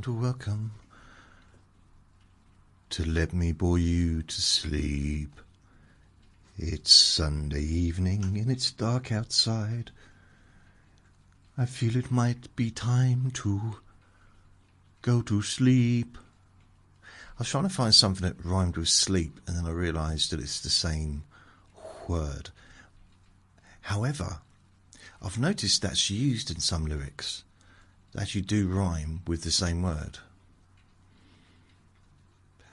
and welcome to Let Me Bore You to Sleep. It's Sunday evening and it's dark outside. I feel it might be time to go to sleep. I was trying to find something that rhymed with sleep, and then I realised that it's the same word. However, I've noticed that's used in some lyrics that you do rhyme with the same word.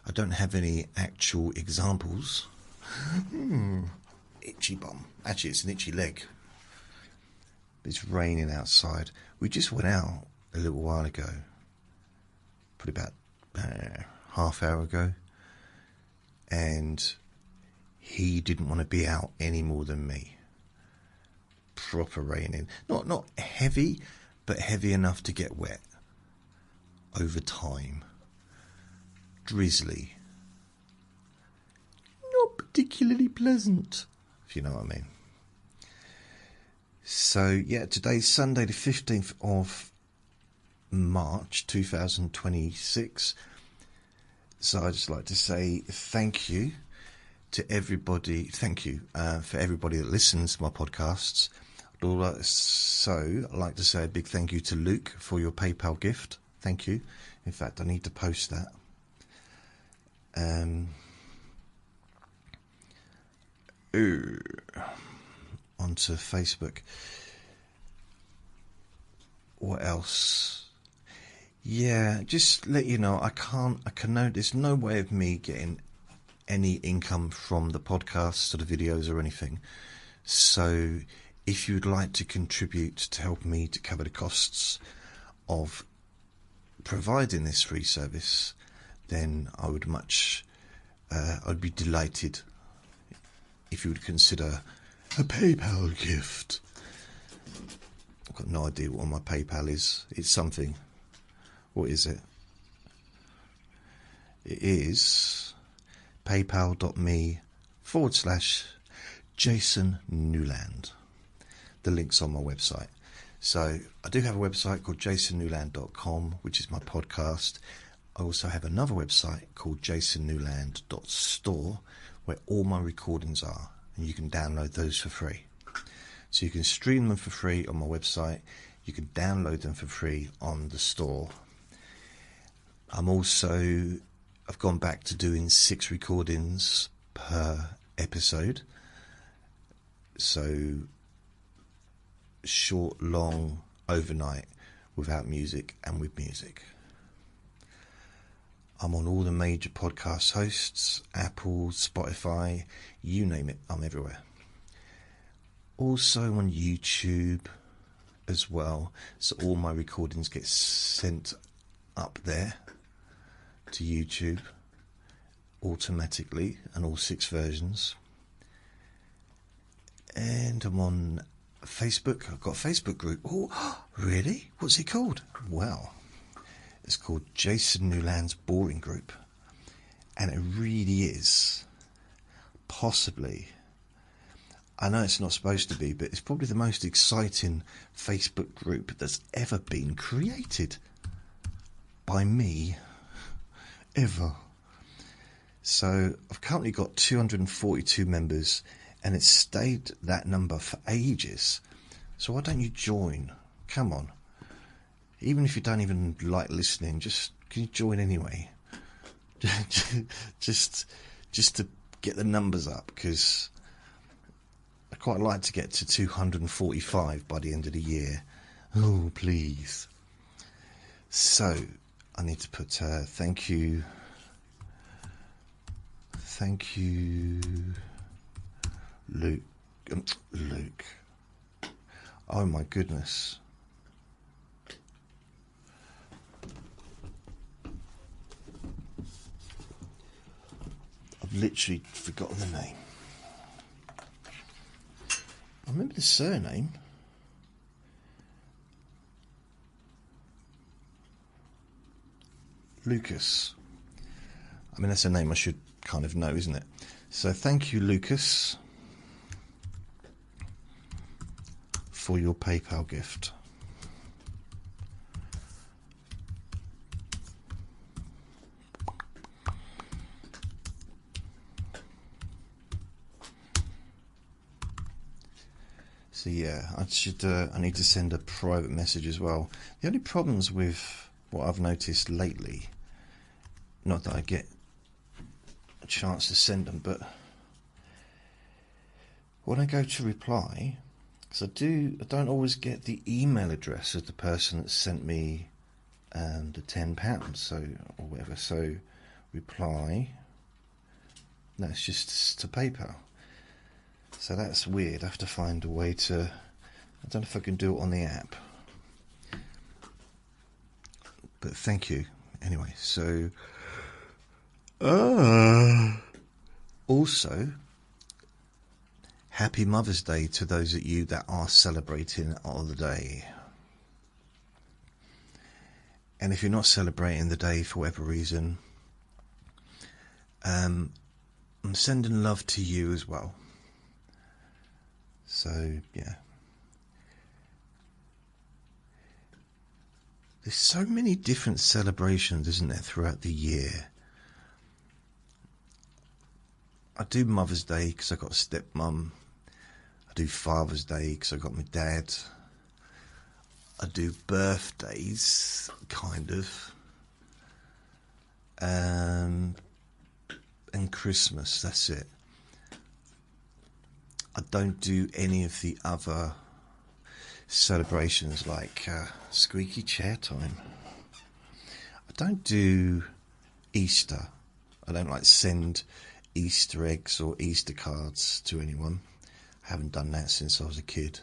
I don't have any actual examples. Itchy bum. Actually, it's an itchy leg. It's raining outside. We just went out a little while ago, probably about half hour ago, and he didn't want to be out any more than me. Proper raining. Not heavy, but heavy enough to get wet over time. Drizzly. Not particularly pleasant, if you know what I mean. So, yeah, today's Sunday the 15th of March 2026. So I'd just like to say thank you to everybody. Thank you for everybody that listens to my podcasts. So I'd like to say a big thank you to Luke for your PayPal gift. Thank you. In fact, I need to post that. Onto Facebook. What else? Yeah, just let you know, I can know there's no way of me getting any income from the podcasts or the videos or anything. So if you'd like to contribute to help me to cover the costs of providing this free service, then I would I'd be delighted if you would consider a PayPal gift. I've got no idea what my PayPal is. It's something. What is it? It is paypal.me/Jason Newland. The link's on my website. So I do have a website called jasonnewland.com, which is my podcast. I also have another website called jasonnewland.store, where all my recordings are, and you can download those for free. So you can stream them for free on my website. You can download them for free on the store. I've gone back to doing 6 recordings per episode. So short, long, overnight, without music and with music. I'm on all the major podcast hosts, Apple, Spotify, you name it, I'm everywhere. Also on YouTube as well, so all my recordings get sent up there to YouTube automatically, and all 6 versions. And I'm on Facebook. I've got a Facebook group. Oh, really? What's it called? Well, it's called Jason Newland's Boring Group, and it really is possibly, I know it's not supposed to be, but it's probably the most exciting Facebook group that's ever been created by me ever. So I've currently got 242 members, and it's stayed that number for ages. So why don't you join? Come on. Even if you don't even like listening, can you join anyway? just to get the numbers up, because I'd quite like to get to 245 by the end of the year. Oh, please. So I need to put thank you, Luke. Oh my goodness. I've literally forgotten the name. I remember the surname. Lucas. I mean, that's a name I should kind of know, isn't it? So thank you, Lucas, for your PayPal gift. So yeah, I need to send a private message as well. The only problems with what I've noticed lately, not that I get a chance to send them, but when I go to reply, because I don't always get the email address of the person that sent me the £10, so or whatever. So reply. No, it's just to PayPal. So that's weird. I have to find a way to. I don't know if I can do it on the app. But thank you anyway. So also, happy Mother's Day to those of you that are celebrating on the day. And if you're not celebrating the day for whatever reason, I'm sending love to you as well. So, yeah. There's so many different celebrations, isn't there, throughout the year. I do Mother's Day because I got a stepmum. I do Father's Day because I got my dad. I do birthdays, kind of. And Christmas, that's it. I don't do any of the other celebrations like squeaky chair time. I don't do Easter. I don't like send Easter eggs or Easter cards to anyone. I haven't done that since I was a kid.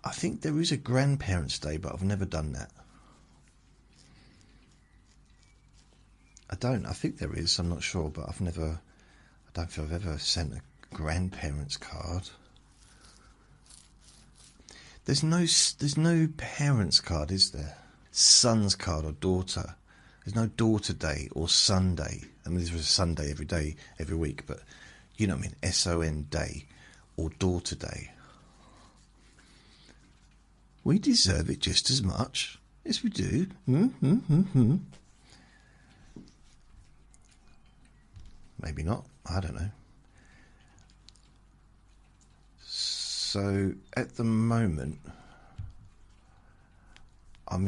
I think there is a Grandparents' Day, but I've never done that. I think there is, I'm not sure, but I don't think I've ever sent a grandparents card. There's no parents card, is there? Son's card or daughter. There's no daughter day or Sunday. I mean, there's a Sunday every day, every week, but you know what I mean, SON day or daughter day. We deserve it just as much. Yes, we do. Maybe not. I don't know. So, at the moment, I'm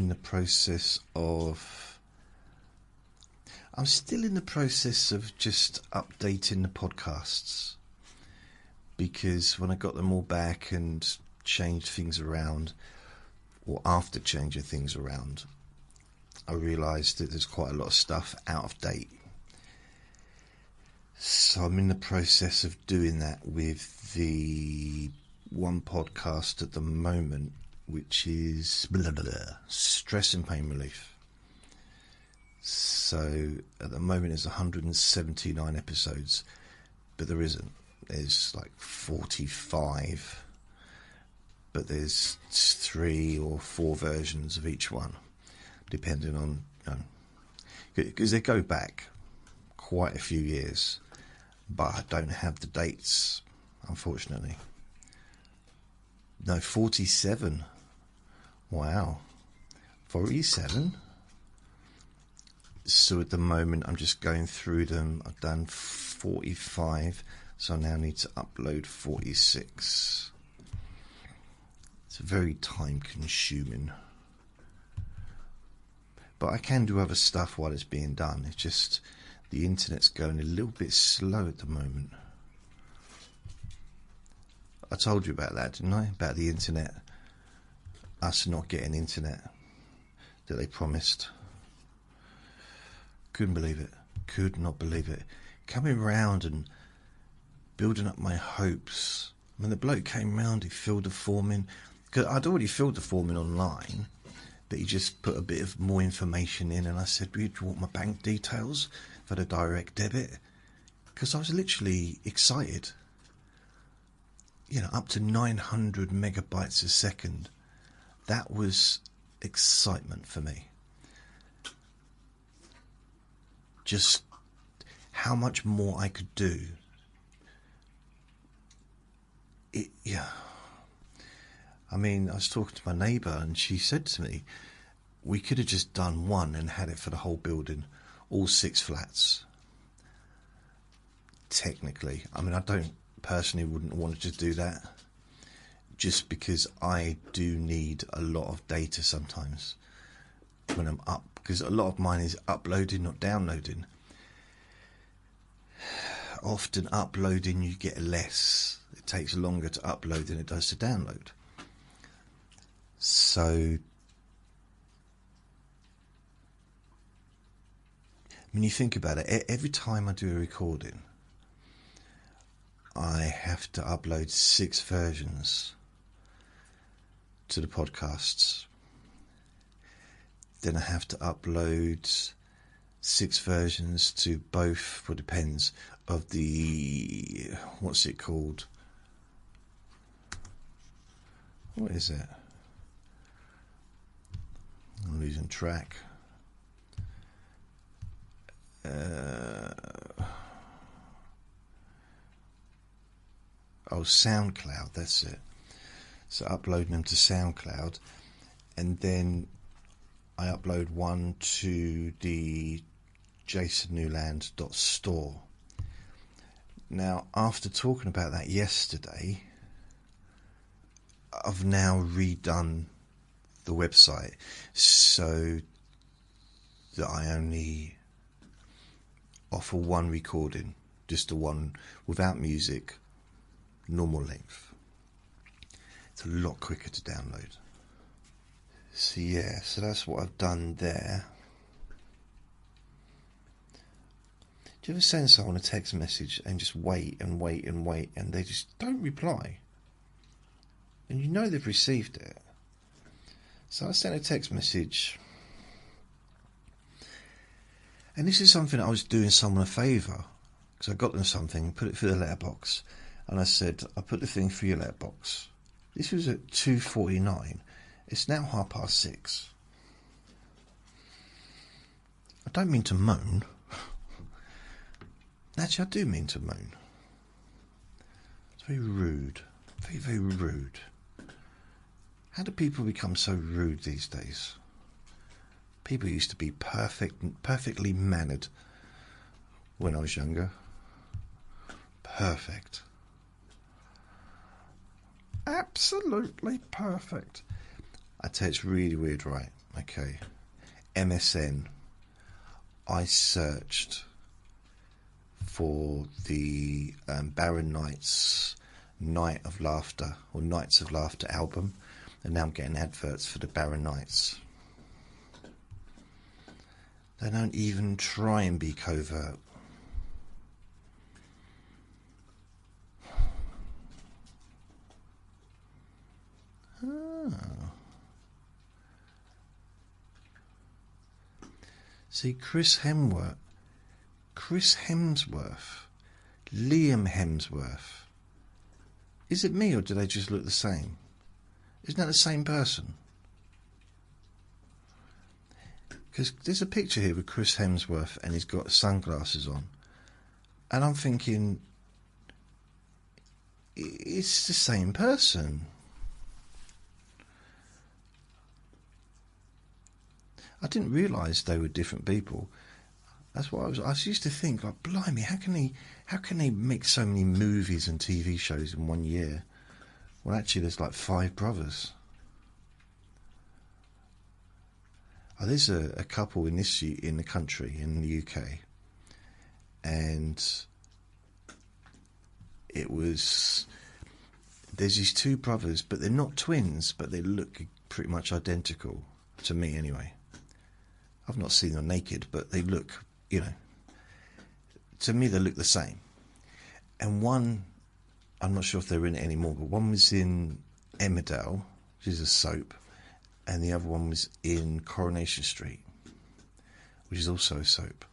still in the process of just updating the podcasts, because when I got them all back and changed things around, or after changing things around, I realised that there's quite a lot of stuff out of date. So I'm in the process of doing that with the one podcast at the moment, which is stress and pain relief. So at the moment there's 179 episodes, but there isn't. There's like 45, but there's 3 or 4 versions of each one, depending on, because they go back quite a few years, but I don't have the dates, unfortunately. No, 47. Wow. 47. So at the moment I'm just going through them. I've done 45, so I now need to upload 46. It's very time consuming. But I can do other stuff while it's being done. It's just the internet's going a little bit slow at the moment. I told you about that, didn't I? About the internet. Us not getting internet that they promised. Couldn't believe it. Could not believe it. Coming round and building up my hopes. When the bloke came round, he filled the form in. Because I'd already filled the form in online, but he just put a bit of more information in, and I said, "Do you want my bank details for the direct debit?" Because I was literally excited. Up to 900 megabytes a second. That was excitement for me. Just how much more I could do. I mean, I was talking to my neighbour and she said to me, we could have just done one and had it for the whole building, all 6 flats. Technically. I mean, I don't personally wouldn't want to do that, just because I do need a lot of data sometimes when I'm up, because a lot of mine is uploading, not downloading. Often uploading you get less. It takes longer to upload than it does to download. So when you think about it, every time I do a recording, I have to upload 6 versions to the podcasts. Then I have to upload 6 versions to both, well, depends, of the, what's it called? What is it? I'm losing track. SoundCloud, that's it. So uploading them to SoundCloud, and then I upload one to the jasonnewland.store. Now, after talking about that yesterday, I've now redone the website so that I only offer one recording, just the one without music, normal length. It's a lot quicker to download. So yeah, so that's what I've done there. Do you ever send someone a text message and just wait and wait and wait, and they just don't reply? And you know they've received it. So I sent a text message, and this is something I was doing someone a favour, because I got them something, put it through the letterbox, and I said, I put the thing through your letterbox. This was at 2:49. It's now 6:30. I don't mean to moan. Actually, I do mean to moan. It's very rude. Very, very rude. How do people become so rude these days? People used to be perfectly mannered when I was younger. Perfect. Absolutely perfect. I tell you, it's really weird, right? Okay. MSN. I searched for the Baron Knight's Night of Laughter, or Nights of Laughter album, and now I'm getting adverts for the Baron Knights. They don't even try and be covert. See, Chris Hemsworth, Liam Hemsworth. Is it me, or do they just look the same? Isn't that the same person? Because there's a picture here with Chris Hemsworth and he's got sunglasses on. And I'm thinking, it's the same person. I didn't realise they were different people. That's what I used to think, like, blimey, how can they make so many movies and TV shows in 1 year? Well, actually, there's like 5 brothers. Oh, there's a couple in the country, in the UK, and there's these 2 brothers, but they're not twins, but they look pretty much identical to me anyway. I've not seen them naked, but they look, to me they look the same. And one, I'm not sure if they're in it anymore, but one was in Emmerdale, which is a soap, and the other one was in Coronation Street, which is also a soap.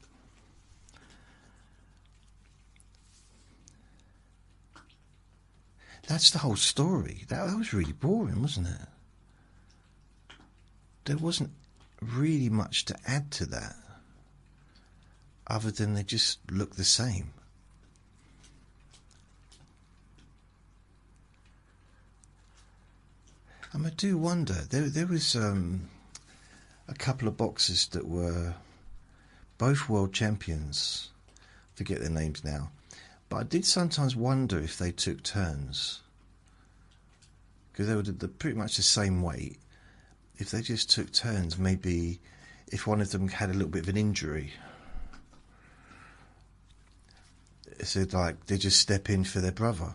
That's the whole story. That was really boring, wasn't it? There wasn't really much to add to that, other than they just look the same. And I do wonder, there was a couple of boxers that were both world champions, forget their names now, But I did sometimes wonder if they took turns, because they were pretty much the same weight. If they just took turns, maybe if one of them had a little bit of an injury, so like they just step in for their brother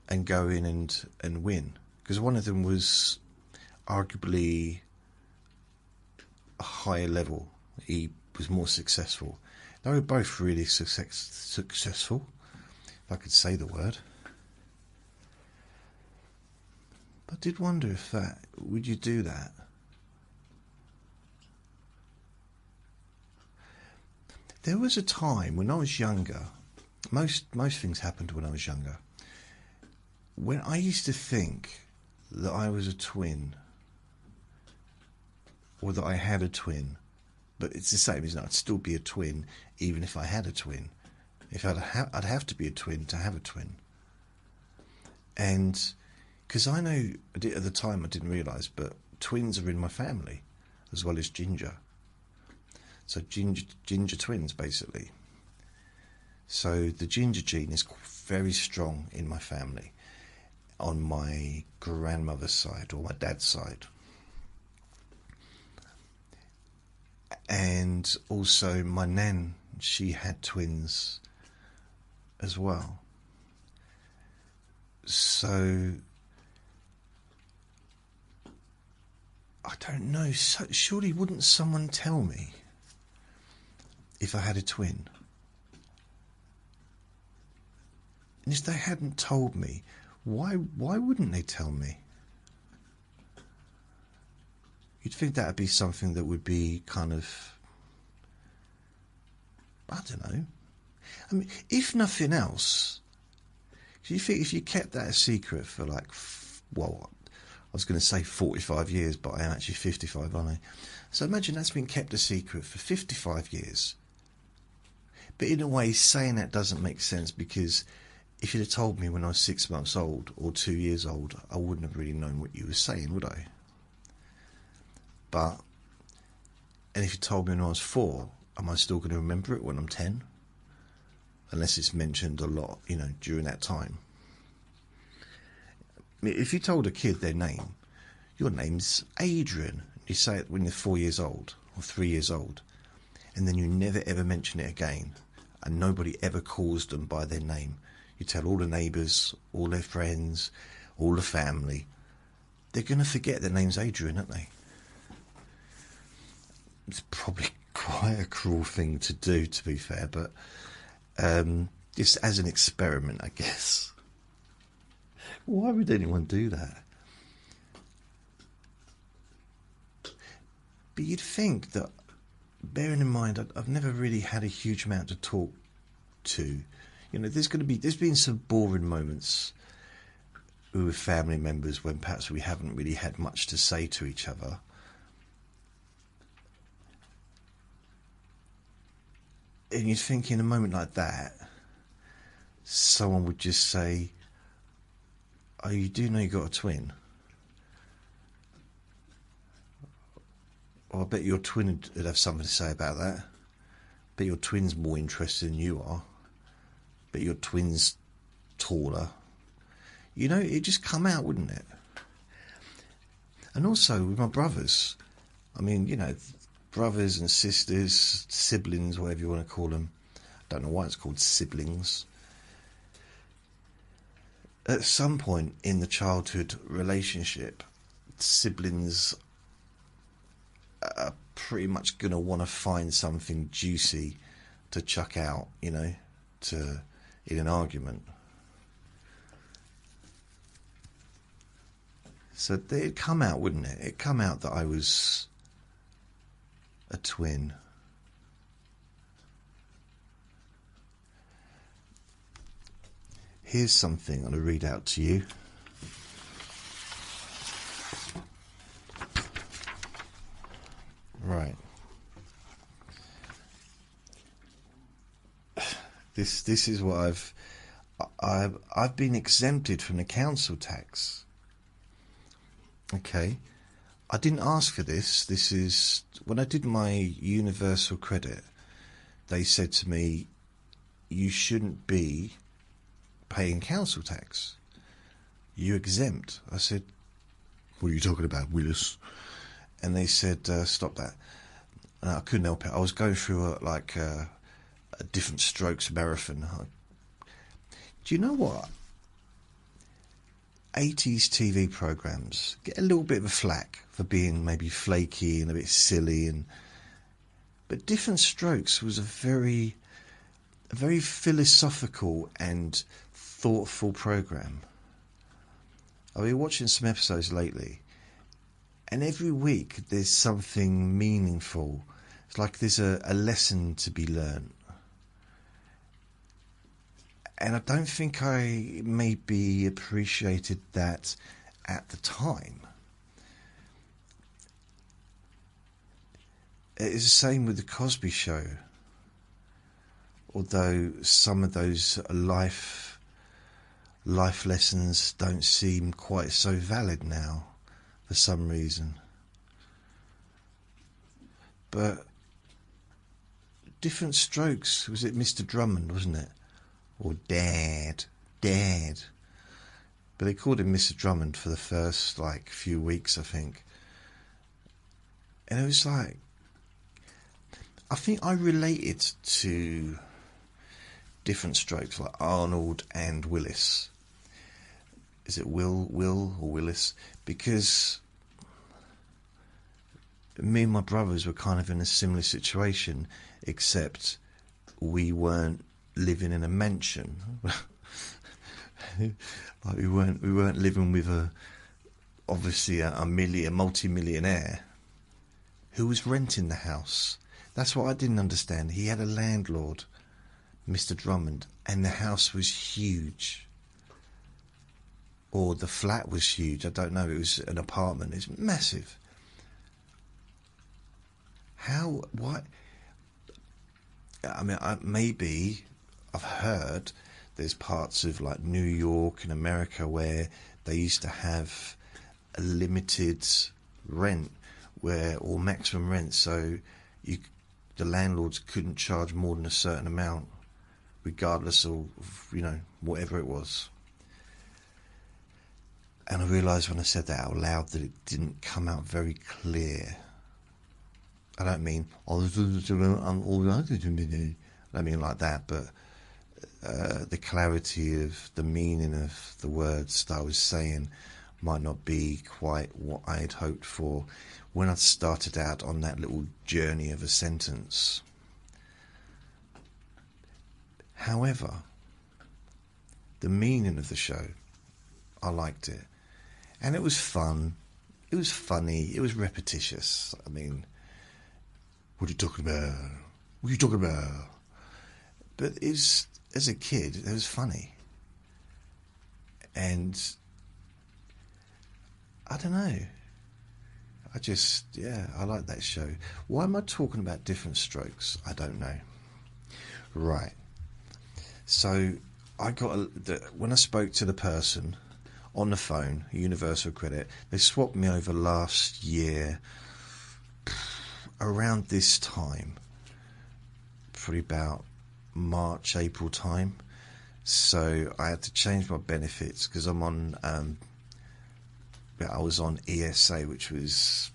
and go in and win. Because one of them was arguably a higher level. He was more successful. They were both really successful, if I could say the word. But I did wonder if would you do that? There was a time when I was younger, most things happened when I was younger, when I used to think that I was a twin, or that I had a twin, but it's the same, isn't it? I'd still be a twin even if I had a twin. If I'd have to be a twin to have a twin. And because I know, at the time I didn't realise, but twins are in my family, as well as ginger. So ginger twins, basically. So the ginger gene is very strong in my family, on my grandmother's side, or my dad's side. And also my nan, she had twins as well. So I don't know, surely wouldn't someone tell me if I had a twin? And if they hadn't told me, why wouldn't they tell me? You'd think that would be something that would be kind of, I don't know. I mean, if nothing else, do you think if you kept that a secret for like, well, I was going to say 45 years, but I am actually 55, aren't I? So imagine that's been kept a secret for 55 years. But in a way, saying that doesn't make sense, because if you'd have told me when I was 6 months old or 2 years old, I wouldn't have really known what you were saying, would I? And if you told me when I was 4, am I still going to remember it when I'm 10? Unless it's mentioned a lot, during that time. I mean, if you told a kid their name, your name's Adrian, you say it when you're 4 years old or 3 years old, and then you never ever mention it again, and nobody ever calls them by their name. You tell all the neighbours, all their friends, all the family. They're going to forget their name's Adrian, aren't they? It's probably quite a cruel thing to do, to be fair, but just as an experiment, I guess. Why would anyone do that? But you'd think that, bearing in mind, I've never really had a huge amount to talk to. There's been some boring moments with family members when perhaps we haven't really had much to say to each other. And you'd think in a moment like that, someone would just say, "Oh, you do know you got a twin?" Well, I bet your twin would have something to say about that. Bet your twin's more interested than you are. Bet your twin's taller. It'd just come out, wouldn't it? And also with my brothers, I mean, brothers and sisters, siblings, whatever you want to call them. I don't know why it's called siblings. At some point in the childhood relationship, siblings are pretty much going to want to find something juicy to chuck out, in an argument. So it'd come out, wouldn't it? It'd come out that I was a twin. Here's something I'm going to read out to you. Right. This is what I've been exempted from the council tax. Okay. I didn't ask for this. This is when I did my universal credit, they said to me, you shouldn't be paying council tax. You exempt. I said, what are you talking about, Willis? And they said, stop that. And I couldn't help it. I was going through a different strokes marathon. Do you know what? 80s TV programmes get a little bit of a flack for being maybe flaky and a bit silly, but Different Strokes was a very philosophical and thoughtful programme. I've been watching some episodes lately, and every week there's something meaningful. It's like there's a lesson to be learned. And I don't think I maybe appreciated that at the time. It's the same with the Cosby Show. Although some of those life lessons don't seem quite so valid now, for some reason. But Different Strokes, was it Mr. Drummond, wasn't it? Or Dad. But they called him Mr. Drummond for the first few weeks, I think. And it was like, I think I related to Different Strokes, like Arnold and Willis. Is it Will or Willis? Because me and my brothers were kind of in a similar situation, except we weren't living in a mansion. Like we weren't living with a multi-millionaire who was renting the house. That's what I didn't understand. He had a landlord, Mr. Drummond, and the house was huge. Or the flat was huge. I don't know. It was an apartment. It's massive. Why? I mean, maybe I've heard there's parts of New York and America where they used to have a limited rent or maximum rent, so the landlords couldn't charge more than a certain amount, regardless of whatever it was. And I realised when I said that out loud that it didn't come out very clear. I don't mean I don't mean like that, but the clarity of the meaning of the words that I was saying might not be quite what I had hoped for when I started out on that little journey of a sentence. However, the meaning of the show, I liked it. And it was fun. It was funny. It was repetitious. I mean, what are you talking about? What are you talking about? But as a kid, it was funny. And I don't know. I like that show. Why am I talking about Different Strokes? I don't know. Right. So I got when I spoke to the person on the phone, Universal Credit, they swapped me over last year around this time, probably about March, April time. So I had to change my benefits because I'm on I was on ESA, which was,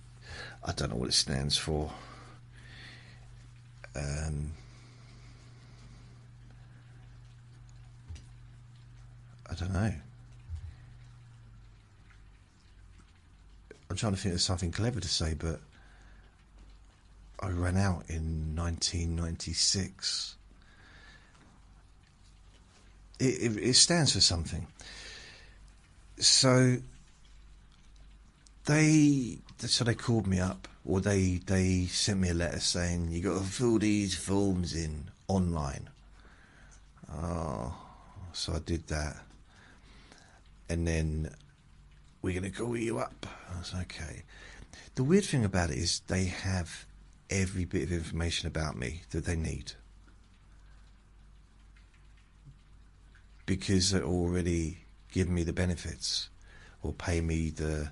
I don't know what it stands for. I don't know. I'm trying to think of something clever to say, but I ran out in 1996. It stands for something. So they called me up, or they sent me a letter saying you got to fill these forms in online. Oh, so I did that, and then we're going to call you up. I was okay. The weird thing about it is they have every bit of information about me that they need, because they already give me the benefits or pay me the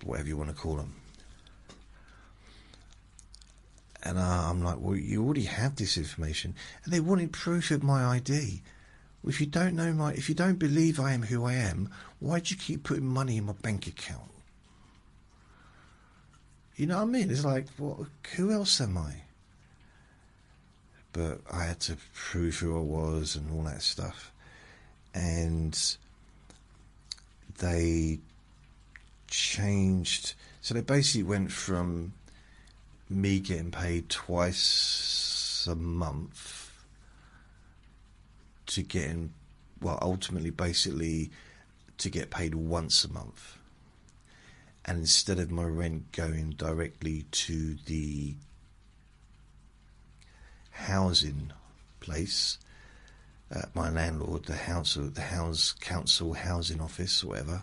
whatever you want to call them. And I'm like, well, you already have this information. And they wanted proof of my ID. Well, if you don't believe I am who I am, why do you keep putting money in my bank account? You know what I mean? It's like, what? Who else am I? But I had to prove who I was and all that stuff. And they changed. So they basically went from me getting paid twice a month to getting, well, ultimately, basically, to get paid once a month. And instead of my rent going directly to the housing place, my landlord, the council housing office, or whatever,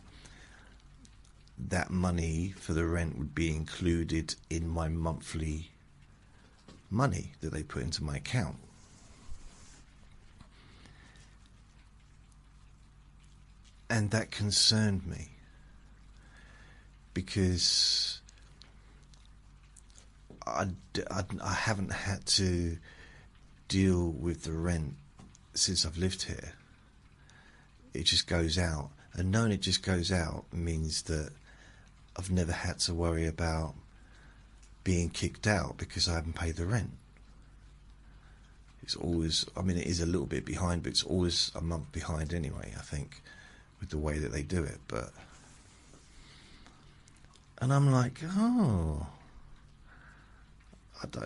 that money for the rent would be included in my monthly money that they put into my account. And that concerned me, because I haven't had to deal with the rent since I've lived here. It just goes out, and knowing it just goes out means that I've never had to worry about being kicked out because I haven't paid the rent. It's always, I mean, it is a little bit behind, but it's always a month behind anyway, I think, with the way that they do it. But, and I'm like, oh, I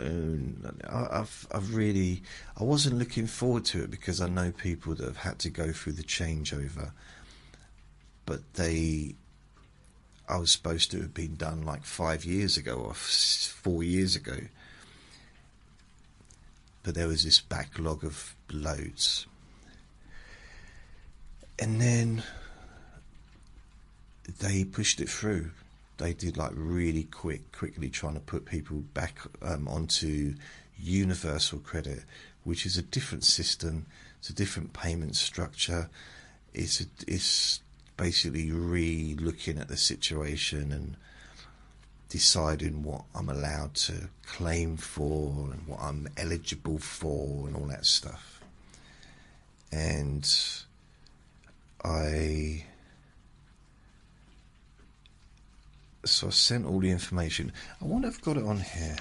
wasn't looking forward to it, because I know people that have had to go through the changeover, but I was supposed to have been done like 5 years ago or 4 years ago, but there was this backlog of loads. And then they pushed it through. They did like really quickly trying to put people back onto universal credit, which is a different system. It's a different payment structure. It's basically re-looking at the situation and deciding what I'm allowed to claim for and what I'm eligible for and all that stuff. And So I sent all the information. I wonder if I've got it on here.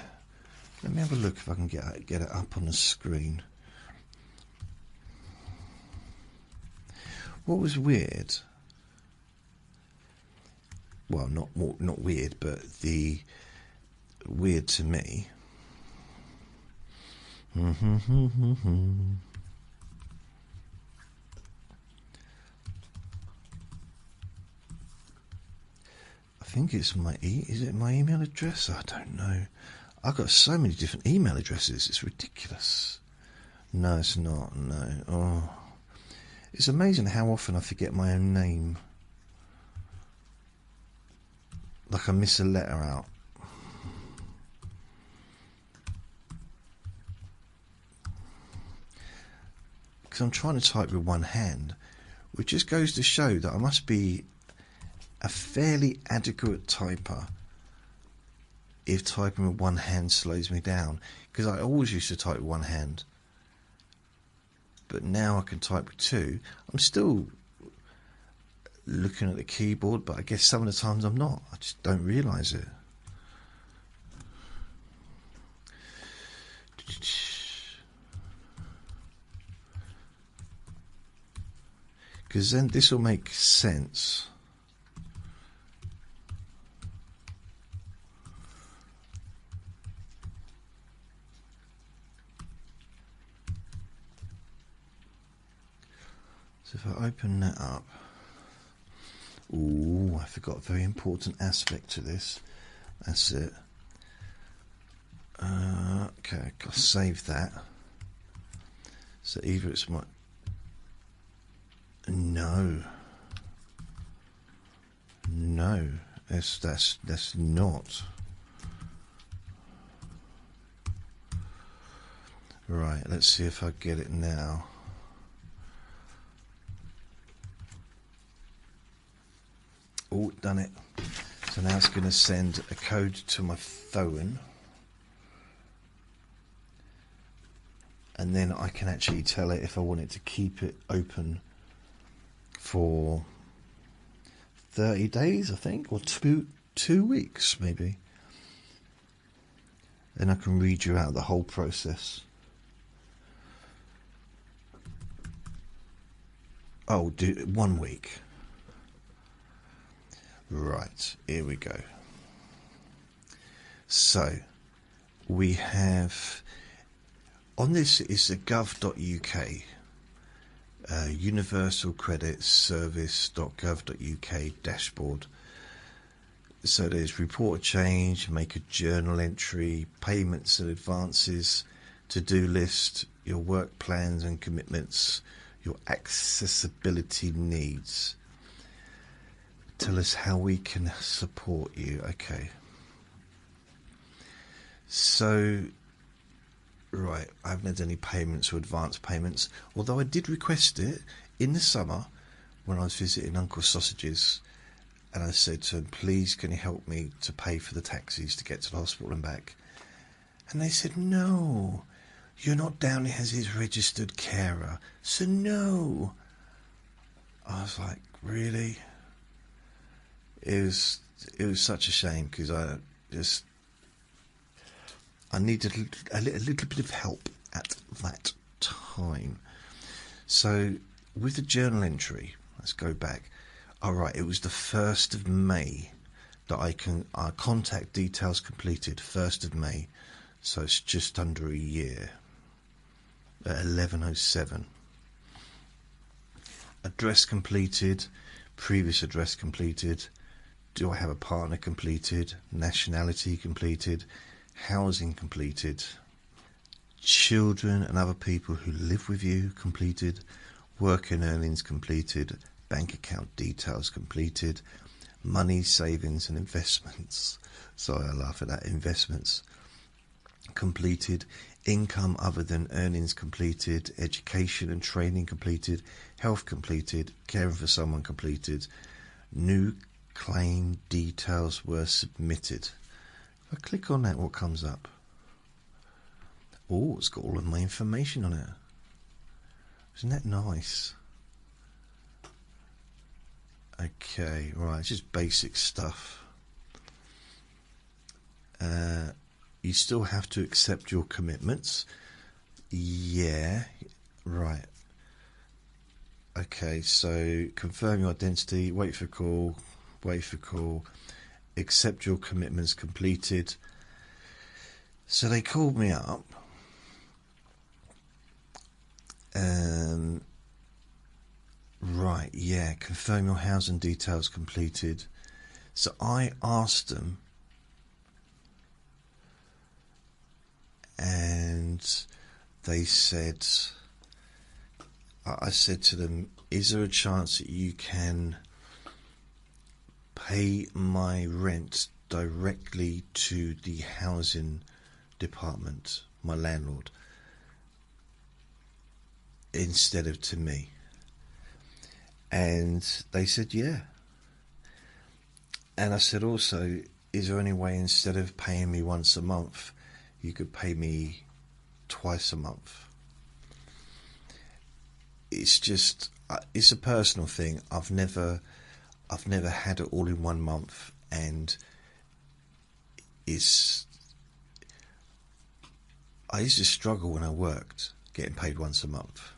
Let me have a look if I can get it up on the screen. What was weird? Well, not weird, but the weird to me. I think it's is it my email address? I don't know. I've got so many different email addresses. It's ridiculous. No, it's not. No. Oh, it's amazing how often I forget my own name. Like I miss a letter out. Because I'm trying to type with one hand, which just goes to show that I must be a fairly adequate typer if typing with one hand slows me down, because I always used to type with one hand, but now I can type with two. I'm still looking at the keyboard, but I guess some of the times I'm not. I just don't realise it. Because then this will make sense. So if I open that up, ooh, I forgot a very important aspect to this. That's it. Okay, I've got to save that. So either it's my... No, that's not. Right, let's see if I get it now. Oh, done it. So now it's going to send a code to my phone. and then I can actually tell it if I want it to keep it open for 30 days, I think, or two weeks maybe. Then I can read you out the whole process. Oh, 1 week. Right, here we go. So, we have, on this is the gov.uk, Universal Credit Service.gov.uk dashboard. So there's report a change, make a journal entry, payments and advances, to-do list, your work plans and commitments, your accessibility needs. Tell us how we can support you. Okay. So, right, I haven't had any payments or advance payments, although I did request it in the summer when I was visiting Uncle Sausages, and I said to him, please can you help me to pay for the taxis to get to the hospital and back? And they said, no, you're not down as his registered carer, so no. I was like, really? It was such a shame, because I needed a little bit of help at that time. So with the journal entry, let's go back. All right, it was the 1st of May that our contact details completed, 1st of May. So it's just under a year, at 11:07. Address completed, previous address completed, do I have a partner completed, nationality completed, housing completed, children and other people who live with you completed, work and earnings completed, bank account details completed, money, savings and investments. Sorry, I laugh at that. Investments completed, income other than earnings completed, education and training completed, health completed, caring for someone completed, new claim details were submitted. If I click on that, what comes up? Oh, it's got all of my information on it. Isn't that nice? Okay, right, it's just basic stuff. You still have to accept your commitments. Yeah, right. Okay, so confirm your identity, wait for call, accept your commitments completed. So they called me up. Right, yeah, confirm your housing details completed. So I asked them, and they said, I said to them, is there a chance that you can pay my rent directly to the housing department, my landlord, instead of to me? And they said, yeah. And I said also, is there any way instead of paying me once a month, you could pay me twice a month? It's just, it's a personal thing. I've never had it all in 1 month, and I used to struggle when I worked getting paid once a month.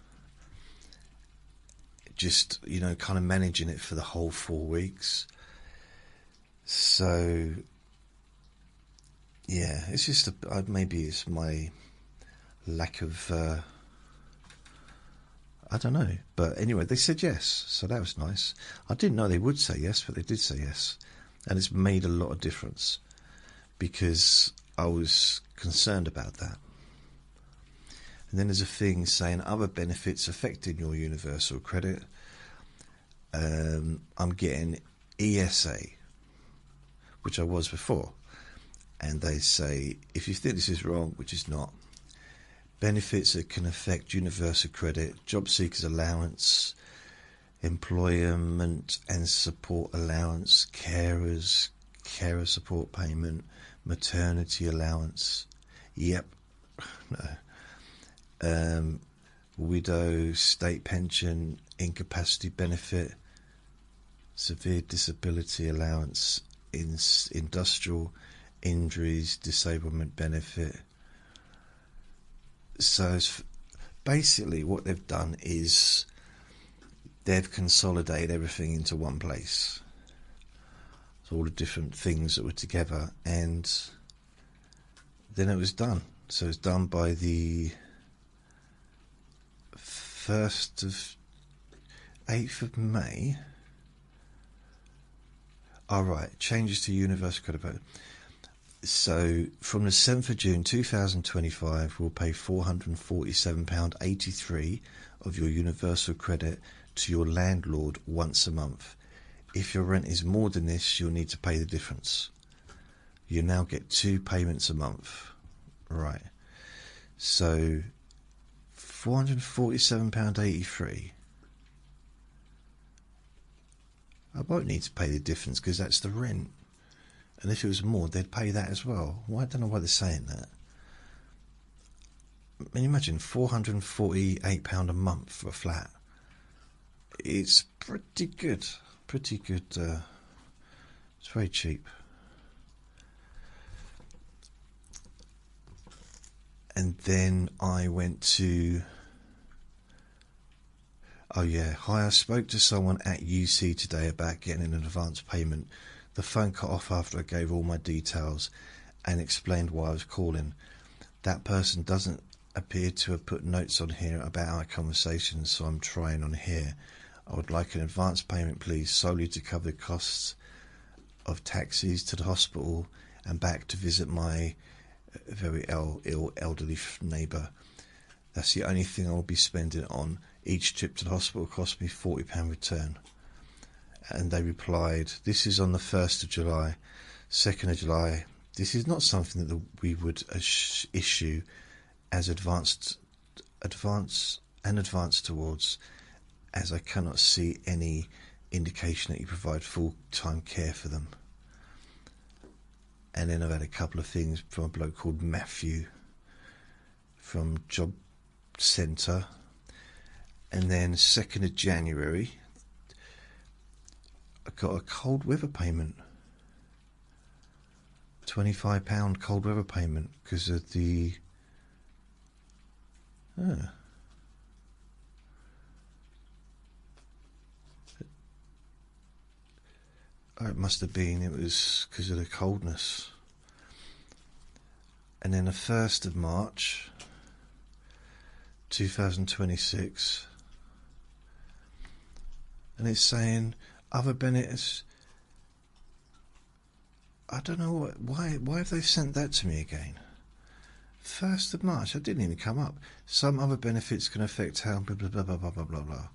Just, kind of managing it for the whole 4 weeks. So, yeah, it's just maybe it's my lack of, I don't know. But anyway, they said yes, so that was nice. I didn't know they would say yes, but they did say yes. And it's made a lot of difference, because I was concerned about that. And then there's a thing saying other benefits affecting your universal credit. I'm getting ESA, which I was before. And they say, if you think this is wrong, which is not, benefits that can affect universal credit, job seekers allowance, employment and support allowance, carer support payment, maternity allowance. Yep. No. widow, state pension, incapacity benefit, severe disability allowance, industrial injuries, disablement benefit. So basically what they've done is they've consolidated everything into one place. So all the different things that were together, and then it was done. So it's done by the 8th of May. Alright, changes to universal credit. So from the 7th of June 2025, we'll pay £447.83 of your universal credit to your landlord once a month. If your rent is more than this, you'll need to pay the difference. You now get 2 payments a month. Right. So £447.83. I won't need to pay the difference because that's the rent. And if it was more, they'd pay that as well. Well, I don't know why they're saying that. I mean, imagine £448 a month for a flat. It's pretty good. Pretty good. It's very cheap. And then I went to... Oh yeah, hi, I spoke to someone at UC today about getting an advance payment. The phone cut off after I gave all my details and explained why I was calling. That person doesn't appear to have put notes on here about our conversation, so I'm trying on here. I would like an advance payment, please, solely to cover the costs of taxis to the hospital and back to visit my very ill elderly neighbour. That's the only thing I'll be spending it on. Each trip to the hospital cost me £40 return. And they replied, this is on the 1st of July, 2nd of July. This is not something that we would issue as advance towards, as I cannot see any indication that you provide full-time care for them. And then I've had a couple of things from a bloke called Matthew from Job Centre. And then 2nd of January, I got a cold weather payment. £25 cold weather payment because of the... Oh, it must have been, it was because of the coldness. And then the 1st of March 2026, and it's saying other benefits. I don't know why have they sent that to me again? 1st of March, I didn't even come up. Some other benefits can affect how blah blah blah blah blah blah blah blah.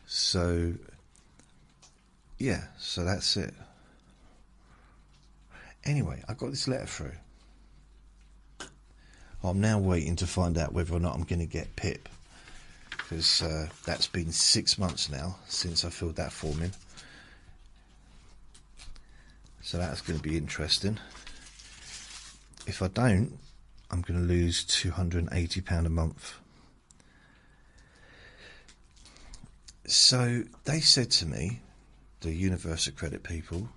So yeah, so that's it. Anyway, I got this letter through. I'm now waiting to find out whether or not I'm going to get PIP, because that's been 6 months now since I filled that form in. So that's going to be interesting. If I don't, I'm going to lose £280 a month. So they said to me, the Universal Credit people,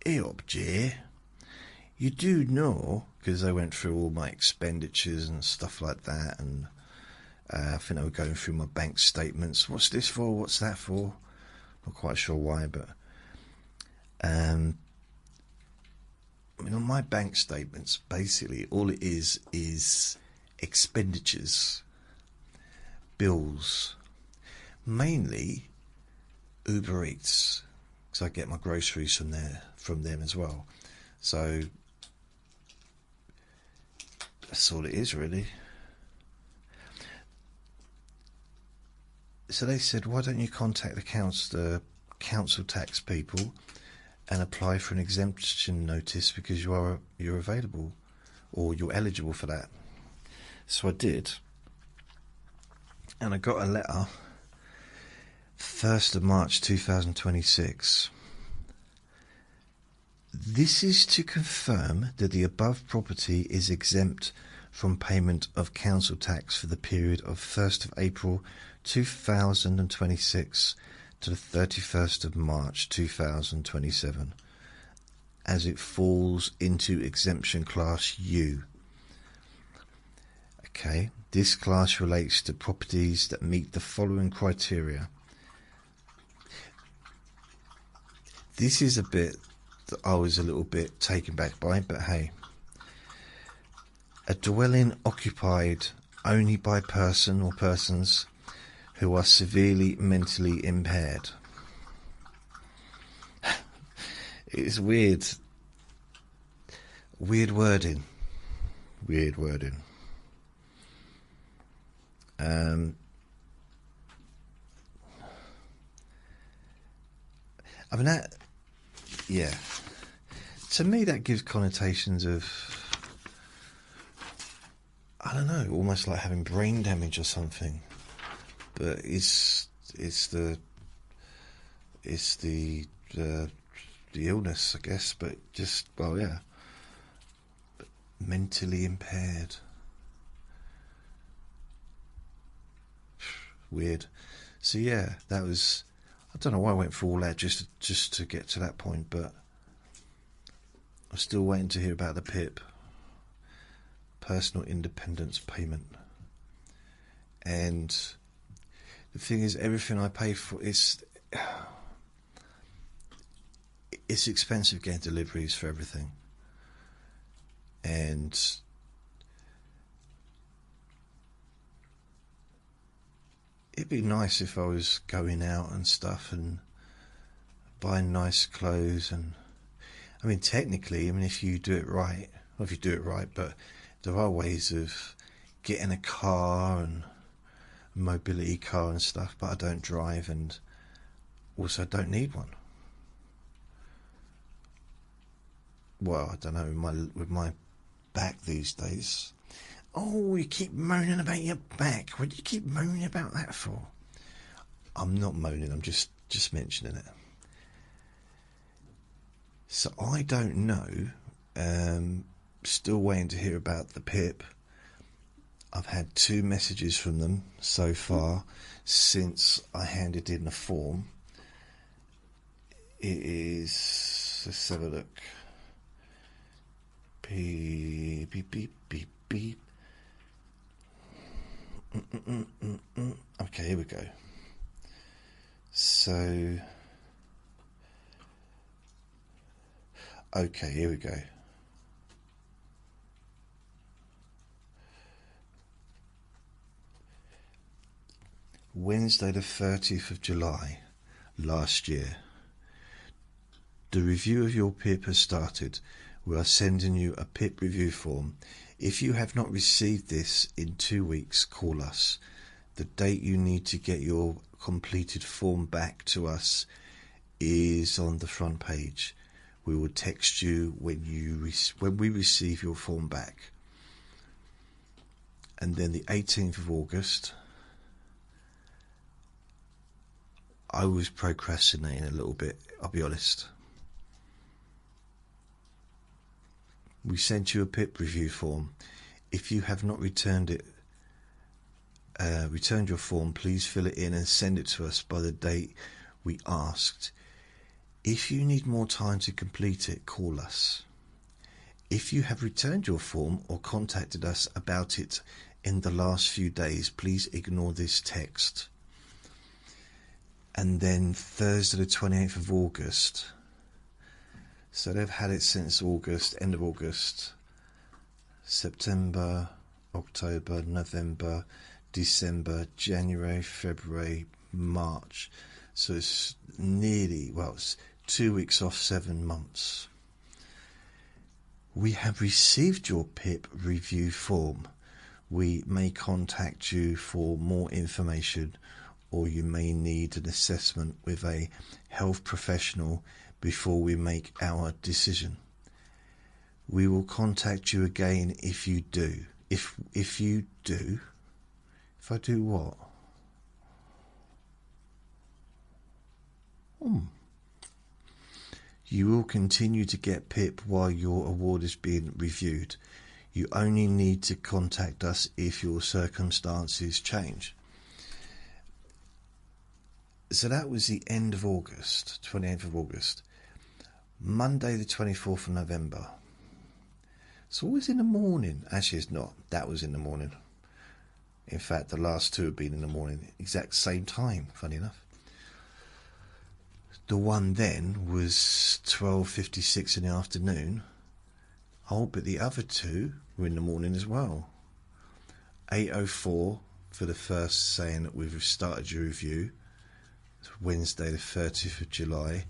"Hey up, Jay, you do know," because they went through all my expenditures and stuff like that, and I think they were going through my bank statements. What's this for? What's that for? Not quite sure why, but I mean, on my bank statements, basically all it is expenditures, bills, mainly Uber Eats, because I get my groceries from them as well. So that's all it is, really. So they said, why don't you contact the council tax people and apply for an exemption notice, because you're available, or you're eligible for that. So I did, and I got a letter 1st of March 2026. This is to confirm that the above property is exempt from payment of council tax for the period of 1st of April 2026 to the 31st of March 2027, as it falls into exemption class U. Okay, this class relates to properties that meet the following criteria. This is a bit that I was a little bit taken back by, but hey. A dwelling occupied only by person or persons who are severely mentally impaired. It's weird. Weird wording. Weird wording. I mean, that, yeah. To me, that gives connotations of, I don't know, almost like having brain damage or something. But it's the illness, I guess. But just, well, yeah, but mentally impaired. Weird. So yeah, that was. I don't know why I went through all that just to get to that point, but I'm still waiting to hear about the PIP, personal independence payment. And the thing is, everything I pay for it's expensive getting deliveries for everything, and it'd be nice if I was going out and stuff and buying nice clothes. And I mean, technically, if you do it right, well, if you do it right, but there are ways of getting a car and a mobility car and stuff, but I don't drive and also don't need one. Well, I don't know, with my back these days. Oh, you keep moaning about your back. What do you keep moaning about that for? I'm not moaning, I'm just mentioning it. So I don't know. Still waiting to hear about the PIP. I've had 2 messages from them so far since I handed in the form. It is, let's have a look. Beep, beep, beep, beep, beep. Okay, here we go. So, okay, here we go. Wednesday the 30th of July last year. The review of your PIP has started. We are sending you a PIP review form. If you have not received this in 2 weeks, call us. The date you need to get your completed form back to us is on the front page. We will text you when we receive your form back. And then the 18th of August, I was procrastinating a little bit, I'll be honest. We sent you a PIP review form. If you have not returned your form, please fill it in and send it to us by the date we asked. If you need more time to complete it, call us. If you have returned your form or contacted us about it in the last few days, please ignore this text. And then Thursday the 28th of August. So they've had it since August, end of August, September, October, November, December, January, February, March. So it's nearly, well, it's 2 weeks off 7 months. We have received your PIP review form. We may contact you for more information, or you may need an assessment with a health professional before we make our decision. We will contact you again if you do. If you do? If I do what? You will continue to get PIP while your award is being reviewed. You only need to contact us if your circumstances change. So that was the end of August, 28th of August. Monday the 24th of November. It's always in the morning. Actually, it's not. That was in the morning. In fact, the last two have been in the morning, exact same time, funny enough. The one then was 12:56 in the afternoon. Oh, but the other two were in the morning as well. 8:04 for the first, saying that we've started your review. It's Wednesday the 30th of July.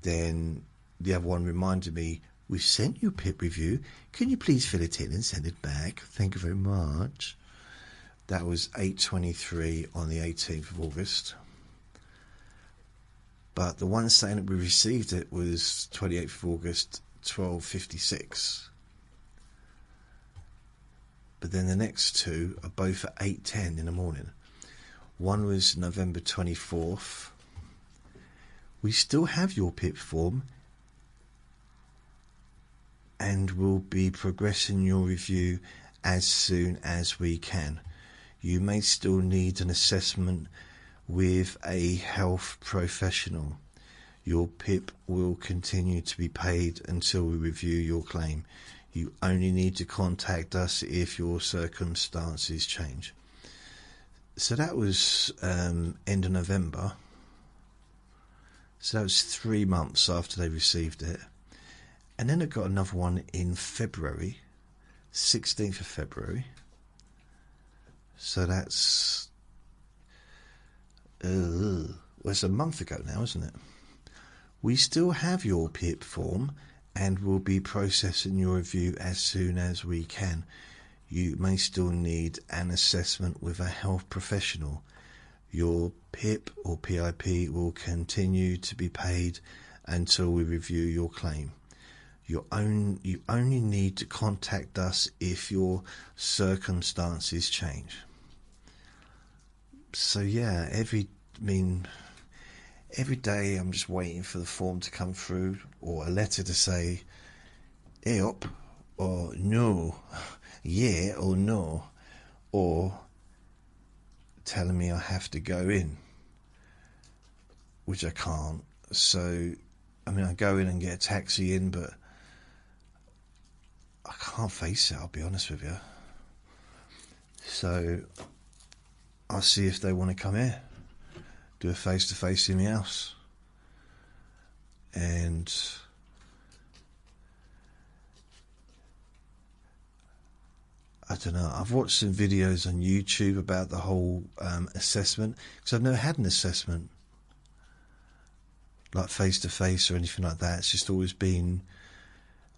Then the other one reminded me, we've sent you a PIP review. Can you please fill it in and send it back? Thank you very much. That was 8:23 on the 18th of August. But the one saying that we received it was 28th of August, 12:56. But then the next two are both at 8:10 in the morning. One was November 24th. We still have your PIP form and will be progressing your review as soon as we can. You may still need an assessment with a health professional. Your PIP will continue to be paid until we review your claim. You only need to contact us if your circumstances change. So that was end of November. So that was 3 months after they received it. And then I got another one in February, 16th of February. So that's well, it's a month ago now, isn't it? We still have your PIP form and will be processing your review as soon as we can. You may still need an assessment with a health professional. Your PIP or PIP will continue to be paid until we review your claim. You only need to contact us if your circumstances change. So yeah, every day I'm just waiting for the form to come through, or a letter to say yep or no, yeah or no, or telling me I have to go in, which I can't. So I mean, I go in and get a taxi in, but I can't face it, I'll be honest with you. So I'll see if they want to come here, do a face-to-face in my house. And I don't know, I've watched some videos on YouTube about the whole assessment, because I've never had an assessment like face-to-face or anything like that. It's just always been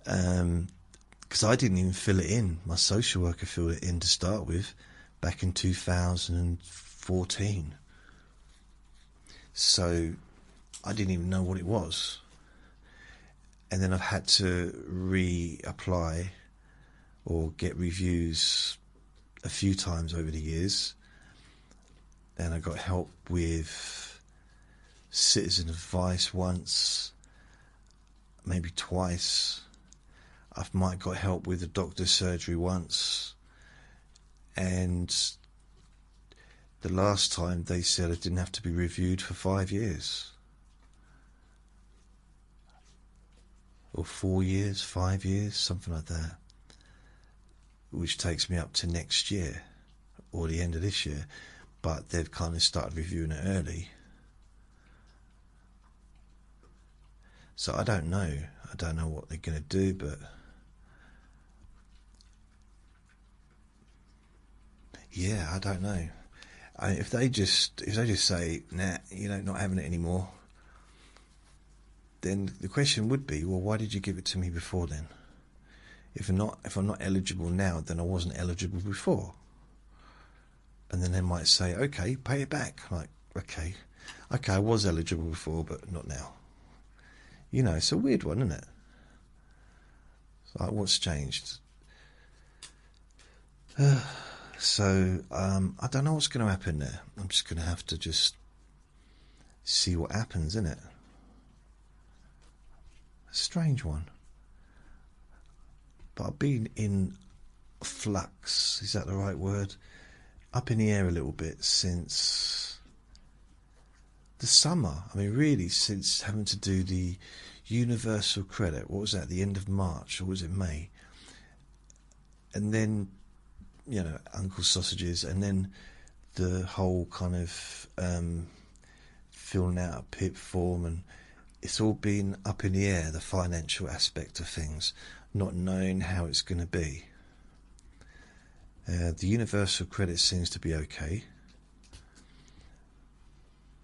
because I didn't even fill it in. My social worker filled it in to start with back in 2014. So I didn't even know what it was. And then I've had to reapply or get reviews a few times over the years. And I got help with citizen advice once, maybe twice. I might got help with a doctor's surgery once, and the last time they said I didn't have to be reviewed for 5 years. Or 4 years, 5 years, something like that. Which takes me up to next year, or the end of this year. But they've kind of started reviewing it early. So I don't know. I don't know what they're going to do, but yeah, I don't know. If they just say, nah, not having it anymore, then the question would be, well, why did you give it to me before then? If I'm not eligible now, then I wasn't eligible before. And then they might say, okay, pay it back. Like, okay, I was eligible before, but not now. It's a weird one, isn't it? It's like, what's changed? So I don't know what's going to happen there. I'm just going to have to just see what happens, isn't it? A strange one. But I've been in flux, is that the right word? Up in the air a little bit since the summer. I mean, really, since having to do the universal credit. What was that, the end of March, or was it May? And then, Uncle Sausages, and then the whole kind of filling out a PIP form, and it's all been up in the air, the financial aspect of things, not knowing how it's going to be. The universal credit seems to be okay,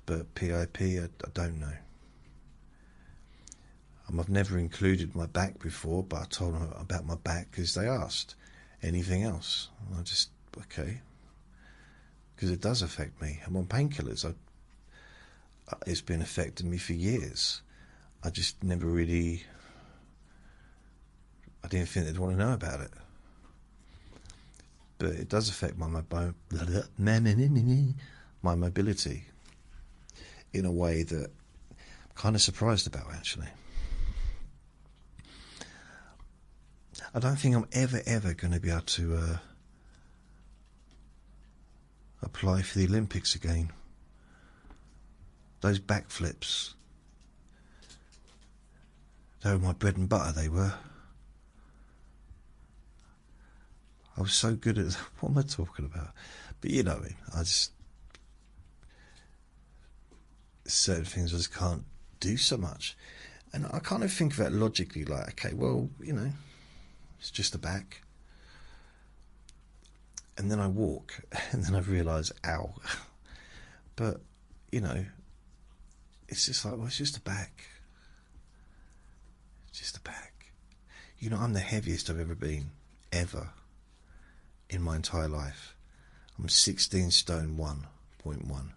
but PIP, I don't know. I've never included my back before, but I told them about my back because they asked. Anything else? I just, okay. Because it does affect me. I'm on painkillers. It's been affecting me for years. I just never really, I didn't think they'd want to know about it. But it does affect my mobility in a way that I'm kind of surprised about, actually. I don't think I'm ever going to be able to apply for the Olympics again. Those backflips, they were my bread and butter, they were. I was so good at, what am I talking about? But you know me, certain things I just can't do so much. And I kind of think of it logically, like, okay, well, it's just the back. And then I walk, and then I realise, ow. But, it's just like, well, it's just the back. It's just the back. I'm the heaviest I've ever been, ever, in my entire life. I'm 16 stone 1.1.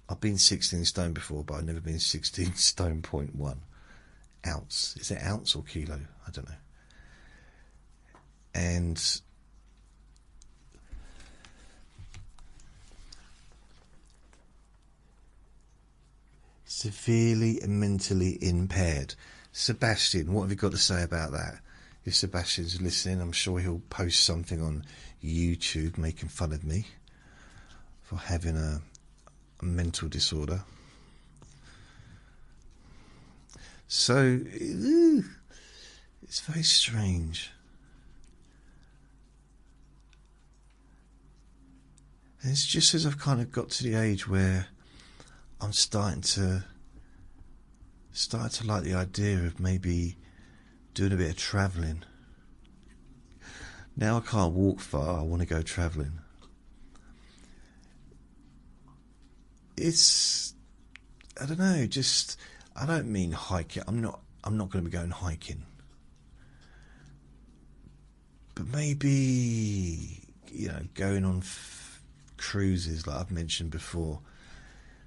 I've been 16 stone before, but I've never been 16 stone 0.1 ounce. Is it ounce or kilo? I don't know. And severely mentally impaired. Sebastian, what have you got to say about that? If Sebastian's listening, I'm sure he'll post something on YouTube making fun of me for having a mental disorder. So, it's very strange. And it's just as I've kind of got to the age where I'm starting to like the idea of maybe doing a bit of travelling. Now I can't walk far, I want to go travelling. It's, I don't know, just, I don't mean hiking. I'm not going to be going hiking. But maybe, going on cruises like I've mentioned before.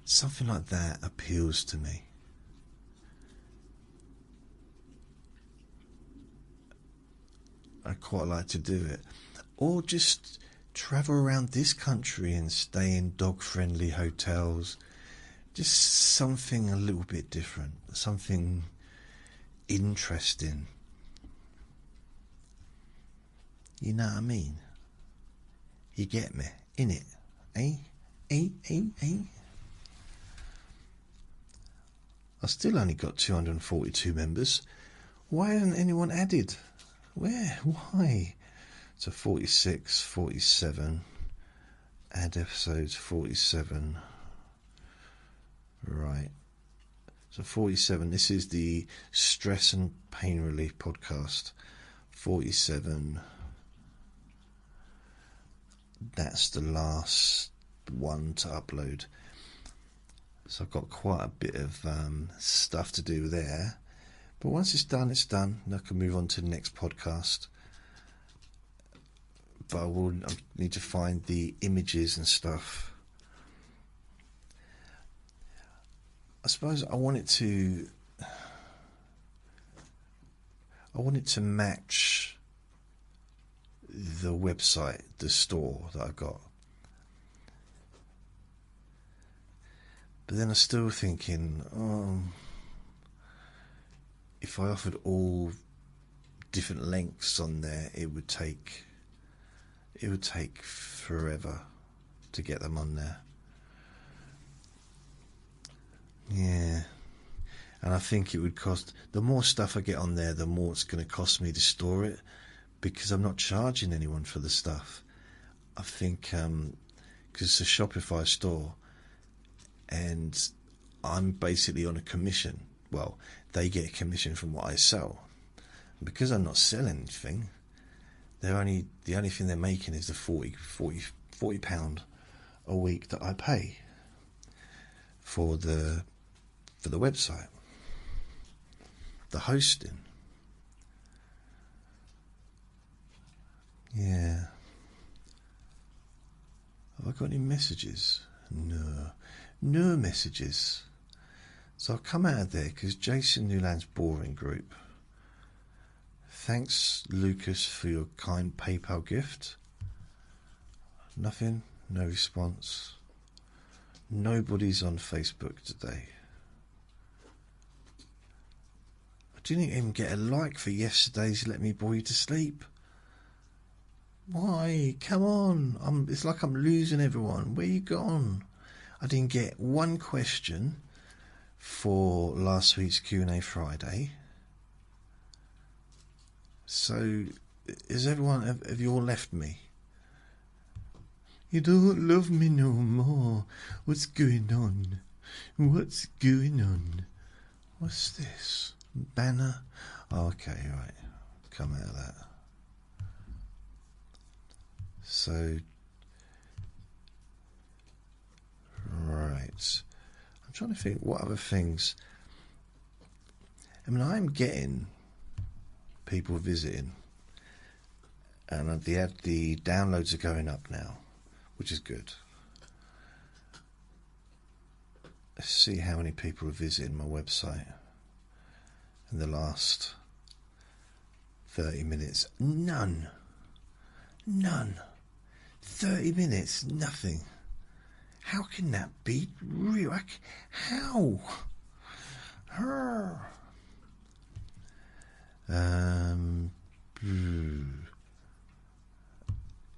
Something like that appeals to me. I'd quite like to do it. Or just travel around this country and stay in dog-friendly hotels. Just something a little bit different. Something interesting. You know what I mean? You get me? Innit? Eh? I still only got 242 members. Why hasn't anyone added? Where? Why? So 46, 47. Add episodes 47. Right. So 47. This is the Stress and Pain Relief podcast. 47. That's the last one to upload. So I've got quite a bit of stuff to do there. But once it's done, it's done. And I can move on to the next podcast. But I need to find the images and stuff. I suppose I want it to match the website, the store that I've got. But then I'm still thinking, if I offered all different lengths on there, it would take forever to get them on there. Yeah. And I think it would cost, the more stuff I get on there, the more it's going to cost me to store it, because I'm not charging anyone for the stuff. I think because it's a Shopify store and I'm basically on a commission. Well, they get a commission from what I sell. And because I'm not selling anything, the only thing they're making is the £40 a week that I pay for the website, the hosting. Yeah. Have I got any messages? No messages. So I'll come out of there because Jason Newland's boring group. Thanks, Lucas, for your kind PayPal gift. Nothing, no response. Nobody's on Facebook today. I didn't even get a like for yesterday's Let Me Bore You to Sleep. Why? Come on. It's like I'm losing everyone. Where you gone? I didn't get one question for last week's Q&A Friday. So, have you all left me? You don't love me no more. What's going on? What's going on? What's this? Banner? Oh, okay, right. Come out of that. So, right. I'm trying to think what other things. I mean, I'm getting people visiting, and the downloads are going up now, which is good. Let's see how many people are visiting my website in the last 30 minutes. None. 30 minutes, nothing. How can that be real? How?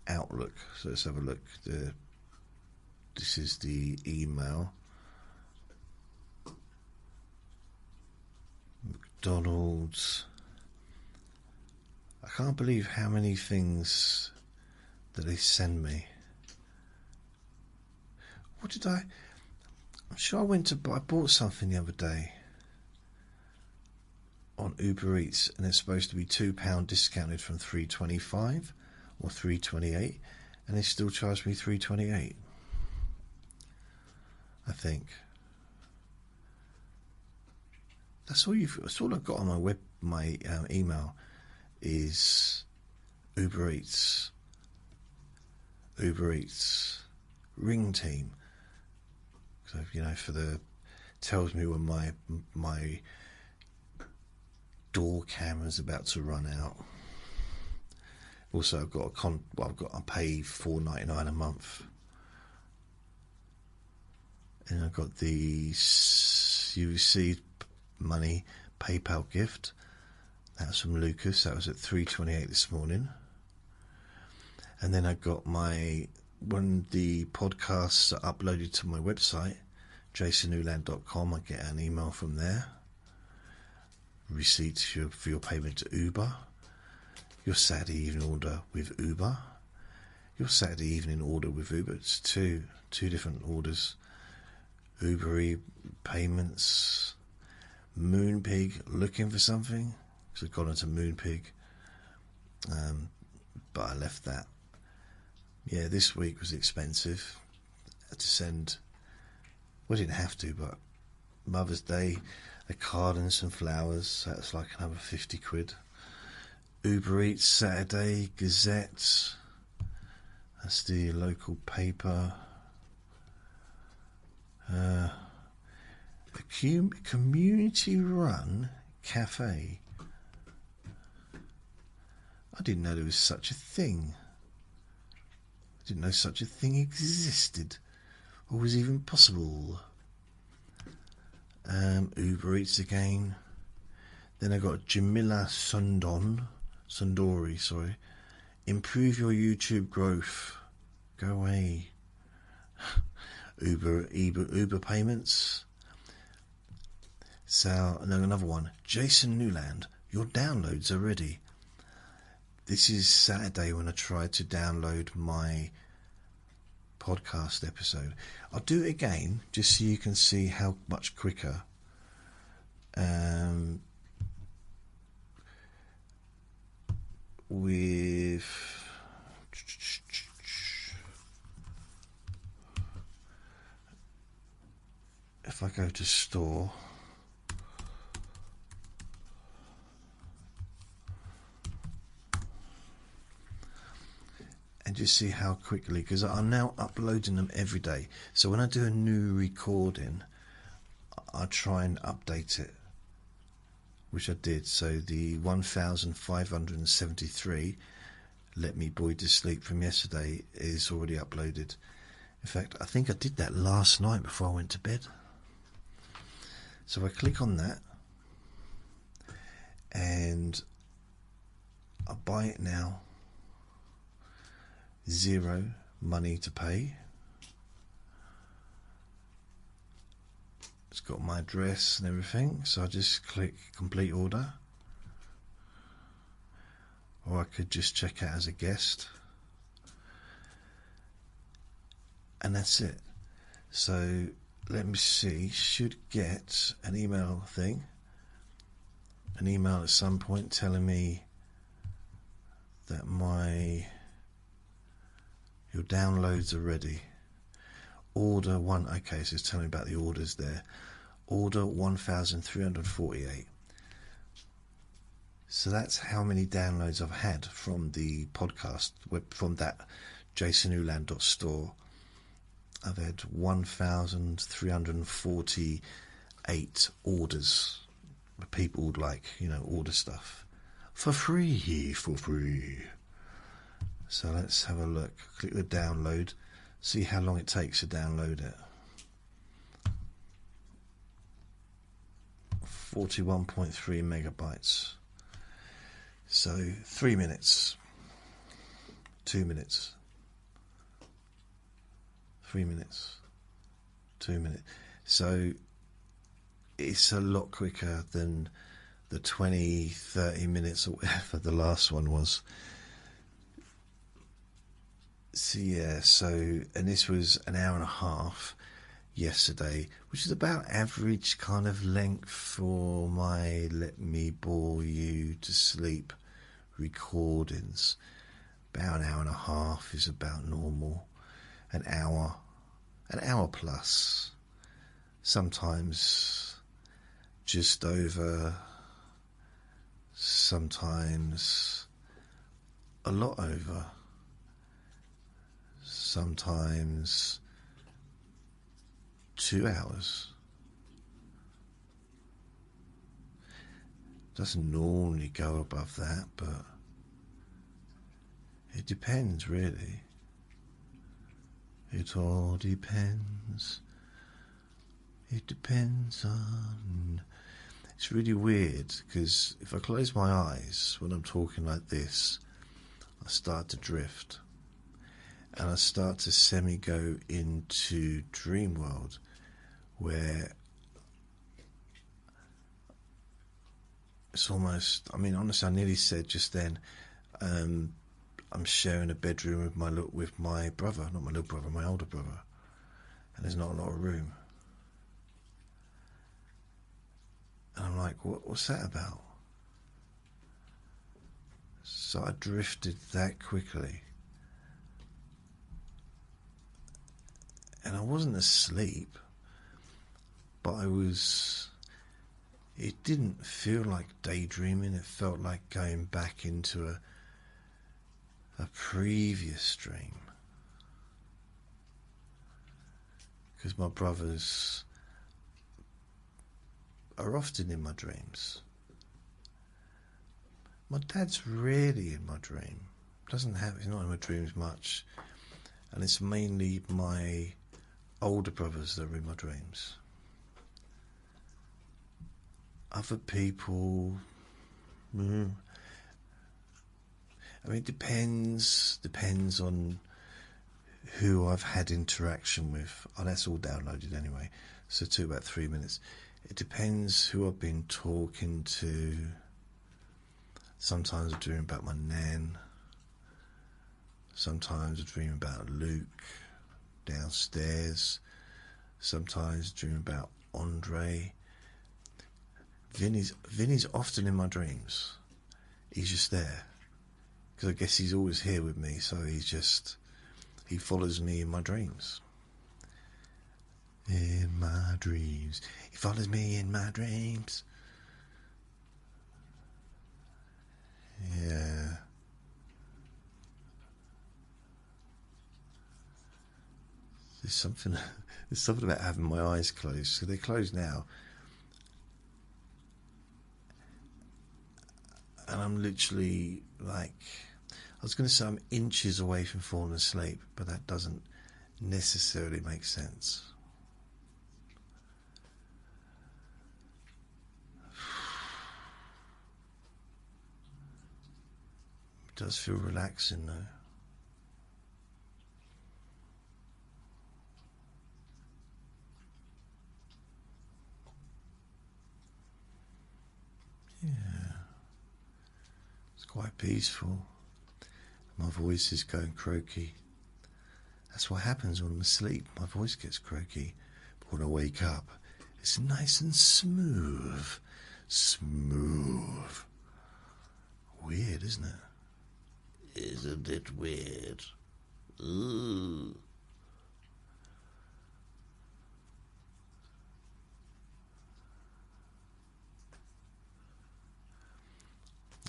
Outlook. So let's have a look. This is the email. McDonald's. I can't believe how many things that they send me. What did I'm sure I bought something the other day on Uber Eats, and it's supposed to be £2 discounted from £3.25 or £3.28, and they still charged me £3.28. I think that's all I've got on my email is Uber Eats, Ring Team. So tells me when my door camera's about to run out. Also, I've got I pay $4.99 a month, and I've got the you received money PayPal gift. That's from Lucas. That was at 3:28 this morning. And then I got when the podcasts are uploaded to my website, jasonnewland.com, I get an email from there. Receipts for your payment to Uber. Your Saturday evening order with Uber. It's two different orders. Uber payments. Moonpig, looking for something. So I've gone into Moonpig. But I left that. Yeah, this week was expensive. I had to send, well, I didn't have to, but Mother's Day, a card and some flowers, so that's like another 50 quid. Uber Eats Saturday, Gazette, that's the local paper. A community-run cafe. I didn't know there was such a thing. I didn't know such a thing existed or was even possible. Uber Eats again. Then I got Jamila Sundon Sundori, sorry. Improve your YouTube growth. Go away. Uber payments. So, no, another one. Jason Newland, your downloads are ready. This is Saturday when I tried to download my podcast episode. I'll do it again just so you can see how much quicker. With if I go to store, and just see how quickly, because I'm now uploading them every day. So when I do a new recording, I try and update it, which I did. So the 1573 Let Me Boy to Sleep from yesterday is already uploaded. In fact, I think I did that last night before I went to bed. So I click on that and I buy it now. 0 money to pay. It's got my address and everything, so I just click complete order, or I could just check out as a guest, and that's it. So let me see, should get an email at some point telling me that your downloads are ready. Order one. Okay, so it's telling me about the orders there. Order 1348. So that's how many downloads I've had from the podcast, from that jasonnewland.store. I've had 1348 orders. People would order stuff for free. So let's have a look. Click the download. See how long it takes to download it. 41.3 megabytes. So 3 minutes. 2 minutes. 3 minutes. 2 minutes. So it's a lot quicker than the 20-30 minutes or whatever the last one was. So yeah, and this was an hour and a half yesterday, which is about average kind of length for my Let Me Bore You to Sleep recordings. About an hour and a half is about normal. An hour plus. Sometimes just over, sometimes a lot over. Sometimes 2 hours. Doesn't normally go above that, but it depends, really. It all depends. It depends on... It's really weird, because if I close my eyes when I'm talking like this, I start to drift. And I start to semi-go into dream world, where it's almost... I mean, honestly, I nearly said just then, I'm sharing a bedroom with my brother, not my little brother, my older brother, and there's not a lot of room. And I'm like, what's that about? So I drifted that quickly. And I wasn't asleep, but it didn't feel like daydreaming. It felt like going back into a previous dream. Because my brothers are often in my dreams. My dad's rarely in my dream. He's not in my dreams much. And it's mainly my older brothers that are in my dreams. Other people, I mean, it depends on who I've had interaction with. Oh, that's all downloaded anyway, so it took about 3 minutes. It depends who I've been talking to. Sometimes I dream about my nan. Sometimes I dream about Luke downstairs. Sometimes I dream about Andre. Vinny's often in my dreams. He's just there. Because I guess he's always here with me, so he follows me in my dreams. In my dreams. He follows me in my dreams. Yeah. There's something about having my eyes closed. So they're closed now. And I'm literally like, I was going to say I'm inches away from falling asleep, but that doesn't necessarily make sense. It does feel relaxing though. Yeah. It's quite peaceful. My voice is going croaky. That's what happens when I'm asleep. My voice gets croaky. But when I wake up, it's nice and smooth. Smooth. Weird, isn't it? Isn't it weird? Ooh.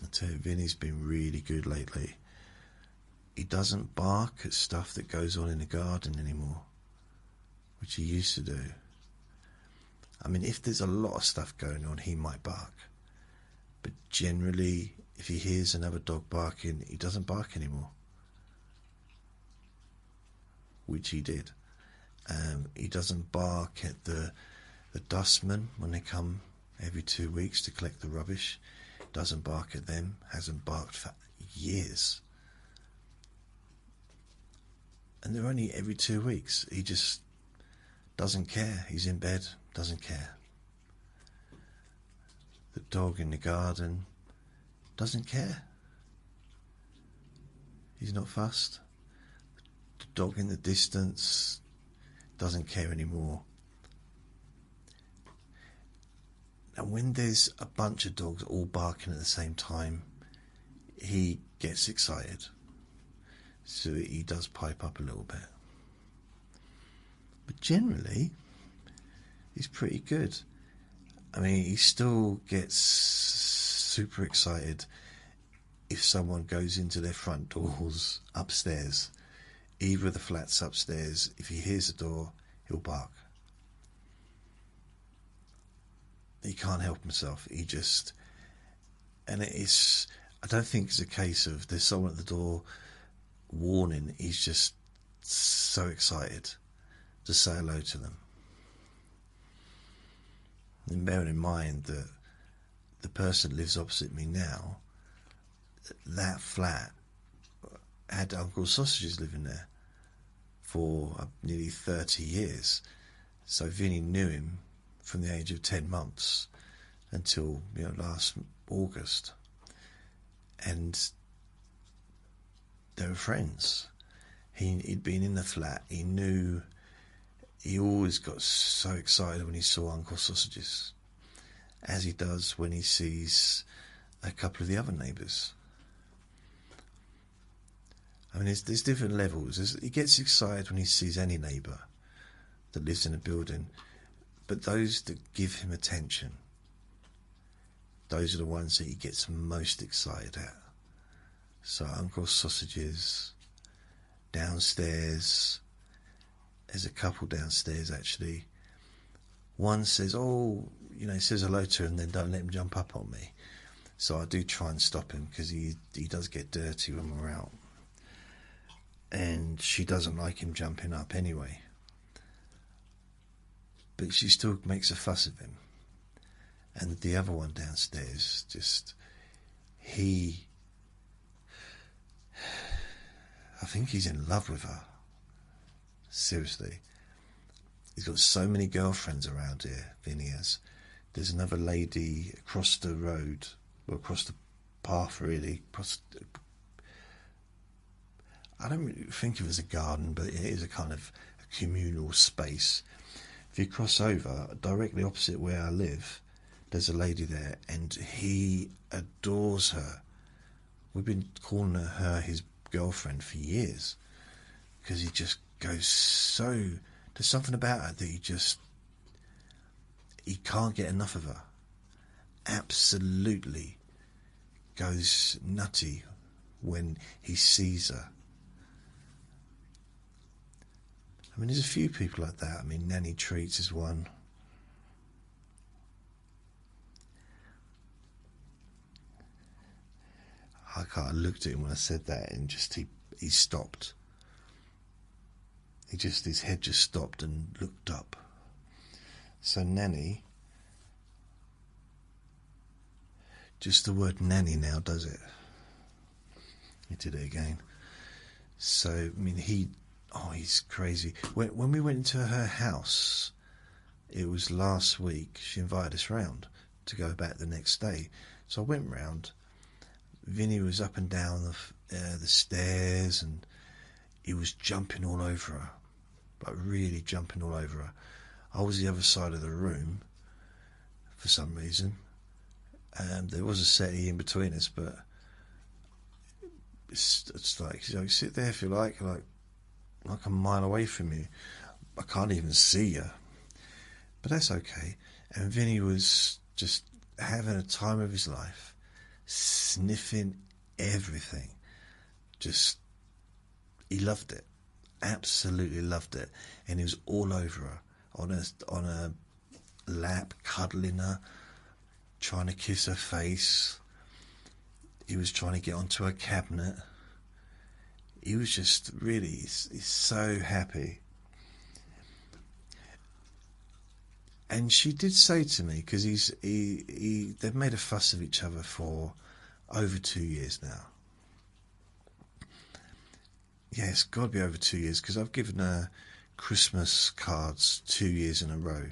I tell you, Vinny's been really good lately. He doesn't bark at stuff that goes on in the garden anymore, which he used to do. I mean, if there's a lot of stuff going on, he might bark. But generally, if he hears another dog barking, he doesn't bark anymore. Which he did. He doesn't bark at the dustmen when they come every 2 weeks to collect the rubbish. Doesn't bark at them. Hasn't barked for years. And they're only every 2 weeks. He just doesn't care. He's in bed, doesn't care. The dog in the garden doesn't care. He's not fussed. The dog in the distance doesn't care anymore. And when there's a bunch of dogs all barking at the same time, he gets excited. So he does pipe up a little bit. But generally, he's pretty good. I mean, he still gets super excited if someone goes into their front doors upstairs. Either of the flats upstairs, if he hears the door, he'll bark. He can't help himself. He just... And it's... I don't think it's a case of there's someone at the door warning. He's just so excited to say hello to them. And bearing in mind that the person that lives opposite me now, that flat had Uncle Sausages living there for nearly 30 years. So Vinny knew him from the age of 10 months until last August. And they were friends. He'd been in the flat. He knew. He always got so excited when he saw Uncle Sausages, as he does when he sees a couple of the other neighbours. I mean, there's different levels. He gets excited when he sees any neighbour that lives in a building, but those that give him attention, those are the ones that he gets most excited at. So Uncle Sausages, downstairs, there's a couple downstairs actually. One says, says hello to him, then don't let him jump up on me. So I do try and stop him because he does get dirty when we're out. And she doesn't like him jumping up anyway. But she still makes a fuss of him. And the other one downstairs, think he's in love with her. Seriously. He's got so many girlfriends around here, Vinny has. There's another lady across the road, or across the path really. I don't really think of it as a garden, but it is a kind of a communal space. If you cross over, directly opposite where I live, there's a lady there, and he adores her. We've been calling her his girlfriend for years, because he just goes so... There's something about her that he can't get enough of her. Absolutely goes nutty when he sees her. I mean, there's a few people like that. I mean, Nanny Treats is one. I looked at him when I said that, and just he stopped. His head just stopped and looked up. So Nanny, just the word nanny now does it. He did it again. So I mean, he's crazy. When we went into her house, it was last week. She invited us round to go back the next day. So I went round. Vinny was up and down the stairs, and he was jumping all over her, like really jumping all over her. I was the other side of the room for some reason. There was a settee in between us, but it's like, you know, sit there if you like a mile away from you. I can't even see you, but that's okay. And Vinny was just having a time of his life, sniffing everything. He loved it, absolutely loved it, and he was all over her, on a lap, cuddling her, trying to kiss her face. He was trying to get onto her cabinet. He was just really, he's so happy. And she did say to me, because they've made a fuss of each other for over 2 years now. Yeah, it's got to be over 2 years, because I've given her Christmas cards 2 years in a row.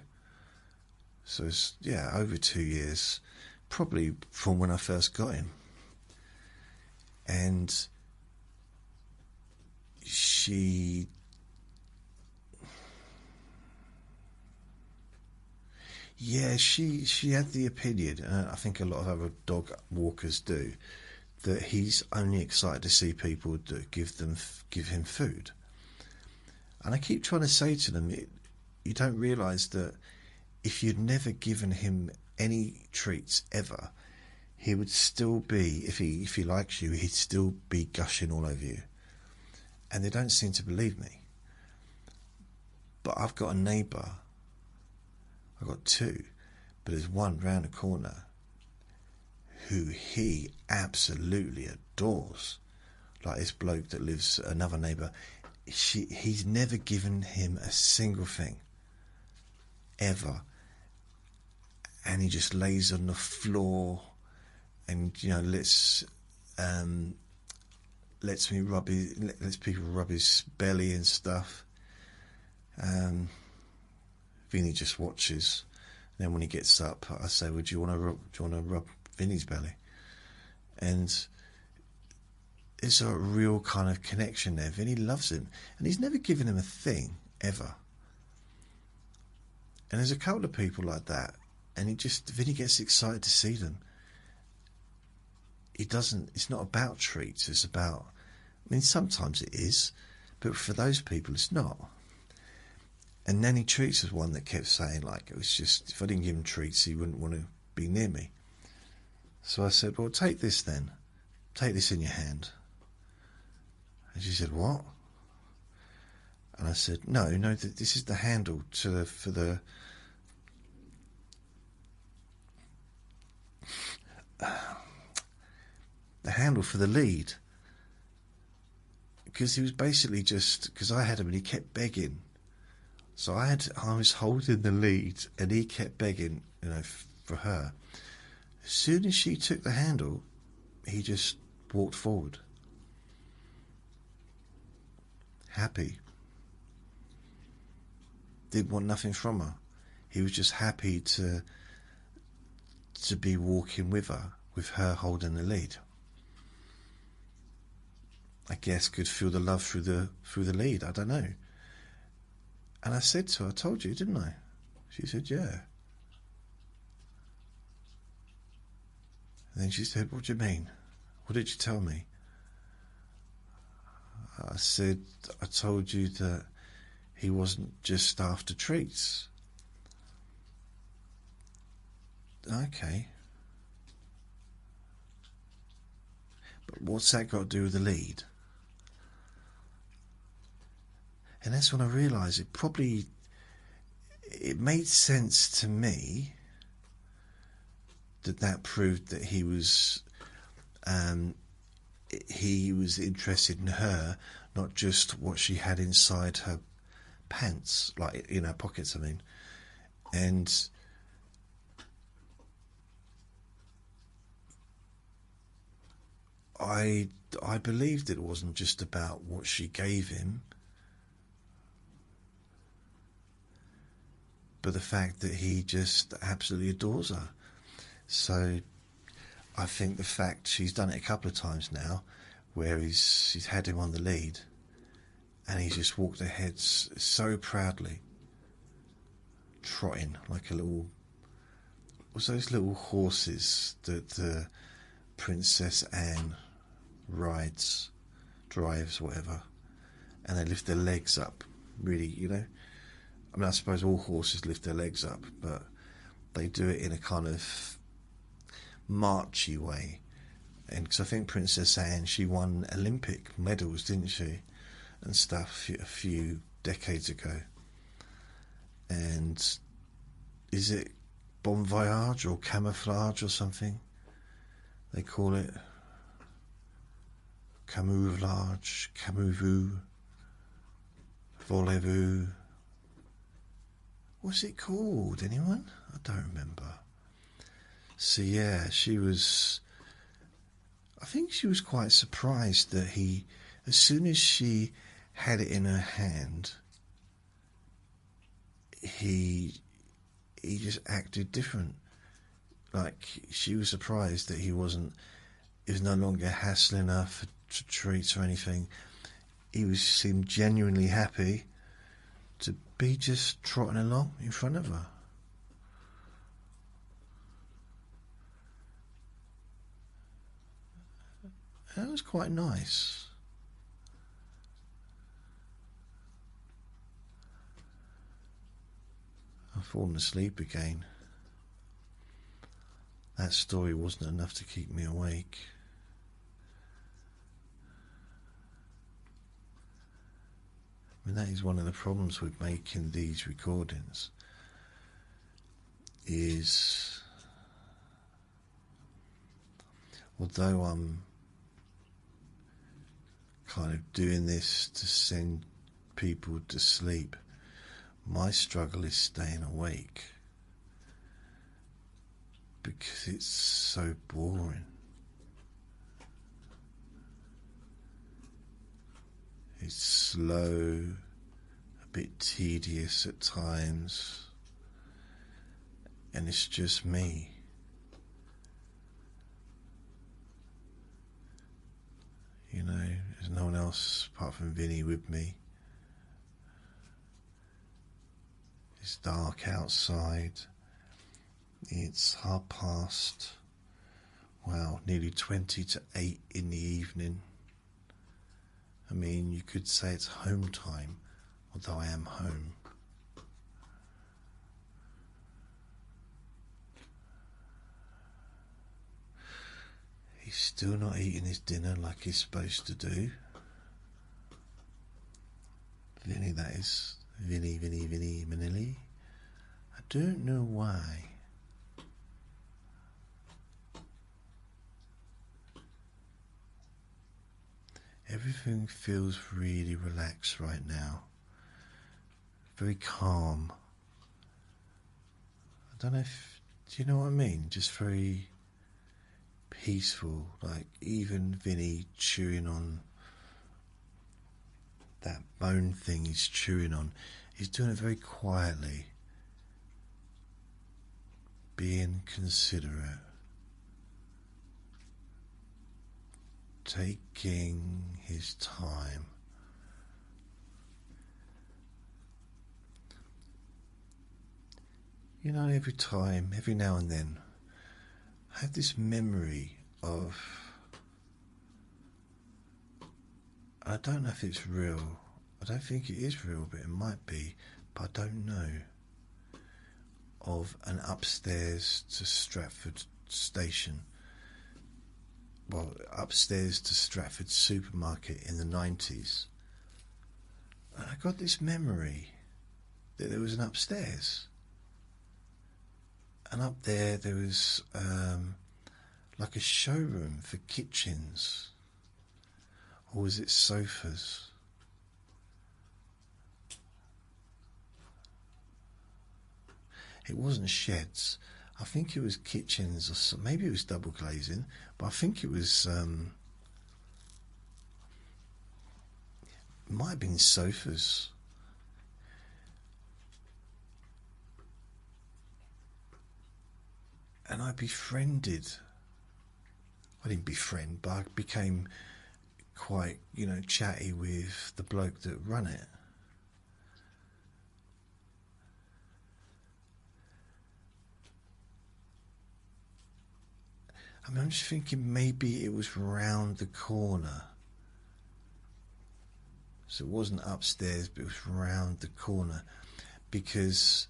So it's, yeah, over 2 years, probably from when I first got him. And she had the opinion, and I think a lot of other dog walkers do, that he's only excited to see people that give him food. And I keep trying to say to them, you don't realise that if you'd never given him any treats ever, he would still be, if he likes you, he'd still be gushing all over you. And they don't seem to believe me. But I've got a neighbour. I've got two, but there's one round the corner who he absolutely adores. Like this bloke that lives, another neighbour, he's never given him a single thing, ever. And he just lays on the floor and, you know, lets people rub his belly and stuff. Vinny just watches. And then when he gets up, I say, "Well, do you want to rub Vinny's belly?" And it's a real kind of connection there. Vinny loves him, and he's never given him a thing ever. And there's a couple of people like that, and Vinny gets excited to see them. It's not about treats. It's about, I mean, sometimes it is, but for those people, it's not. And Nanny Treats was one that kept saying, like, it was just, if I didn't give him treats, he wouldn't want to be near me. So I said, "Well, take this then. Take this in your hand." And she said, "What?" And I said, No, this is the handle for the handle for the lead. Because he was basically because I had him and he kept begging. So I was holding the lead and he kept begging, for her. As soon as she took the handle, he just walked forward. happy. Didn't want nothing from her. He was just happy to be walking with her holding the lead. I guess could feel the love through the lead. I don't know. And I said to her, I told you, didn't I? She said, yeah. And then she said, what do you mean? What did you tell me? I said, I told you that he wasn't just after treats. Okay. But what's that got to do with the lead? And that's when I realised it made sense to me that proved that he was interested in her, not just what she had inside her pants, like in her pockets, I mean. And I believed it wasn't just about what she gave him, but the fact that he just absolutely adores her. So I think the fact she's done it a couple of times now, where she's had him on the lead, and he's just walked ahead so proudly, trotting like a little. What's those little horses that Princess Anne drives, whatever, and they lift their legs up, really, you know. I mean, I suppose all horses lift their legs up, but they do it in a kind of marchy way. And because I think Princess Anne, she won Olympic medals, didn't she, and stuff a few decades ago. And is it bon voyage or camouflage or something? They call it camouflage, camouflage, voulez-vous. What's it called? Anyone? I don't remember. So yeah, I think she was quite surprised that he, as soon as she had it in her hand, he just acted different. Like, she was surprised that he was no longer hassling her for treats or anything. He seemed genuinely happy to be just trotting along in front of her. That was quite nice. I've fallen asleep again. That story wasn't enough to keep me awake. I mean, that is one of the problems with making these recordings, is although I'm kind of doing this to send people to sleep, my struggle is staying awake because it's so boring. It's slow, a bit tedious at times, and it's just me. You know, there's no one else apart from Vinny with me. It's dark outside. It's nearly 20 to 8 in the evening. I mean, you could say it's home time, although I am home. He's still not eating his dinner like he's supposed to do. Vinny, that is. Vinny, Manilli. I don't know why. Everything feels really relaxed right now. Very calm. I don't know if, do you know what I mean? Just very peaceful. Like even Vinny chewing on that bone thing he's chewing on, he's doing it very quietly, being considerate, taking his time. You know, every now and then, I have this memory of, I don't know if it's real, I don't think it is real, but it might be, but I don't know, of an upstairs to Stratford station, well, upstairs to Stratford supermarket in the 90s. And I got this memory that there was an upstairs. And up there was like a showroom for kitchens. Or was it sofas? It wasn't sheds. I think it was kitchens, or maybe it was double glazing, but I think it was, it might have been sofas. And I befriended, I didn't befriend, but I became quite, chatty with the bloke that run it. I mean, I'm just thinking maybe it was round the corner. So it wasn't upstairs, but it was round the corner. Because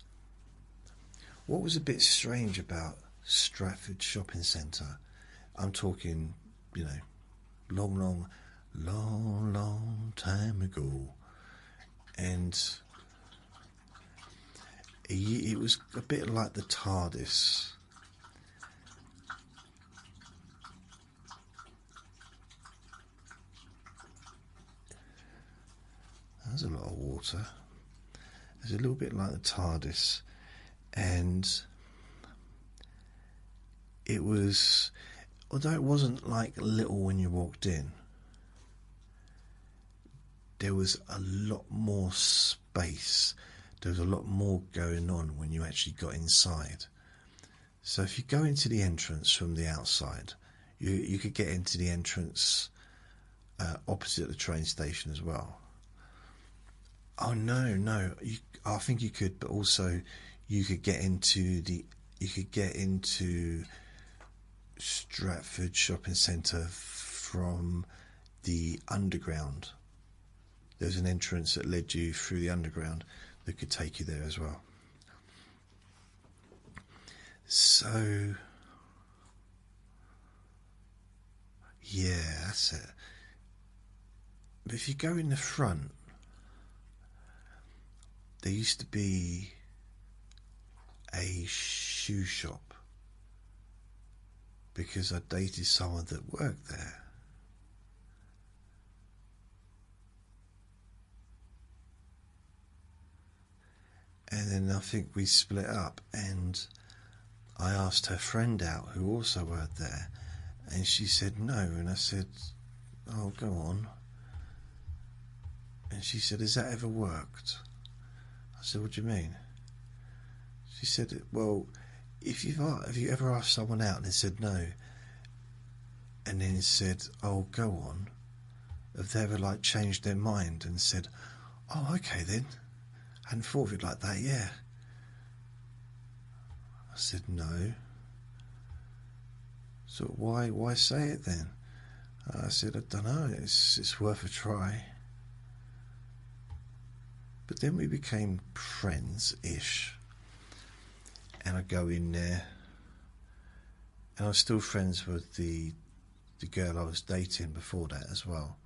what was a bit strange about Stratford Shopping Centre, I'm talking, long time ago, and it was a bit like the TARDIS. There's a lot of water. It's a little bit like the TARDIS, and it was, although it wasn't like little when you walked in, there was a lot more space. There was a lot more going on when you actually got inside. So if you go into the entrance from the outside, you could get into the opposite the train station as well. Oh no! I think you could, but also you could get into Stratford Shopping Centre from the underground. There's an entrance that led you through the underground that could take you there as well. So yeah, that's it. But if you go in the front, there used to be a shoe shop, because I dated someone that worked there. And then I think we split up, and I asked her friend out who also worked there, and she said no, and I said, oh, go on. And she said, has that ever worked? I said, what do you mean? She said, well, if you ever asked someone out and they said no, and then said, oh, go on, have they ever changed their mind and said, oh, okay then, I hadn't thought of it like that, yeah. I said, no. So why say it then? I said, I don't know, it's worth a try. But then we became friends-ish, and I go in there, and I was still friends with the girl I was dating before that as well.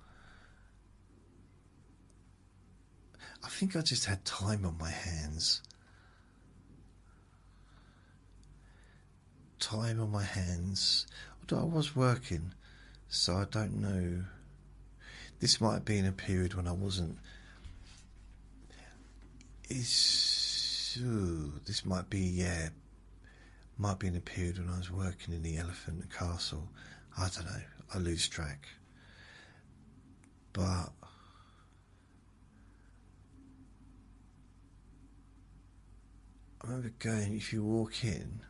I think I just had time on my hands. Although I was working, so I don't know. This might have been a period when I wasn't. This might be might be in a period when I was working in the Elephant and Castle. I don't know, I lose track. But I remember going, if you walk in,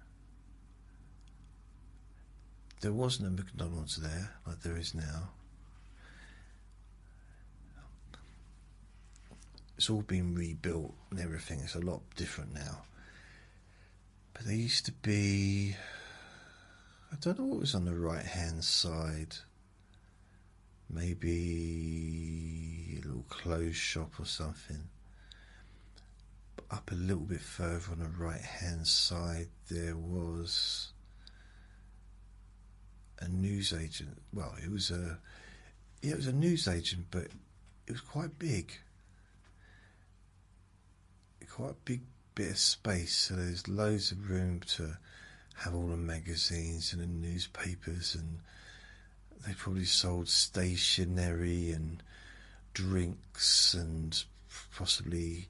there wasn't a McDonald's there like there is now. It's all been rebuilt and everything. It's a lot different now. But there used to be, I don't know what was on the right hand side. Maybe a little clothes shop or something. But up a little bit further on the right hand side there was a newsagent. Well, it was a newsagent, but it was quite big. Quite a big bit of space, so there's loads of room to have all the magazines and the newspapers, and they probably sold stationery and drinks, and possibly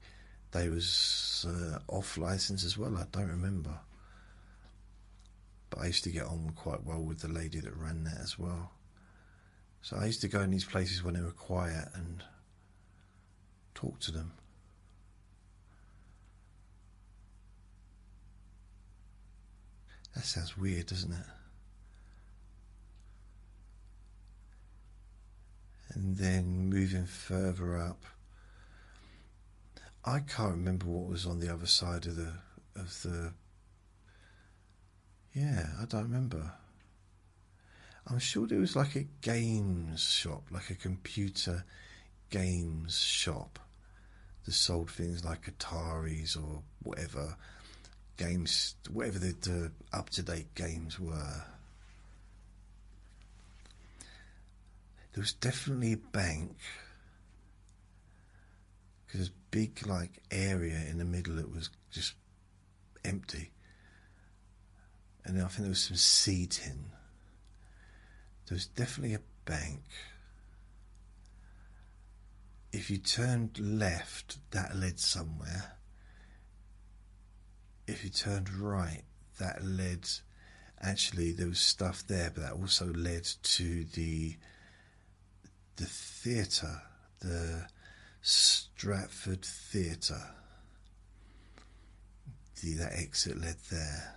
they was off license as well. I don't remember, but I used to get on quite well with the lady that ran that as well. So I used to go in these places when they were quiet and talk to them. That sounds weird, doesn't it? And then moving further up, I can't remember what was on the other side of the yeah, I don't remember. I'm sure there was like a games shop, like a computer games shop that sold things like Ataris or whatever games, whatever the up-to-date games were. There was definitely a bank, because there's a big like area in the middle that was just empty, and then I think there was some seating. There was definitely a bank. If you turned left, that led somewhere. If you turned right, that led, actually there was stuff there, but that also led to the theatre, the Stratford Theatre. That exit led there.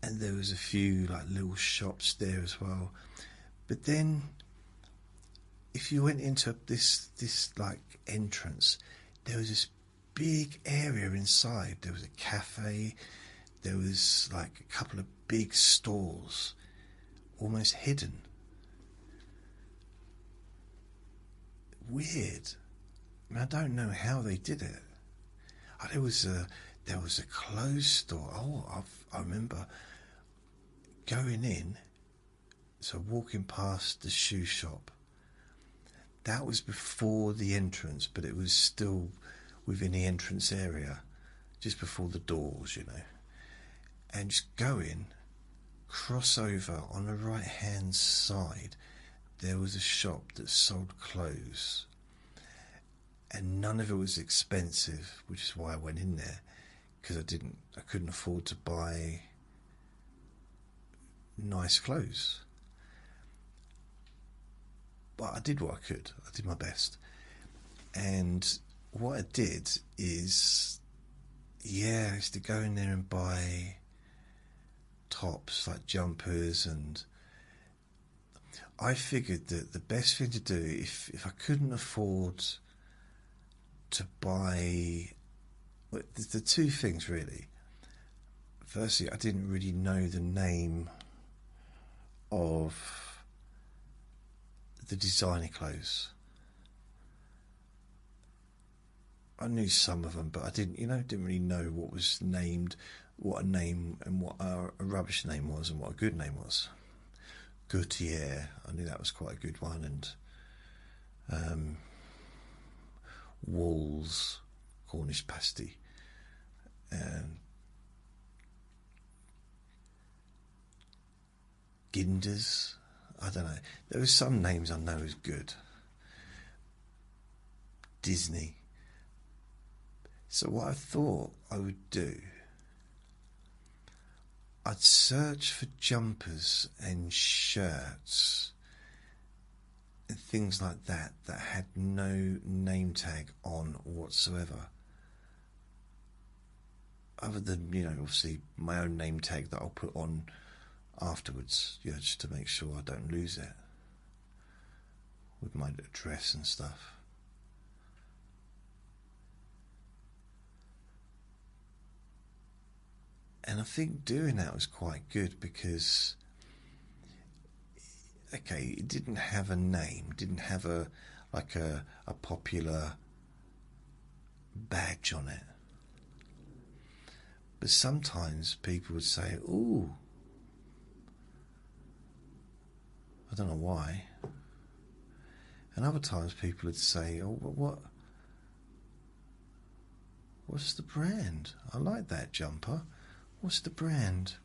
And there was a few like little shops there as well. But then if you went into this like entrance, there was this big area inside. There was a cafe, there was like a couple of big stores, almost hidden. Weird. I mean, I don't know how they did it. Oh, there was a clothes store. Oh, I remember going in, so walking past the shoe shop. That was before the entrance, but it was still within the entrance area, just before the doors, you know. And just go in, cross over, on the right hand side there was a shop that sold clothes, and none of it was expensive, which is why I went in there, because I couldn't afford to buy nice clothes, but I did what I could. I did my best. And what I did is, I used to go in there and buy tops, like jumpers, and I figured that the best thing to do, if I couldn't afford to buy, well, the two things really. Firstly, I didn't really know the name of the designer clothes. I knew some of them, but I didn't really know what was named, what a name and what a rubbish name was and what a good name was. Gouttiere, I knew that was quite a good one, and Walls, Cornish pasty, and Ginders. I don't know. There were some names I know is good. Disney. So what I thought I would do, I'd search for jumpers and shirts and things like that that had no name tag on whatsoever. other than, obviously my own name tag that I'll put on afterwards, just to make sure I don't lose it, with my address and stuff. And I think doing that was quite good because, okay, it didn't have a name, didn't have a popular badge on it. But sometimes people would say, "Ooh," I don't know why. And other times people would say, "Oh, what's the brand? I like that jumper. What's the brand?"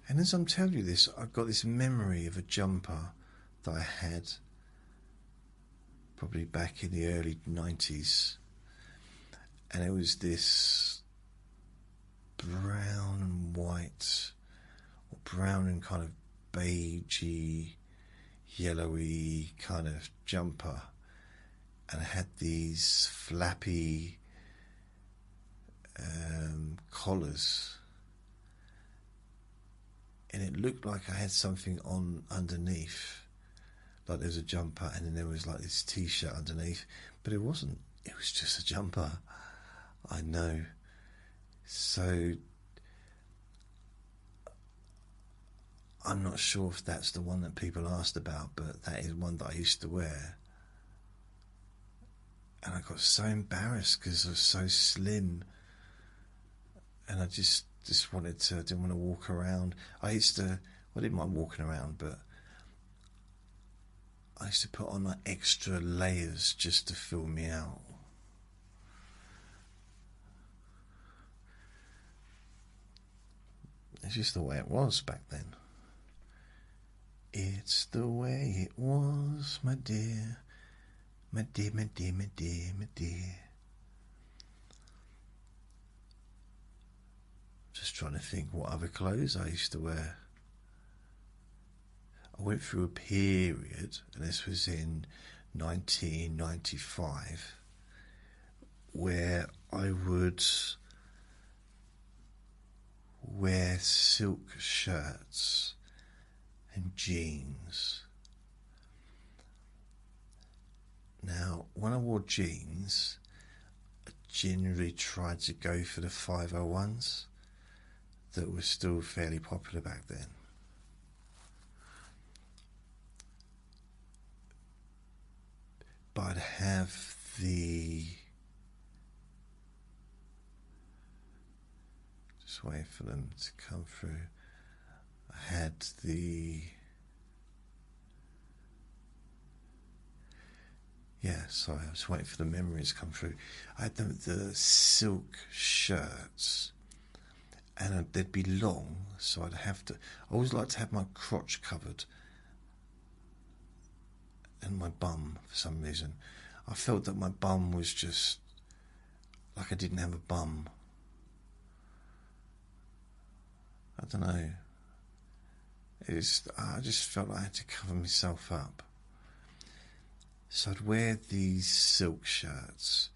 And as I'm telling you this, I've got this memory of a jumper that I had probably back in the early 90s. And it was this brown and white, or brown and kind of beigey, yellowy kind of jumper. And it had these flappy collars. And it looked like I had something on underneath, like there was a jumper and then there was like this t-shirt underneath, but it wasn't. It was just a jumper. I know. So I'm not sure if that's the one that people asked about, but that is one that I used to wear. And I got so embarrassed because I was so slim, and I just didn't want to walk around. I didn't mind walking around, but I used to put on like extra layers just to fill me out. It's just the way it was back then. It's the way it was, my dear. My dear, my dear, my dear, my dear. Just trying to think what other clothes I used to wear. I went through a period, and this was in 1995, where I would wear silk shirts and jeans. Now, when I wore jeans, I generally tried to go for the 501s that were still fairly popular back then. But I'd have just waiting for them to come through. I had sorry, I was waiting for the memories to come through. I had the silk shirts, and they'd be long, so I'd have to. I always like to have my crotch covered and my bum for some reason. I felt that my bum was just like I didn't have a bum. I don't know. I just felt like I had to cover myself up. So I'd wear these silk shirts.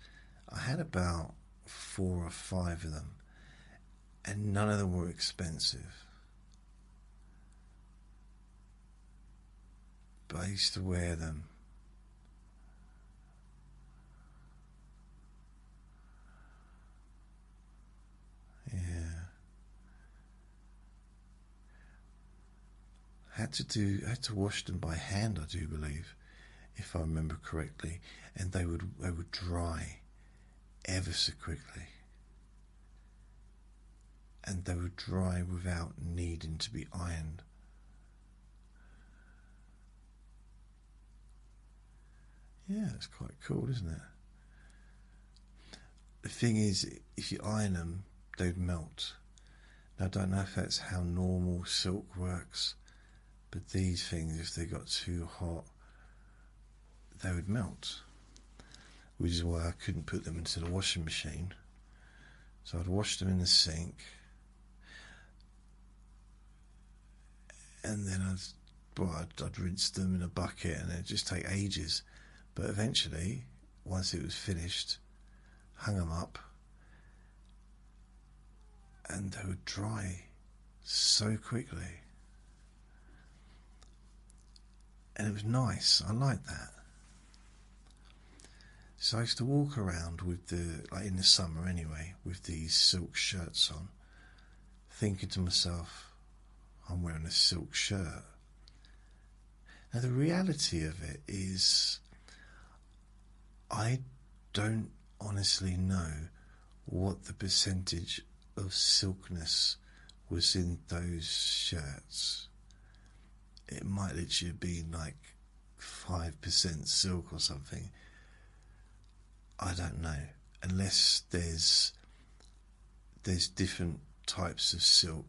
I had about 4 or 5 of them, and none of them were expensive. But I used to wear them. Yeah. I had to wash them by hand, I do believe, if I remember correctly, and they would dry ever so quickly. And they would dry without needing to be ironed. Yeah, it's quite cool, isn't it? The thing is, if you iron them, they'd melt. Now, I don't know if that's how normal silk works, but these things, if they got too hot, they would melt. Which is why I couldn't put them into the washing machine. So I'd wash them in the sink, and then I'd rinse them in a bucket, and it'd just take ages. But eventually, once it was finished, hung them up, and they would dry so quickly. And it was nice. I liked that. So I used to walk around with like in the summer anyway, with these silk shirts on, thinking to myself, I'm wearing a silk shirt. Now the reality of it is, I don't honestly know what the percentage of silkness was in those shirts. It might literally be like 5% silk or something. I don't know, unless there's different types of silk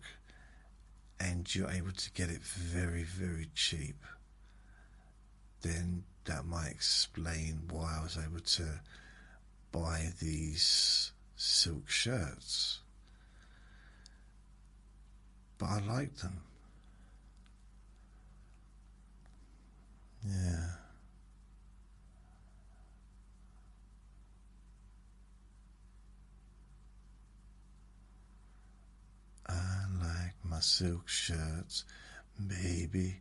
and you're able to get it very, very cheap. Then that might explain why I was able to buy these silk shirts. But I liked them. Yeah. I like my silk shirts, baby.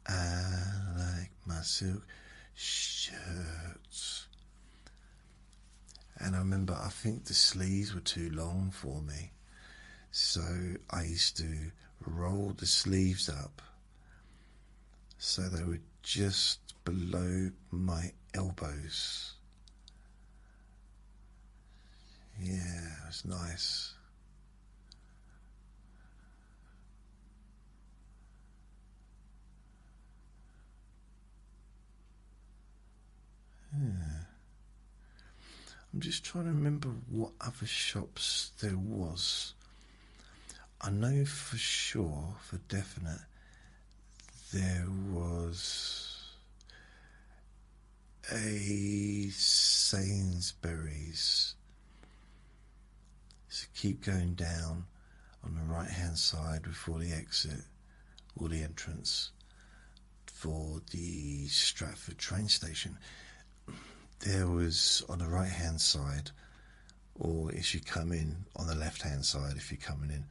I like my silk shirts. And I remember, I think the sleeves were too long for me, so I used to roll the sleeves up so they were just below my elbows. Yeah, it was nice. Yeah. I'm just trying to remember what other shops there was. I know for sure, for definite, there was a Sainsbury's. So keep going down on the right hand side before the exit or the entrance for the Stratford train station. There was on the right hand side, or if you come in on the left hand side, if you're coming in,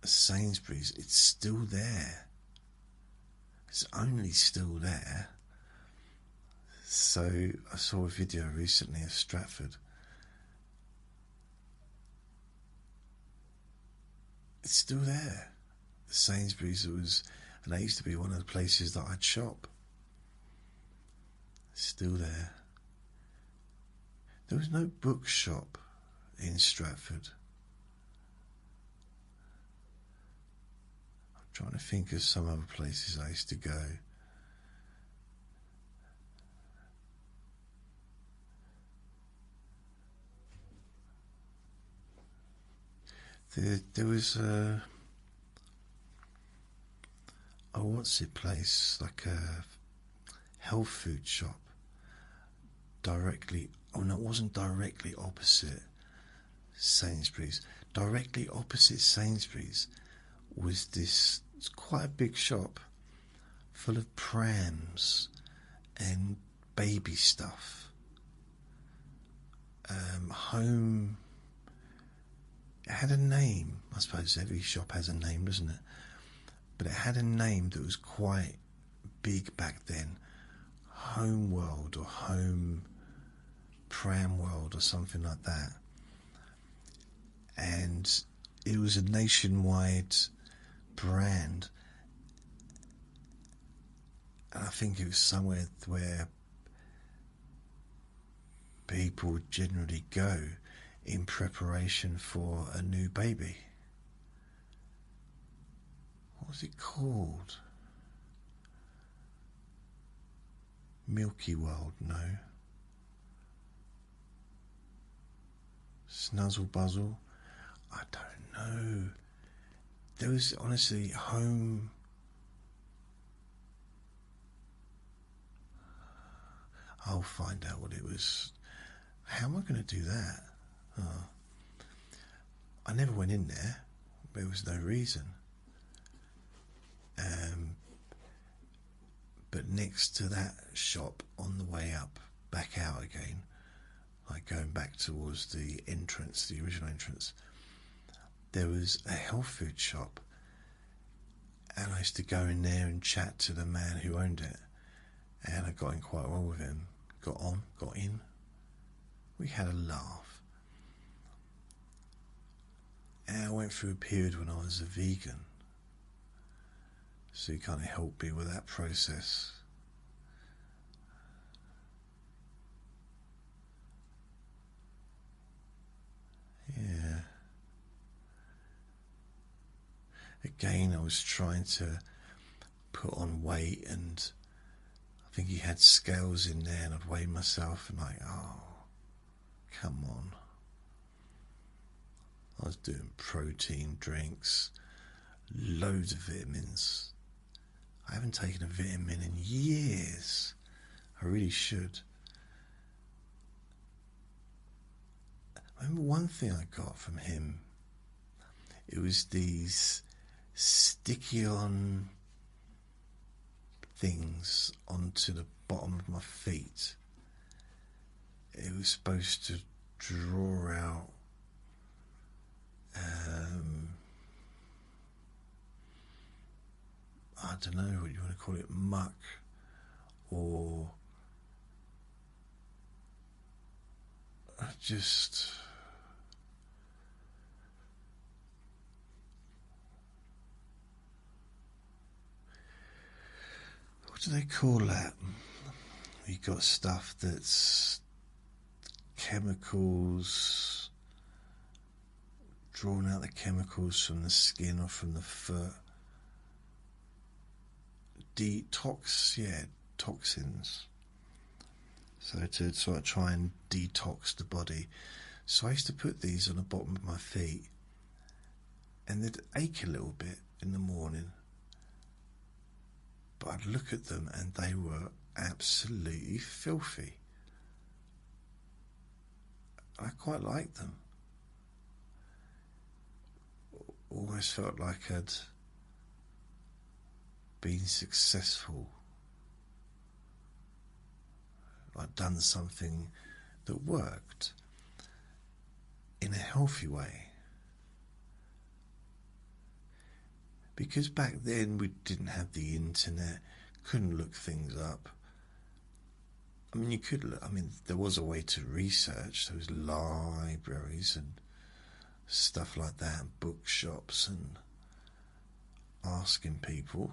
Sainsbury's. It's still there. It's only still there. So I saw a video recently of Stratford. It's still there. The Sainsbury's, and that used to be one of the places that I'd shop. It's still there. There was no bookshop in Stratford. I'm trying to think of some other places I used to go. There was a what's it place, like a health food shop directly, oh no, it wasn't directly opposite Sainsbury's. Directly opposite Sainsbury's was this quite a big shop full of prams and baby stuff. Home, it had a name. I suppose every shop has a name, doesn't it? But it had a name that was quite big back then. Home World or Home Pram World or something like that. And it was a nationwide brand. And I think it was somewhere where people would generally go in preparation for a new baby. What was it called? Milky World, no. Snuzzle Buzzle, I don't know. There was honestly Home. I'll find out what it was. How am I going to do that? Oh. I never went in there. There was no reason. But next to that shop, on the way up, back out again, like going back towards the entrance, the original entrance, there was a health food shop, and I used to go in there and chat to the man who owned it, and I got in quite well with him. Got in. We had a laugh. And I went through a period when I was a vegan, so he kind of helped me with that process. Yeah. Again, I was trying to put on weight, and I think he had scales in there, and I'd weigh myself and like, oh, come on. I was doing protein drinks, loads of vitamins. I haven't taken a vitamin in years. I really should. I remember one thing I got from him. It was these sticky-on things onto the bottom of my feet. It was supposed to draw out I don't know what you want to call it, muck, or just what do they call that? You got stuff that's chemicals, drawing out the chemicals from the skin or from the foot. Toxins. So to sort of try and detox the body. So I used to put these on the bottom of my feet, and they'd ache a little bit in the morning. But I'd look at them and they were absolutely filthy. I quite liked them. Almost felt like I'd been successful. I'd done something that worked in a healthy way. Because back then we didn't have the internet, couldn't look things up. I mean, you could look, there was a way to research. There was libraries and stuff like that, and bookshops, and asking people.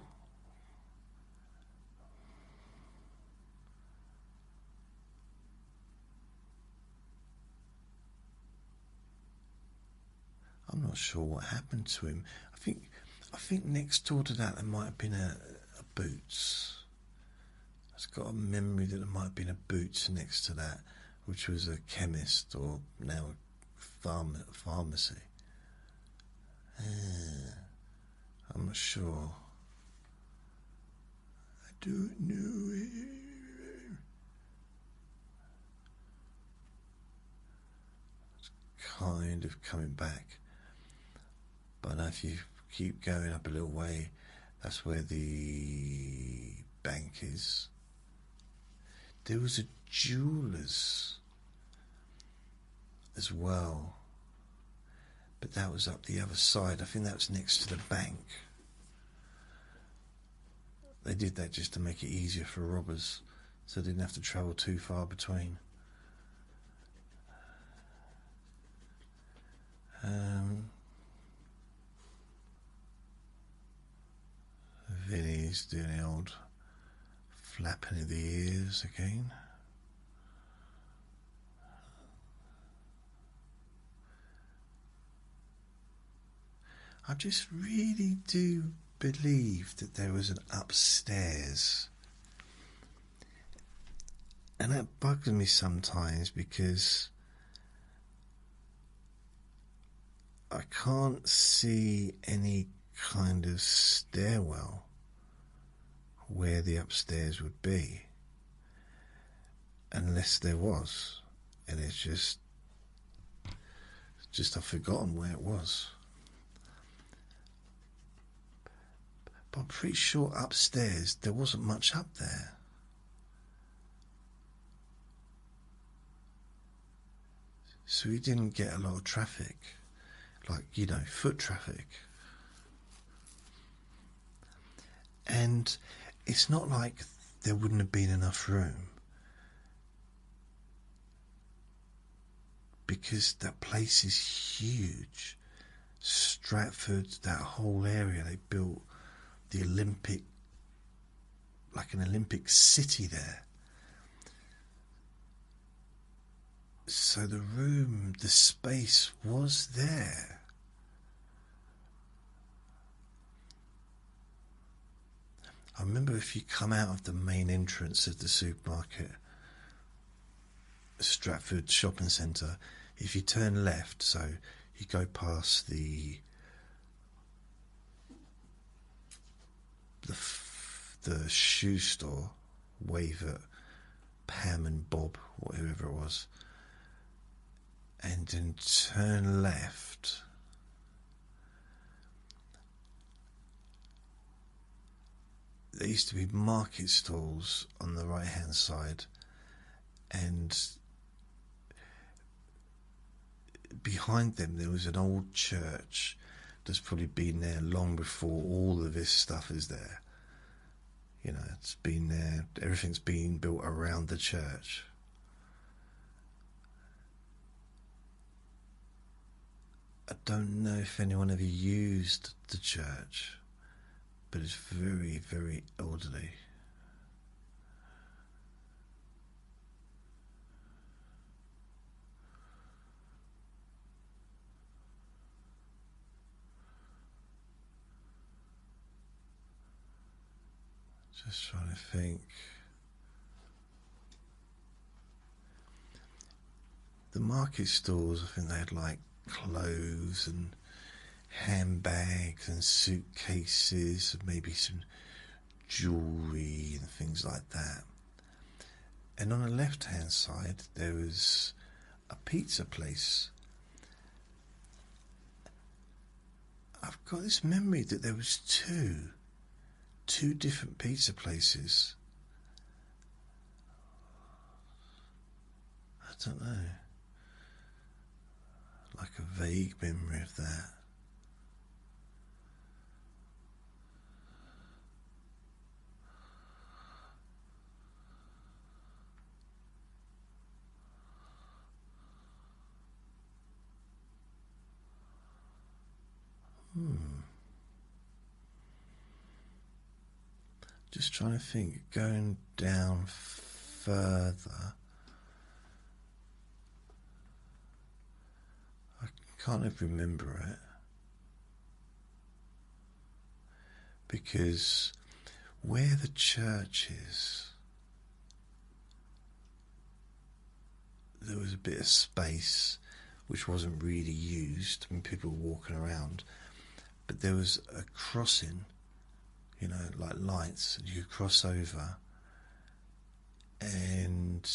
I'm not sure what happened to him. I think next door to that there might have been a Boots. I've got a memory that there might have been a Boots next to that, which was a chemist or now a pharmacy. I'm not sure. I don't know. It's kind of coming back. But if you keep going up a little way, that's where the bank is. There was a jeweller's as well, but that was up the other side. I think that was next to the bank. They did that just to make it easier for robbers, so they didn't have to travel too far between. Vinny's doing the old flapping of the ears again. I just really do believe that there was an upstairs. And that bugs me sometimes because I can't see any kind of stairwell where the upstairs would be, unless there was, and it's just I've forgotten where it was. But I'm pretty sure upstairs there wasn't much up there. So we didn't get a lot of traffic. like, foot traffic. And it's not like there wouldn't have been enough room, because that place is huge. Stratford, that whole area, they built the Olympic, like an Olympic city there. So the room, the space was there. I remember, if you come out of the main entrance of the supermarket, Stratford Shopping Centre, if you turn left, so you go past the shoe store, wave at Pam and Bob, or whoever it was, and then turn left. There used to be market stalls on the right hand side, and behind them there was an old church that's probably been there long before all of this stuff is there. It's been there, everything's been built around the church. I don't know if anyone ever used the church, but it's very, very elderly. Just trying to think. The market stalls, I think they had like clothes and handbags and suitcases and maybe some jewellery and things like that. And on the left hand side there was a pizza place. I've got this memory that there was two different pizza places. I don't know. Like a vague memory of that. Just trying to think, going down further, I can't even remember it, because where the church is, there was a bit of space which wasn't really used. I mean, people were walking around, but there was a crossing, like lights, and you could cross over, and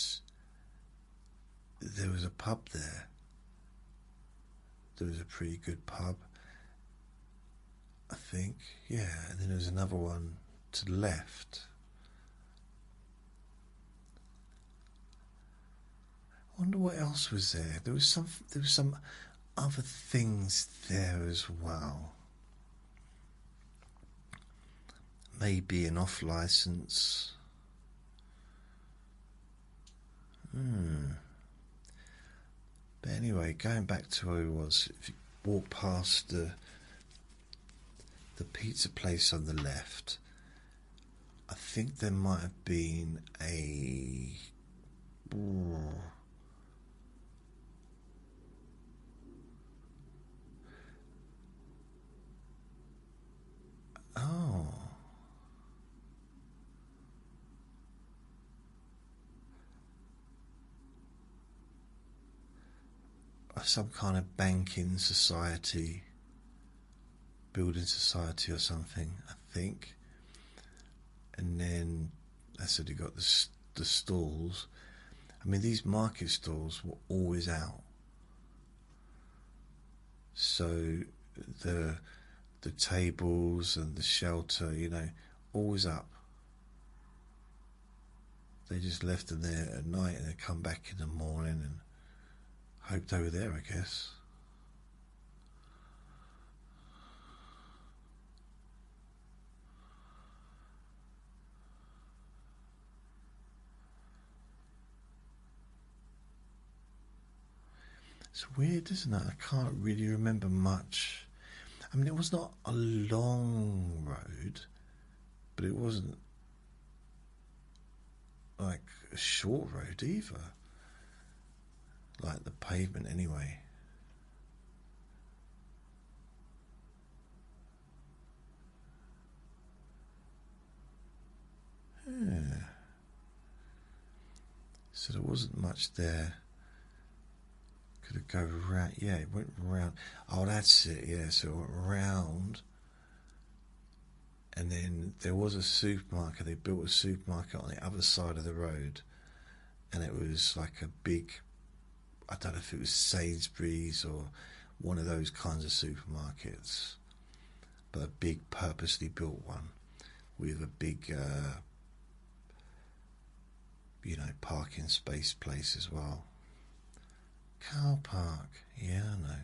there was a pub there. There was a pretty good pub, I think, yeah, and then there was another one to the left. I wonder what else was there. There was some other things there as well. Maybe an off license. But anyway, going back to where he was, if you walk past the pizza place on the left, I think there might have been a some kind of banking society, building society or something, I think. And then I said you got the stalls. I mean, these market stalls were always out, so the tables and the shelter, always up. They just left them there at night and they'd come back in the morning and hoped they were there, I guess. It's weird, isn't it? I can't really remember much. I mean, it was not a long road, but it wasn't like a short road either. Like the pavement, anyway. Yeah. So there wasn't much there. Could it go round? Yeah, it went round. Oh, that's it. Yeah, so it went round. And then there was a supermarket. They built a supermarket on the other side of the road. And it was like a big, I don't know if it was Sainsbury's or one of those kinds of supermarkets. But a big purposely built one with a big, parking space place as well. Car park, yeah, I know.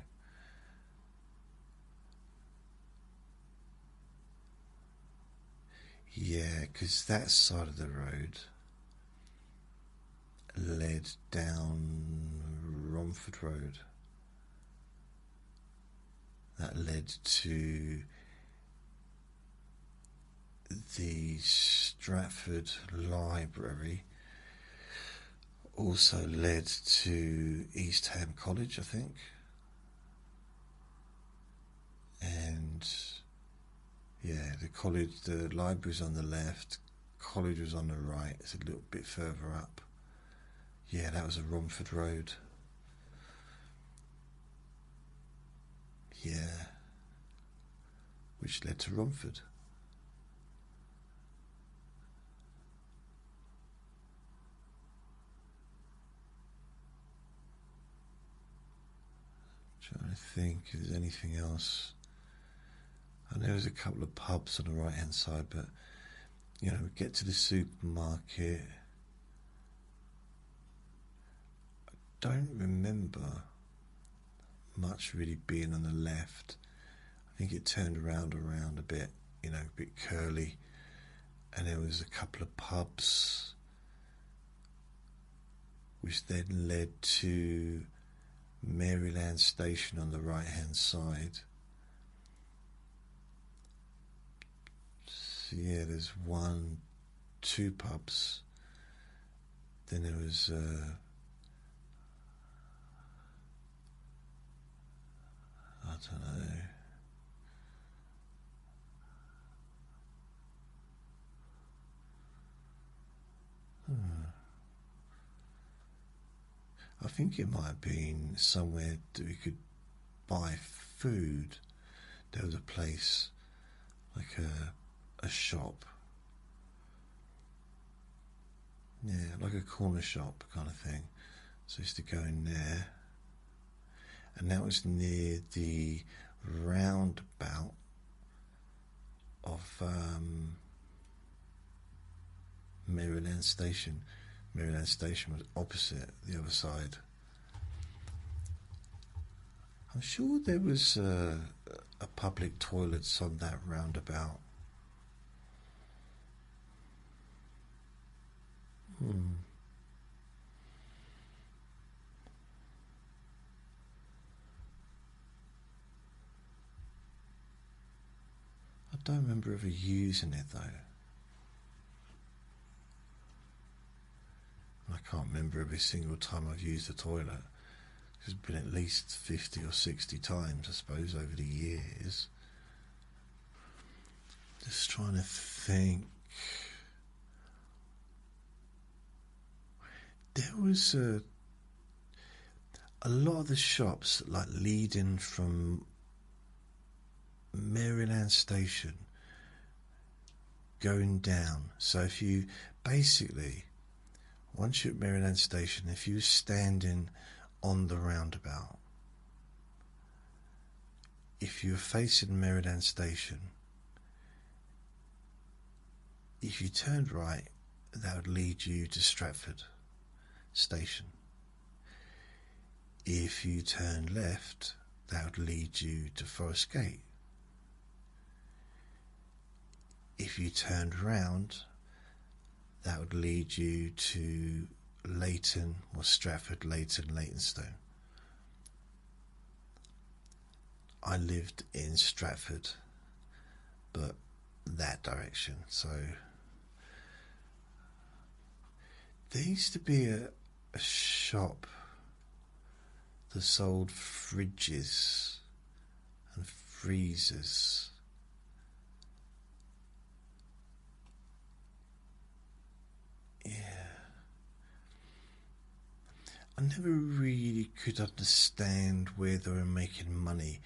Yeah, because that side of the road led down Romford Road. That led to the Stratford Library. Also led to East Ham College, I think. And yeah, the library's on the left, college was on the right. It's a little bit further up. Yeah, that was a Romford Road. Yeah, which led to Romford. Trying to think if there's anything else. I know there's a couple of pubs on the right hand side, but we get to the supermarket. I don't remember much really being on the left. I think it turned around a bit, a bit curly, and there was a couple of pubs which then led to Maryland Station on the right hand side. So yeah, there's two pubs. Then there was I don't know. I think it might have been somewhere that we could buy food. There was a place, like a shop. Yeah, like a corner shop kind of thing. So I used to go in there. And that was near the roundabout of Maryland Station. Maryland Station was opposite the other side. I'm sure there was a public toilets on that roundabout. I don't remember ever using it though. I can't remember every single time I've used the toilet. It's been at least 50 or 60 times, I suppose, over the years. Just trying to think. There was a lot of the shops, like leading from Maryland Station going down. So if you basically, once you're at Maryland Station, if you're standing on the roundabout, if you're facing Maryland Station, if you turned right, that would lead you to Stratford Station. If you turned left, that would lead you to Forest Gate. If you turned round, that would lead you to Leighton or Stratford, Leighton, Leytonstone. I lived in Stratford, but that direction. So there used to be a shop that sold fridges and freezers. Yeah. I never really could understand where they were making money,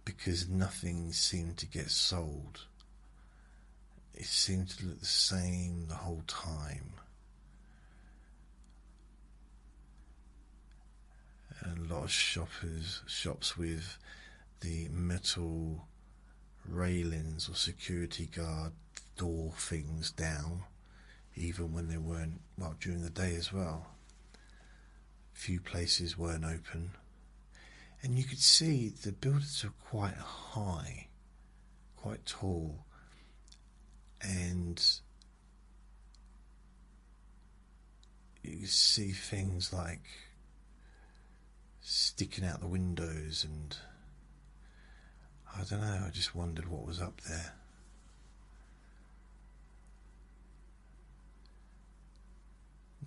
because nothing seemed to get sold. It seemed to look the same the whole time. And a lot of shops with the metal railings or security guard door things down, even when they weren't, well, during the day as well. Few places weren't open, and you could see the buildings were quite high, quite tall, and you could see things like sticking out the windows, and I don't know, I just wondered what was up there.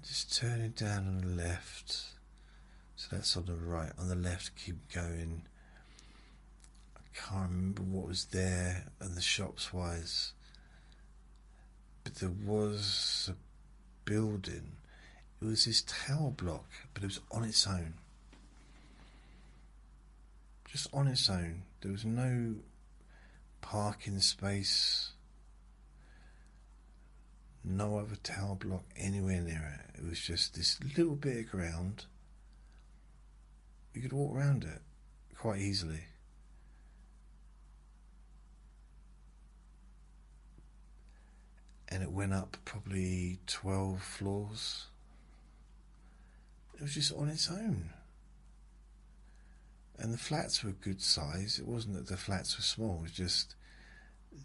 Just turning down on the left, so that's on the right. On the left, keep going. I can't remember what was there and the shops wise, but there was a building. It was this tower block, but it was on its own. Just on its own. There was no parking space, no other tower block anywhere near it. It was just this little bit of ground. You could walk around it quite easily. And it went up probably 12 floors. It was just on its own. And the flats were good size. It wasn't that the flats were small, it was just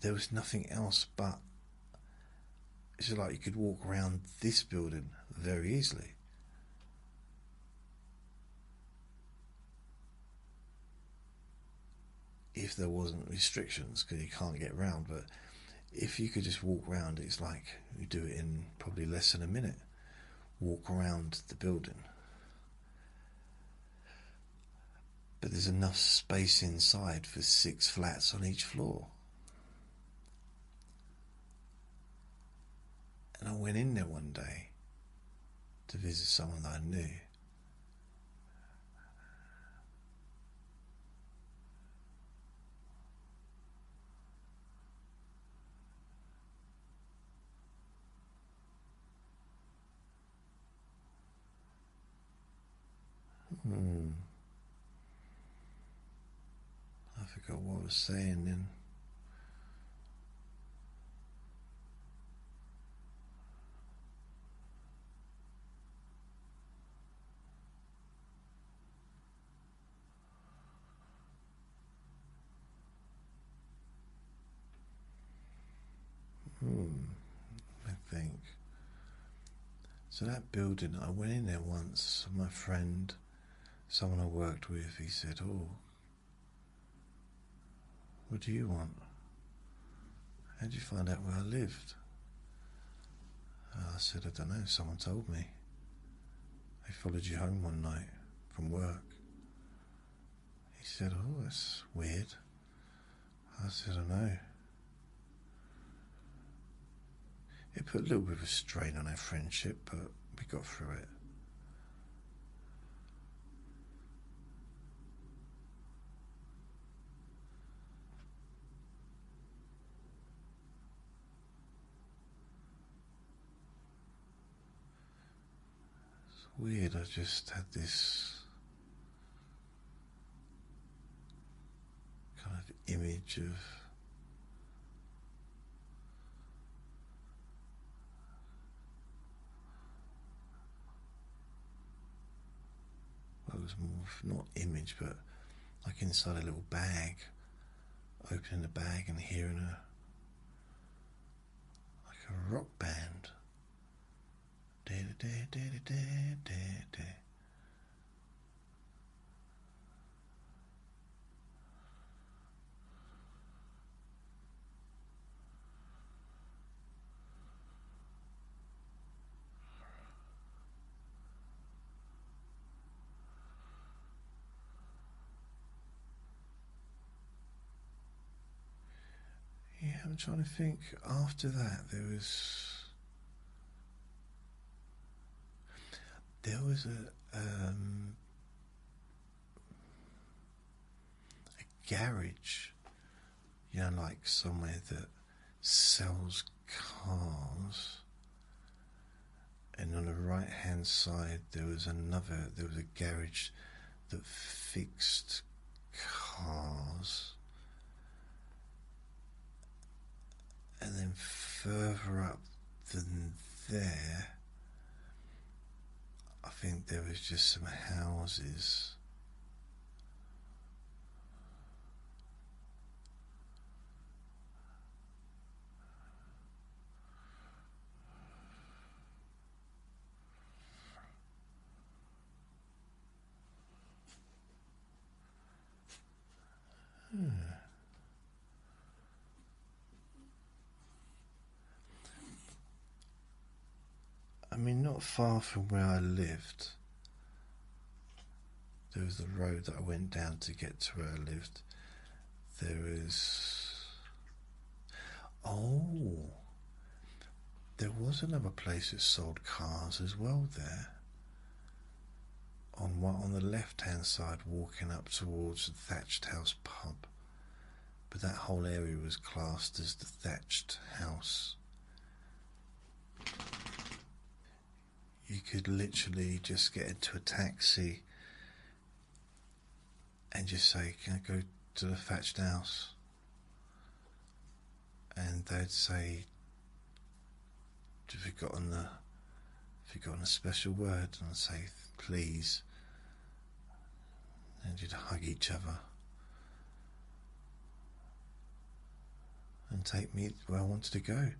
there was nothing else but. It's just like you could walk around this building very easily. If there wasn't restrictions, because you can't get around, but if you could just walk around, it's like you do it in probably less than a minute. Walk around the building. But there's enough space inside for 6 flats on each floor. And I went in there one day to visit someone that I knew. I forgot what I was saying then. I think. So that building, I went in there once. My friend, someone I worked with, he said, "Oh, what do you want? How did you find out where I lived?" I said, "I don't know, someone told me. They followed you home one night from work." He said, "Oh, that's weird." I said, "I know." It put a little bit of a strain on our friendship, but we got through it. It's weird, I just had this kind of image of it was more, not image, but like inside a little bag, opening the bag and hearing like a rock band. Da, da, da, da, da, da, da. I'm trying to think. After that, there was a garage, like somewhere that sells cars, and on the right hand side there was a garage that fixed cars, and then further up than there I think there was just some houses. I mean, not far from where I lived, there was the road that I went down to get to where I lived. There was another place that sold cars as well there. On the left-hand side, walking up towards the Thatched House pub, but that whole area was classed as the Thatched House. You could literally just get into a taxi and just say, "Can I go to the Thatched House?" And they'd say, "Have you forgotten a special word?" And I'd say, "Please." And you'd hug each other and take me where I wanted to go.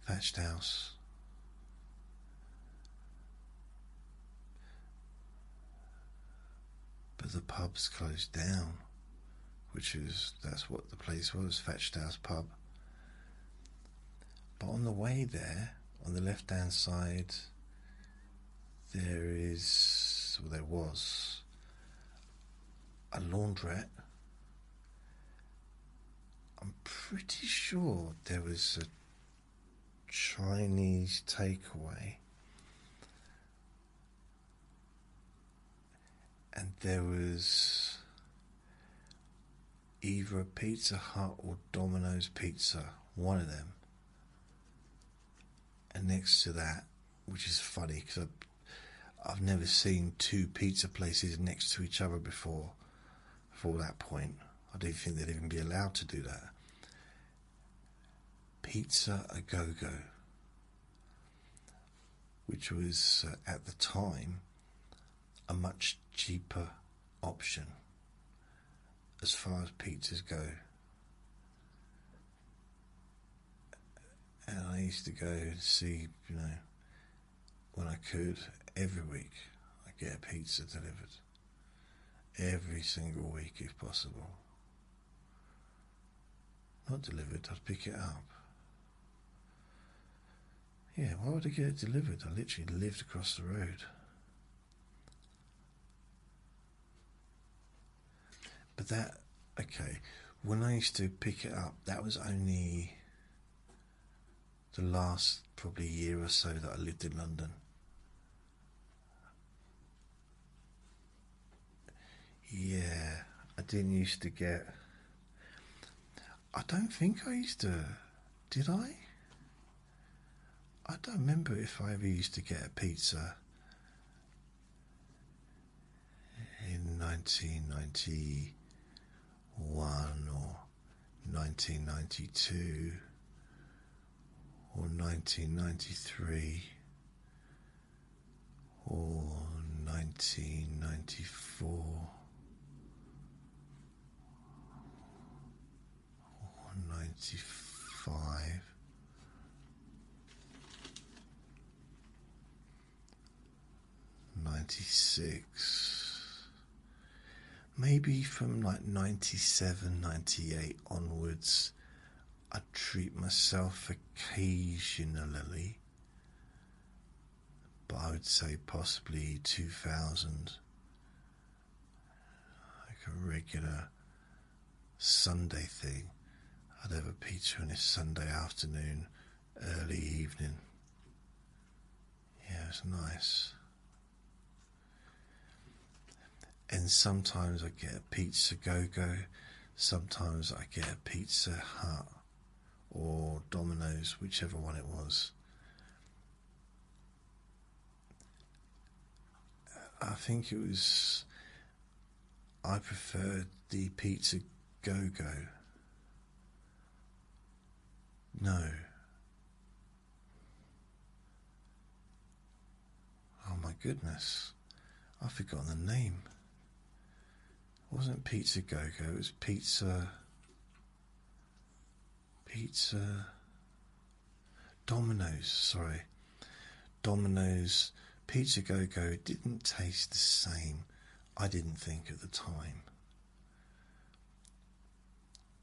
Thatched House. But the pub's closed down, that's what the place was, Thatched House pub. But on the way there, on the left hand side, there was a laundrette. I'm pretty sure there was a Chinese takeaway, and there was either a Pizza Hut or Domino's Pizza, one of them. And next to that, which is funny because I've never seen two pizza places next to each other before that point. I don't think they'd even be allowed to do that. Pizza A Go-Go, which was at the time a much cheaper option as far as pizzas go. And I used to go and see, when I could, every week I'd get a pizza delivered. Every single week if possible. Not delivered, I'd pick it up. Yeah, why would I get it delivered? I literally lived across the road. But when I used to pick it up, that was only the last probably year or so that I lived in London. Yeah, I didn't used to get... I don't think I used to... Did I? I don't remember if I ever used to get a pizza in 1991 or 1992 or 1993 or 1994 or 95. 96, maybe from like 97, 98 onwards, I'd treat myself occasionally, but I would say possibly 2000, like a regular Sunday thing. I'd have a pizza on a Sunday afternoon, early evening. Yeah, it was nice. And sometimes I get a Pizza Go-Go, sometimes I get a Pizza Hut or Domino's, whichever one it was. I think it was, I preferred the Pizza Go-Go. No. Oh my goodness. I've forgotten the name. It wasn't Pizza Go-Go, it was Pizza Domino's, sorry. Domino's Pizza Go-Go. It didn't taste the same, I didn't think at the time.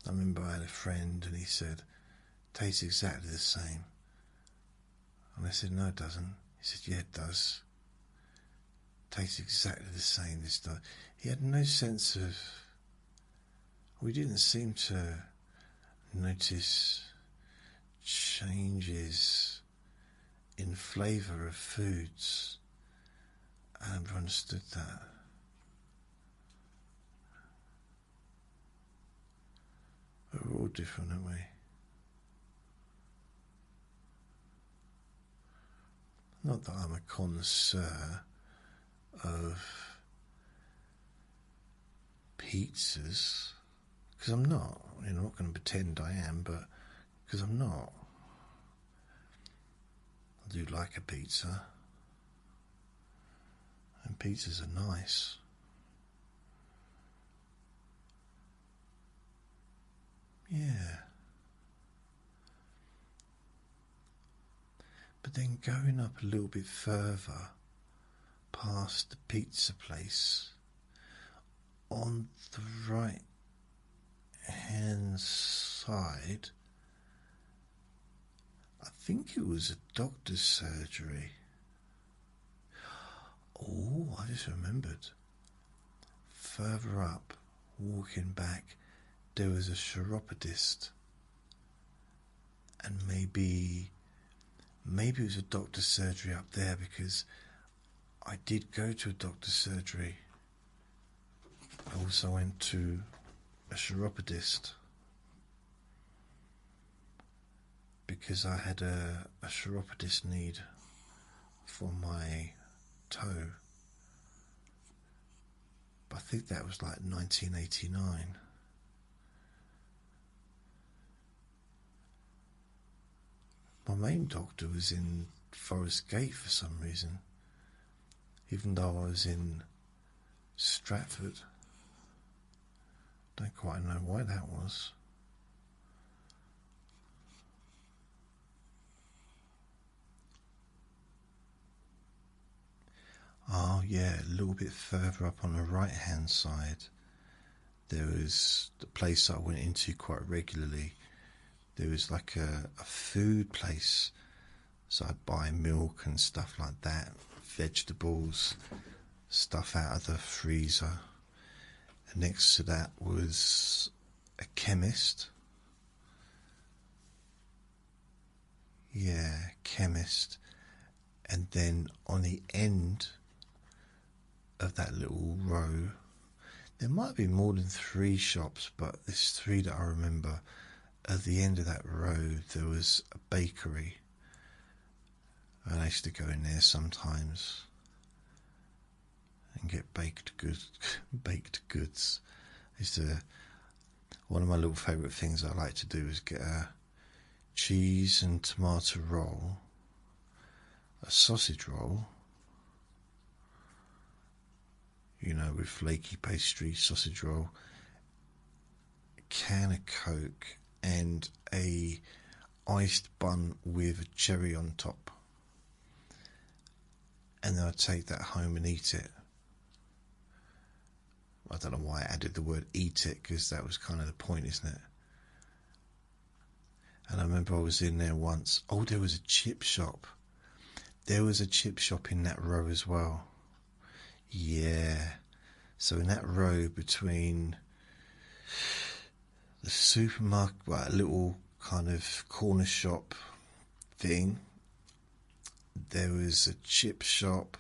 I remember I had a friend and he said, tastes exactly the same. And I said, no it doesn't. He said, yeah it does. Tastes exactly the same this time. He had no sense of, we didn't seem to notice changes in flavour of foods. I never understood that. But we're all different, aren't we? Not that I'm a connoisseur of pizzas, because I'm not. I'm not going to pretend I am, but because I'm not. I do like a pizza, and pizzas are nice. Yeah. But then going up a little bit further, past the pizza place, on the right hand side, I think it was a doctor's surgery. Oh, I just remembered. Further up, walking back, there was a chiropodist. And maybe it was a doctor's surgery up there, because I did go to a doctor's surgery. I also went to a chiropodist because I had a chiropodist need for my toe. But I think that was like 1989. My main doctor was in Forest Gate for some reason, even though I was in Stratford. Don't quite know why that was. Oh yeah, a little bit further up on the right hand side, there was the place I went into quite regularly. There was like a food place, so I'd buy milk and stuff like that, vegetables, stuff out of the freezer. And next to that was a chemist. Yeah, chemist. And then on the end of that little row, there might be more than 3 shops, but there's 3 that I remember. At the end of that row there was a bakery, and I used to go in there sometimes and get baked goods. One of my little favourite things I like to do is get a cheese and tomato roll, a sausage roll, with flaky pastry, sausage roll, a can of Coke, and a iced bun with a cherry on top. And then I'd take that home and eat it. I don't know why I added the word eat it, because that was kind of the point, isn't it? And I remember I was in there once. Oh, there was a chip shop. There was a chip shop in that row as well. Yeah. So in that row between the supermarket, well, a little kind of corner shop thing. There was a chip shop.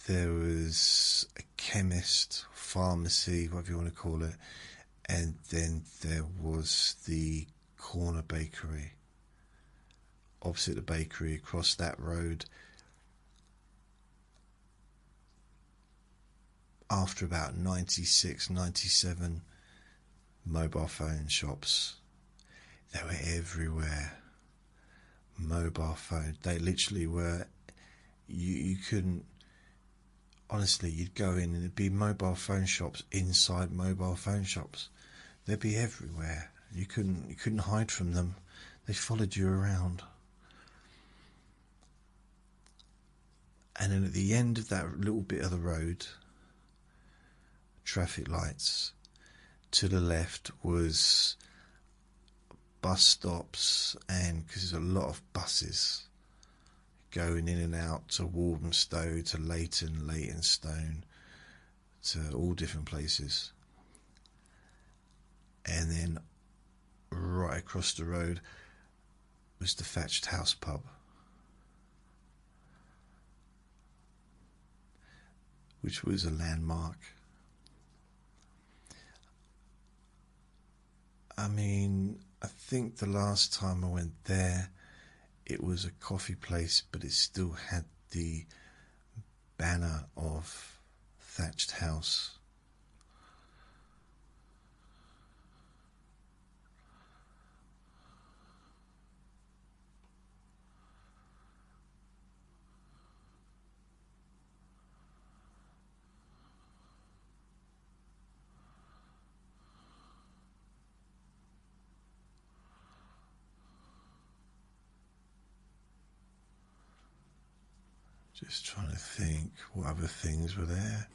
There was a chemist, pharmacy, whatever you want to call it. And then there was the corner bakery. Opposite the bakery, across that road. After about 96, 97, mobile phone shops. They were everywhere. Mobile phone. They literally were. You couldn't. Honestly, you'd go in and there'd be mobile phone shops inside mobile phone shops. They'd be everywhere. You couldn't hide from them. They followed you around. And then at the end of that little bit of the road, traffic lights. To the left was bus stops, and because there's a lot of buses going in and out to Walthamstow, to Leighton, Leytonstone, to all different places. And then right across the road was the Thatched House pub. Which was a landmark. I mean, I think the last time I went there, it was a coffee place, but it still had the banner of Thatched House. Just trying to think what other things were there.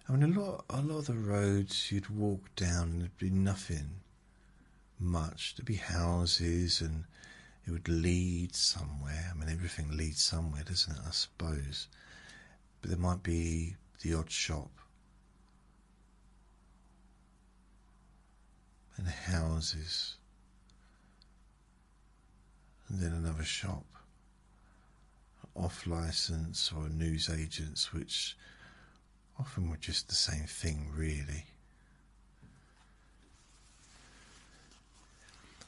I mean, a lot of the roads you'd walk down and there'd be nothing much. There'd be houses and it would lead somewhere. I mean, everything leads somewhere, doesn't it, I suppose? But there might be the odd shop. And houses. And then another shop, off licence or news agents, which often were just the same thing, really.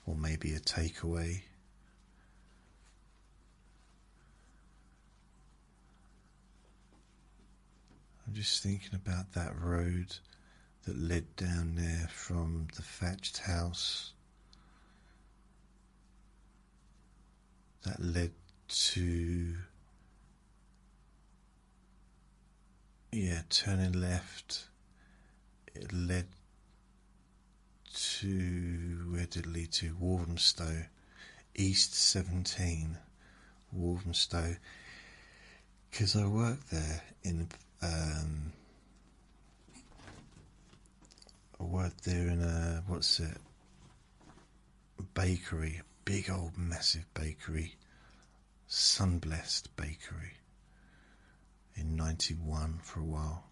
Or maybe a takeaway. I'm just thinking about that road that led down there from the Thatched House. That led to, turning left. It led to, where did it lead to? Walthamstow, East 17, Walthamstow. Because I worked there I worked there in a, bakery. Big old massive bakery, Sunblessed Bakery, in 91 for a while.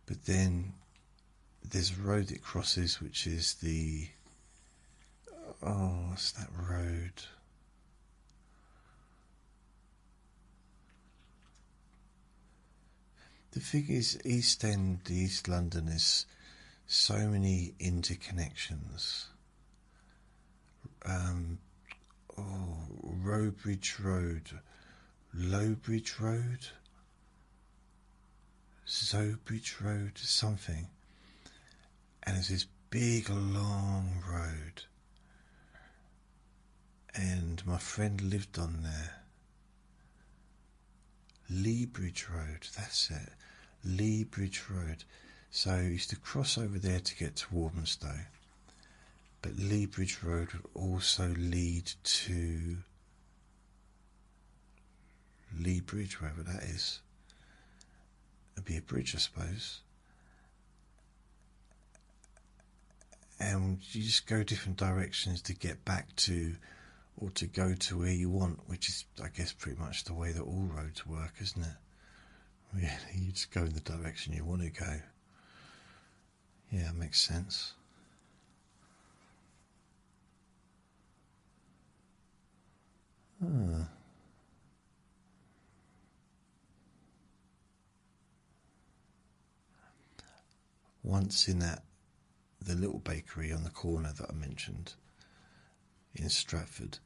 But then there's a road it crosses, which is what's that road? The thing is, East London is so many interconnections. Rowbridge Road, Lowbridge Road, Zobridge Road, something. And there's this big long road. And my friend lived on there. Leabridge Road, that's it. Leabridge Road. So I used to cross over there to get to Walthamstow. But Leabridge Road would also lead to Lea Bridge, wherever that is. It'd be a bridge, I suppose. And you just go different directions to get back to or to go to where you want, which is, I guess, pretty much the way that all roads work, isn't it? Really, you just go in the direction you want to go. Yeah, makes sense. Once in the little bakery on the corner that I mentioned in Stratford,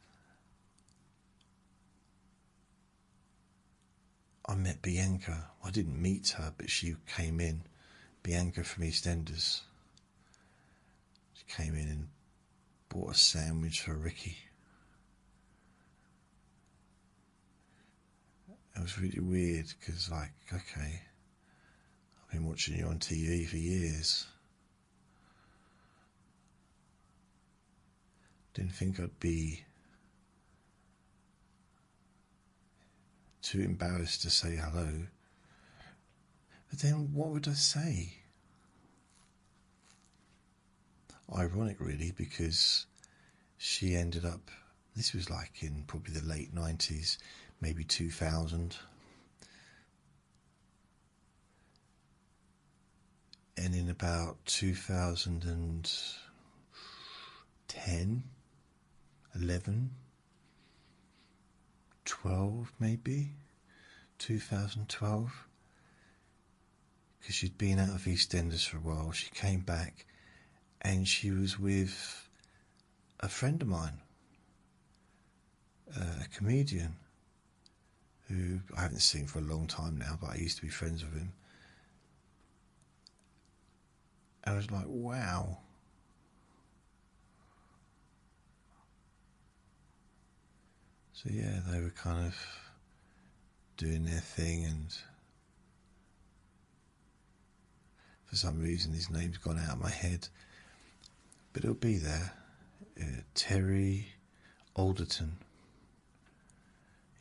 I met Bianca. I didn't meet her, but she came in. Bianca from EastEnders. She came in and bought a sandwich for Ricky. It was really weird because, like, okay, I've been watching you on TV for years. Didn't think I'd be too embarrassed to say hello. But then what would I say? Ironic, really, because she ended up, this was like in probably the late 90s, maybe 2000. And in about 2010, 11, 12 maybe, 2012, because she'd been out of EastEnders for a while. She came back and she was with a friend of mine, a comedian who I haven't seen for a long time now, but I used to be friends with him. I was like, wow. So yeah, they were kind of doing their thing, and for some reason his name's gone out of my head, but it'll be there. Terry Alderton.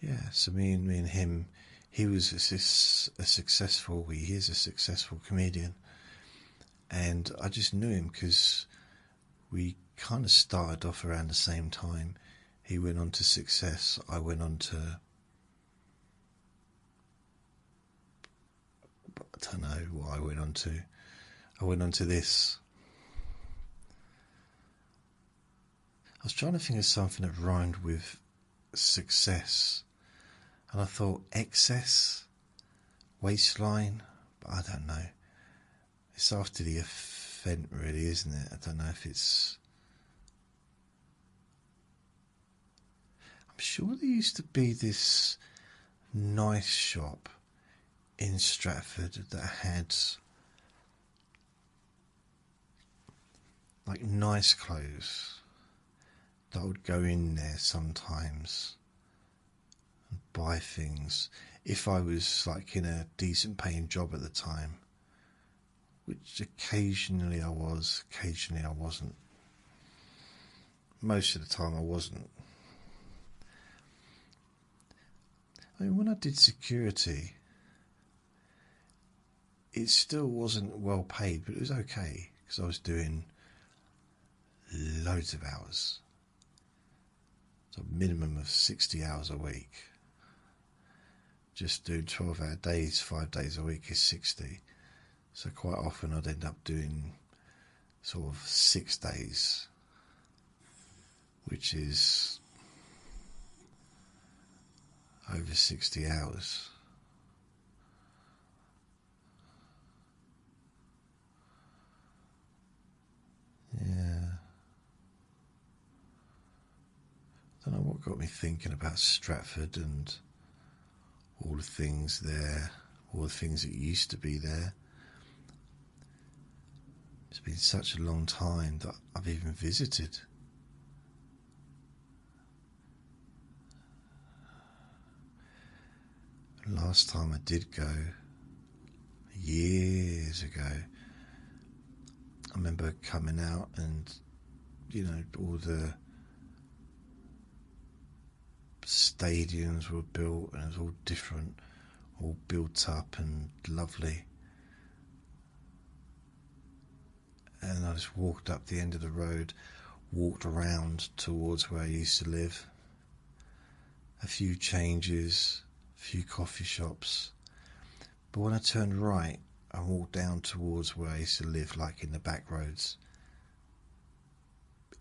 Yeah, so me and him, he is a successful comedian, and I just knew him because we kind of started off around the same time. He went on to success, I went on to, I don't know what I went on to. I went on to this. I was trying to think of something that rhymed with success, and I thought excess, waistline, but I don't know. It's after the event, really, isn't it? I don't know if it's... I'm sure there used to be this nice shop in Stratford that had like nice clothes, that I would go in there sometimes and buy things if I was like in a decent paying job at the time, which occasionally I was, occasionally I wasn't. Most of the time I wasn't. I mean, when I did security, it still wasn't well paid, but it was okay because I was doing loads of hours. So a minimum of 60 hours a week. Just doing 12-hour days, 5 days a week is 60. So quite often I'd end up doing sort of 6 days, which is over 60 hours. Yeah. I don't know what got me thinking about Stratford and all the things there, all the things that used to be there. It's been such a long time that I've even visited. Last time I did go, years ago, I remember coming out and, you know, all the stadiums were built and it was all different, all built up and lovely. And I just walked up the end of the road, walked around towards where I used to live, a few changes, a few coffee shops. But when I turned right and walked down towards where I used to live, like in the back roads,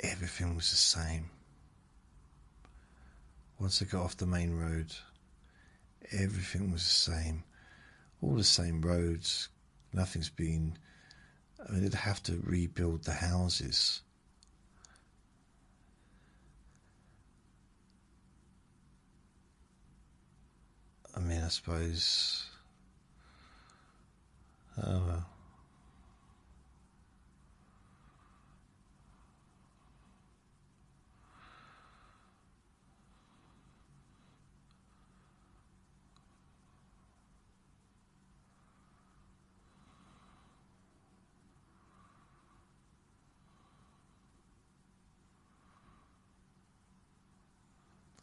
everything was the same. Once I got off the main road, everything was the same. All the same roads. Nothing's been... I mean, they'd have to rebuild the houses. I mean, I suppose... Oh well.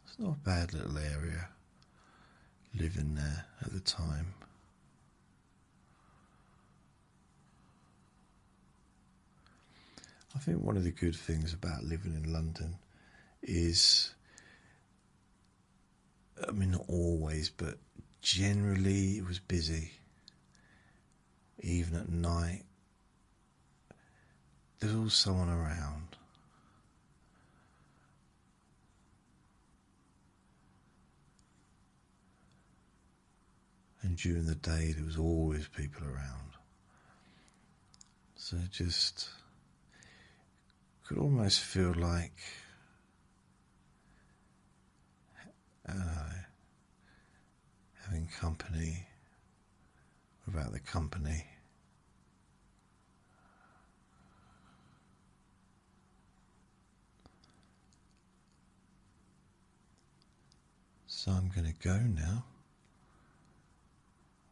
It's not a bad little area, living there at the time. I think one of the good things about living in London is, I mean, not always, but generally it was busy. Even at night, there's always someone around. And during the day, there was always people around. So it just could almost feel like having company without the company. So I'm going to go now.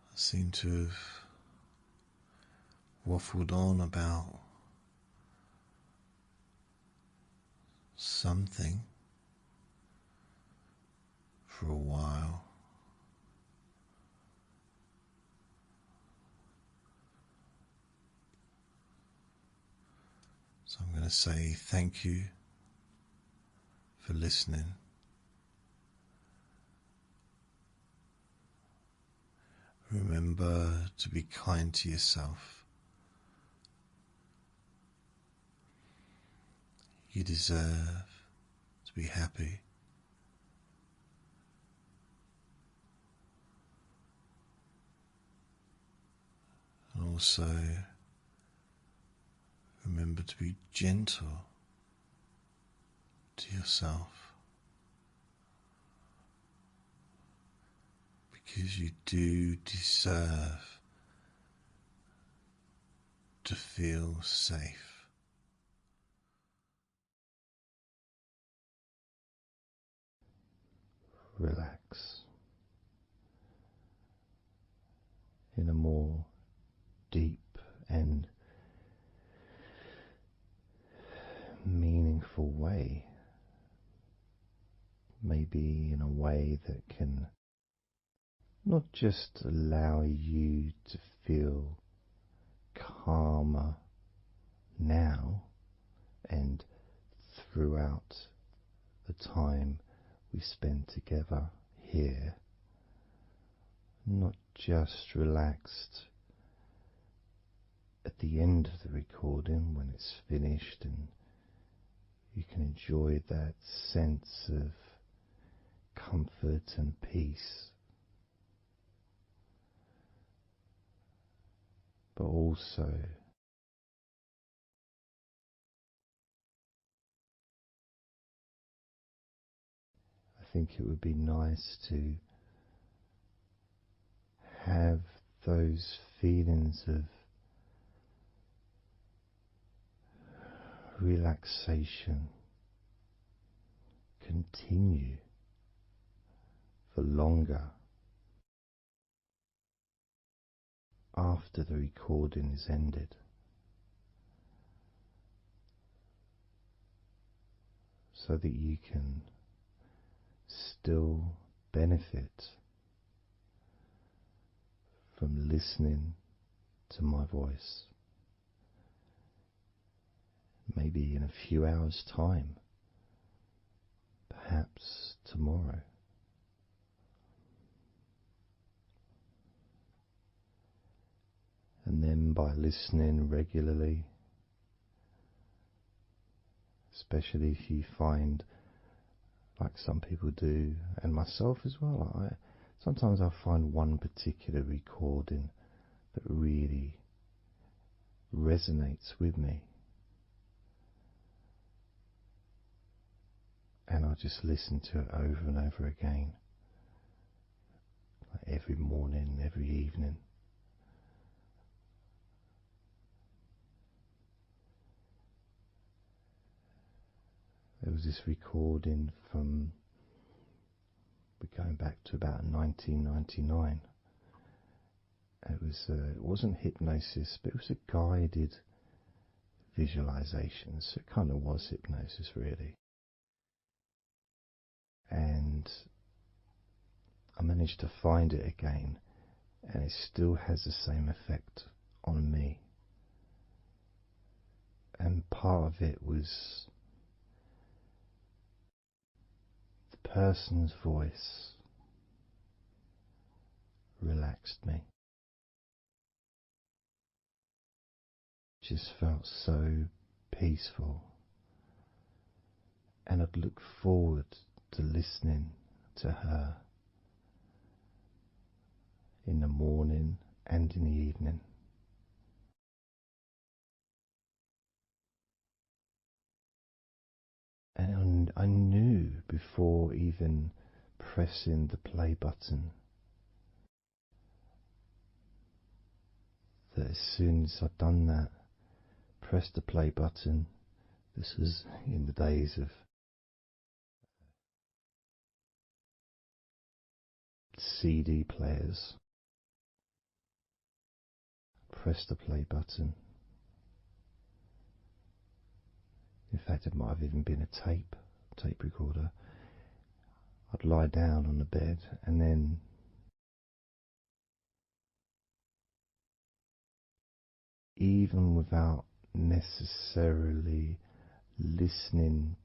I seem to have waffled on about something for a while. So I'm going to say thank you for listening. Remember to be kind to yourself. You deserve to be happy. And also remember to be gentle to yourself, because you do deserve to feel safe. Relax in a more deep and meaningful way, maybe in a way that can not just allow you to feel calmer now and throughout the time we spend together here, not just relaxed at the end of the recording when it's finished and you can enjoy that sense of comfort and peace, but also I think it would be nice to have those feelings of relaxation continue for longer after the recording is ended, so that you can still benefit from listening to my voice, maybe in a few hours' time, perhaps tomorrow. And then by listening regularly, especially if you find, like some people do, and myself as well, sometimes I find one particular recording that really resonates with me, and I just listen to it over and over again, like every morning, every evening. There was this recording from, we're going back to about 1999. It wasn't hypnosis, but it was a guided visualization, so it kind of was hypnosis really. And I managed to find it again, and it still has the same effect on me. And part of it was the person's voice relaxed me. Just felt so peaceful, and I'd look forward to listening to her in the morning and in the evening. And I knew before even pressing the play button that as soon as I'd done that, pressed the play button, this was in the days of CD players, pressed the play button. In fact, it might have even been a tape recorder. I'd lie down on the bed, and then even without necessarily listening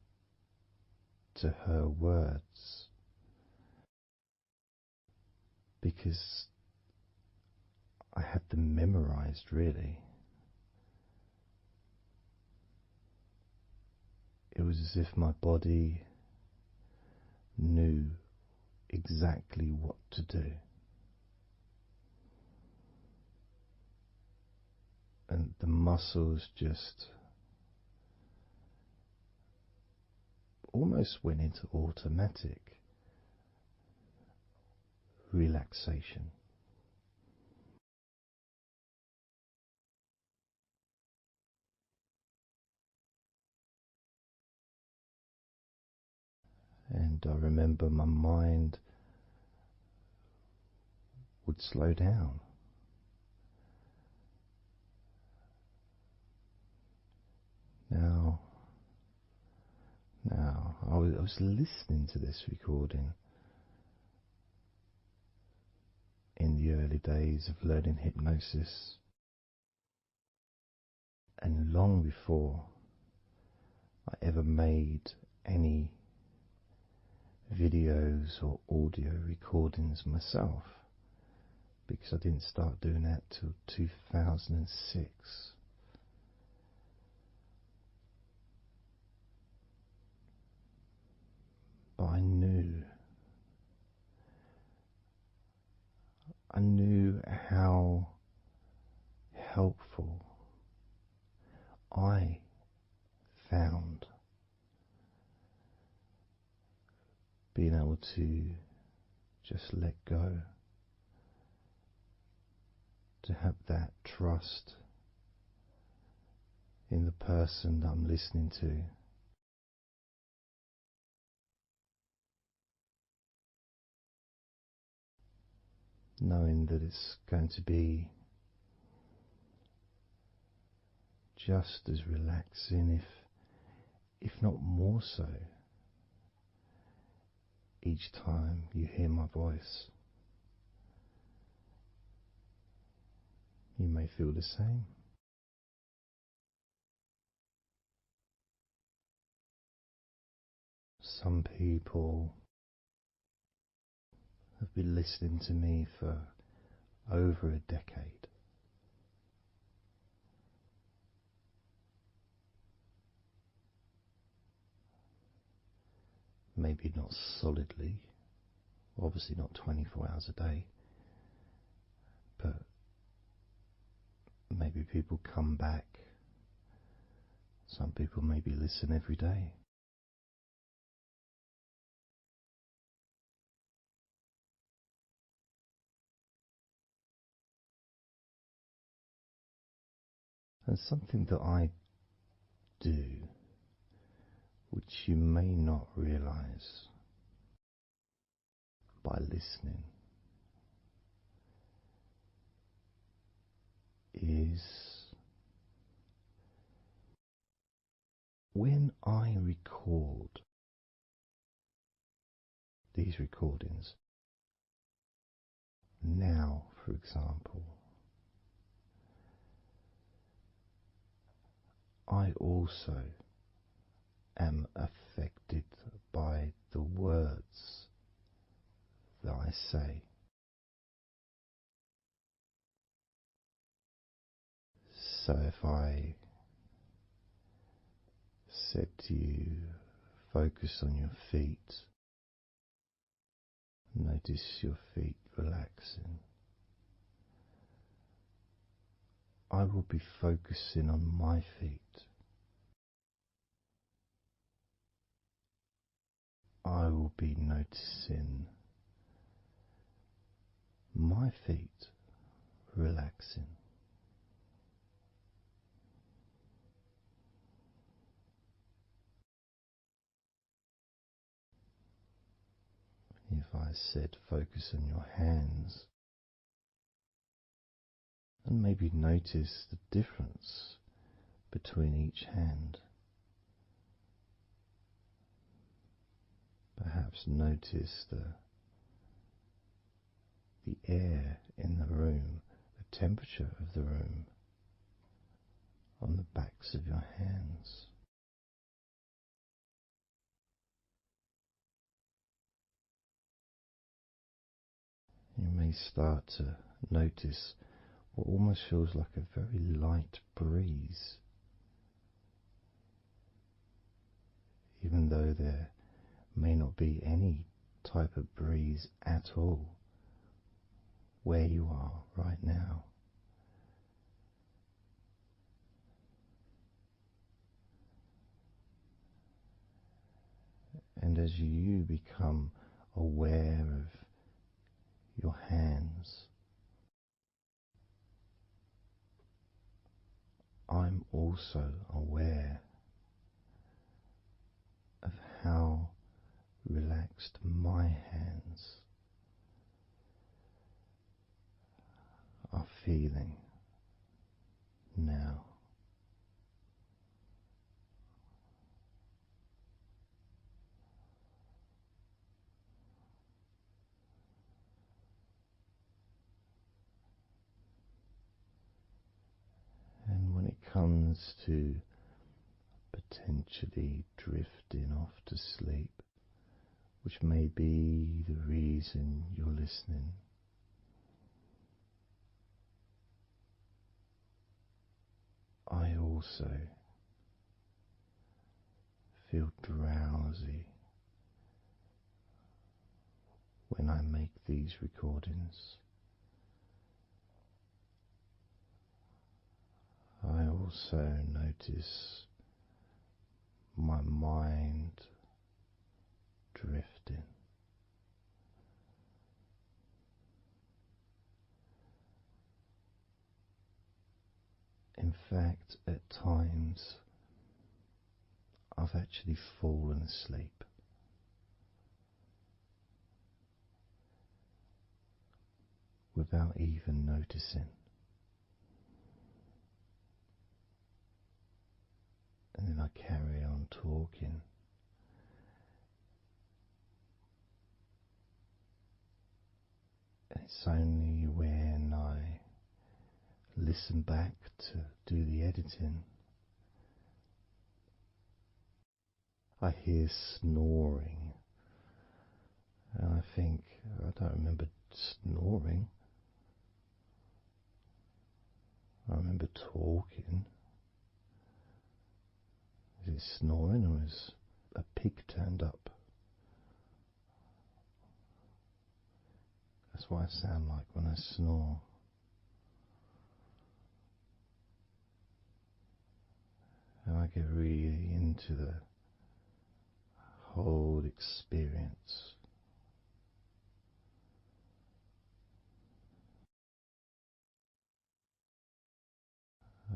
to her words, because I had them memorized really, it was as if my body knew exactly what to do. And the muscles just almost went into automatic relaxation. And I remember my mind would slow down. Now, I was listening to this recording in the early days of learning hypnosis, and long before I ever made any videos or audio recordings myself, because I didn't start doing that till 2006. But I knew how helpful I found being able to just let go, to have that trust in the person that I'm listening to, knowing that it's going to be just as relaxing, if not more so, each time you hear my voice. You may feel the same. Some people have been listening to me for over a decade. maybe not solidly, obviously not 24 hours a day, but maybe people come back. Some people maybe listen every day. And something that I do, which you may not realize by listening, is when I record these recordings, now for example, I also am affected by the words that I say. So if I said to you, focus on your feet, notice your feet relaxing, I will be focusing on my feet. I will be noticing my feet relaxing. If I said focus on your hands, and maybe notice the difference between each hand. Perhaps notice the air in the room, the temperature of the room on the backs of your hands. You may start to notice what almost feels like a very light breeze, even though there may not be any type of breeze at all where you are right now. And as you become aware of your hands, I'm also aware of how relaxed my hands are feeling now. And when it comes to potentially drifting off to sleep, which may be the reason you're listening, I also feel drowsy when I make these recordings. I also notice my mind drifting. In fact, at times I've actually fallen asleep without even noticing. And then I carry on talking. And it's only when I listen back to do the editing, I hear snoring. And I think, I don't remember snoring. I remember talking. Is it snoring or is a pig turned up That's what I sound like when I snore. And I get really into the whole experience.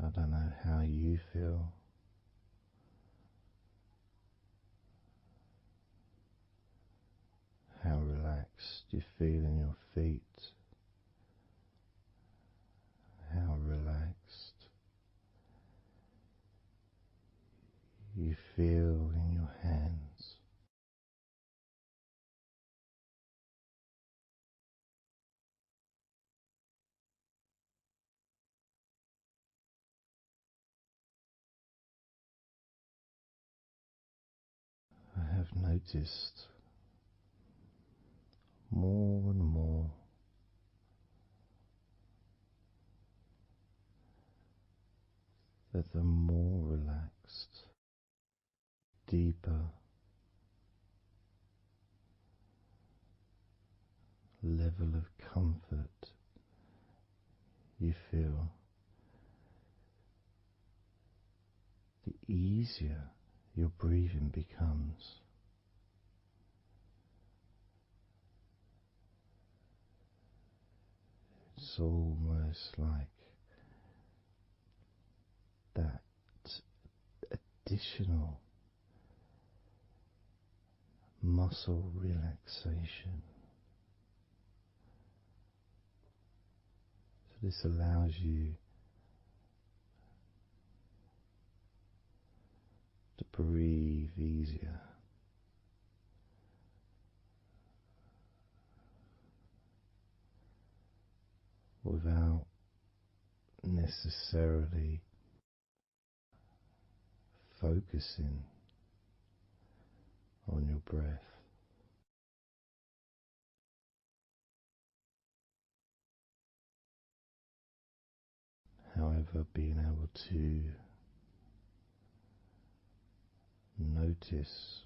I don't know how you feel. How relaxed you feel in your feet. How relaxed you feel in your hands. I have noticed more and more that the more relaxed, deeper level of comfort you feel, the easier your breathing becomes. It's almost like that additional muscle relaxation. So this allows you to breathe easier. Without necessarily focusing on your breath. However, being able to notice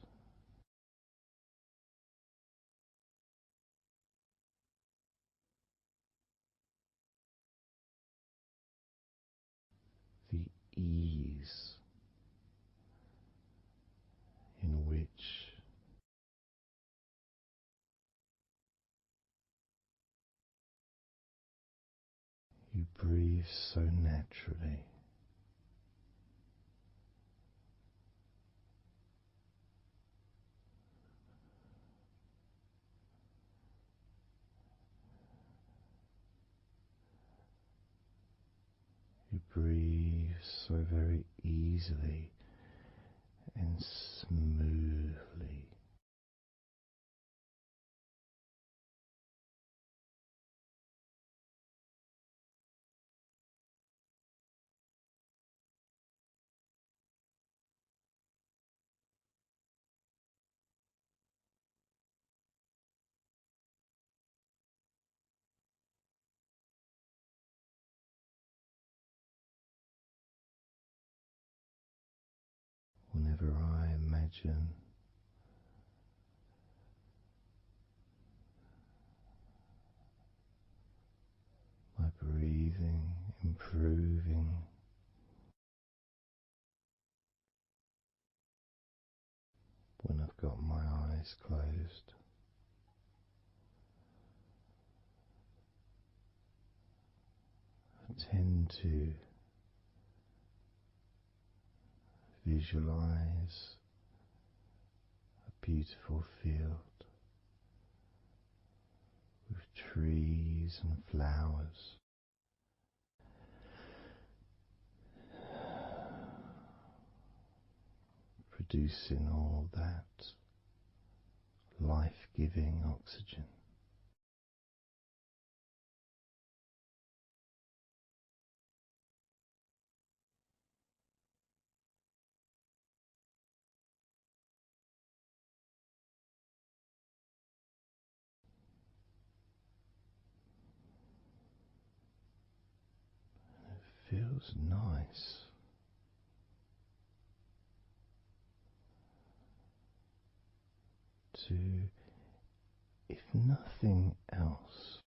the ease in which you breathe so naturally. You breathe so very easily and smoothly. Whenever I imagine my breathing improving, when I've got my eyes closed, I tend to visualize a beautiful field with trees and flowers, producing all that life-giving oxygen. It feels nice to, if nothing else,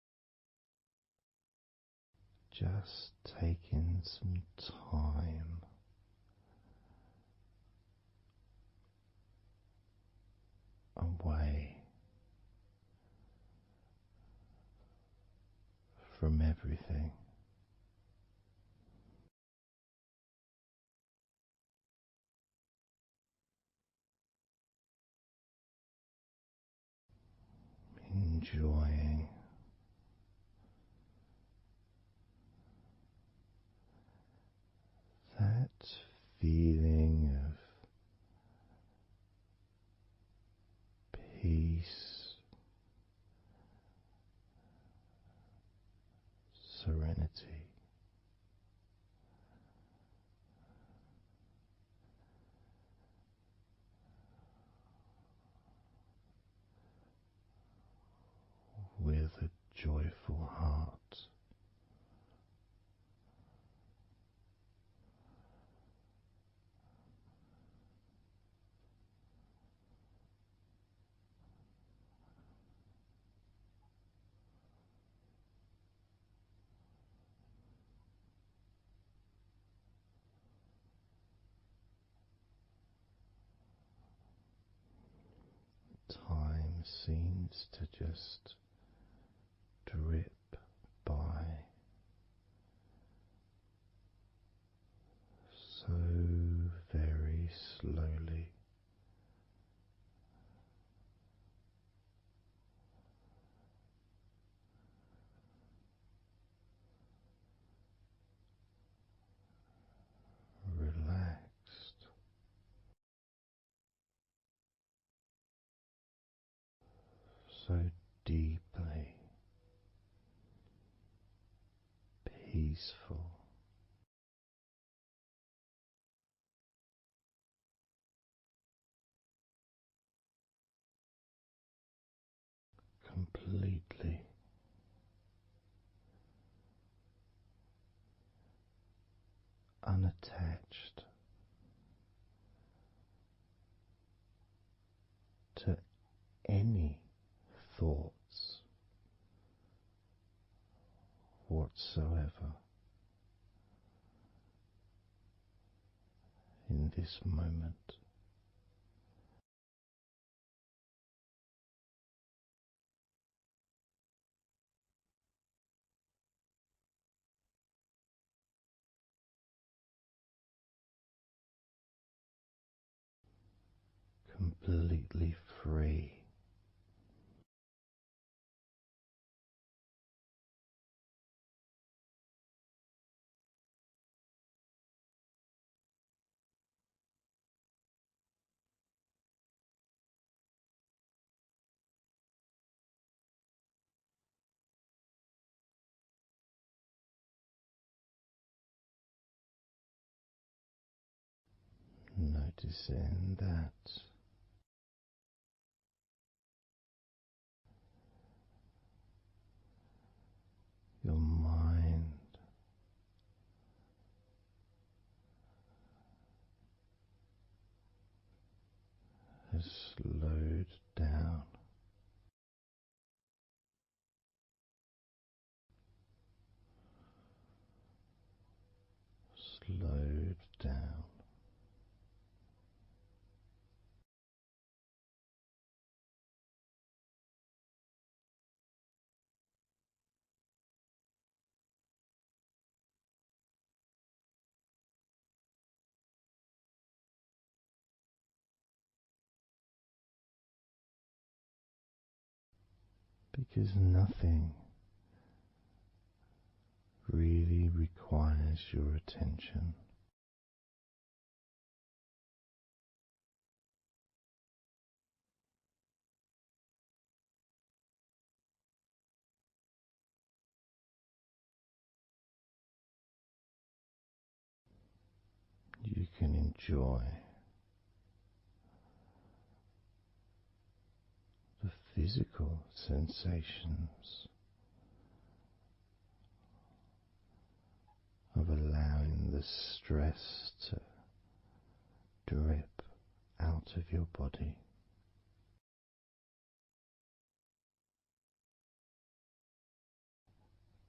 just taking some time away from everything. Enjoying that feeling of peace, serenity, with a joyful heart. Time seems to just drip by so very slowly. Relaxed, so deeply peaceful, completely unattached to any thoughts whatsoever in this moment. Completely free. Noticing that your mind has slowed down, slowed down, because nothing really requires your attention. You can enjoy the physical sensations of allowing the stress to drip out of your body,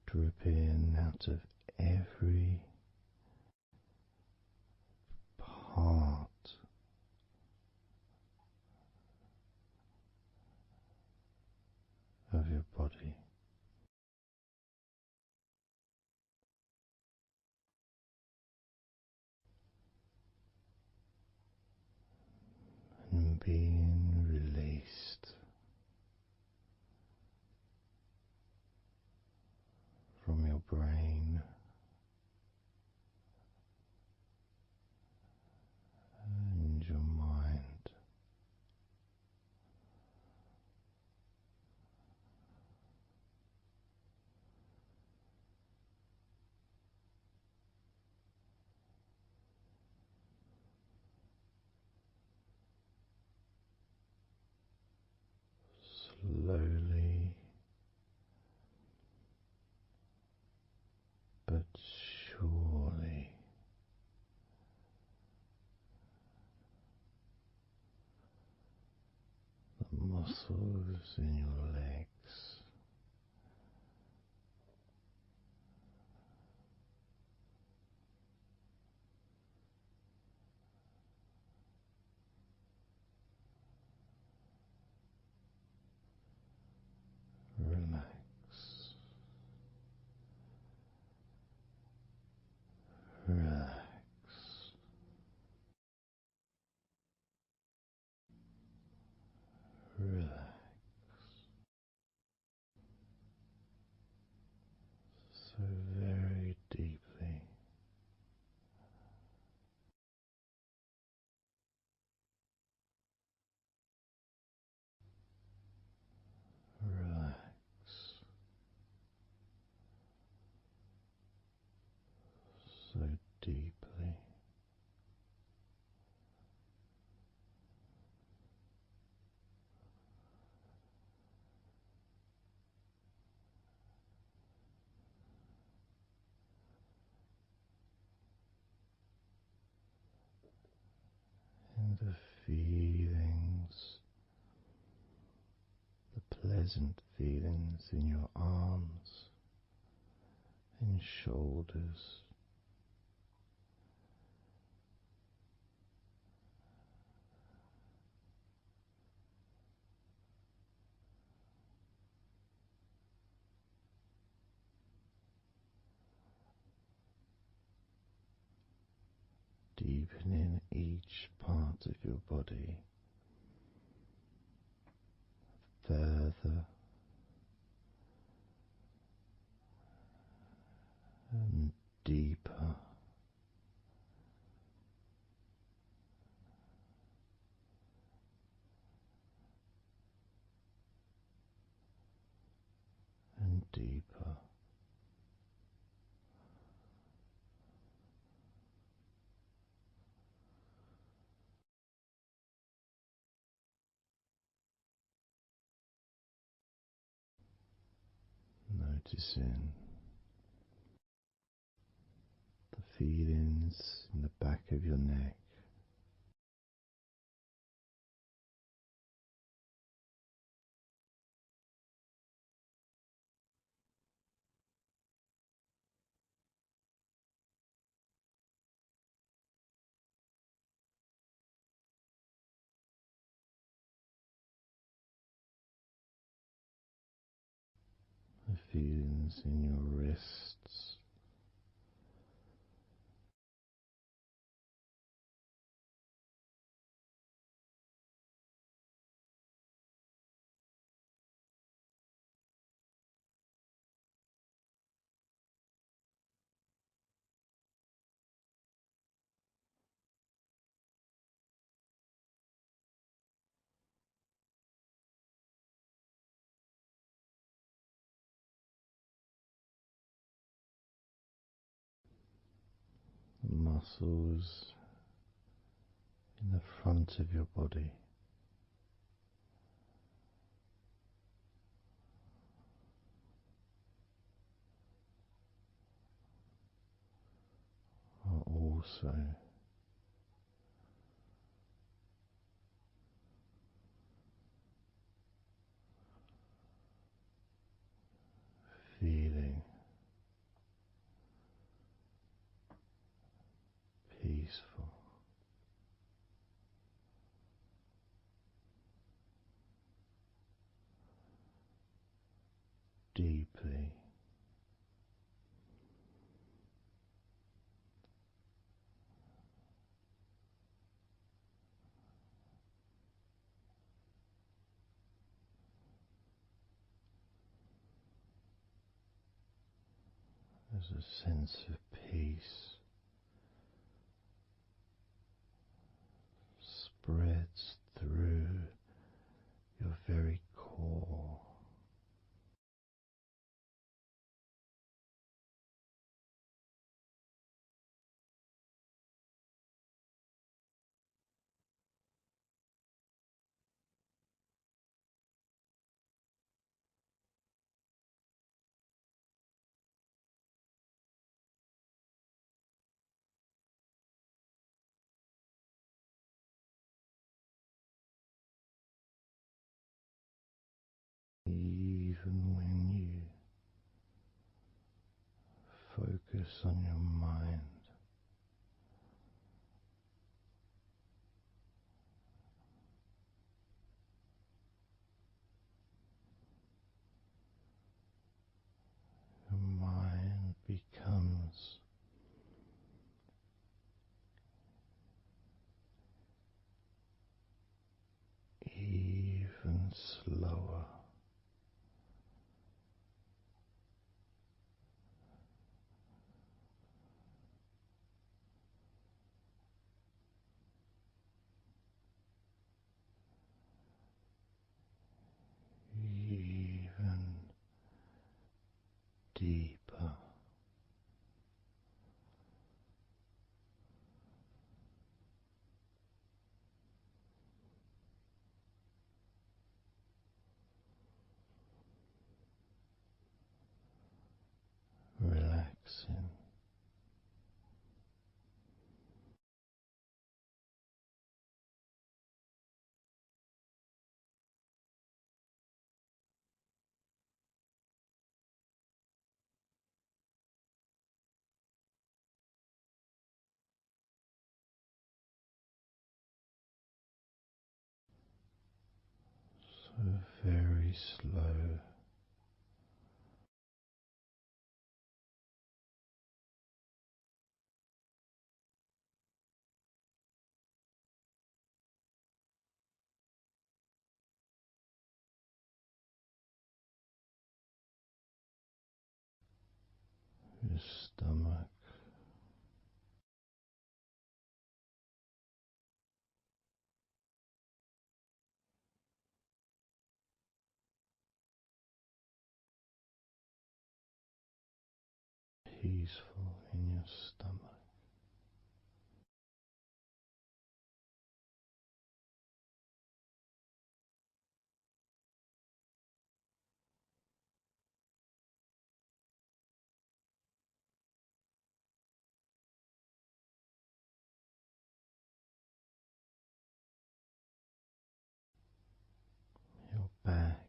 drip in out of every part of your body. And being released from your brain and your mind. Slowly but surely, the muscles in your legs relax, relax, relax, so very deeply. Relax so deeply. And the feelings, the pleasant feelings in your arms and shoulders, deepening each part of your body further and deeper and deeper. Noticing the feelings in the back of your neck, the feelings in your wrists, the muscles in the front of your body, are also feeling peaceful. Deeply. There's a sense of peace spreads through your very core. Even when you focus on your mind, your mind becomes even slower. Even deeper. Relaxing. So very slow. Your stomach. Peaceful in your stomach. Your back.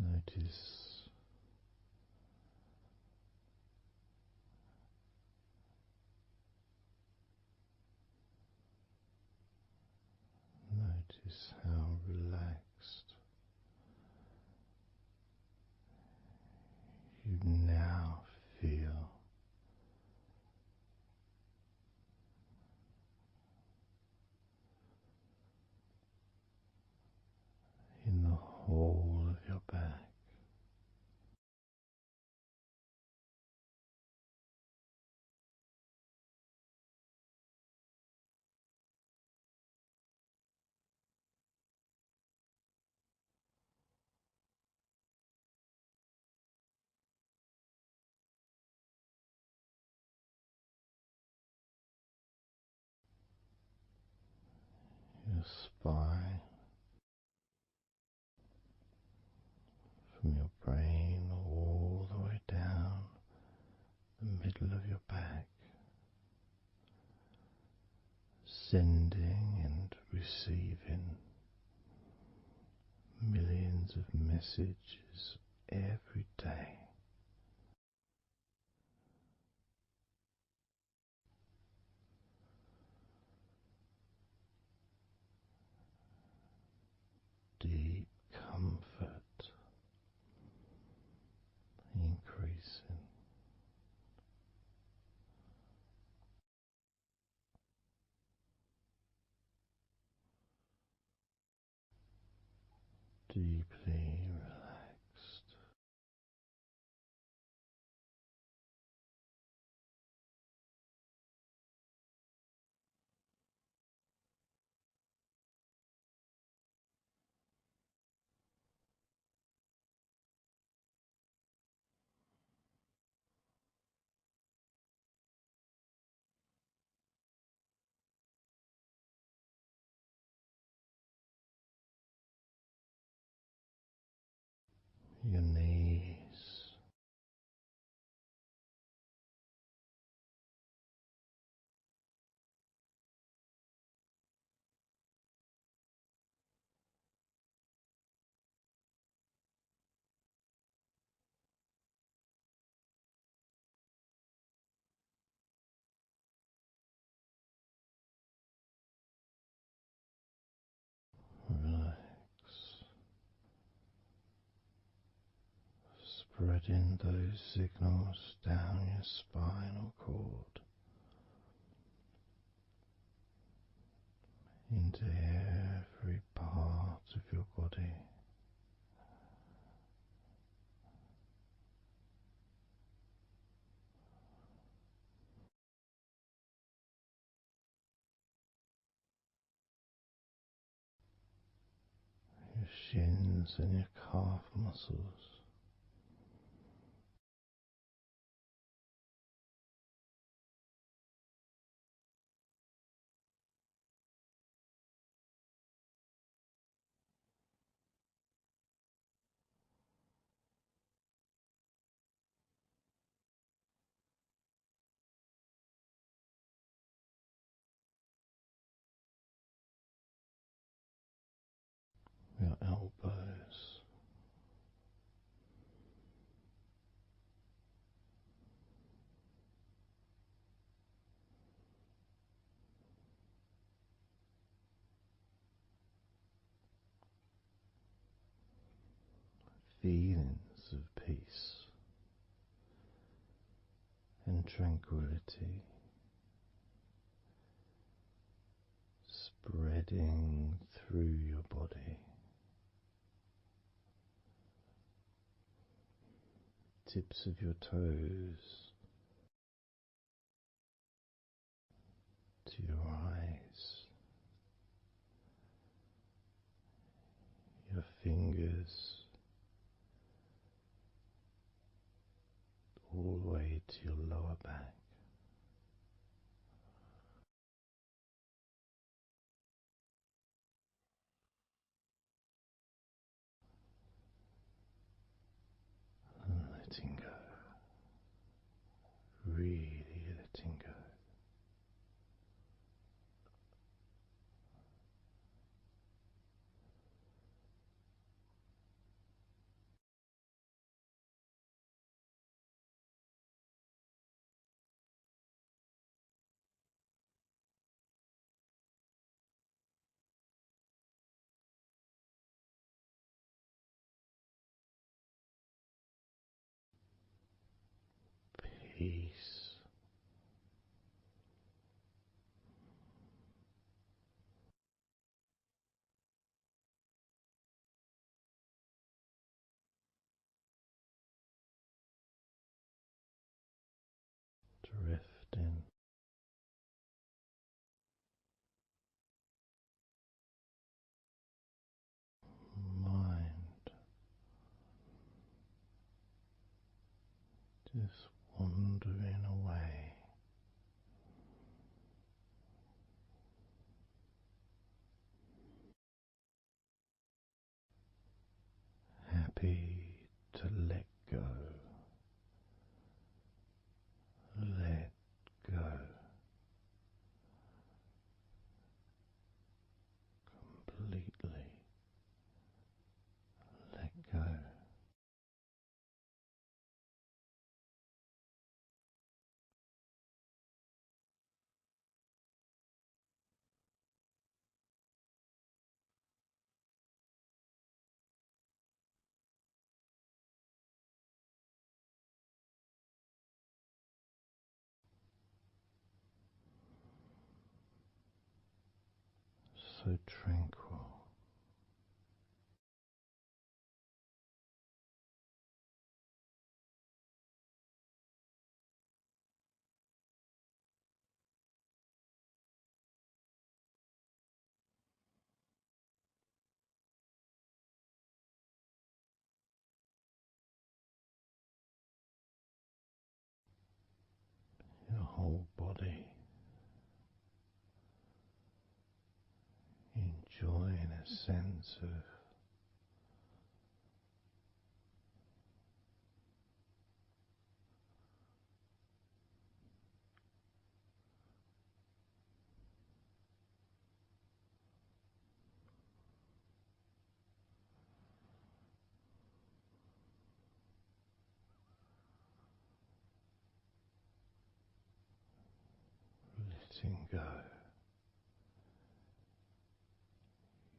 Notice Notice how relaxed you now feel in the whole of your back. Your spine, from your brain all the way down the middle of your back, sending and receiving millions of messages every day deeply relaxed. Your knees, relax, spreading those signals down your spinal cord into every part of your body. Your shins and your calf muscles, your elbows, feelings of peace and tranquility spreading through your body, tips of your toes to your eyes, your fingers all the way to your lower back. Letting go, really letting go. Peace, drifting, mind just wandering away, happy to let go, let go, completely let go. So tranquil, whole body, enjoying a sense of letting go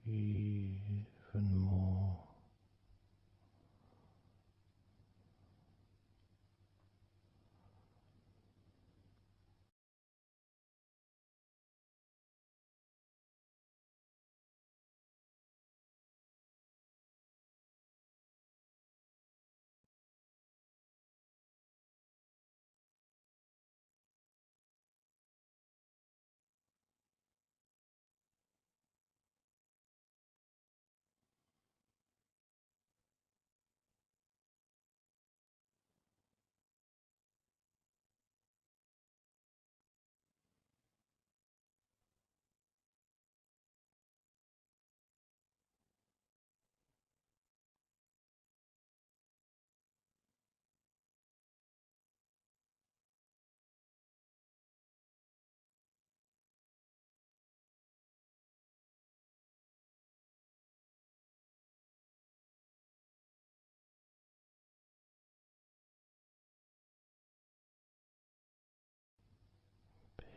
even more.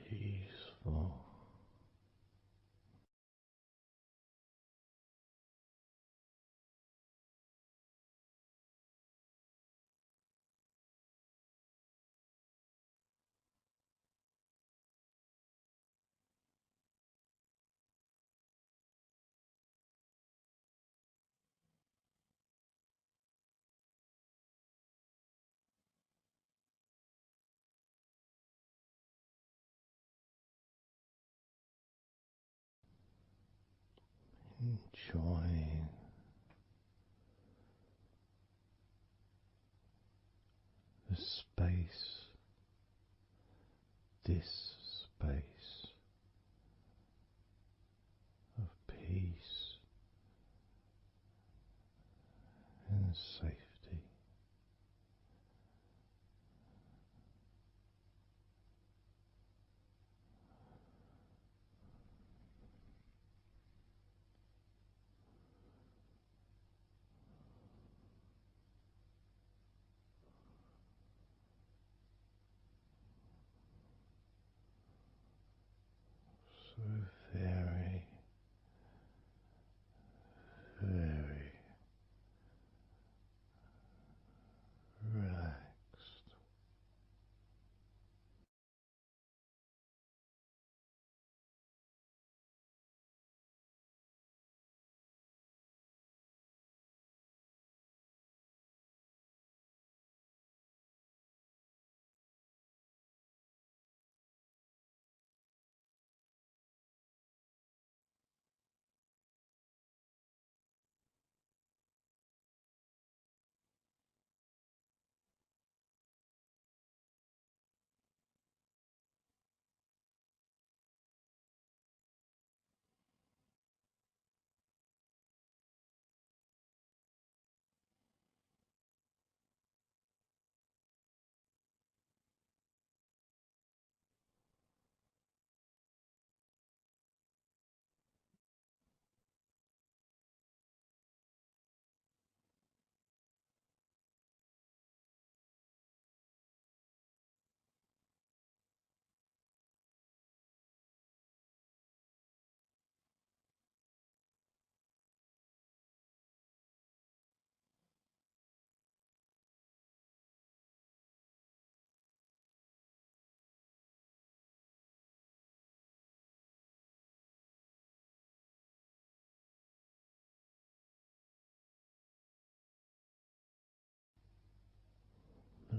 Peaceful. Enjoying the space, this space of peace and safety. So very, very relaxed.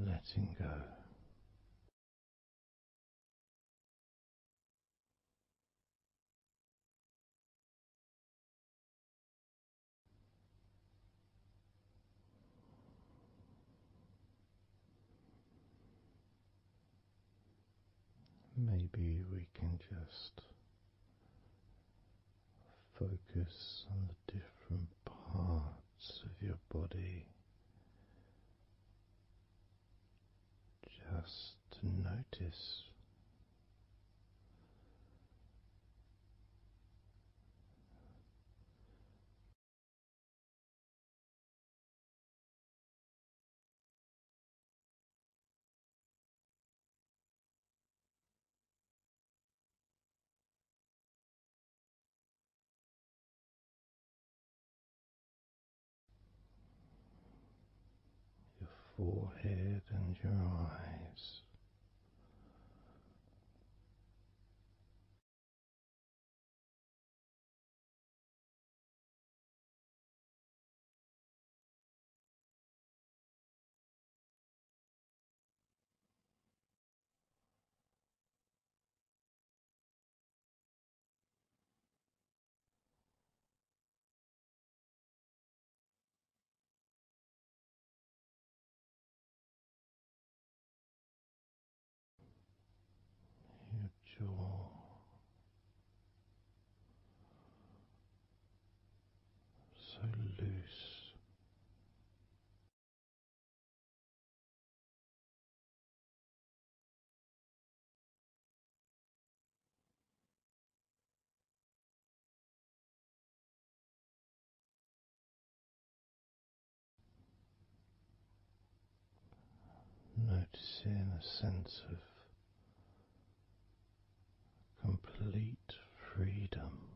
Letting go. maybe we can just focus on the different parts of your body just to notice your forehead and your eyes. Your jaw, so loose, noticing a sense of complete freedom.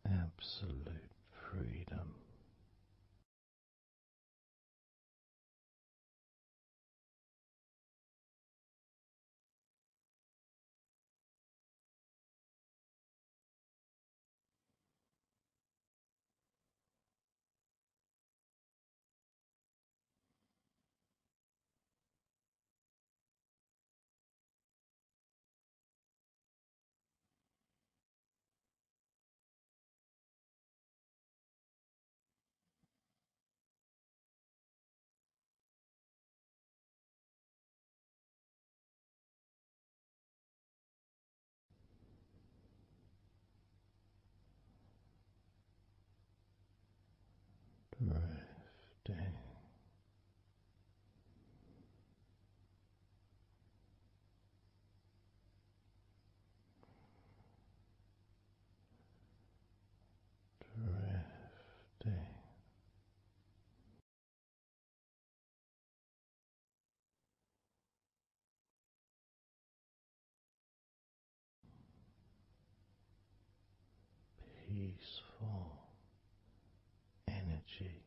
Absolute freedom. Drifting, drifting, peaceful energy.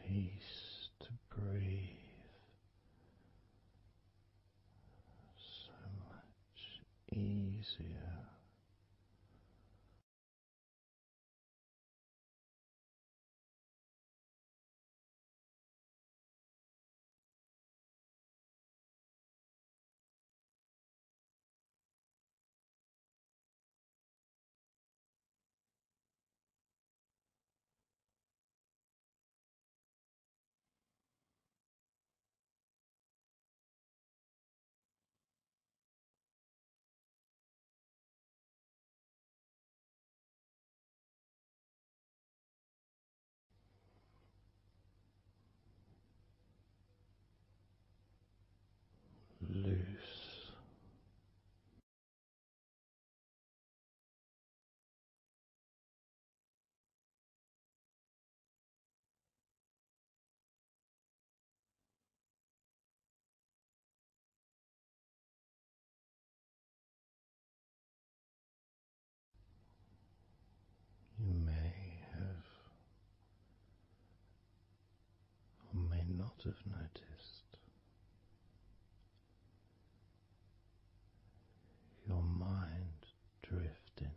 Peace to breathe, so much easier. have noticed your mind drifting.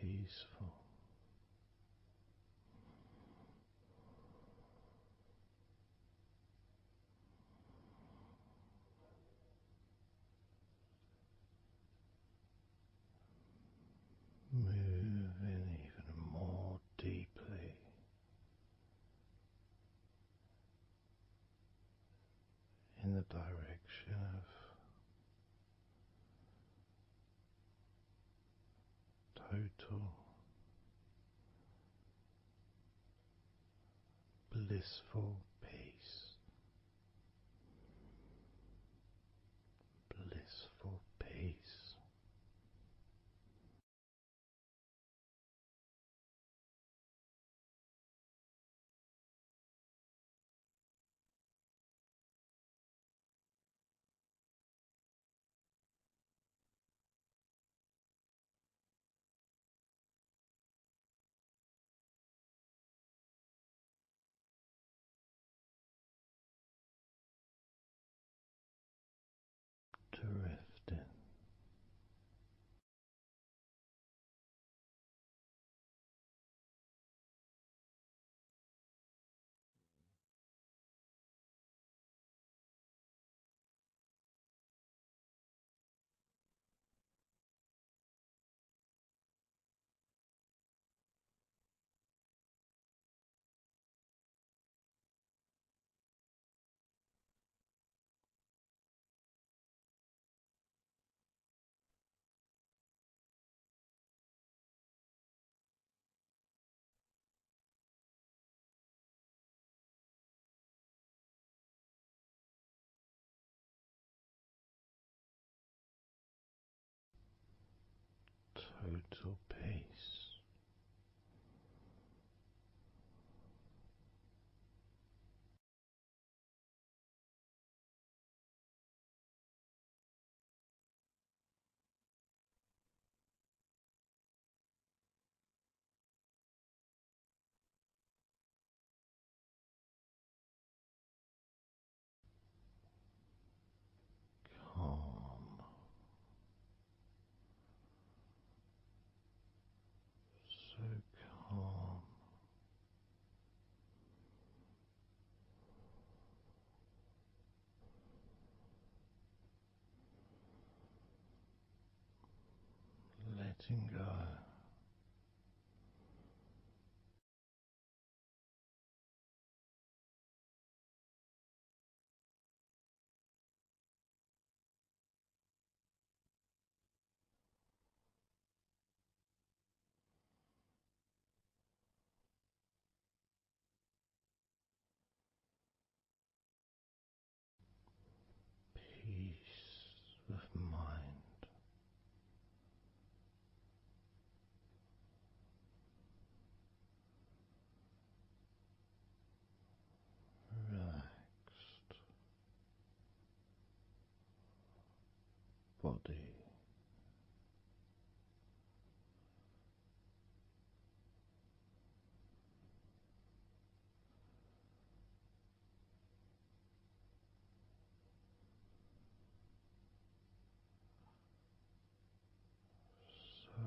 Peaceful. Moving even more deeply in the direction of total blissful peace. Blissful peace. Drifting. Total peace. Calm. So calm. Letting go. Peace of mind. Relaxed body. So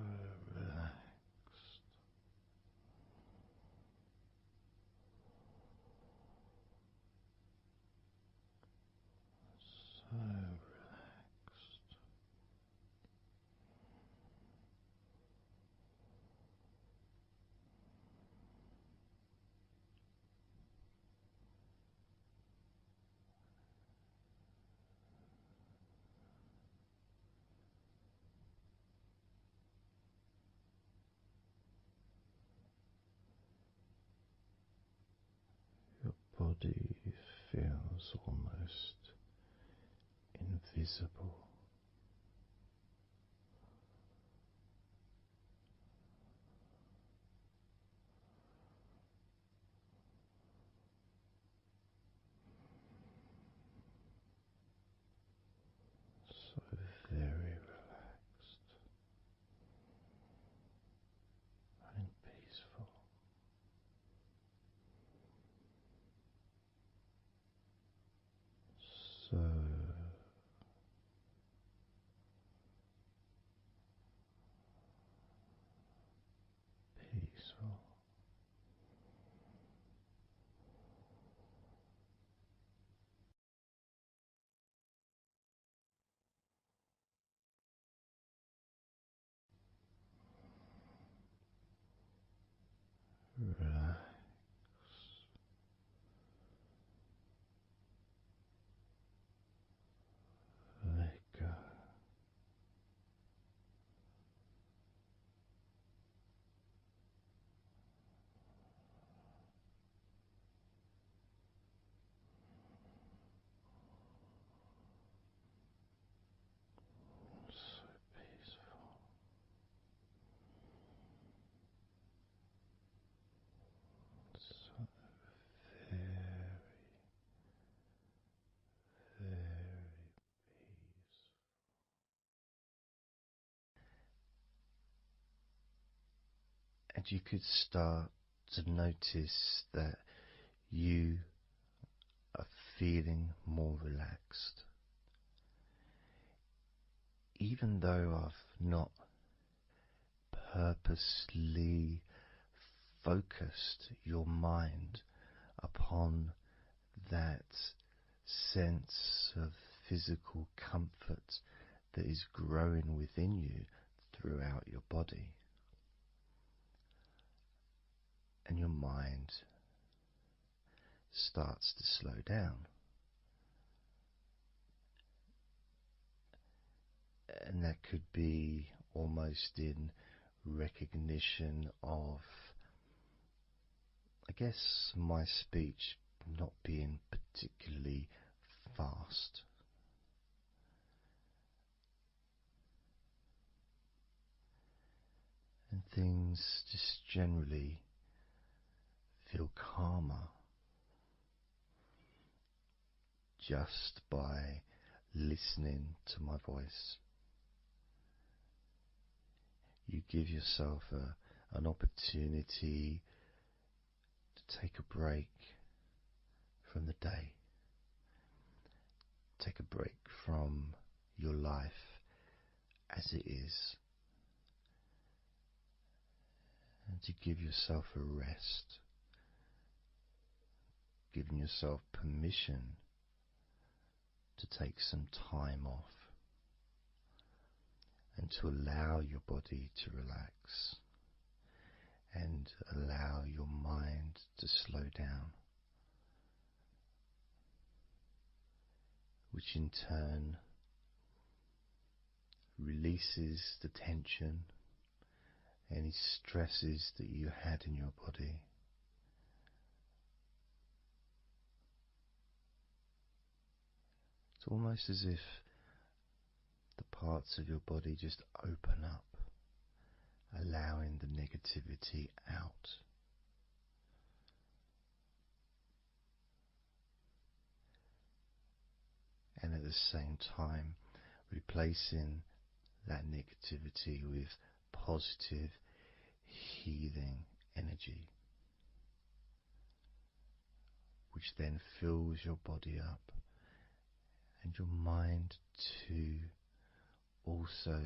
relaxed. So relaxed. body feels almost invisible. So very relaxed and peaceful. So peaceful. Relax. Let go. So peaceful. So very, very peaceful. And you could start to notice that you are feeling more relaxed. Even though I've not purposely focused your mind upon that sense of physical comfort that is growing within you throughout your body, and your mind starts to slow down. And that could be almost in recognition of, I guess, my speech not being particularly fast. And things just generally feel calmer just by listening to my voice. You give yourself an opportunity to take a break from the day, take a break from your life as it is, and to give yourself a rest, giving yourself permission to take some time off and to allow your body to relax and allow your mind to slow down, which in turn releases the tension, any stresses that you had in your body. It's almost as if the parts of your body just open up, allowing the negativity out. And at the same time, replacing that negativity with positive, healing energy, which then fills your body up, and your mind too also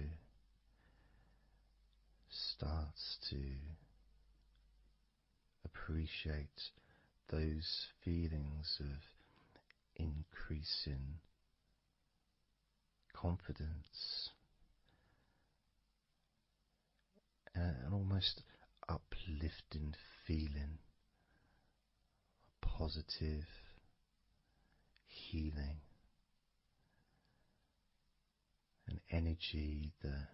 starts to appreciate those feelings of increasing confidence and an almost uplifting feeling, positive healing, an energy that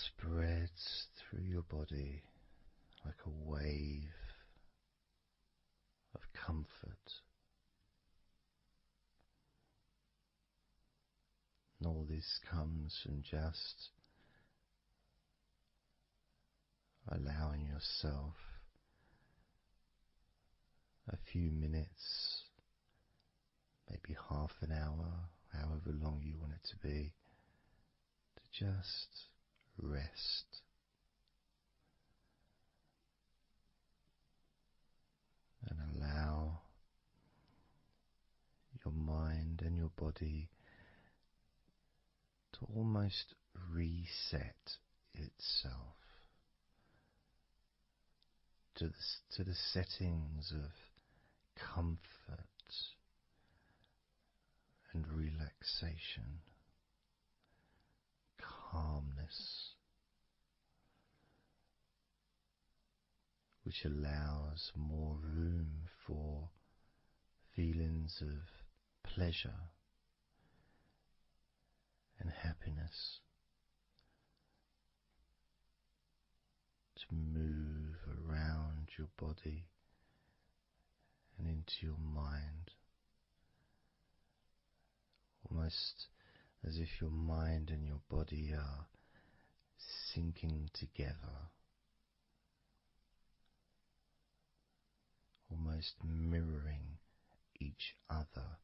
spreads through your body like a wave comfort. And all this comes from just allowing yourself a few minutes, maybe half an hour, however long you want it to be, to just rest. And allow your mind and your body to almost reset itself to the settings of comfort and relaxation, calmness, which allows more room for feelings of pleasure and happiness to move around your body and into your mind, almost as if your mind and your body are sinking together, almost mirroring each other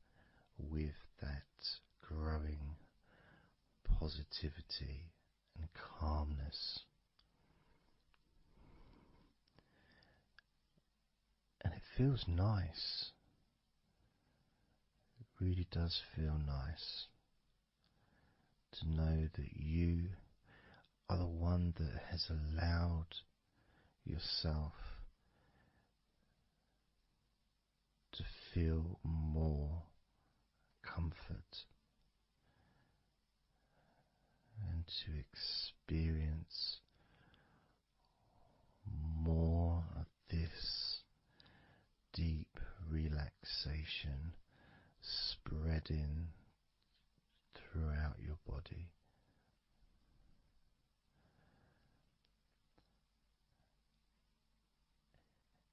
with that growing positivity and calmness. And it feels nice. It really does feel nice to know that you are the one that has allowed yourself to feel more comfort and to experience more of this deep relaxation spreading throughout your body.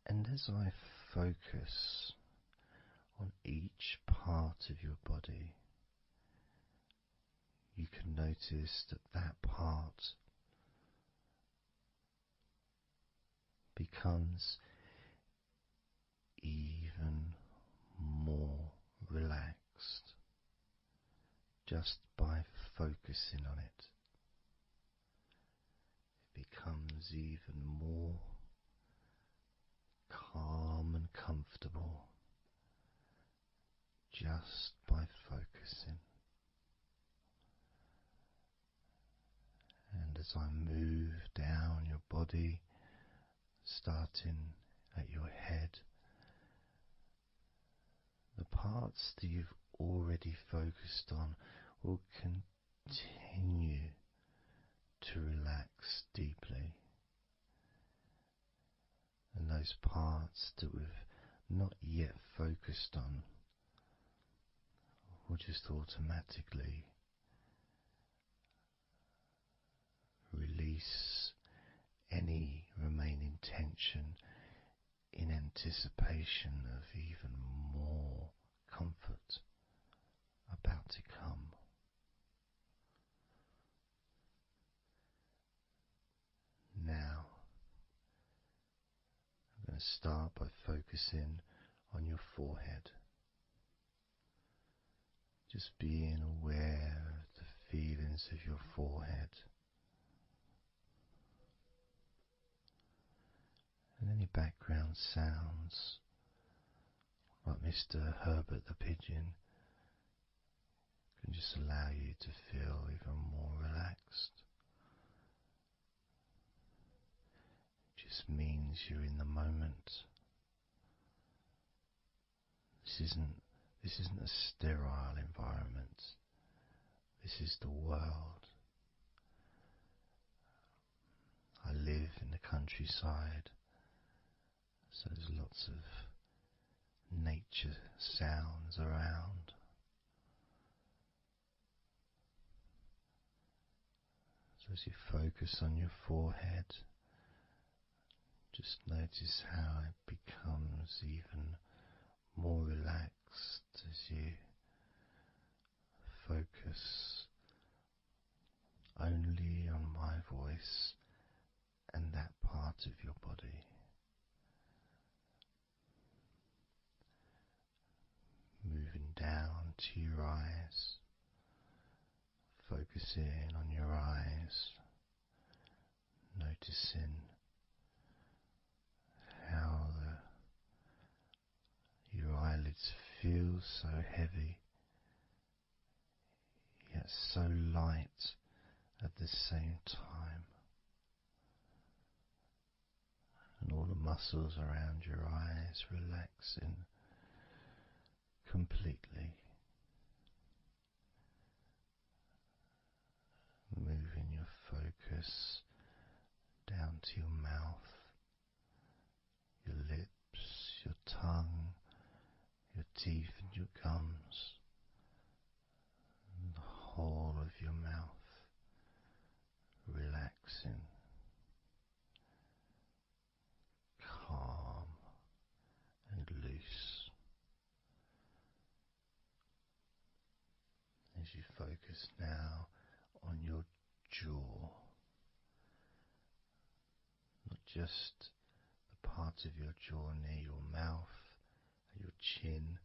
And as I focus on each part of your body, you can notice that that part becomes even more relaxed just by focusing on it. It becomes even more calm and comfortable just by focusing. And as I move down your body, starting at your head, the parts that you've already focused on will continue to relax deeply. And those parts that we've not yet focused on will just automatically release any remaining tension in anticipation of even more comfort about to come. Now, I'm going to start by focusing on your forehead. Just being aware of the feelings of your forehead. And any background sounds, like Mr. Herbert the pigeon, can just allow you to feel even more relaxed. It just means you're in the moment. This isn't a sterile environment. This is the world. I live in the countryside, so there's lots of nature sounds around. So as you focus on your forehead, just notice how it becomes even voice and that part of your body. Moving down to your eyes, focusing on your eyes, noticing how your eyelids feel so heavy, yet so light at the same time, and all the muscles around your eyes relaxing completely, moving your focus down to your mouth, your lips, your tongue, your teeth and your gums, and the whole of your mouth relaxing, calm and loose. As you focus now on your jaw, not just the part of your jaw near your mouth and your chin,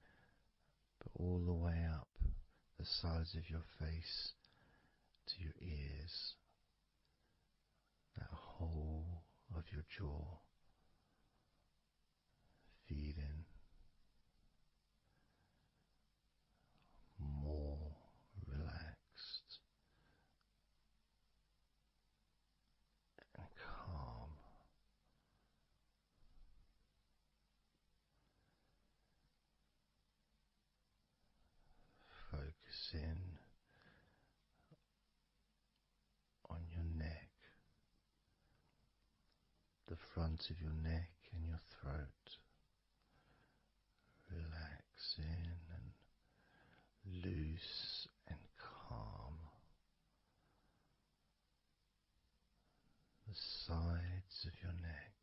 but all the way up the sides of your face to your ears, that whole of your jaw, feeling more relaxed and calm. Focusing on your neck, the front of your neck and your throat, relaxing and loose and calm. The sides of your neck,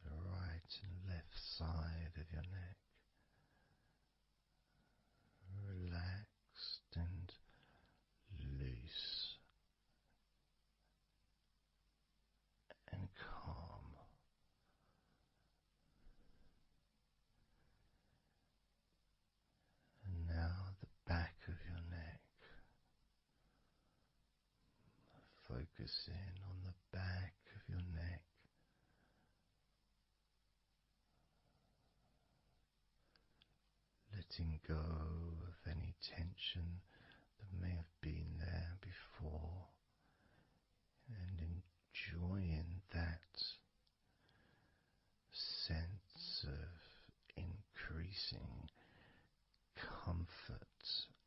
the right and left side of your neck, relaxed and loose and calm. And now the back of your neck, focusing on the back of your neck, letting go of any tension that may have been there before, and enjoying that sense of increasing comfort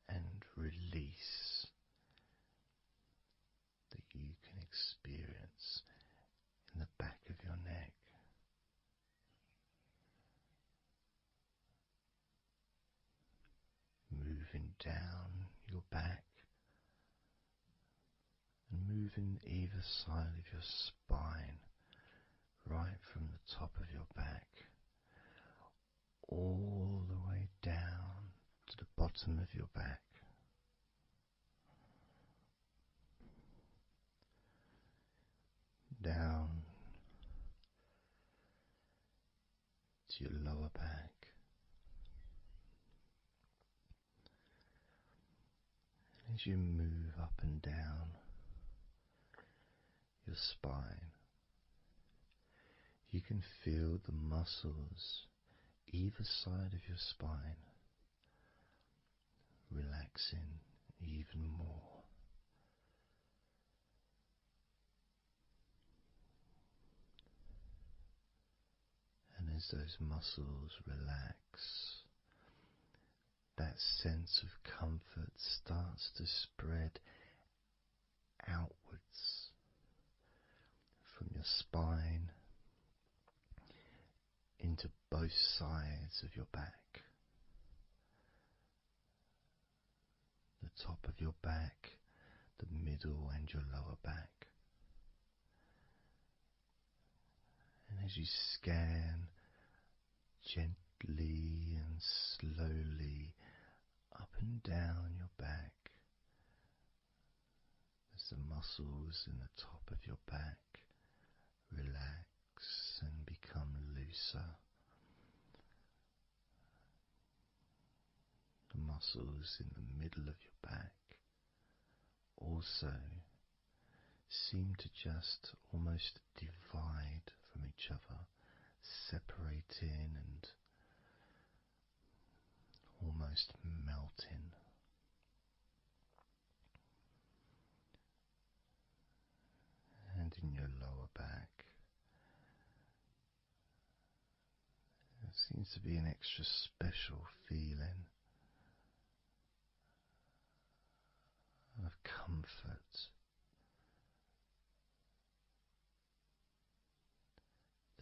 and release that you can experience in the back of your neck. Moving down your back and moving either side of your spine, right from the top of your back all the way down to the bottom of your back. Down to your lower back, and as you move up and down your spine, you can feel the muscles either side of your spine relaxing even more. And as those muscles relax, that sense of comfort starts to spread outwards from your spine into both sides of your back, the top of your back, the middle and your lower back. And as you scan gently and slowly up and down your back, the as the muscles in the top of your back relax and become looser. The muscles in the middle of your back also seem to just almost divide from each other, separating and almost melting. And in your lower back, there seems to be an extra special feeling of comfort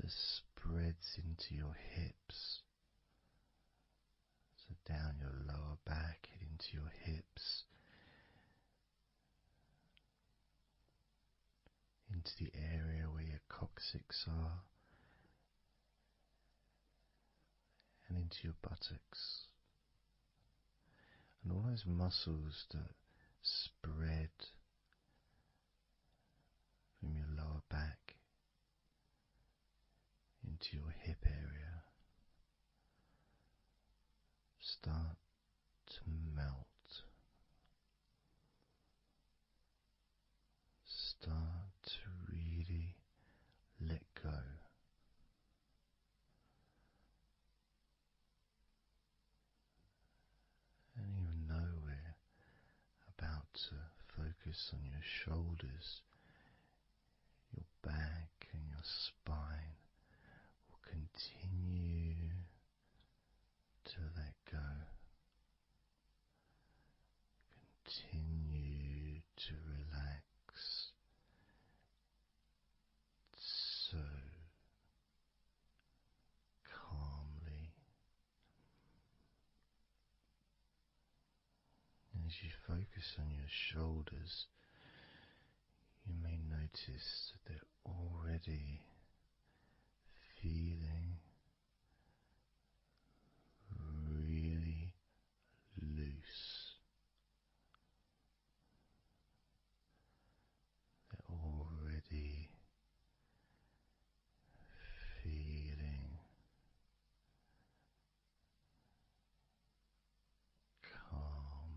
that spreads into your hips, so down your lower back and into your hips, into the area where your coccyx are, and into your buttocks, and all those muscles that spread from your lower back into your hip area start to melt, start to really let go. And even though we're about to focus on your shoulders, your back and your spine will continue to let go. Continue to relax so calmly. As you focus on your shoulders, you may notice that they're already feeling really loose. They're already feeling calm.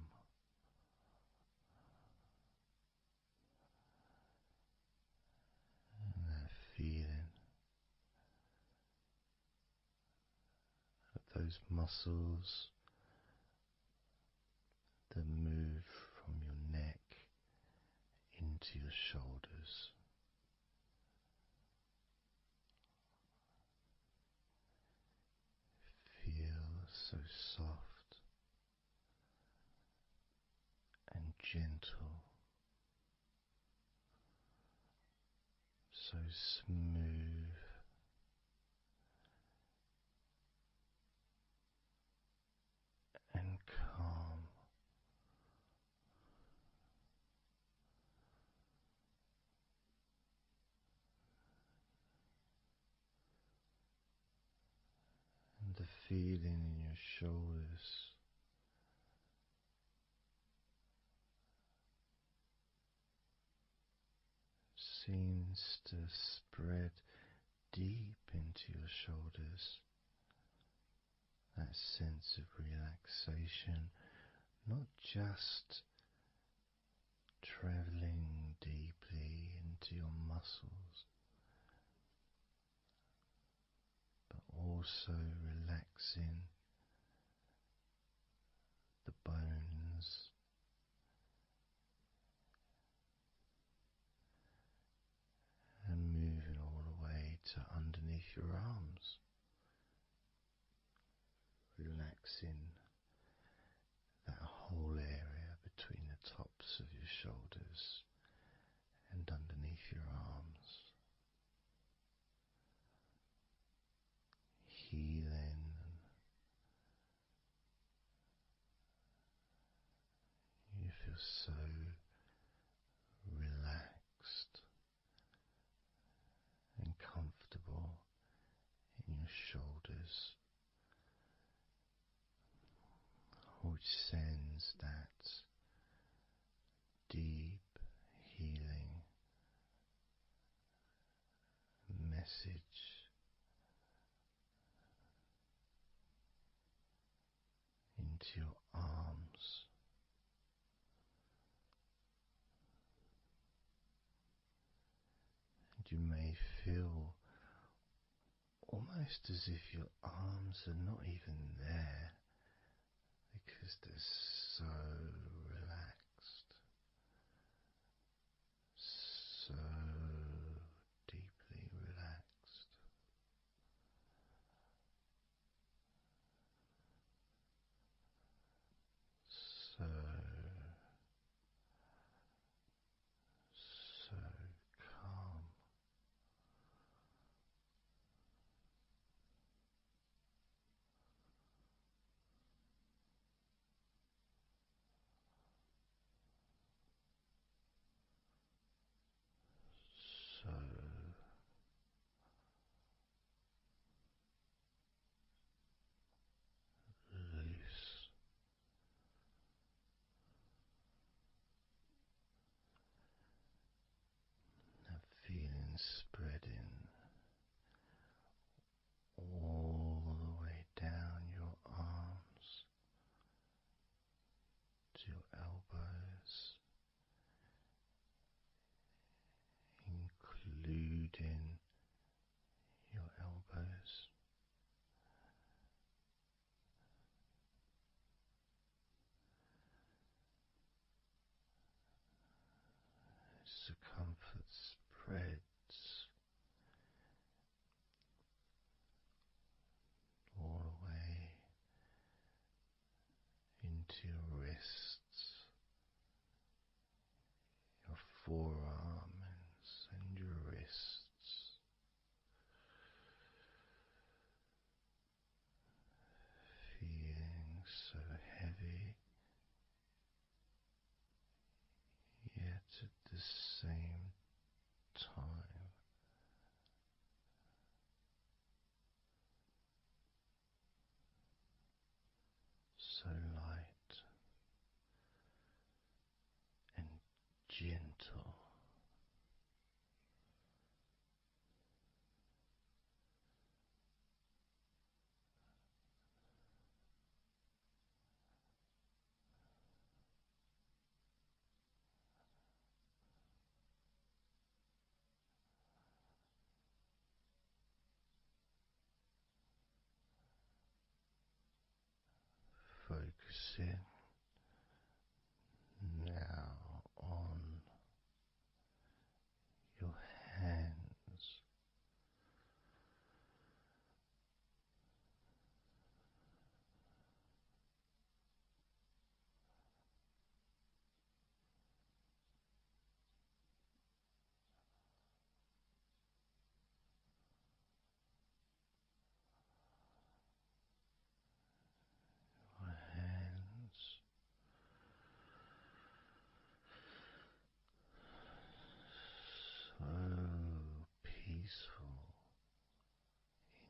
And that feeling of those muscles that move from your neck into your shoulders. Feel so soft and gentle, so smooth and calm. And the feeling in your shoulders seems to spread deep into your shoulders. That sense of relaxation, not just traveling deeply into your muscles, but also relaxing the bones and moving all the way to underneath your arms, relaxing that whole area between the tops of your shoulders and underneath your arms, healing. You feel so relaxed and comfortable in your shoulders, which sends that deep, into your arms, and you may feel almost as if your arms are not even there because they're so relaxed, so deeply relaxed. So, so calm. So loose, that feeling spreading all the way down your arms to your elbows, including your elbows. Circumference spreads all the way into your wrists, your forearms and your wrists, feeling so heavy, yet at the same time so light and gentle. Focusing now on your hands, your hands so peaceful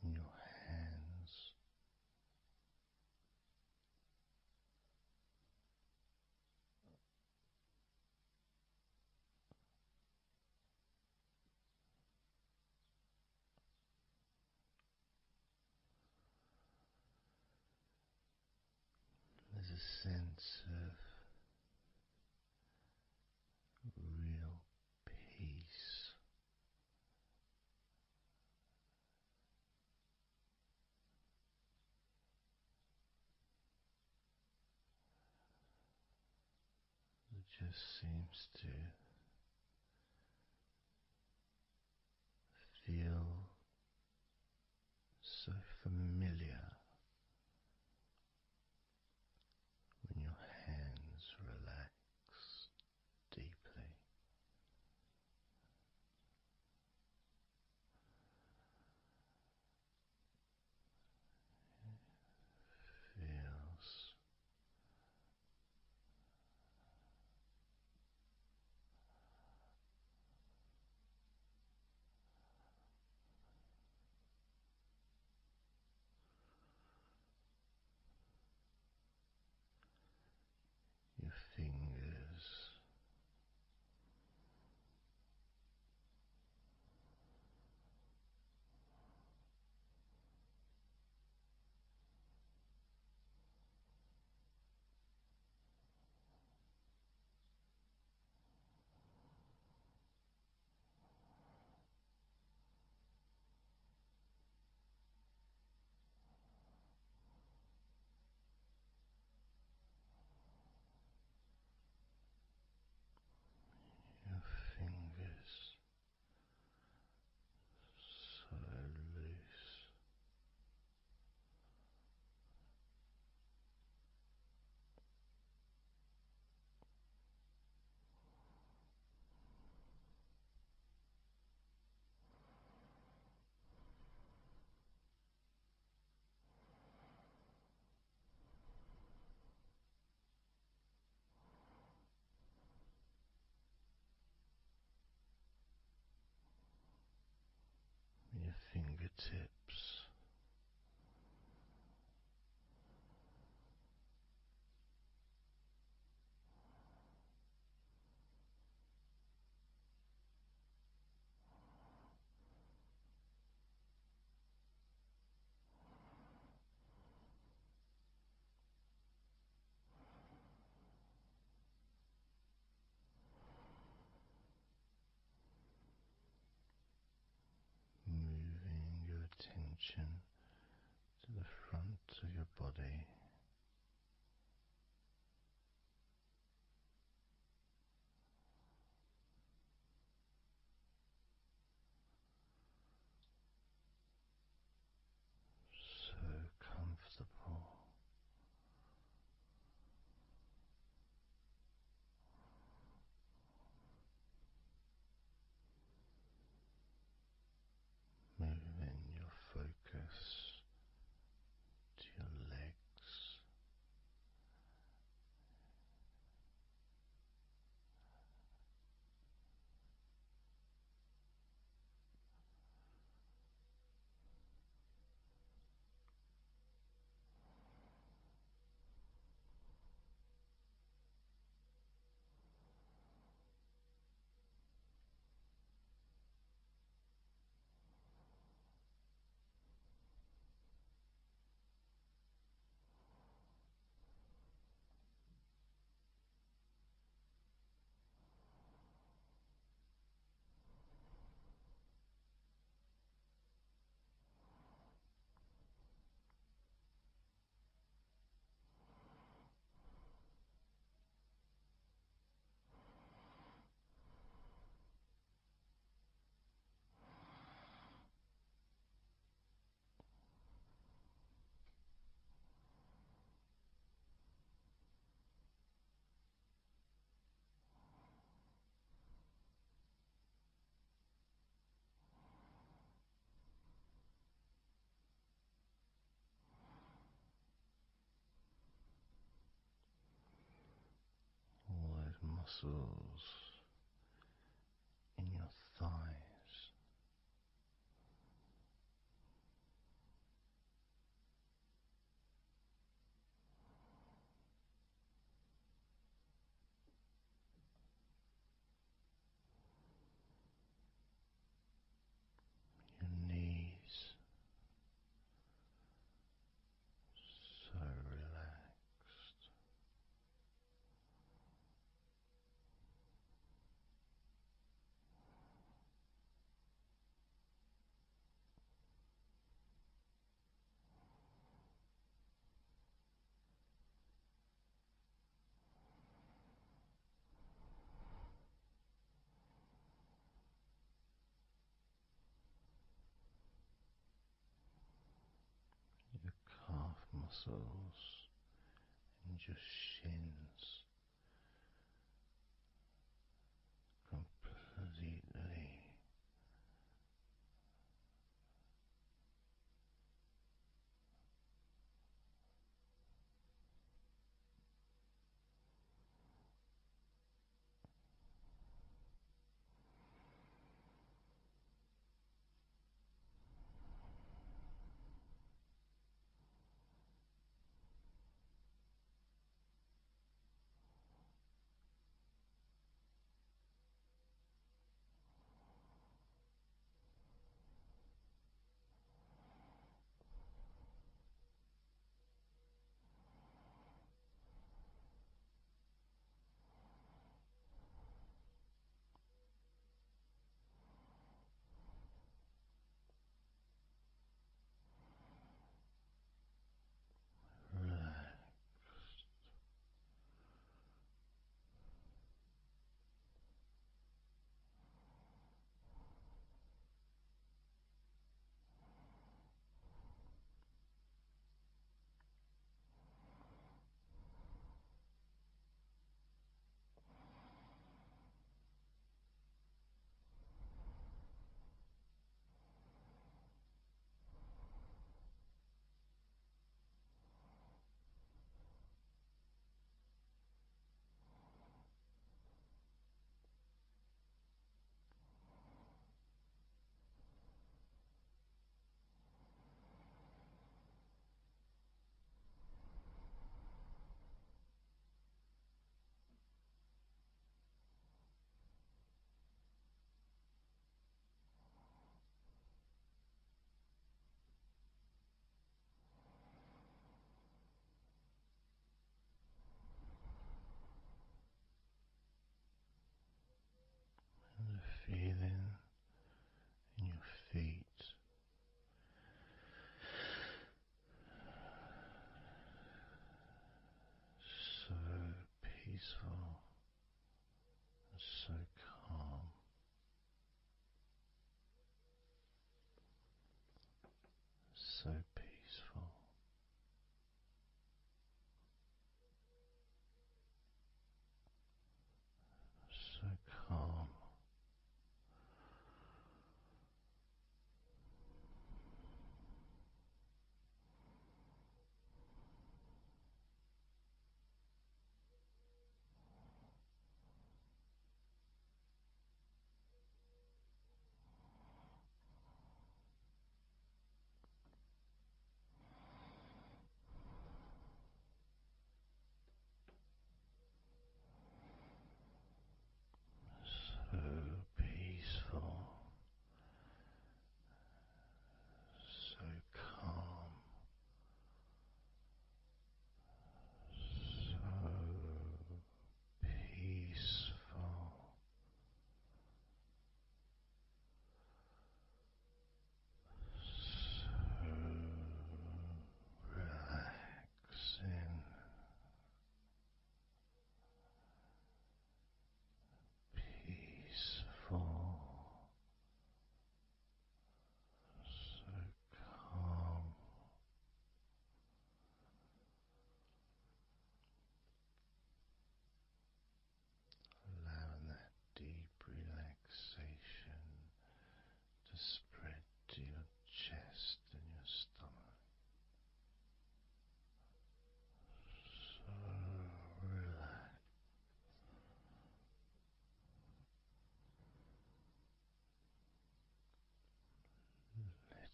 in your hands. There's a sense of real peace that just seems to feel so familiar when your hands relax deeply. Feels fingertips. Moving your attention to the front of your body, so comfortable. Moving your focus to your legs, all those muscles in your thighs, your knees, so relaxed. Your calf muscles and your shins completely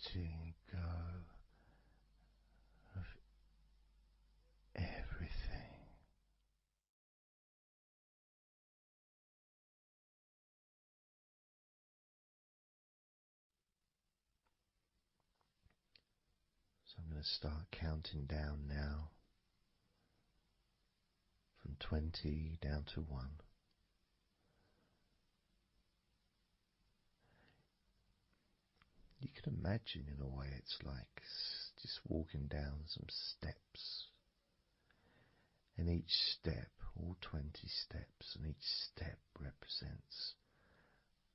letting go of everything. So I'm going to start counting down now from 20 down to 1. You can imagine, in a way, it's like just walking down some steps. And each step, all 20 steps, and each step represents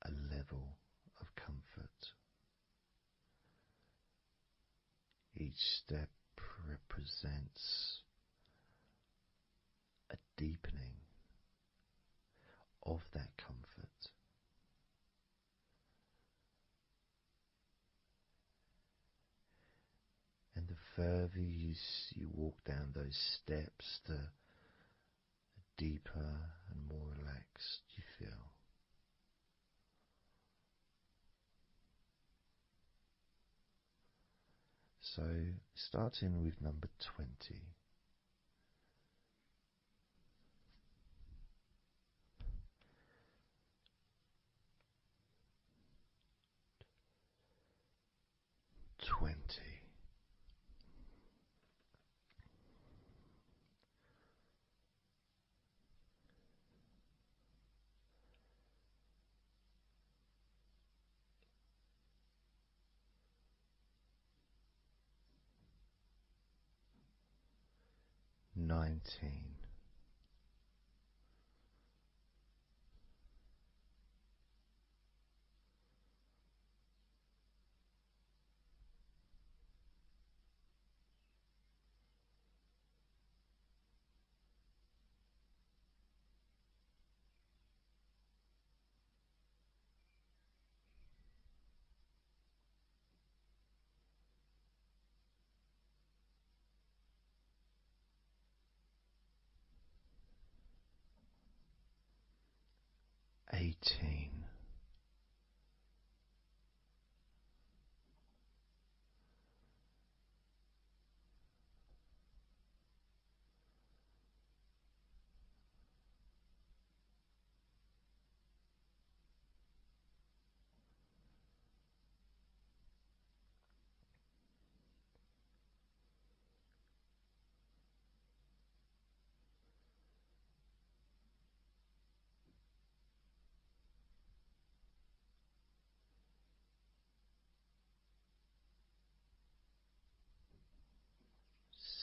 a level of comfort. Each step represents a deepening of that comfort. And the further you walk down those steps, the deeper and more relaxed you feel. So, starting with number 20. Nineteen. 18.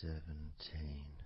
17. 16.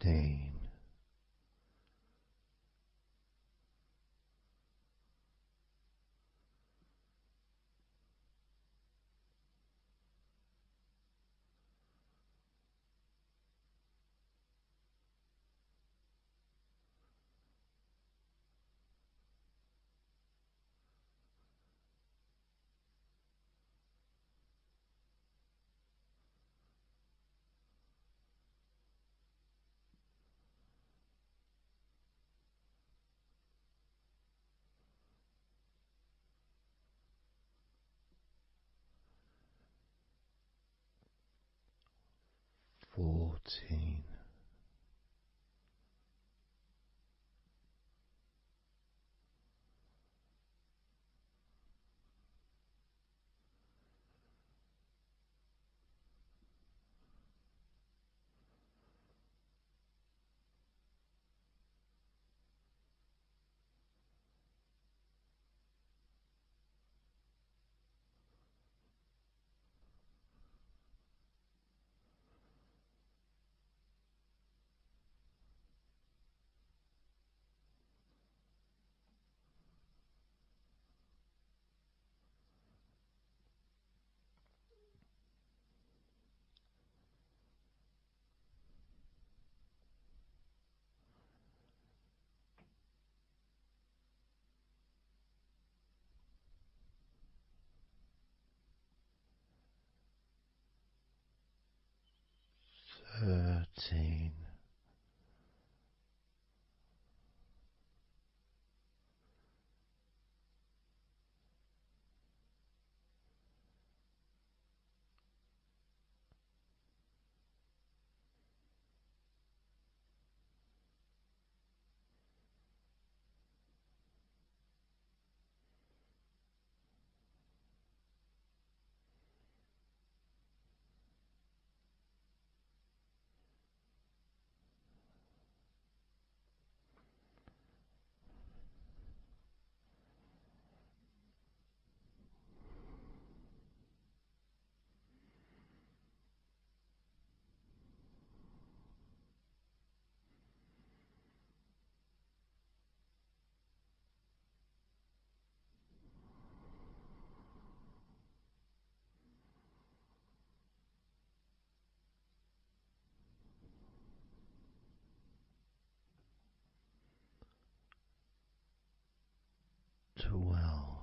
13. 14. 13. 12. 11.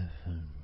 7.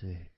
6.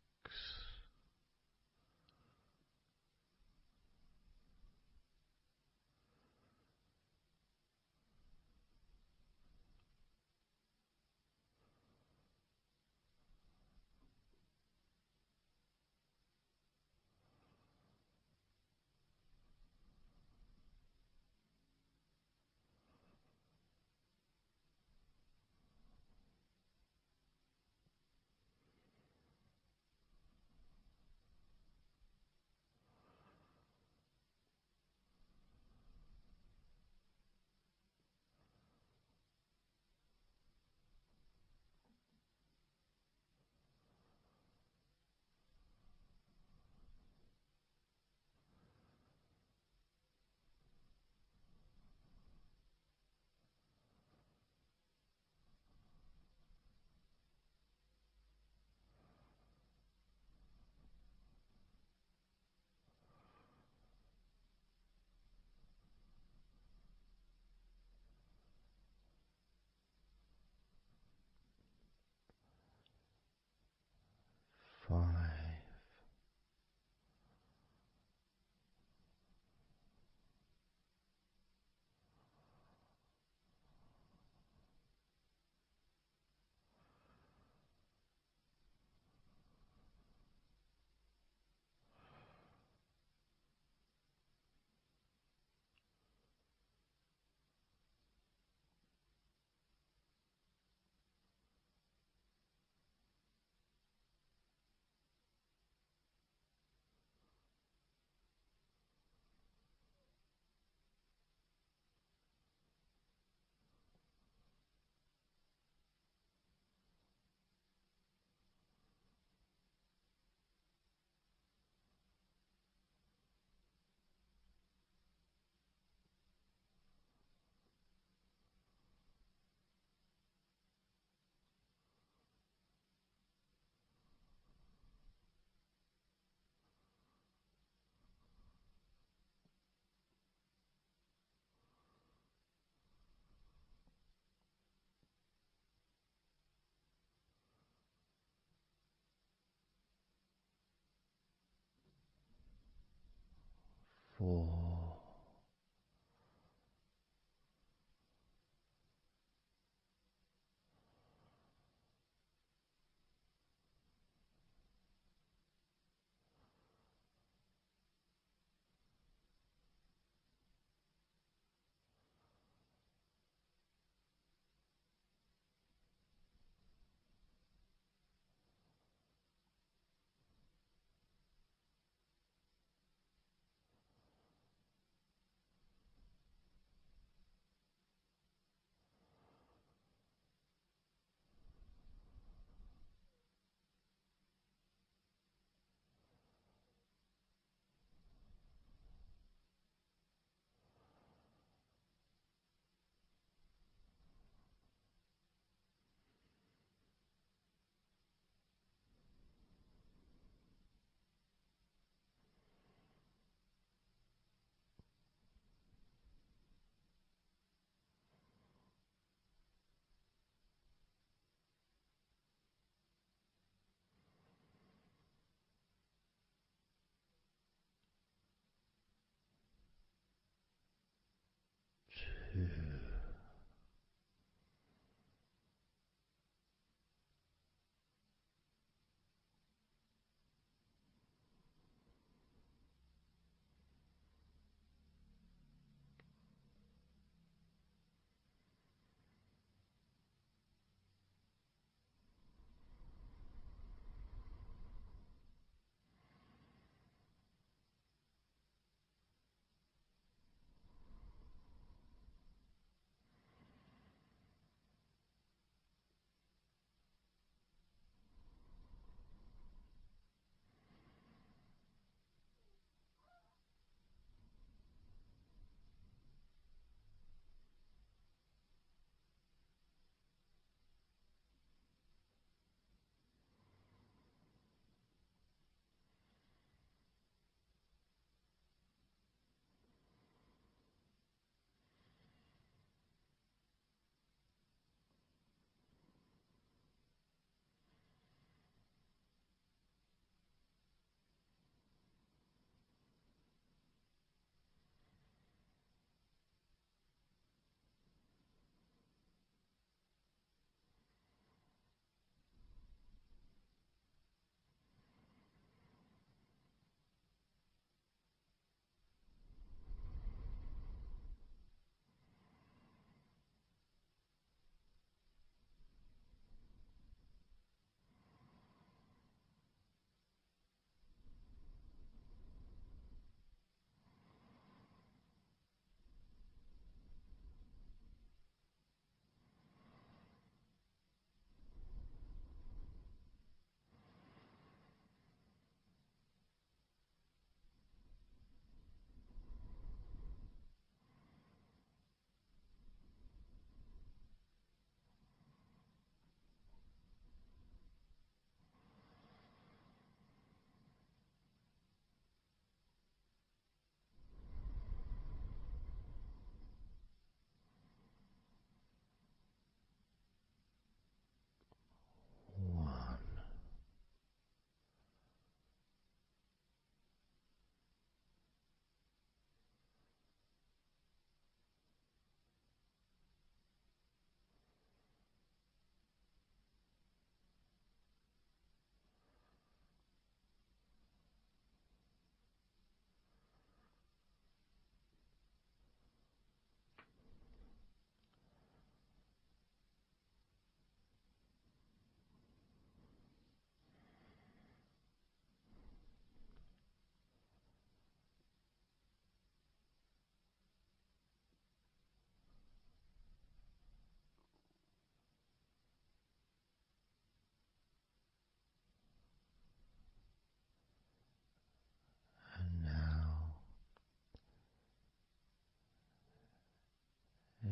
5.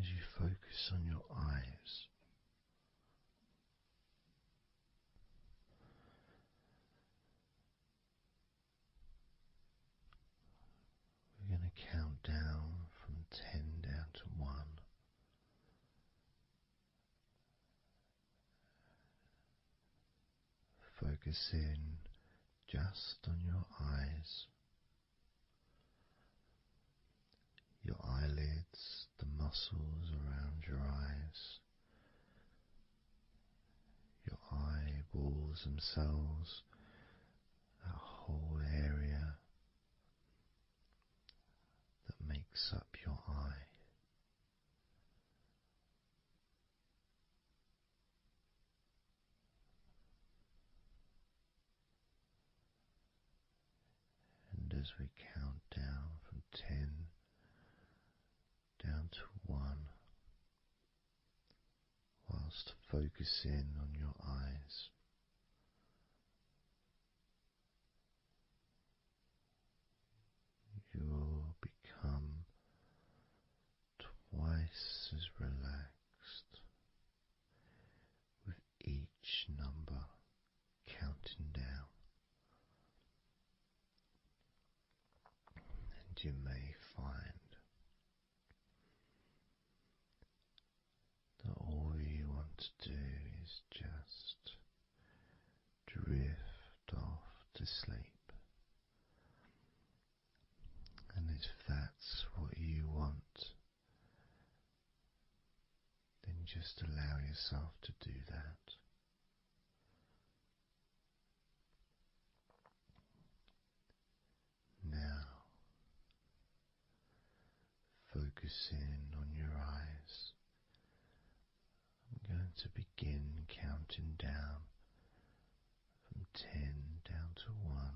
as you focus on your eyes, we're going to count down from 10 down to 1. Focus in just on your eyes, your eyelids, the muscles around your eyes, your eyeballs themselves, that whole area that makes up your eye. And as we count down from 10 down to 1, whilst focusing on your eyes, you'll become twice as relaxed with each number counting down. And you may find that all you want to do is just drift off to sleep. And if that's what you want, then just allow yourself to do that. Now, focusing on your eyes, I'm going to begin counting down from 10 down to 1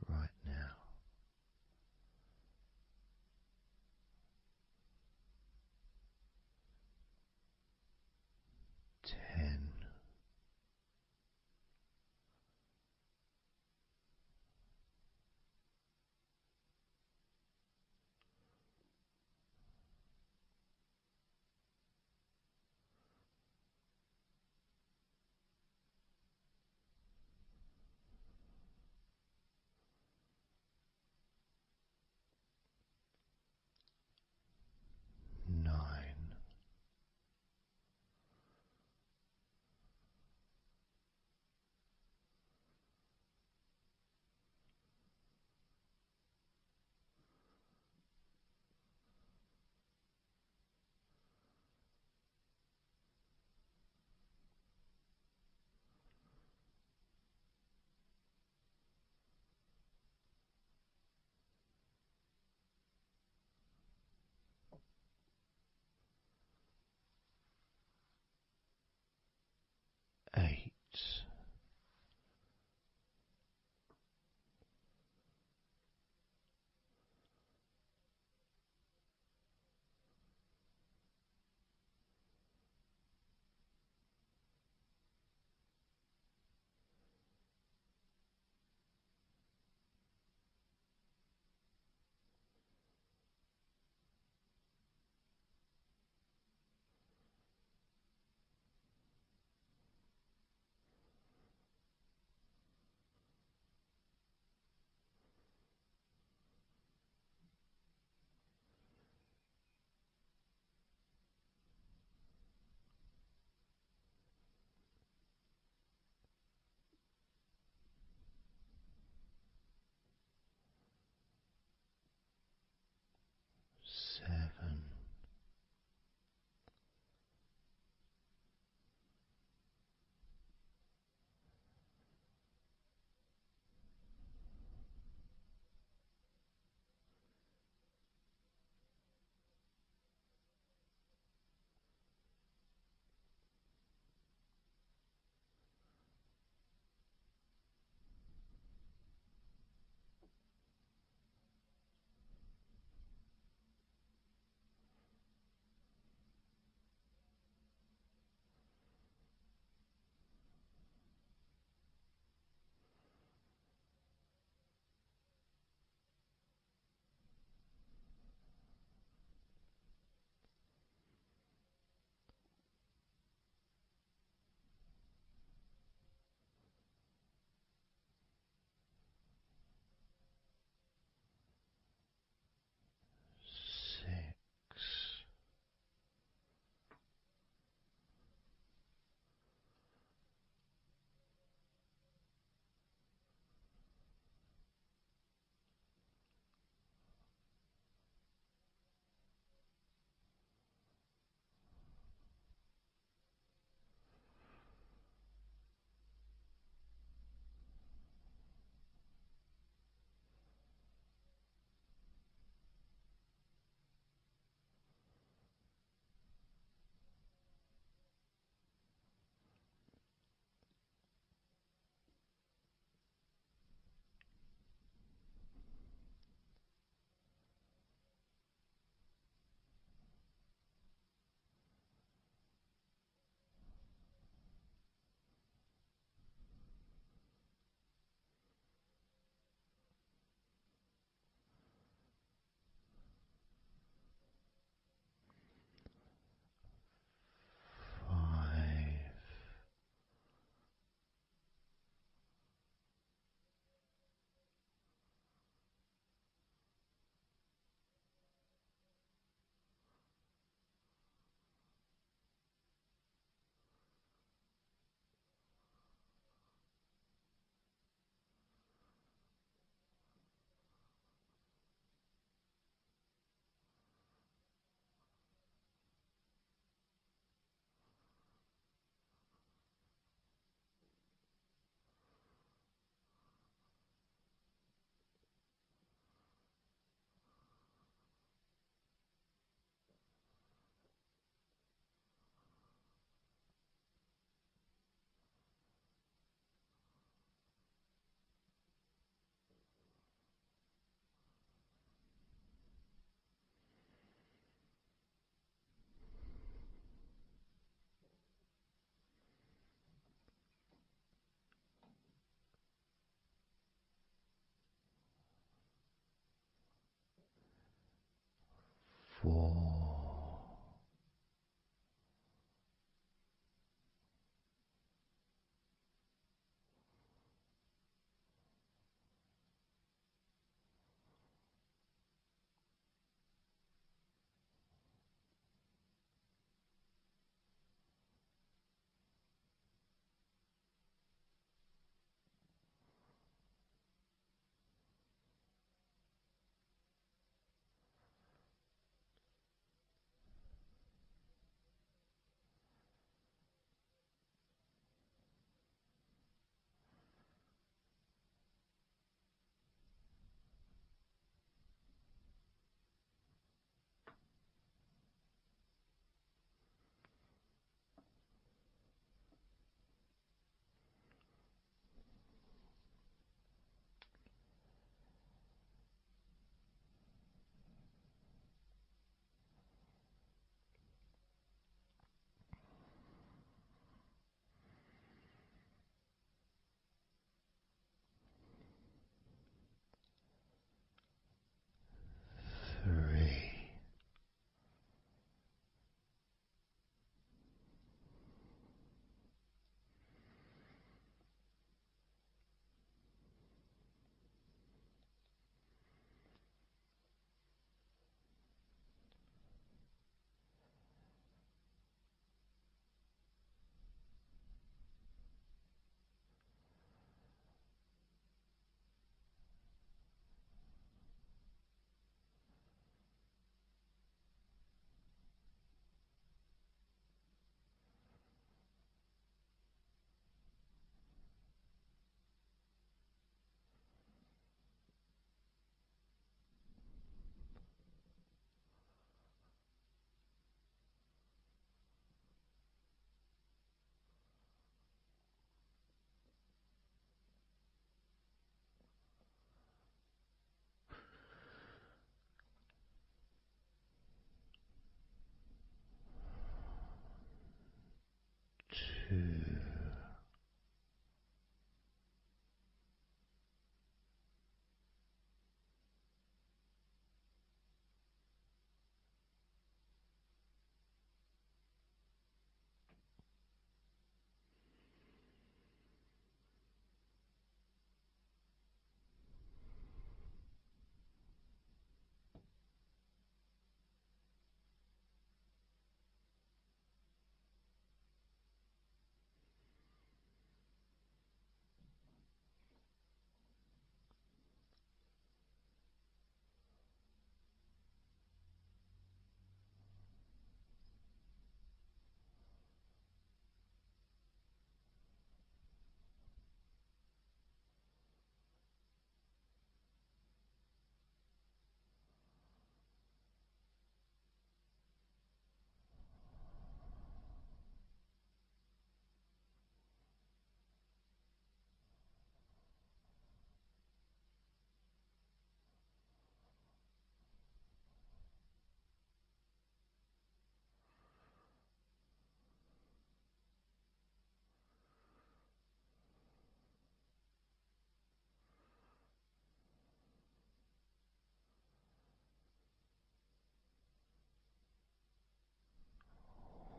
right now. 10. 9.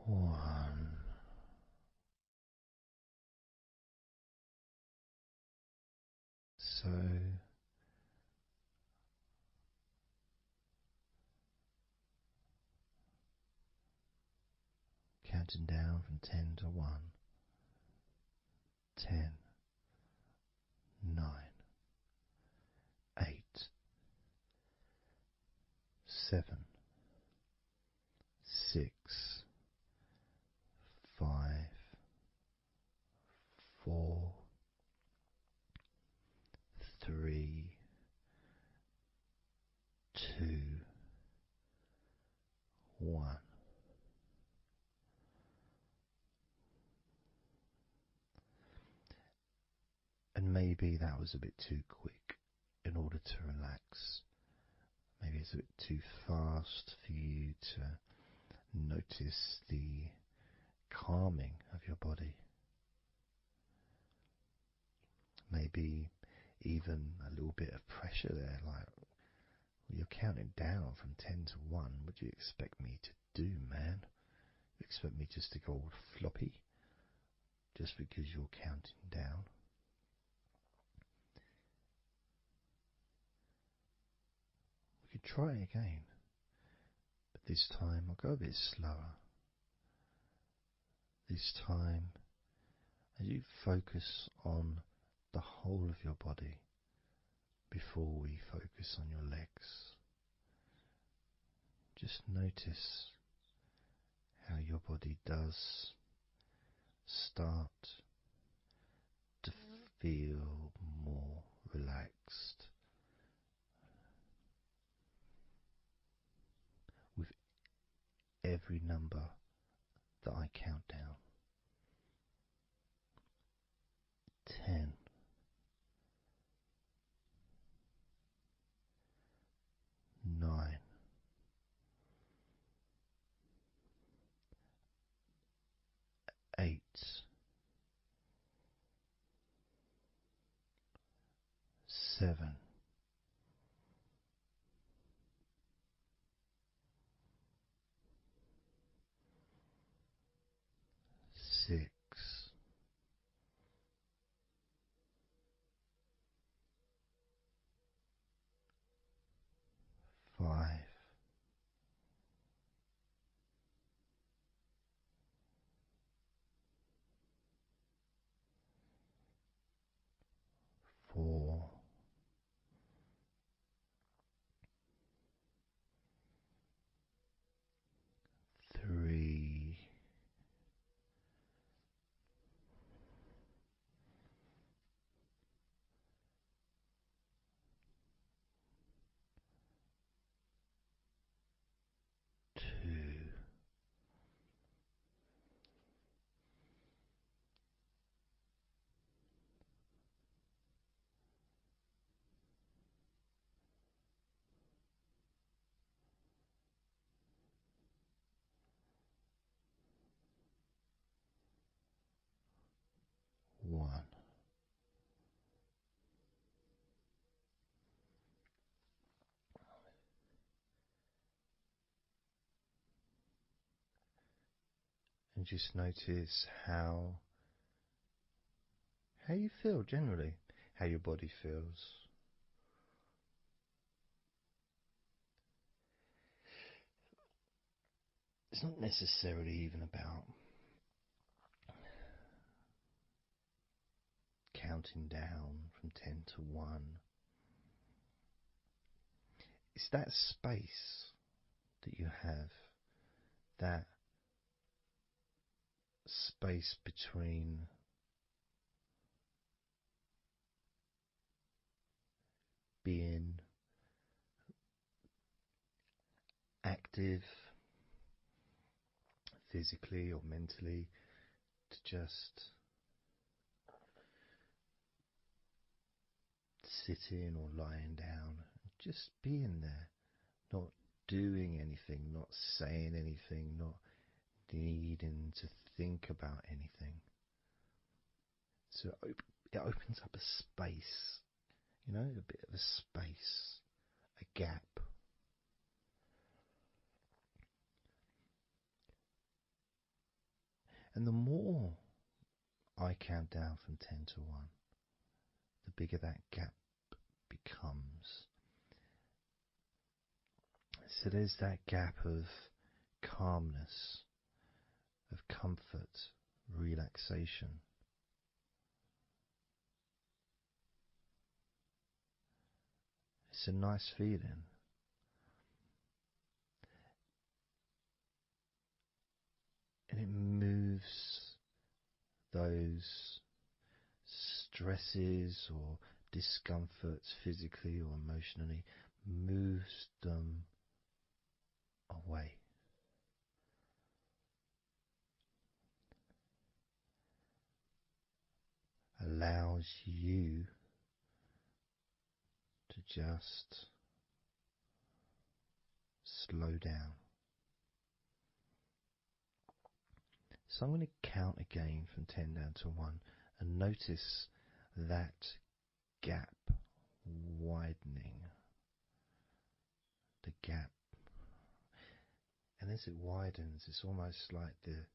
One. So counting down from 10 to 1. 10, 9, 8, 7, 6, 5, 4, 3, 2, 1. And maybe that was a bit too quick in order to relax. Maybe it's a bit too fast for you to notice the calming of your body. Maybe even a little bit of pressure there, like you're counting down from 10 to 1. What do you expect me to do, man? You expect me just to go all floppy just because you're counting down? We could try again, but this time I'll go a bit slower. This time, as you focus on the whole of your body before we focus on your legs, just notice how your body does start to feel more relaxed with every number that I count down. 10, 9, 8, 7, 6, 5, 4, 3, And just notice how you feel generally, how your body feels. It's not necessarily even about counting down from 10 to 1. It's that space that you have, that space between being active physically or mentally to just sitting or lying down, just being there, not doing anything, not saying anything, not needing to think about anything. So it opens up a space, a bit of a space, a gap. And the more I count down from 10 to 1, the bigger that gap becomes. So there's that gap of calmness, of comfort, relaxation. It's a nice feeling. And it moves those stresses or discomforts physically or emotionally, moves them away. Allows you to just slow down. So I'm going to count again from 10 down to 1 and notice that gap widening. The gap. And as it widens, it's almost like the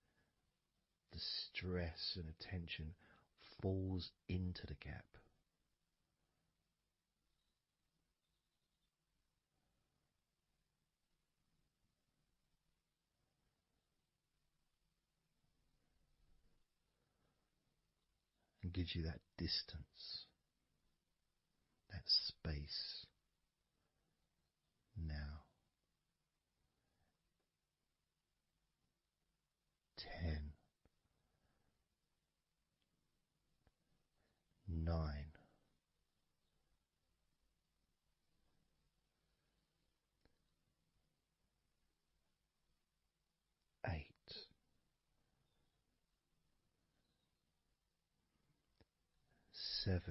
stress and attention falls into the gap. And gives you that distance, that space. Now, 10, 9, 8, 7,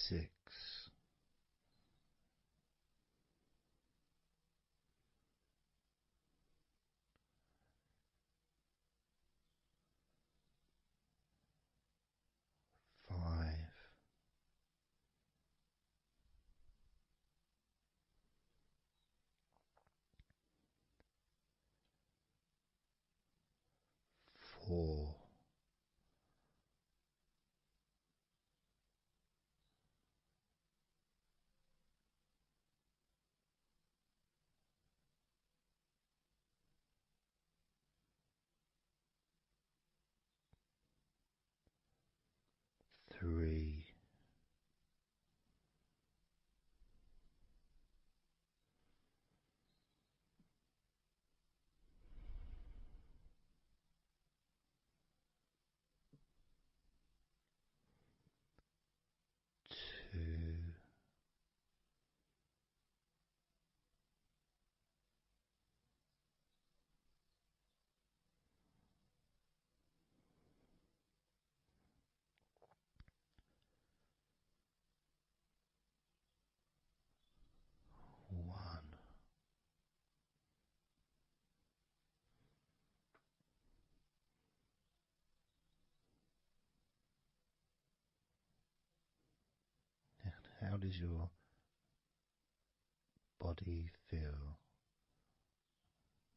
6, 5, 4, 3, 2, 1. does your body feel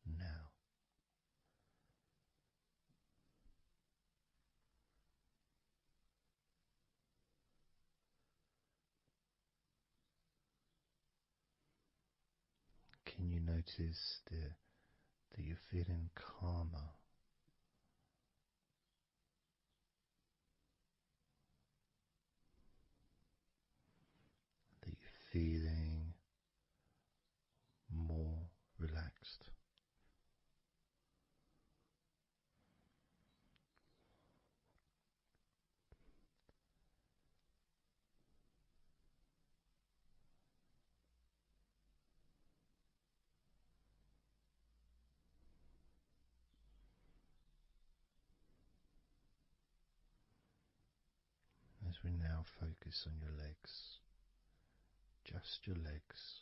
now? Can you notice that you're feeling calmer? That you're feeling more relaxed? As we now focus on your legs, just your legs.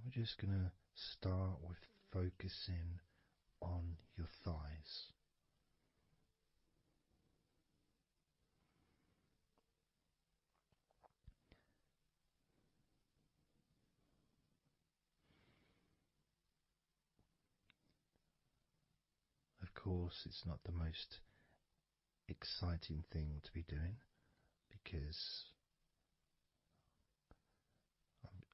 We're just going to start with focusing on your thighs. Of course, it's not the most exciting thing to be doing because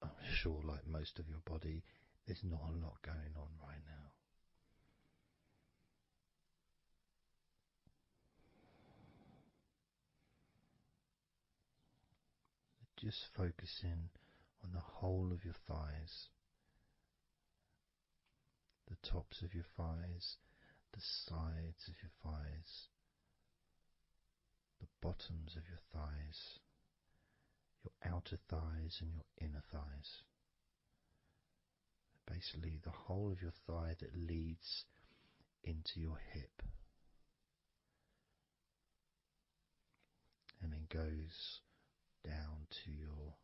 I'm sure, like most of your body, there's not a lot going on right now. Just focusing on the whole of your thighs, the tops of your thighs, the sides of your thighs, the bottoms of your thighs, your outer thighs and your inner thighs. Basically, the whole of your thigh that leads into your hip and then goes down to your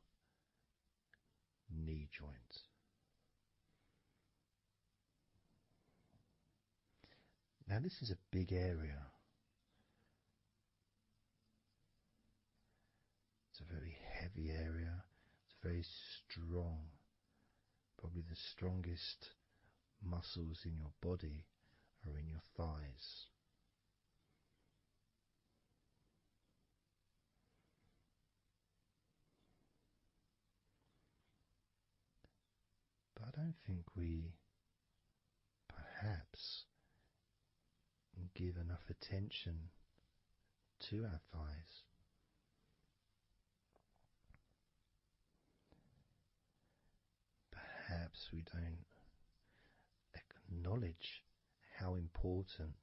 knee joint. Now, this is a big area. It's a very heavy area. It's very strong. Probably the strongest muscles in your body are in your thighs. But I don't think we perhaps give enough attention to our thighs. Perhaps we don't acknowledge how important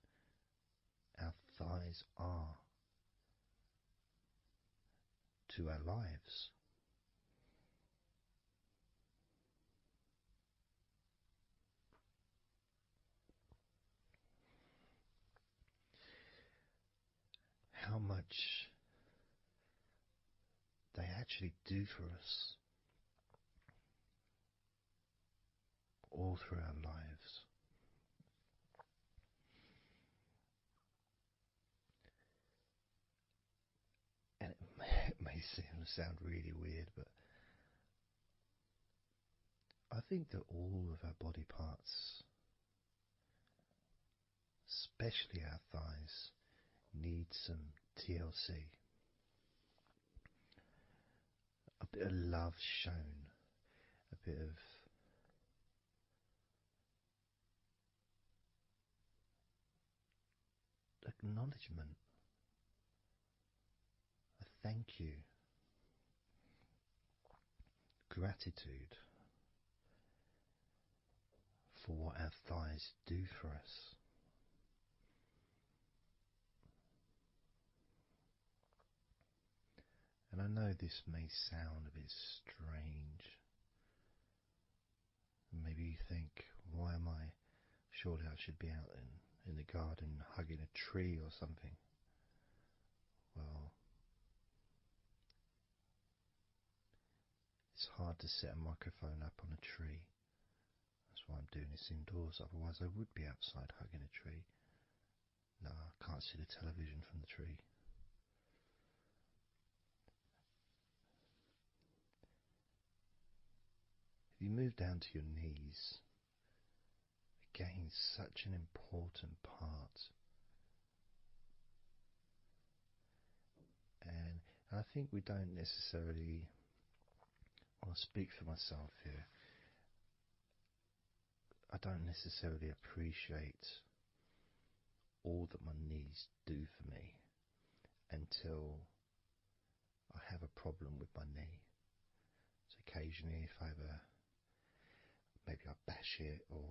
our thighs are to our lives. How much they actually do for us all through our lives. And it may sound really weird, but I think that all of our body parts, especially our thighs, need some TLC. A bit of love shown, a bit of acknowledgement, a thank you, gratitude for what our thighs do for us. And I know this may sound a bit strange. Maybe you think, why am I? Surely I should be out in the garden hugging a tree or something. Well, it's hard to set a microphone up on a tree. That's why I'm doing this indoors, otherwise I would be outside hugging a tree. No, I can't see the television from the tree. If you move down to your knees, again, such an important part. And I think we don't necessarily, I'll speak for myself here, I don't necessarily appreciate all that my knees do for me until I have a problem with my knee. So occasionally if I maybe I bash it or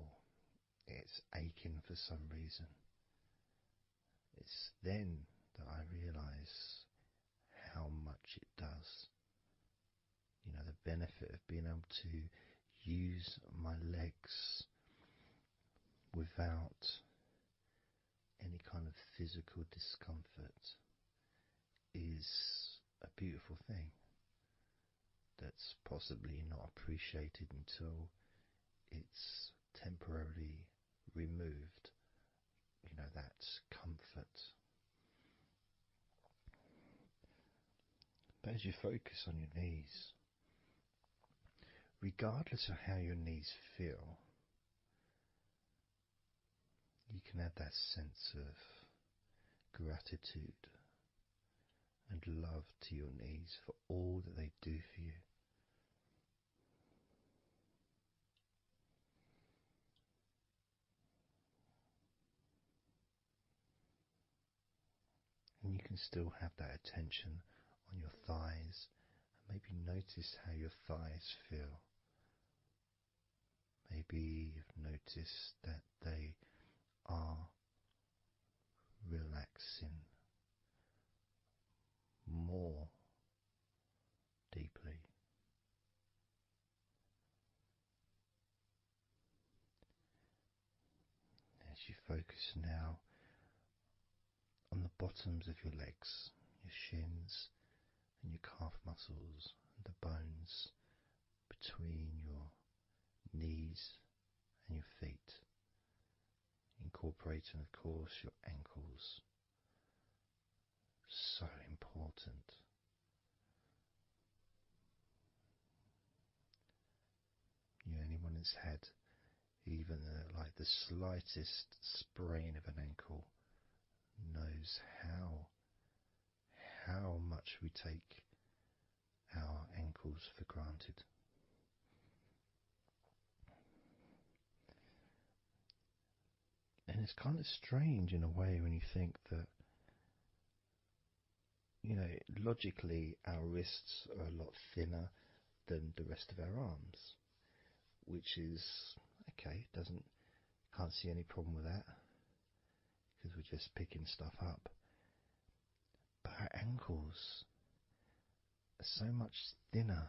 it's aching for some reason, it's then that I realise how much it does. You know, the benefit of being able to use my legs without any kind of physical discomfort is a beautiful thing that's possibly not appreciated until it's temporarily removed, you know, that comfort. But as you focus on your knees, regardless of how your knees feel, you can add that sense of gratitude and love to your knees for all that they do for you. And you can still have that attention on your thighs, and maybe notice how your thighs feel. Maybe you've noticed that they are relaxing more deeply. As you focus now on the bottoms of your legs, your shins and your calf muscles and the bones between your knees and your feet, incorporating of course your ankles. So important. Anyone that's had even like the slightest sprain of an ankle knows how much we take our ankles for granted. And it's kind of strange in a way when you think that, you know, logically our wrists are a lot thinner than the rest of our arms, which is okay, can't see any problem with that because we're just picking stuff up. But our ankles are so much thinner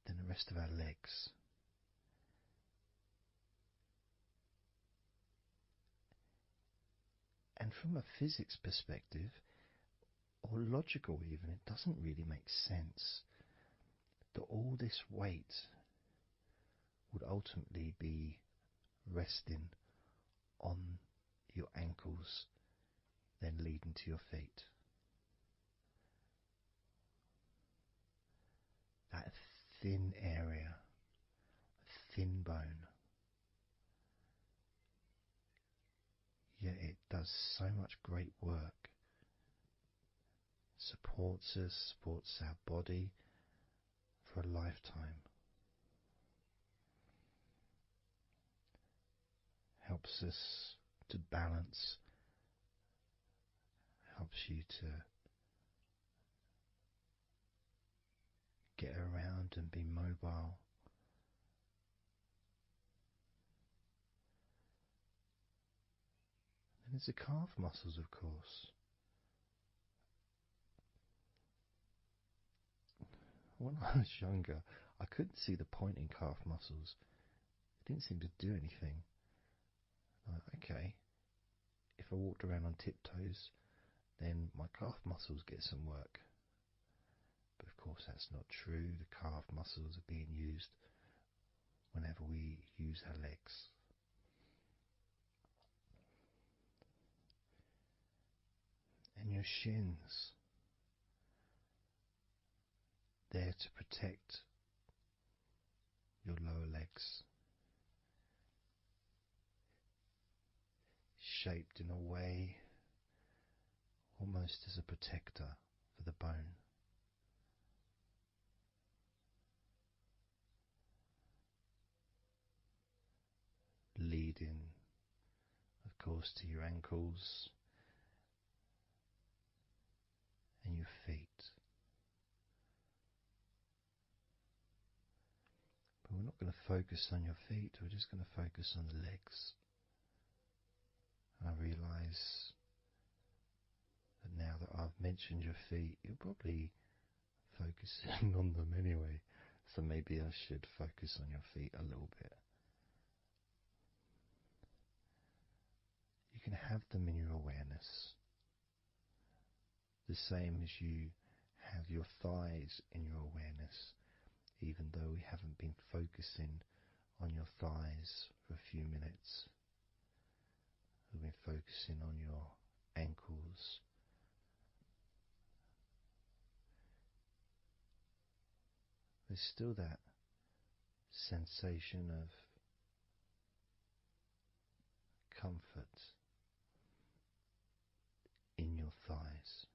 than the rest of our legs. And from a physics perspective, or logical even, it doesn't really make sense that all this weight would ultimately be resting on your ankles, then leading to your feet. That thin area, thin bone, yet it does so much great work. Supports us, supports our body for a lifetime. Helps us to balance, helps you to get around and be mobile. And there's the calf muscles, of course. When I was younger, I couldn't see the point in calf muscles. It didn't seem to do anything. Okay, if I walked around on tiptoes, then my calf muscles get some work. But of course, that's not true. The calf muscles are being used whenever we use our legs. And your shins, there to protect your lower legs, shaped in a way almost as a protector for the bone. Leading, of course, to your ankles and your feet. But we're not going to focus on your feet, we're just going to focus on the legs. And I realise that now that I've mentioned your feet, you're probably focusing on them anyway. So maybe I should focus on your feet a little bit. You can have them in your awareness, the same as you have your thighs in your awareness, even though we haven't been focusing on your thighs for a few minutes. We've been focusing on your ankles, there's still that sensation of comfort in your thighs.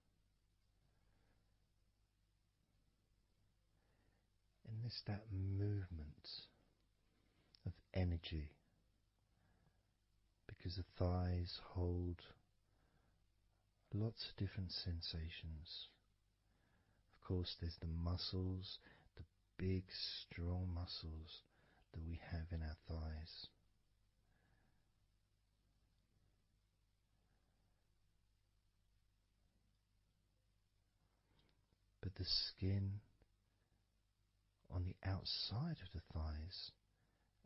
And there's that movement of energy, because the thighs hold lots of different sensations. Of course, there's the muscles, the big, strong muscles that we have in our thighs. But the skin on the outside of the thighs,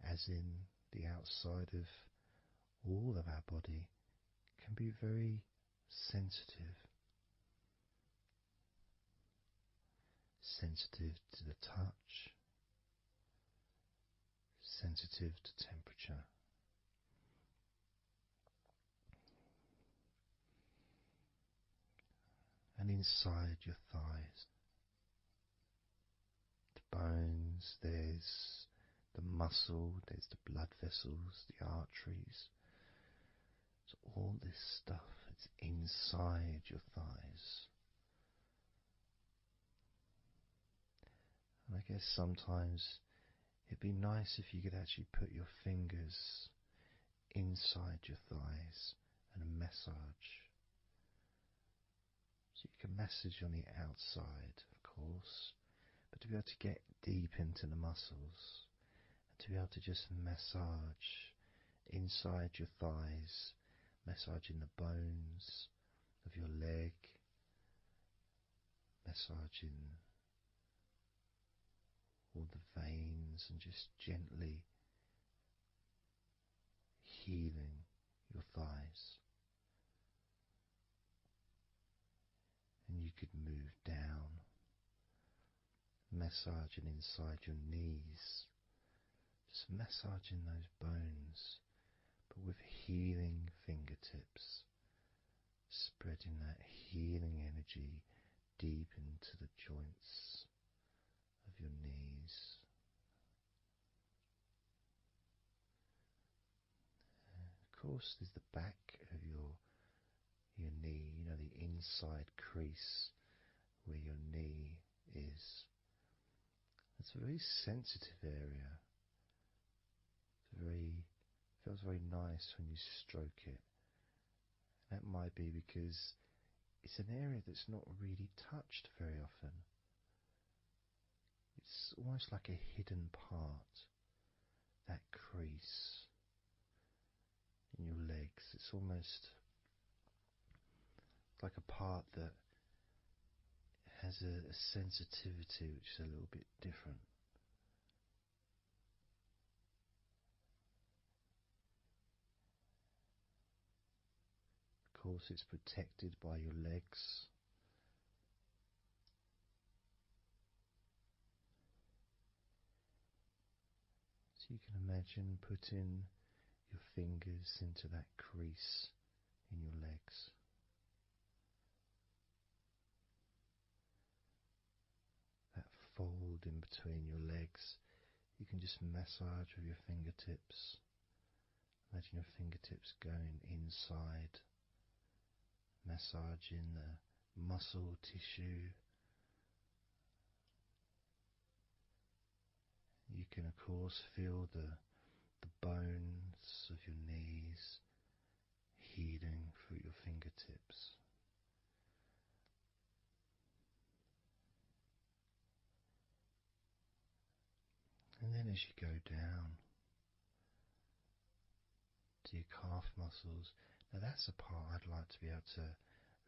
as in the outside of all of our body, can be very sensitive. Sensitive to the touch, sensitive to temperature. And inside your thighs, the bones, there's the muscle, there's the blood vessels, the arteries. So all this stuff, it's inside your thighs. And I guess sometimes it'd be nice if you could actually put your fingers inside your thighs and massage. So you can massage on the outside, of course, but to be able to get deep into the muscles, and to be able to just massage inside your thighs, massaging the bones of your leg, massaging all the veins, and just gently healing your thighs. And you could move down, massaging inside your knees, just massaging those bones, but with healing fingertips, spreading that healing energy deep into the joints of your knees. And of course, there's the back of your knee, you know, the inside crease where your knee is. It's a very sensitive area. Feels very nice when you stroke it. That might be because it's an area that's not really touched very often. It's almost like a hidden part, that crease in your legs. It's almost like a part that has a sensitivity which is a little bit different. Of course, it's protected by your legs. So you can imagine putting your fingers into that crease in your legs. That fold in between your legs, you can just massage with your fingertips. Imagine your fingertips going inside, massaging the muscle tissue. You can of course feel the bones of your knees healing through your fingertips. And then as you go down to your calf muscles, now that's a part I'd like to be able to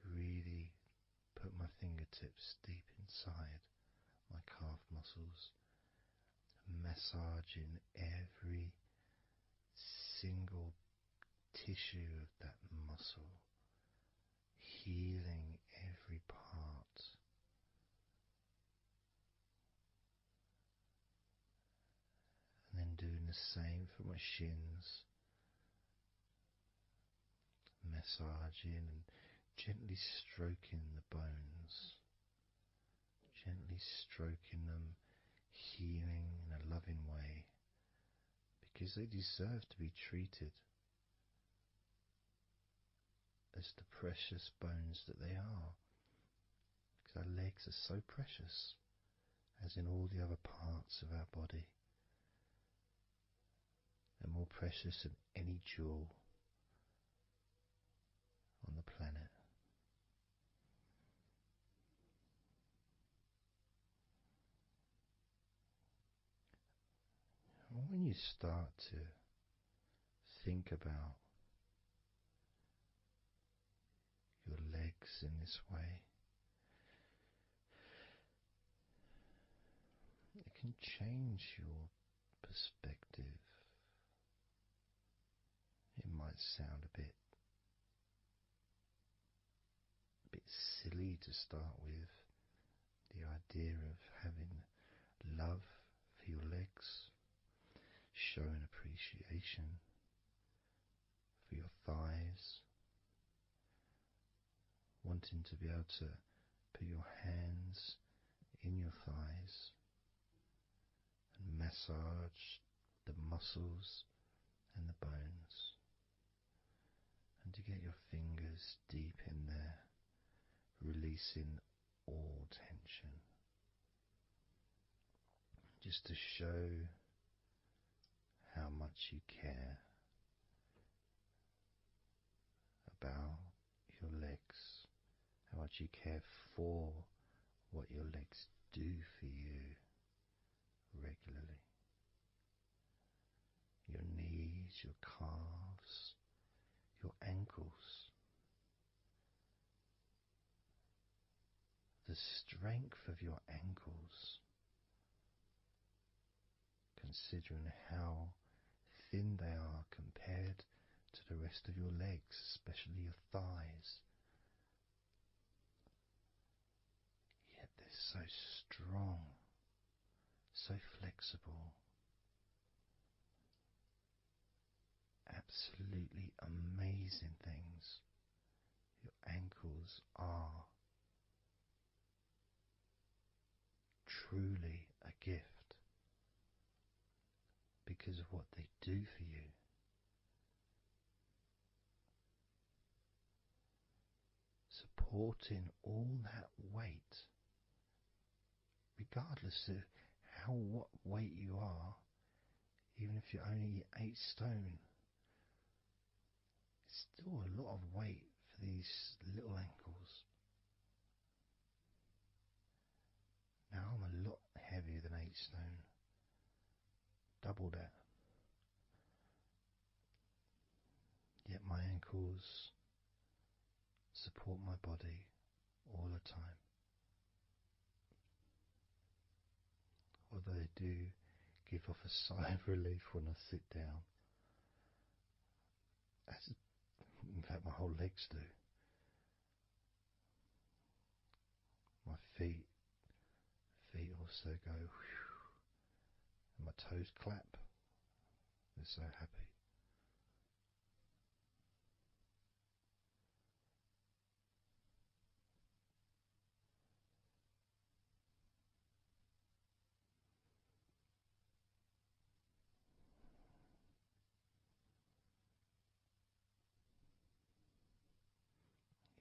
really put my fingertips deep inside my calf muscles, massaging every single tissue of that muscle, healing every part. And then doing the same for my shins, massaging and gently stroking the bones, gently stroking them, healing in a loving way, because they deserve to be treated as the precious bones that they are, because our legs are so precious, as in all the other parts of our body. They're more precious than any jewel on the planet. And when you start to think about your legs in this way, it can change your perspective. It might sound a bit silly to start with, the idea of having love for your legs, showing appreciation for your thighs, wanting to be able to put your hands in your thighs and massage the muscles and the bones, and to get your fingers deep in there, releasing all tension, just to show how much you care about your legs, how much you care for what your legs do for you regularly. Your knees, your calves, your ankles, the strength of your ankles, considering how thin they are compared to the rest of your legs, especially your thighs. Yet they're so strong, so flexible. Absolutely amazing things your ankles are. Truly a gift because of what they do for you. Supporting all that weight, regardless of what weight you are, even if you're only 8 stone, it's still a lot of weight for these little ankles. Now I'm a lot heavier than 8 stone, double that. Yet my ankles support my body all the time. Although they do give off a sigh of relief when I sit down. As in fact my whole legs do. My feet also go whew, and my toes clap They're so happy.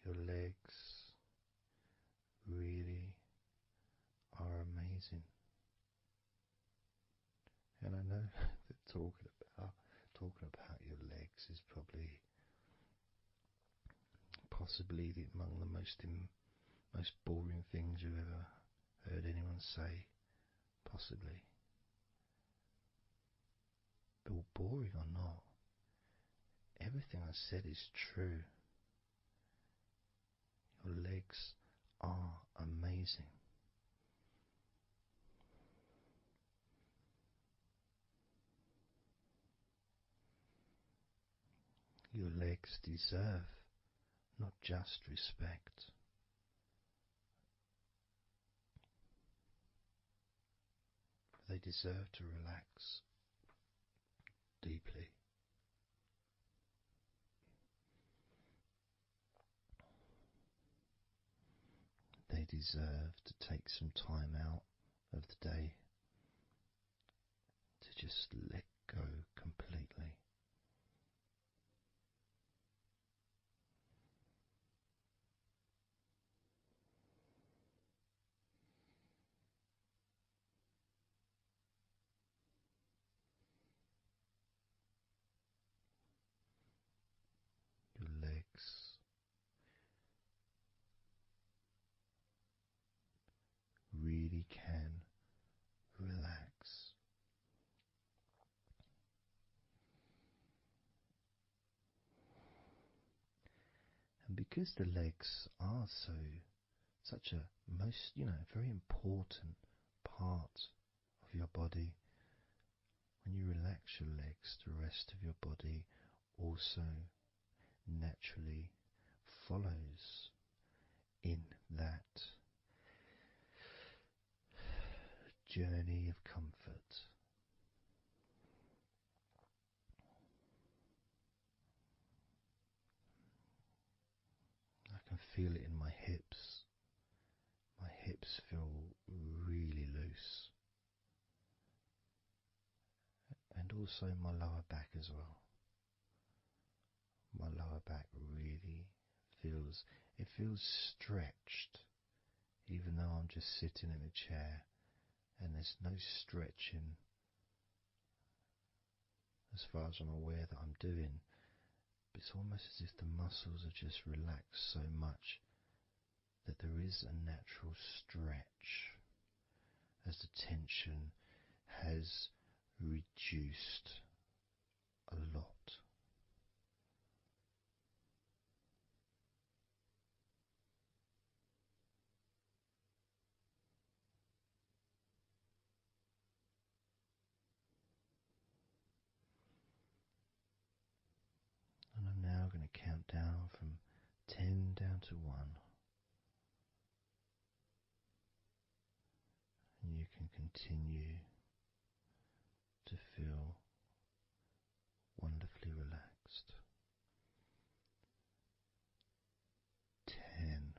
Your legs really are amazing. And I know that talking about your legs is probably possibly among the most boring things you've ever heard anyone say, possibly. But boring or not, everything I said is true. Your legs are amazing. Your legs deserve not just respect, they deserve to relax deeply. They deserve to take some time out of the day to just let go completely. Your legs really can relax. And because the legs are such a very important part of your body, when you relax your legs, the rest of your body also naturally follows in that journey of comfort. I can feel it in my hips. My hips feel really loose. And also my lower back as well. My lower back really feels stretched, even though I'm just sitting in a chair and there's no stretching as far as I'm aware that I'm doing. But it's almost as if the muscles are just relaxed so much that there is a natural stretch as the tension has reduced a lot. And I'm now going to count down from 10 down to 1. And you can continue to feel wonderfully relaxed. 10,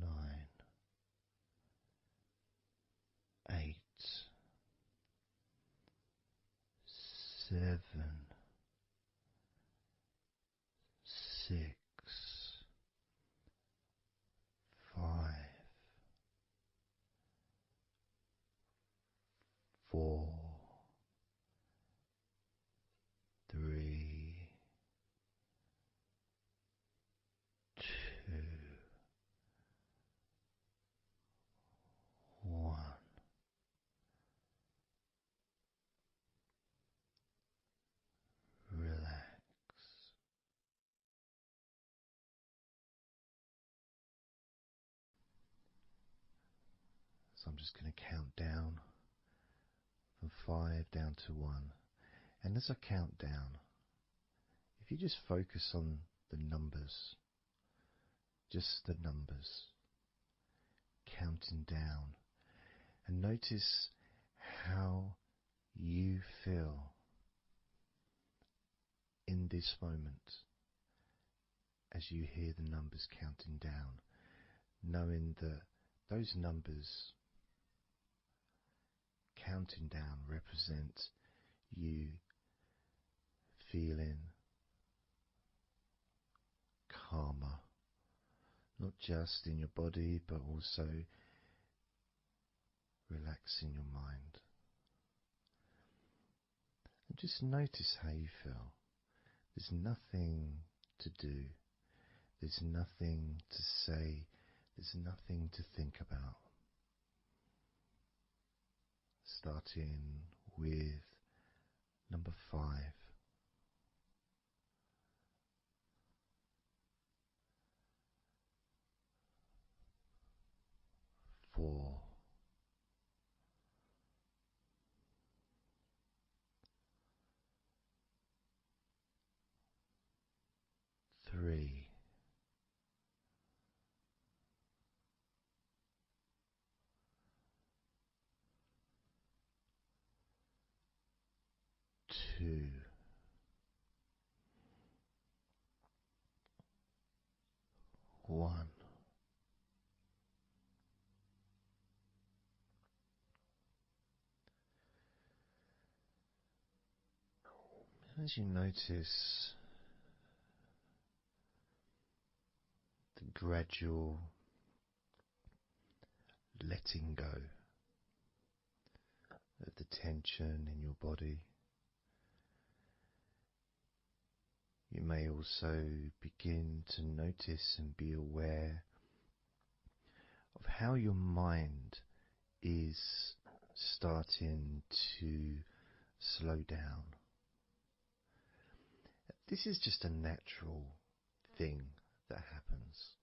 9, 8, 7, 6, 5, 4, 3, 2, 1. Relax. So I'm just going to count down from 5 down to 1. And as I count down, if you just focus on the numbers, just the numbers, counting down, and notice how you feel in this moment as you hear the numbers counting down, knowing that those numbers counting down represent you feeling calmer, not just in your body but also relaxing your mind. And just notice how you feel. There's nothing to do, there's nothing to say, there's nothing to think about. Starting with number 5. 4. 3. 2. 1. As you notice the gradual letting go of the tension in your body, you may also begin to notice and be aware of how your mind is starting to slow down. This is just a natural thing that happens.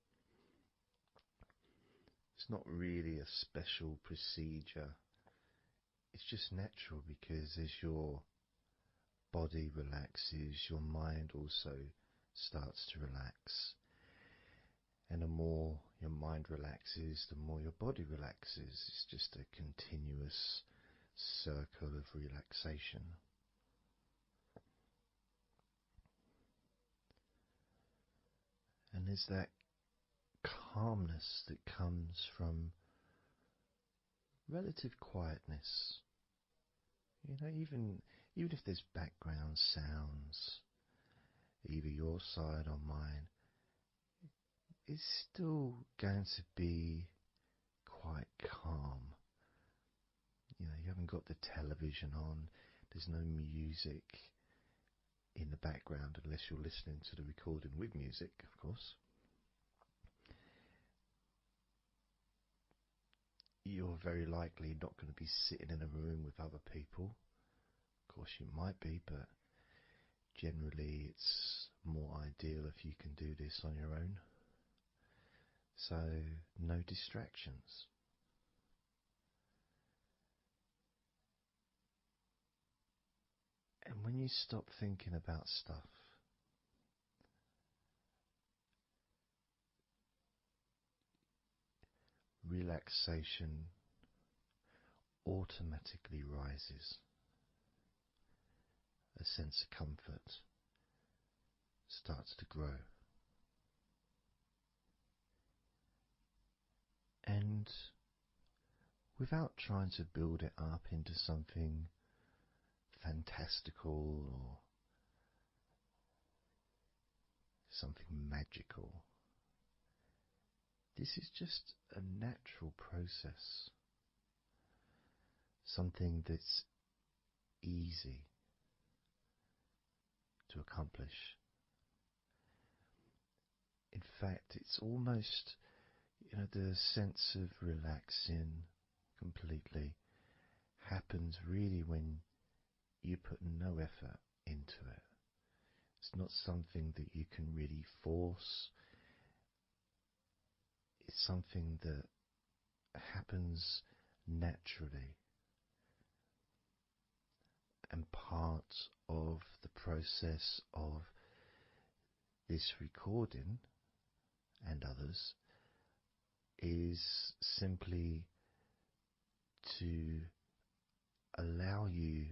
It's not really a special procedure. It's just natural because as your body relaxes, your mind also starts to relax. And the more your mind relaxes, the more your body relaxes. It's just a continuous circle of relaxation. And there's that calmness that comes from relative quietness. You know, even if there's background sounds, either your side or mine, it's still going to be quite calm. You know, you haven't got the television on, there's no music in the background unless you're listening to the recording with music, of course. You're very likely not going to be sitting in a room with other people. Of course you might be, but generally it's more ideal if you can do this on your own. So no distractions. And when you stop thinking about stuff, relaxation automatically rises. A sense of comfort starts to grow. And without trying to build it up into something fantastical or something magical, this is just a natural process. Something that's easy to accomplish. In fact, it's almost, the sense of relaxing completely happens really when you put no effort into it. It's not something that you can really force. It's something that happens naturally. And part of the process of this recording and others is simply to allow you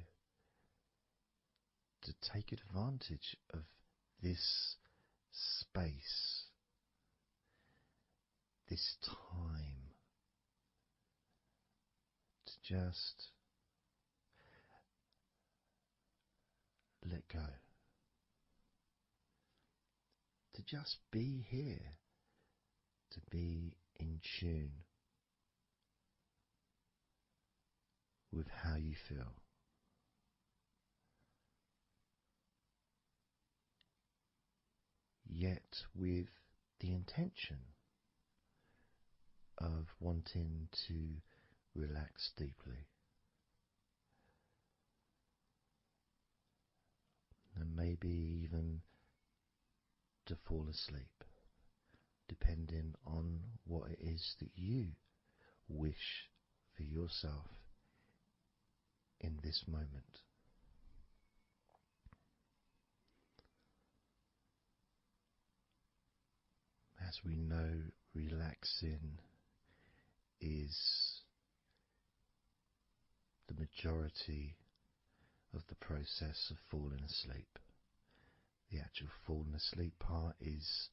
to take advantage of this space, this time, to just let go, to just be here, to be in tune with how you feel. Yet with the intention of wanting to relax deeply, and maybe even to fall asleep, depending on what it is that you wish for yourself in this moment. As we know, relaxing is the majority of the process of falling asleep. The actual falling asleep part is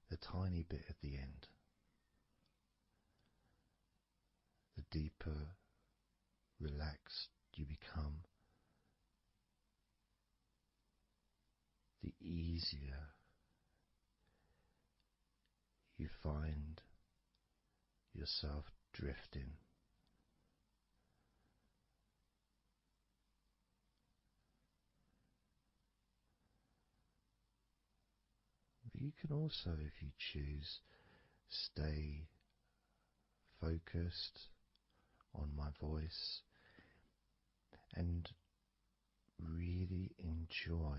the tiny bit at the end. The deeper relaxed you become, the easier you find yourself drifting. But you can also, if you choose, stay focused on my voice and really enjoy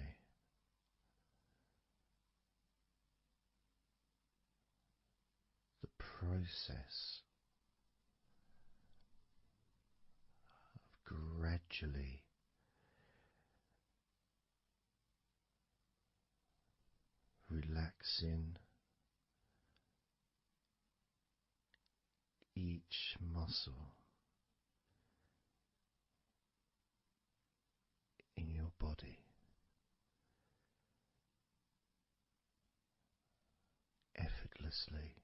the process of gradually relaxing each muscle in your body, effortlessly,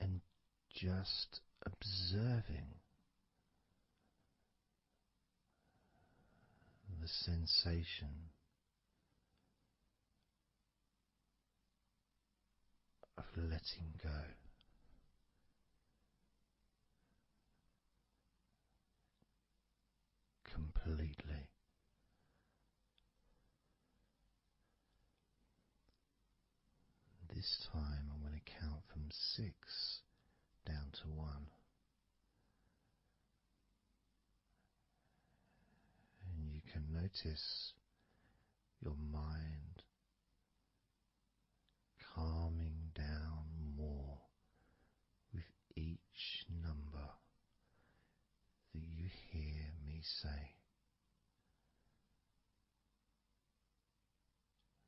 and just observing the sensation of letting go. Completely. This time I'm going to count from 6 down to 1. And you can notice your mind calming down more with each number that you hear me say.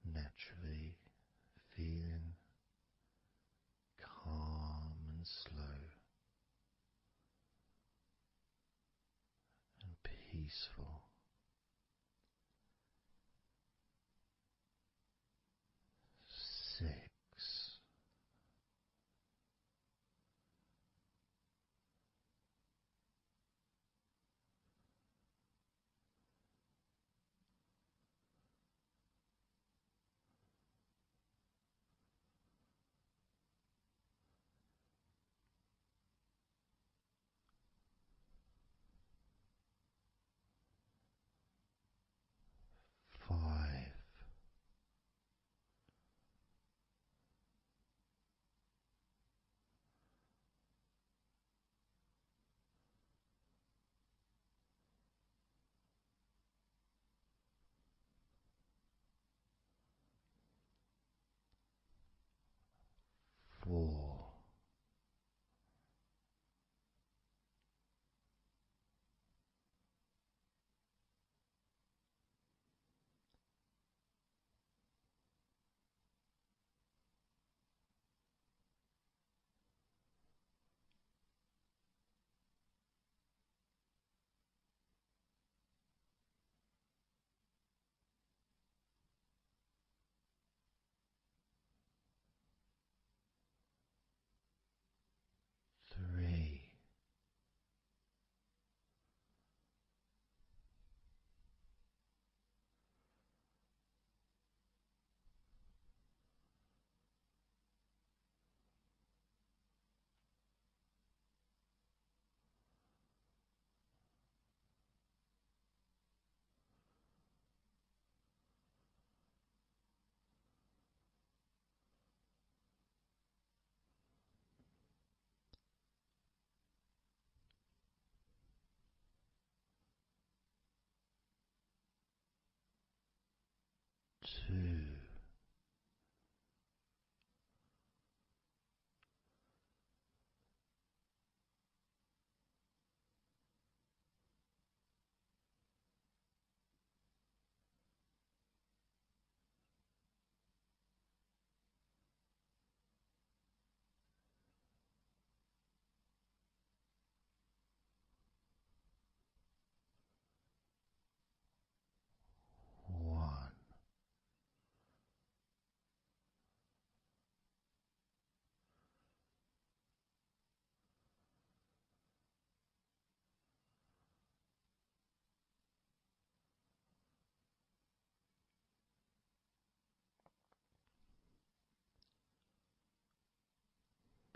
Naturally feeling calm and slow and peaceful. 6. 2. One.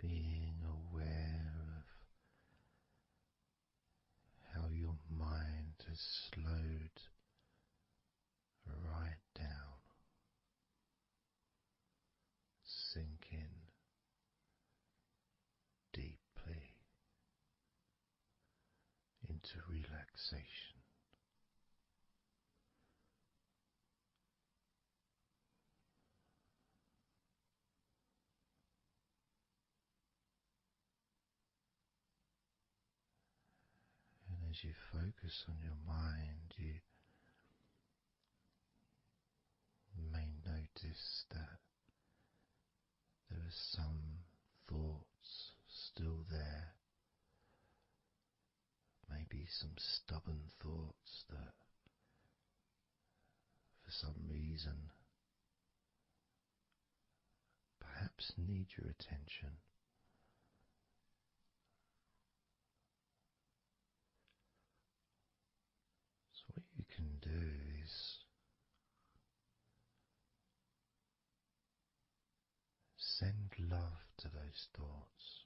Being aware of how your mind has slowed right down, sinking deeply into relaxation. And as you focus on your mind, you may notice that there are some thoughts still there, maybe some stubborn thoughts that for some reason perhaps need your attention. So what you can do is send love to those thoughts.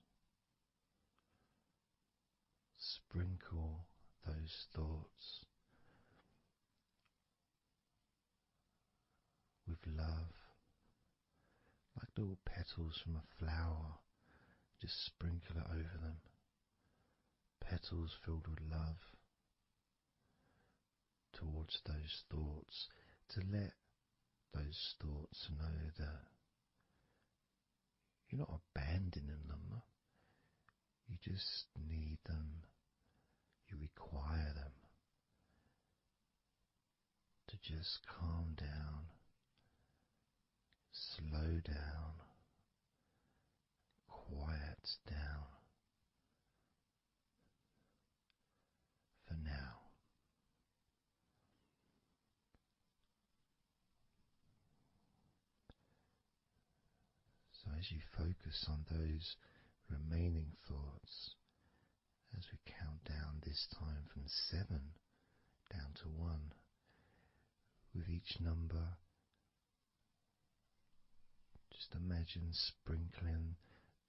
Sprinkle those thoughts with love, like little petals from a flower. Just sprinkle it over them. Petals filled with love towards those thoughts, to let those thoughts know that you're not abandoning them. You just need them. You require them to just calm down, slow down, quiet down for now. So as you focus on those remaining thoughts, as we count down this time from 7 down to 1, with each number, just imagine sprinkling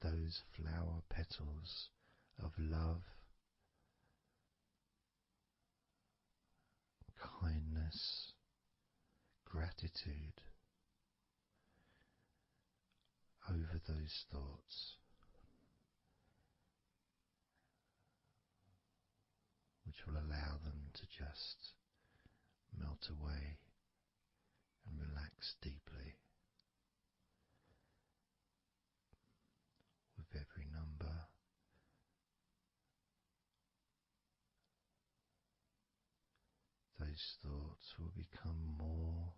those flower petals of love, kindness, gratitude over those thoughts, which will allow them to just melt away and relax deeply. With every number, those thoughts will become more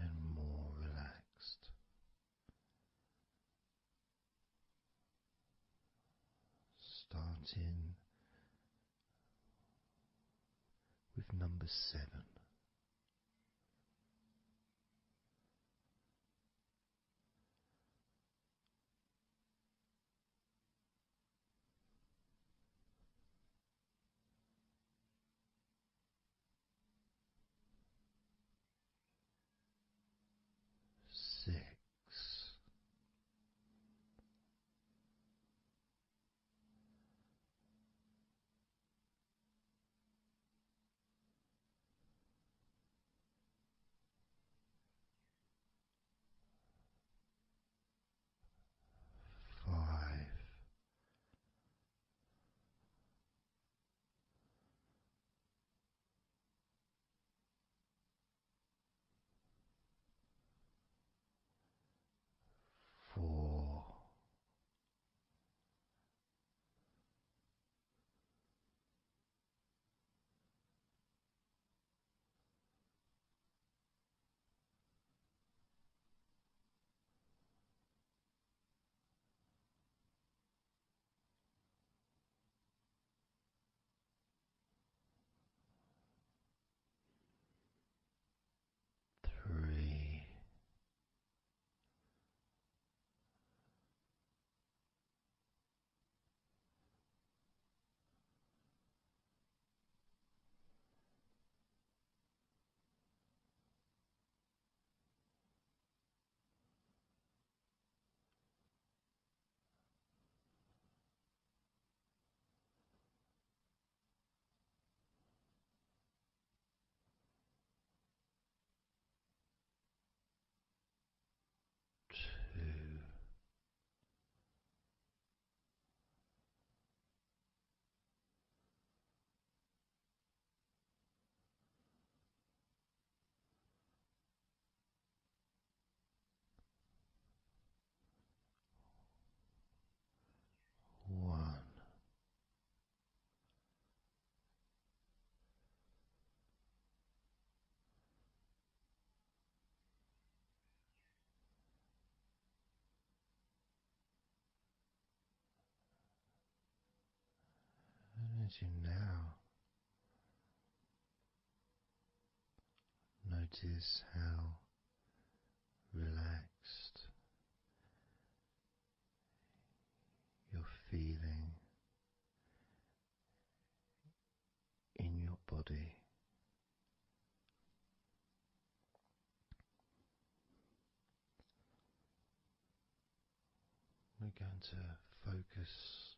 and more relaxed. Starting with number 7. 6. 5. As you now notice how relaxed you're feeling in your body. We're going to focus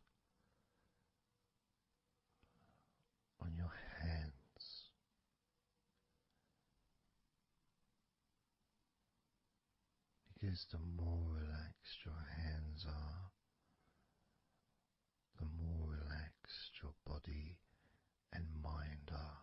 on your hands. Because the more relaxed your hands are, the more relaxed your body and mind are.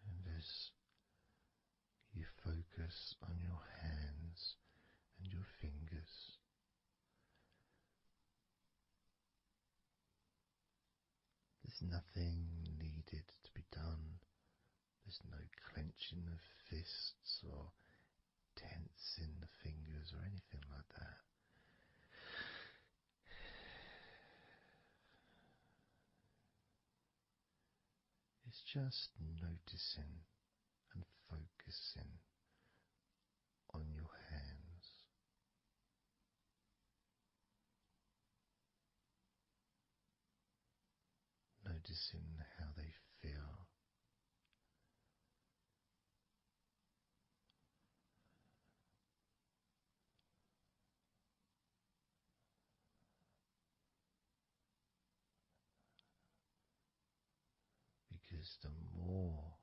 And as you focus on your hands and your fingers, there's nothing needed to be done. There's no clenching of fists or tensing the fingers or anything like that. It's just noticing and focusing on your hands. Noticing how they feel. Because the more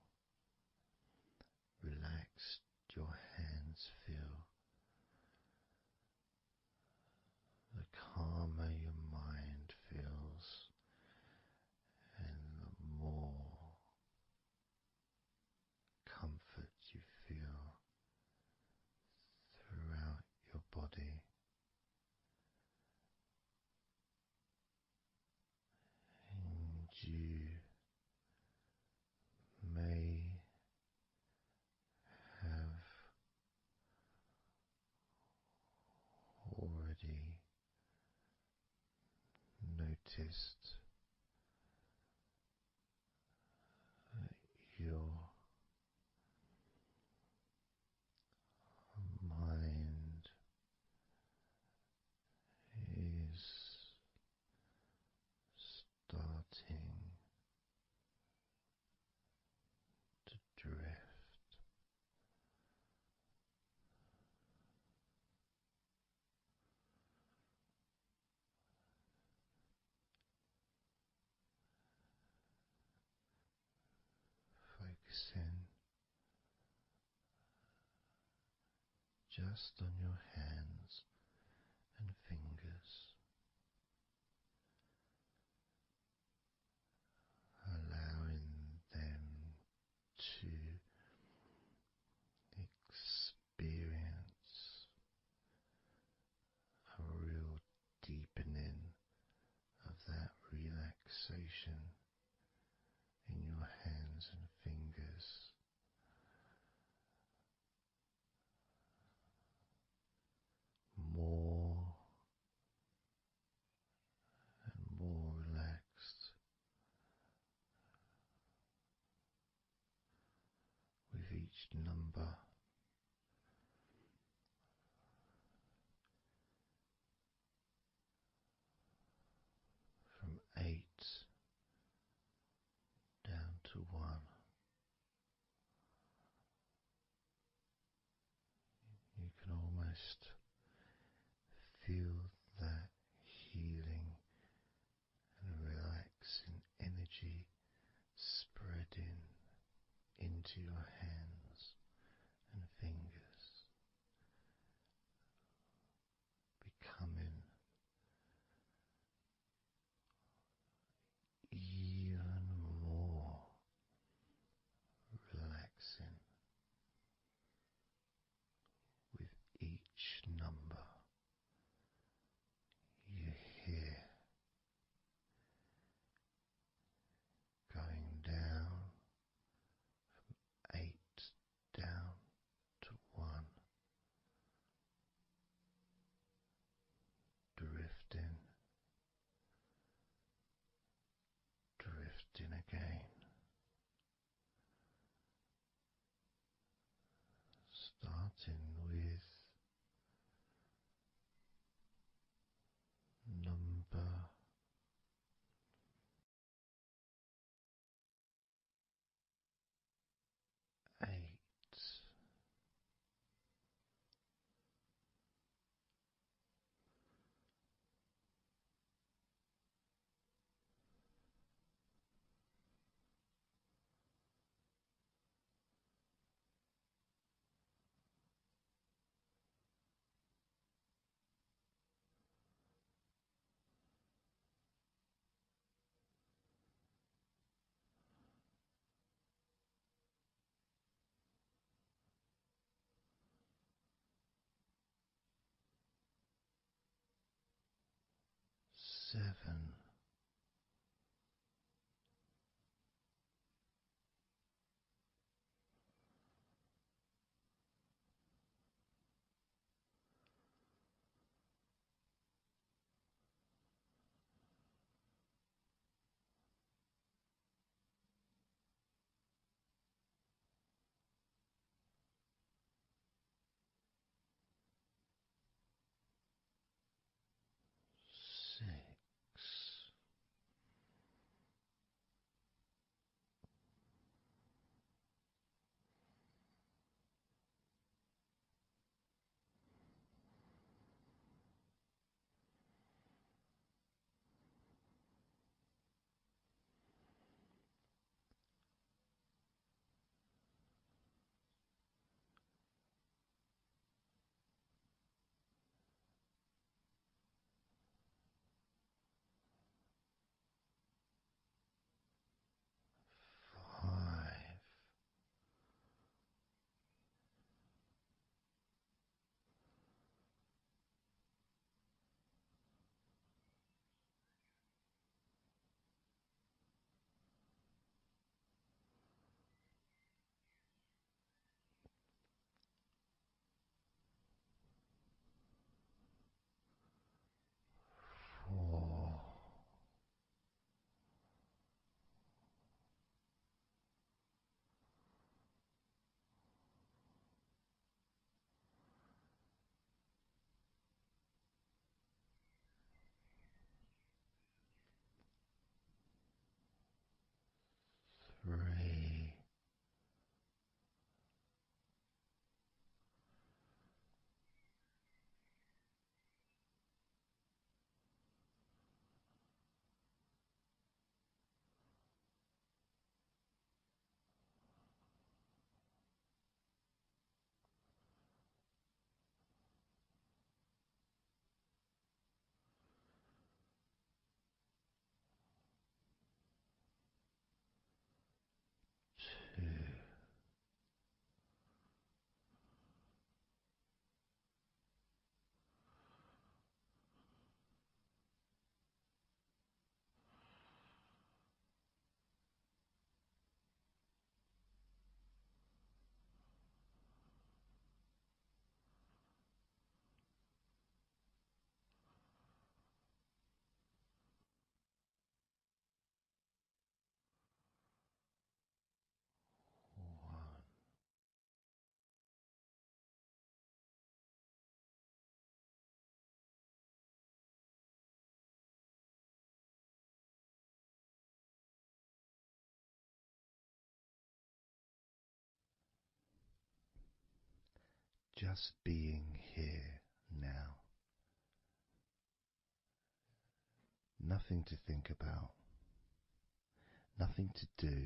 relaxed your hands feel, the calmer your mind feels, and the more comfort you feel throughout your body. And you may have already noticed that your mind is starting to drift. Focusing just on your hands and fingers, allowing them to experience a real deepening of that relaxation in your hands and fingers. More and more relaxed with each number. From 8 down to 1. You can almost feel that healing and relaxing energy spreading into your hands and fingers, becoming even more relaxing with each number you hear going down starting with number 8. 7. 6. 5. 4. 3. 2. 1. Just being here now. Nothing to think about, nothing to do,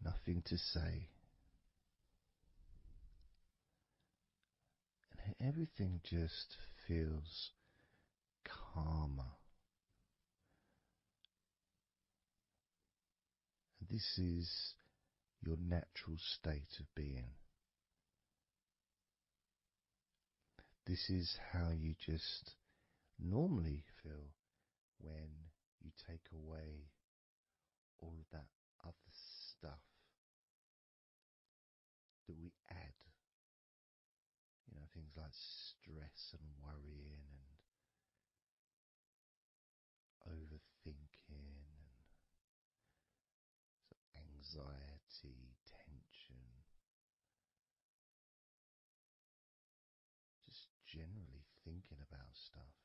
nothing to say, and everything just feels calmer. And this is your natural state of being. This is how you just normally feel when you take away all of that other stuff that we add. You know, things like stress and worrying and overthinking and anxiety, tension. generally thinking about stuff.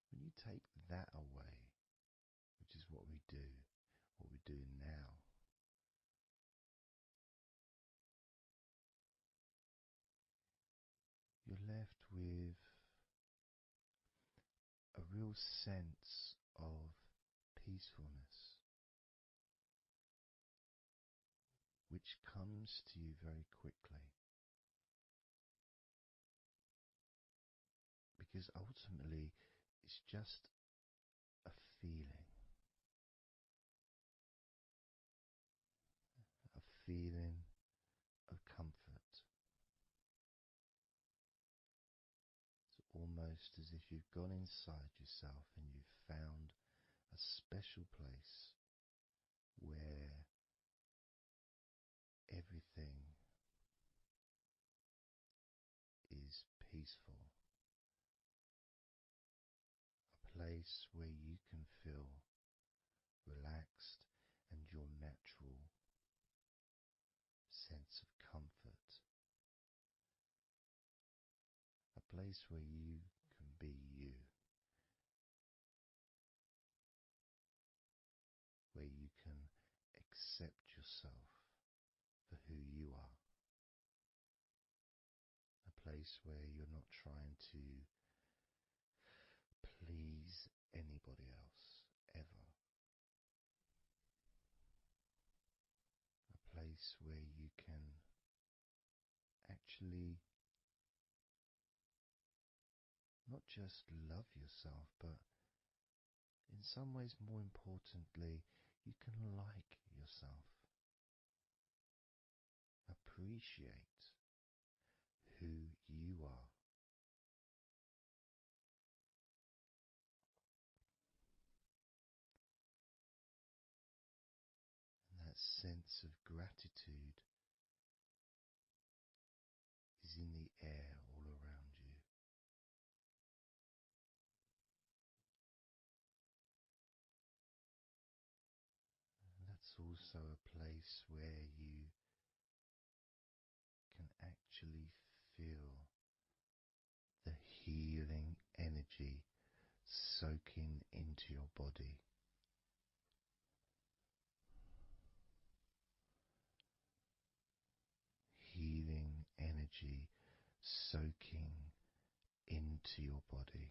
When you take that away, which is what we're doing now, you're left with a real sense of peacefulness, which comes to you very quickly. Because ultimately, it's just a feeling. A feeling of comfort. It's almost as if you've gone inside yourself and you've found a special place where everything is peaceful. A place where you can feel relaxed and your natural sense of comfort. A place where you can be you. Where you can accept yourself for who you are. A place where you're not trying to please anybody else, ever. A place where you can actually not just love yourself, but in some ways, more importantly, you can like yourself. Appreciate who you are. And that sense of gratitude is in the air all around you. And that's also a place where you can actually feel the healing energy soaking into your body. Healing energy soaking into your body.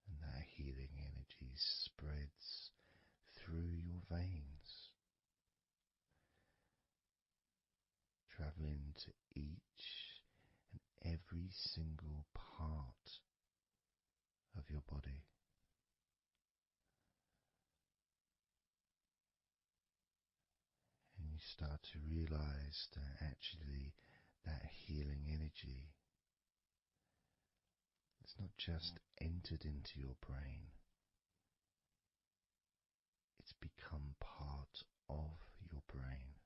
And that healing energy spreads through your veins, traveling to each and every single part of your body. And you start to realize that actually that healing energy has not just entered into your brain, it's become part of your brain.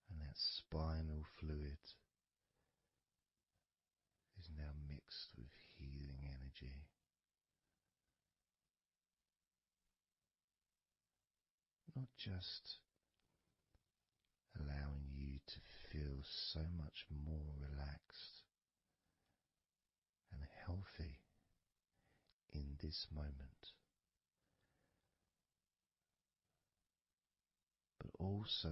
And that spinal fluid is now mixed with healing energy. Not just allowing you to feel so much more relaxed and healthy in this moment, but also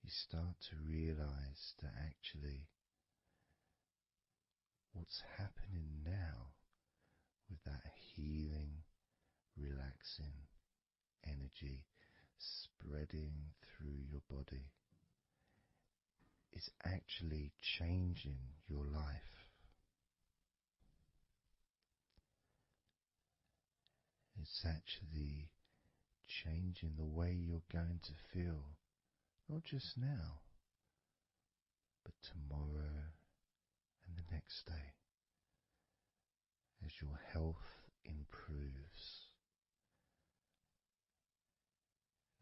you start to realize that actually what's happening now with that healing, relaxing energy spreading through your body is actually changing your life. It's actually changing the way you're going to feel, not just now, but tomorrow and the next day, as your health improves.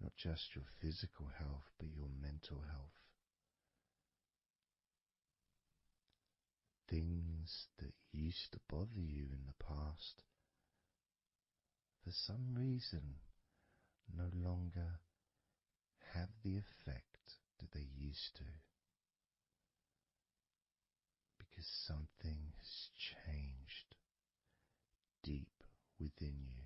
Not just your physical health, but your mental health. Things that used to bother you in the past, for some reason no longer have the effect that they used to, because something has changed deep within you.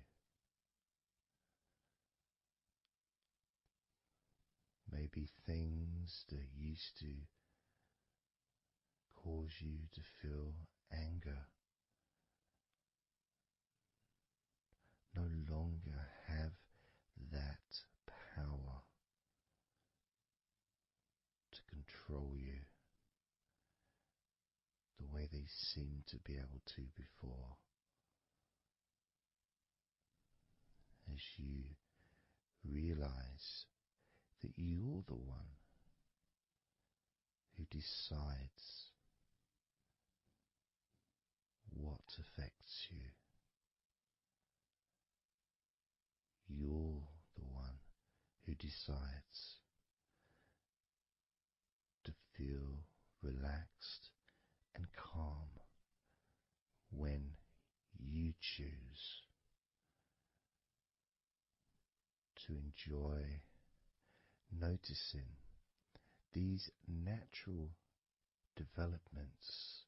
Maybe things that used to cause you to feel anger no longer have that power to control you the way they seemed to be able to before. As you realize that you're the one who decides what affects you. You're the one who decides to feel relaxed and calm when you choose to enjoy noticing these natural developments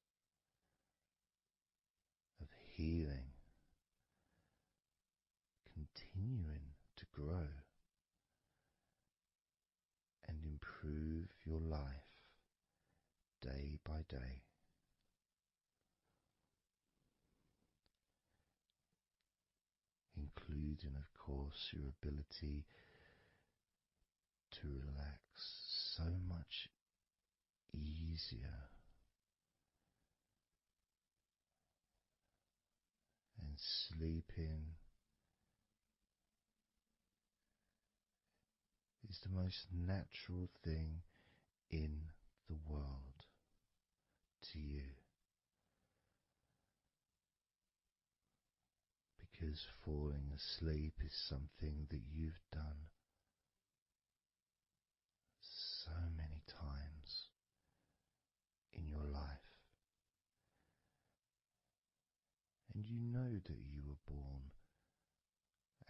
of healing continuing to grow and improve your life day by day. Including, of course, your ability to relax so much easier and sleeping is the most natural thing in the world to you, because falling asleep is something that you've done so many times in your life, and you know that you were born,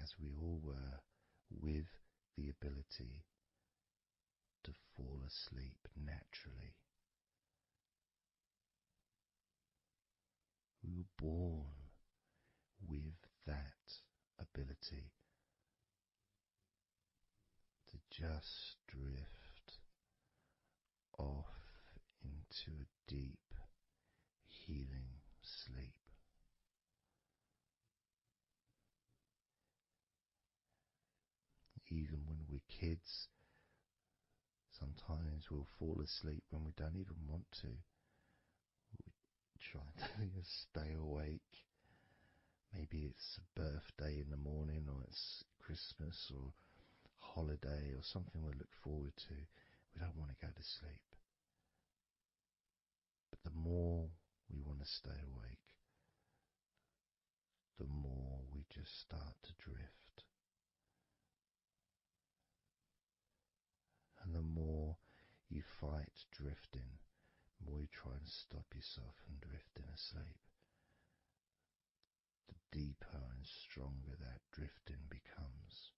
as we all were, with the ability to fall asleep naturally. We were born with that ability to just drift off into a deep, healing sleep. Even when we're kids, sometimes we'll fall asleep when we don't even want to. We try to stay awake. Maybe it's a birthday in the morning, or it's Christmas or holiday or something we look forward to. We don't want to go to sleep. But the more we want to stay awake, the more we just start to drift. And the more you fight drifting, the more you try and stop yourself from drifting asleep, the deeper and stronger that drifting becomes.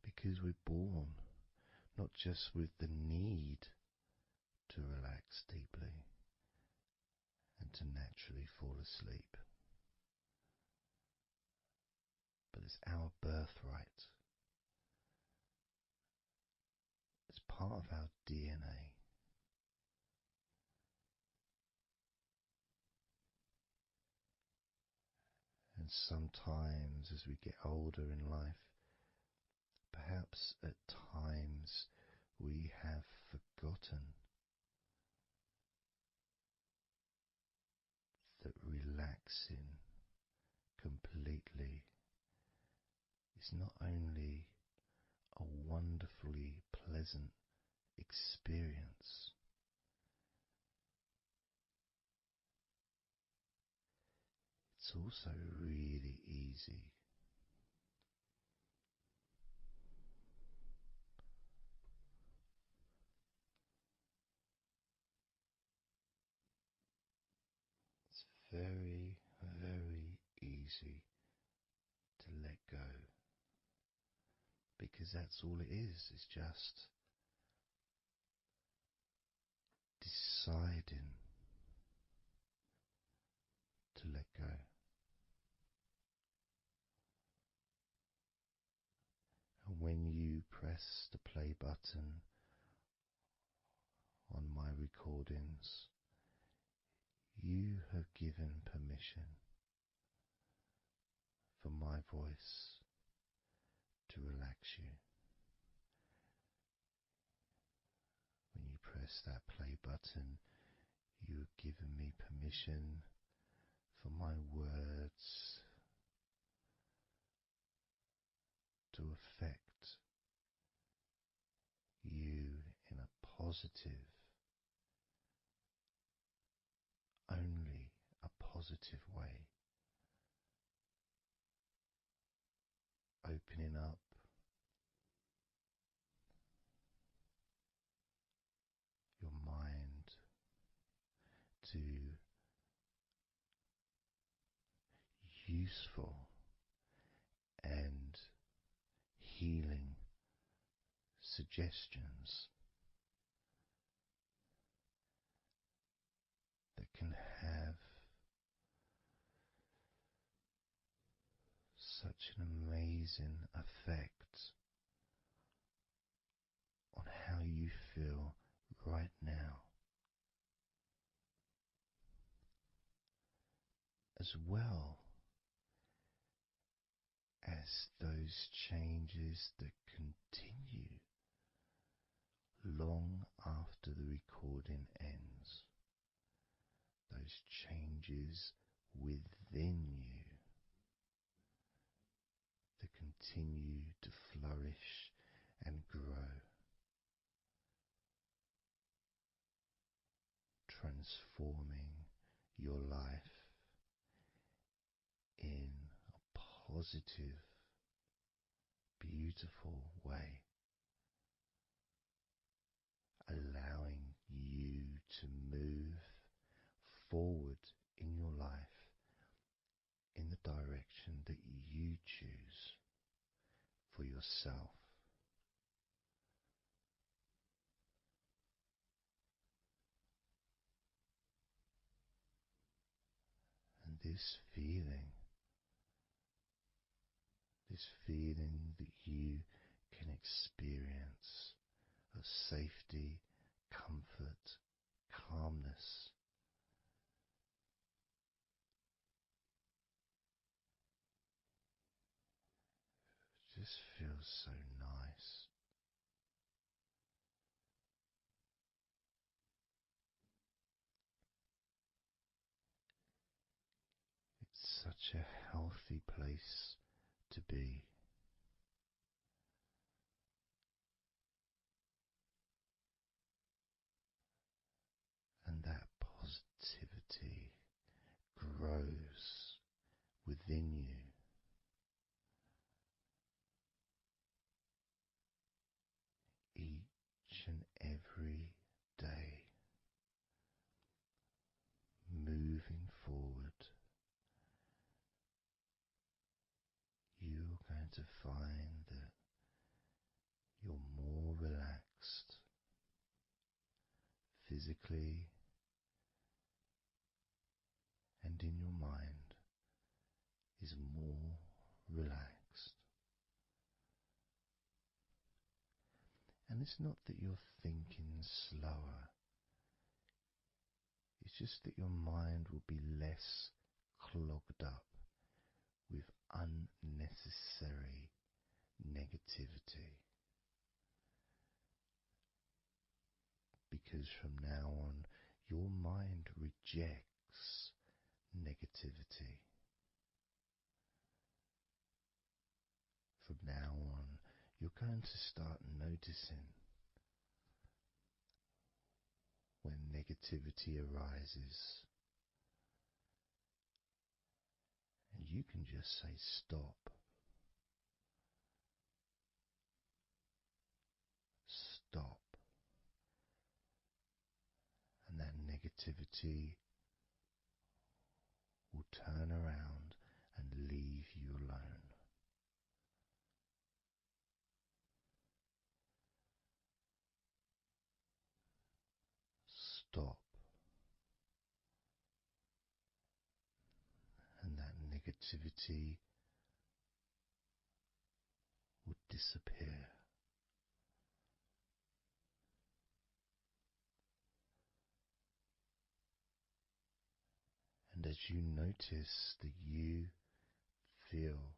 Because we're born not just with the need to relax deeply and to naturally fall asleep, but it's our birthright. It's part of our DNA. And sometimes as we get older in life, perhaps at times we have forgotten that relaxing completely is not only a wonderfully pleasant experience, it's also really easy. very, very easy to let go, because that's all it is. It's just deciding to let go. And when you press the play button on my recordings, you have given permission for my voice to relax you. When you press that play button, you have given me permission for my words to affect you in a positive, only a positive way, opening up your mind to useful and healing suggestions that can have such an amazing effect on how you feel right now, as well as those changes that continue long after the recording ends, those changes within you that continue to flourish and grow, transforming your life in a positive, beautiful way, allowing you to move forward in your life in the direction that you choose for yourself. And this feeling that you can experience of safety, comfort, calmness, just feels so nice. It's such a healthy place to be. And that positivity grows within you. Each and every day, moving forward, you're going to find that you're more relaxed physically and in your mind is more relaxed. And it's not that you're thinking slower, it's just that your mind will be less clogged up with unnecessary negativity. Because from now on, your mind rejects negativity. From now on, you're going to start noticing when negativity arises, and you can just say stop. Stop. And that negativity turn around and leave you alone. Stop, and that negativity would disappear. And as you notice that you feel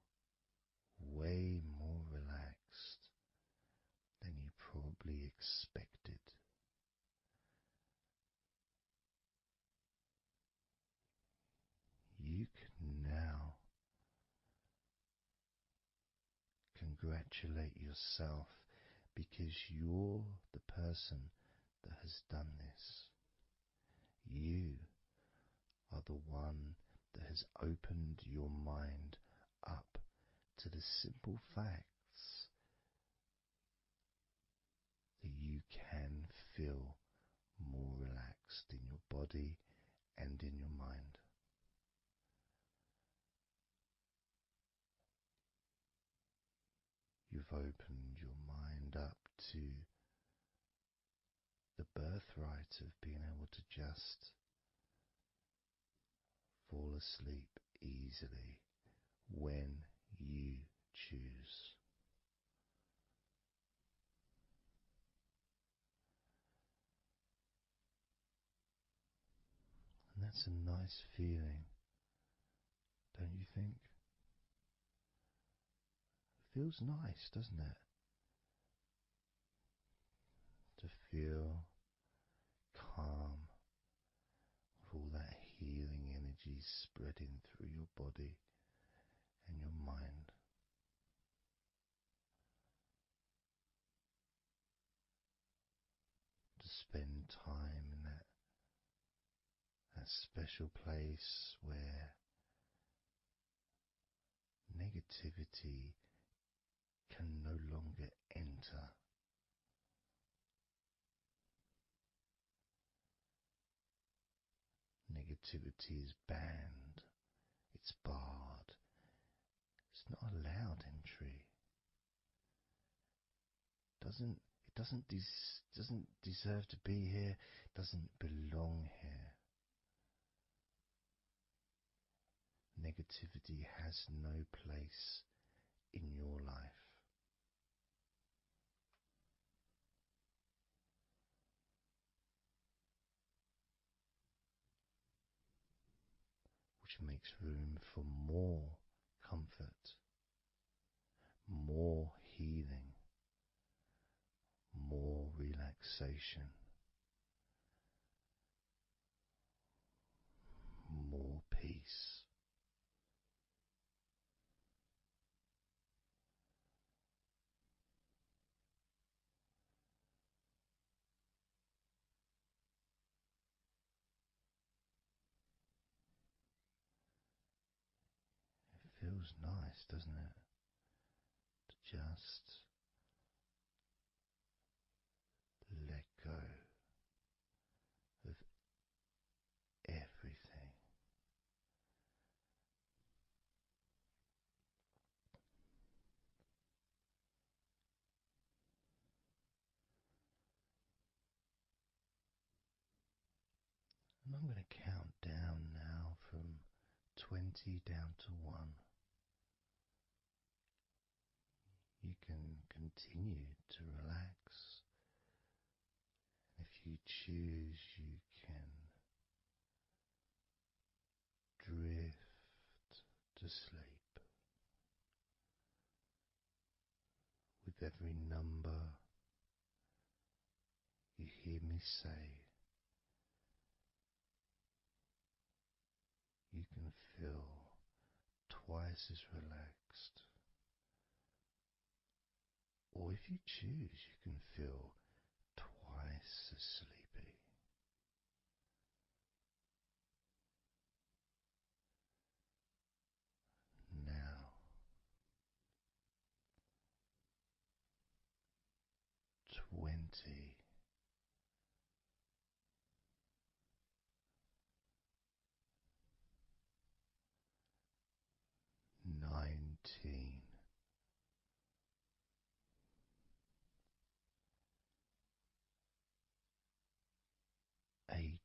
way more relaxed than you probably expected, you can now congratulate yourself because you're the person that has done this. You are the one that has opened your mind up to the simple facts that you can feel more relaxed in your body and in your mind. You've opened your mind up to the birthright of being able to just fall asleep easily when you choose. And that's a nice feeling, don't you think? It feels nice, doesn't it? To feel calm with all that healing energy spreading through your body and your mind. To spend time in that special place where negativity can no longer enter. Negativity is banned, it's barred, it's not allowed entry. Doesn't deserve to be here, doesn't belong here. Negativity has no place in your life. Which makes room for more comfort, more healing, more relaxation, more peace. It feels nice, doesn't it? To just let go of everything. And I'm going to count down now from 20 down to 1. You can continue to relax. If you choose, you can drift to sleep. With every number you hear me say, you can feel twice as relaxed. Or if you choose, you can feel twice as sleepy. Now, 20.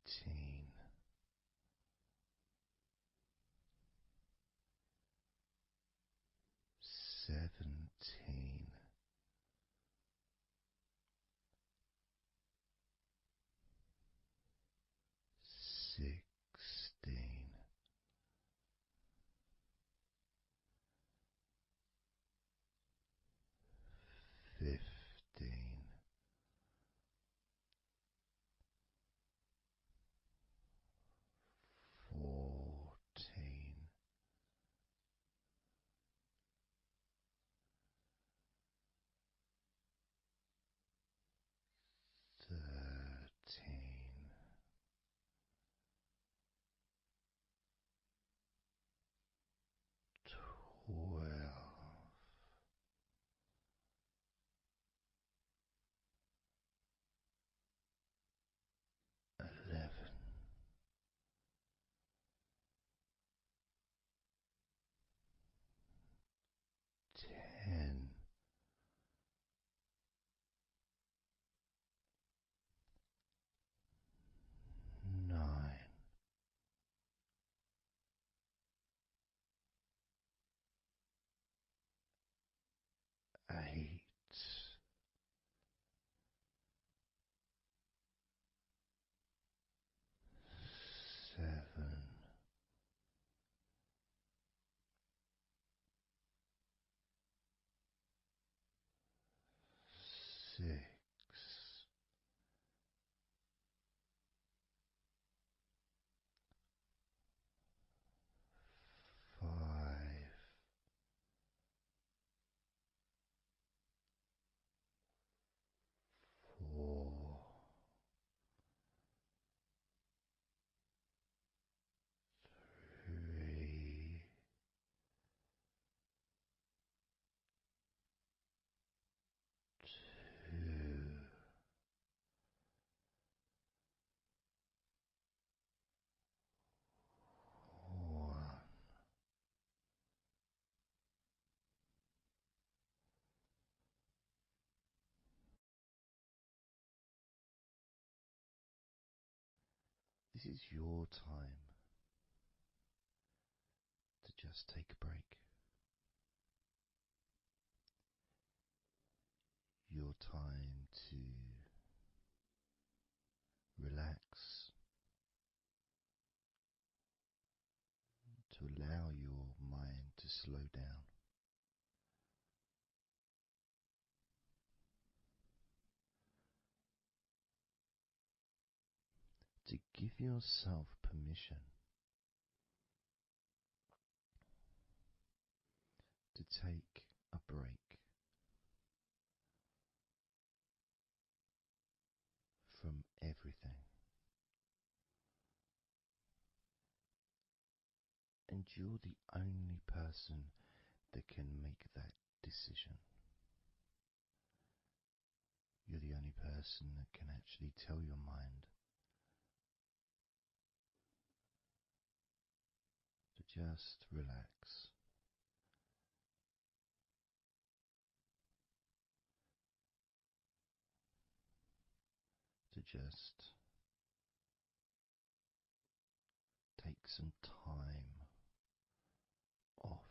17, 16, 15, 14, 13, 12, 11, 10, 9, 8, 7, 6, 5, 4, 3, 2, 1. This is your time to just take a break. Your time to relax, to allow your mind to slow down. To give yourself permission to take a break from everything. And you're the only person that can make that decision. You're the only person that can actually tell your mind to just relax. To just take some time off.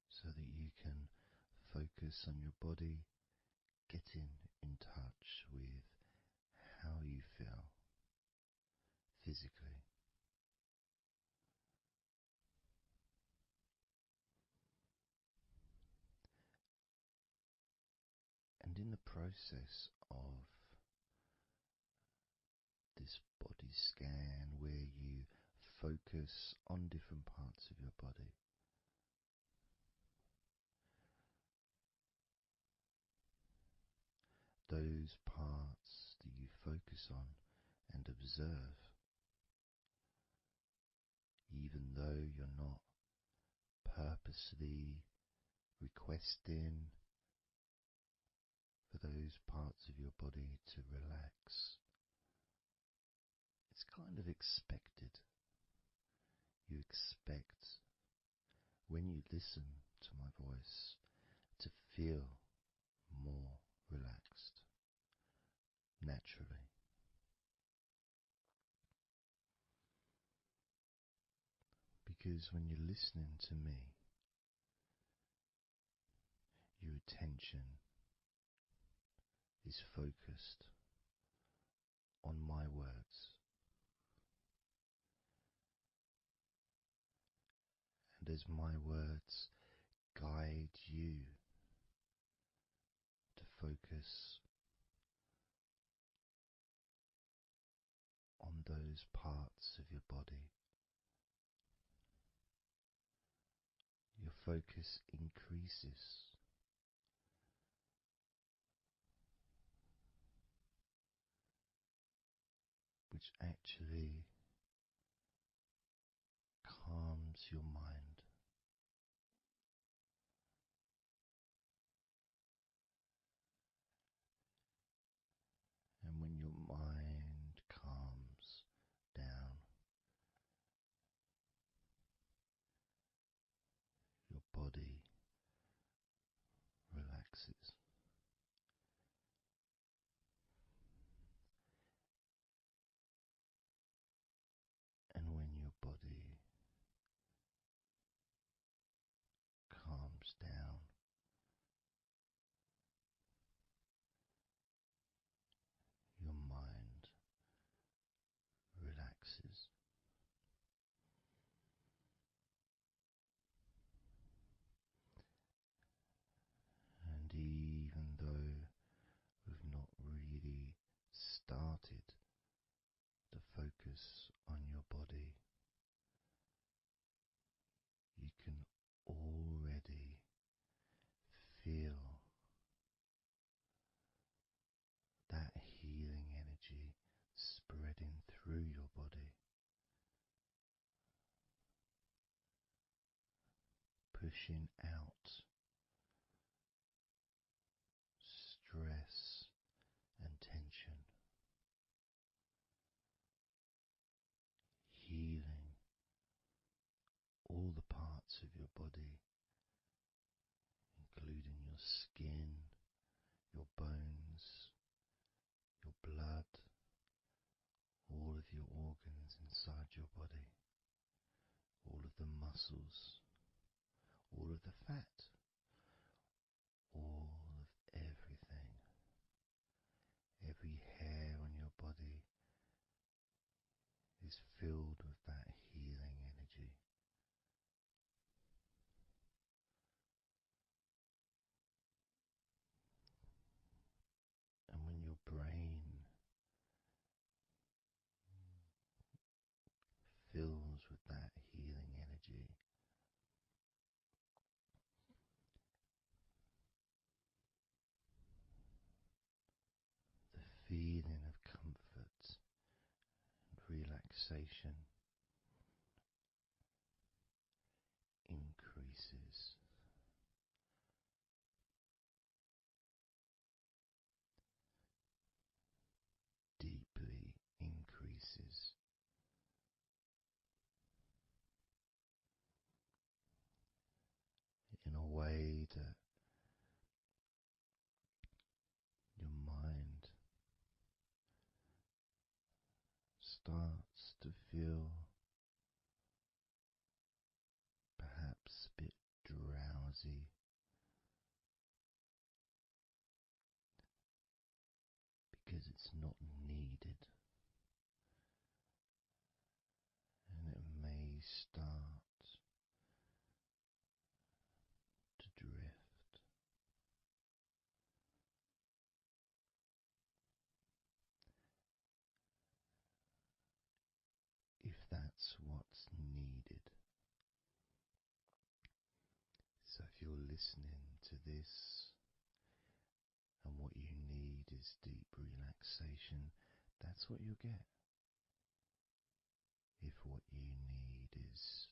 So that you can focus on your body, getting in touch with how you feel physically. And in the process of this body scan, where you focus on different parts of your body, those parts that you focus on and observe, even though you're not purposely requesting for those parts of your body to relax, it's kind of expected. You expect, when you listen to my voice, to feel Because when you're listening to me, your attention is focused on my words, and as my words guide you to focus on those parts of your body, your focus increases, which actually calms your mind. And when your mind calms down, your body relaxes. And when your body calms down, your mind relaxes. And even though we've not really started to focus on your body, you can already feel that healing energy spreading through your body, pushing out stress and tension, healing all the parts of your body, including your skin, your bones, your blood, all of your organs inside your body, all of the muscles, all of the fat, all of everything. Every hair on your body is filled with that healing energy. And when your brain fills with that healing energy, the feeling of comfort and relaxation increases. Deeply increases. In a way that your mind starts to feel perhaps a bit drowsy, because it's not needed, and it may start to drift. If that's what's needed. So if you're listening to this and what you need is deep relaxation, that's what you'll get. If what you need is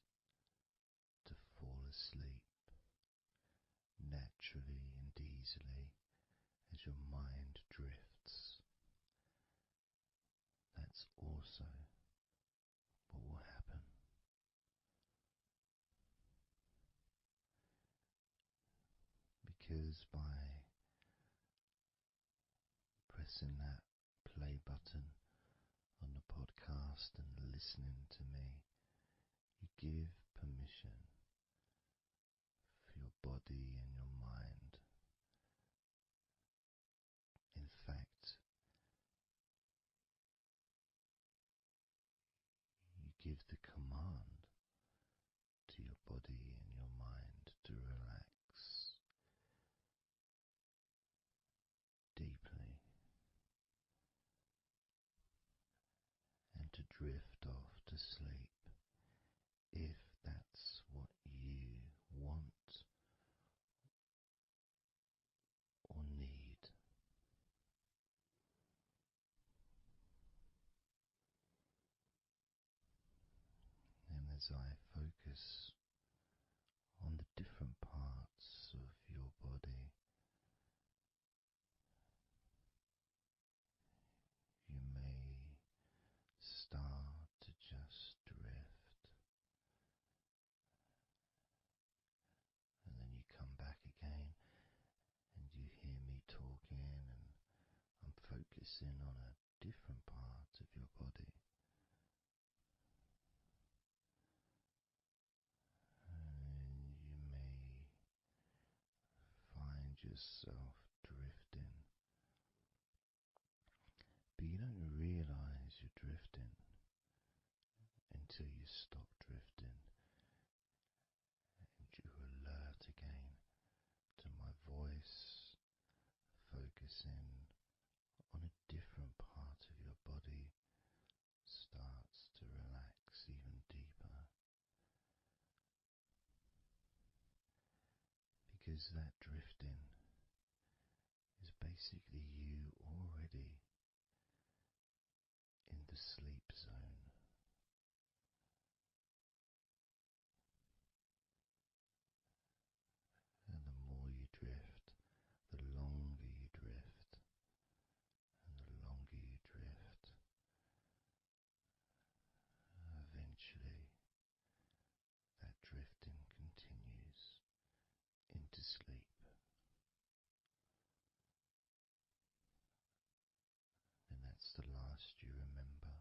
to fall asleep naturally and easily as your mind drifts, that's also what will happen. Because by pressing that play button on the podcast and listening to me, You give permission for your body and your mind. In fact, you give the command to your body and your mind to relax deeply and to drift off to sleep if that's what you want or need. And as I focus on the different parts of your body, you may start to just drift, and then you come back again and you hear me talking, and I'm focusing on a different part of your body. And you may find yourself drifting, but you don't realize you're drifting until you stop drifting and you're alert again to my voice, focusing on a different part of your body starts to relax even deeper. Because that drifting is basically you already in the sleep zone. And the more you drift, the longer you drift, and the longer you drift, eventually that drifting continues into sleep. And that's the last you remember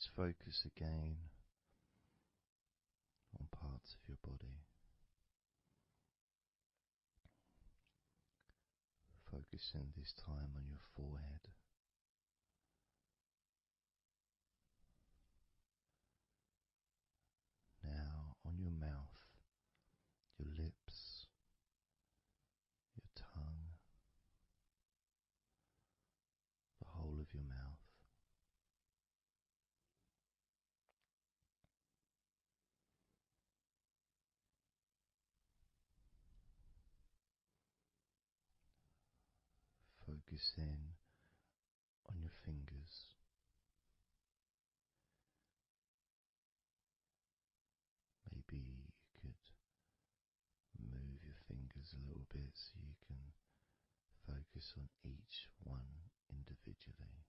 Let's focus again on parts of your body. Focusing this time on your forehead. Now on your mouth, your lips, your tongue, the whole of your mouth. Focus in on your fingers. Maybe you could move your fingers a little bit so you can focus on each one individually.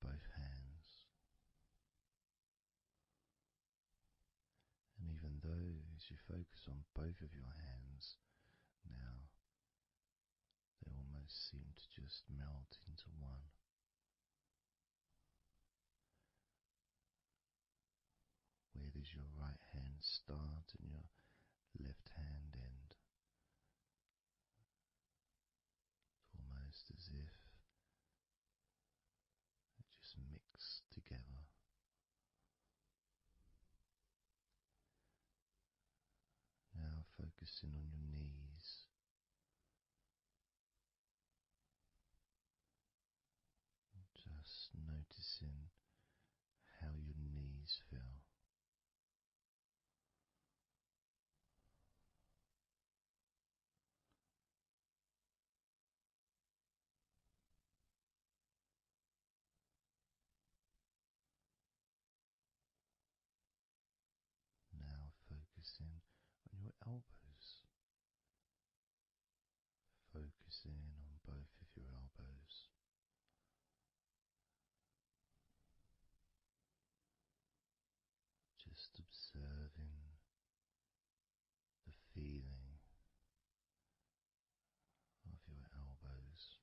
Both hands. And even though as you focus on both of your hands now, they almost seem to just melt into one. Where does your right hand start and your left hand end? It's almost as if it just mix together. Now focusing on your knees. Just noticing how your knees feel. Now focusing on your elbows. Focusing on both of your elbows. Just observing the feeling of your elbows.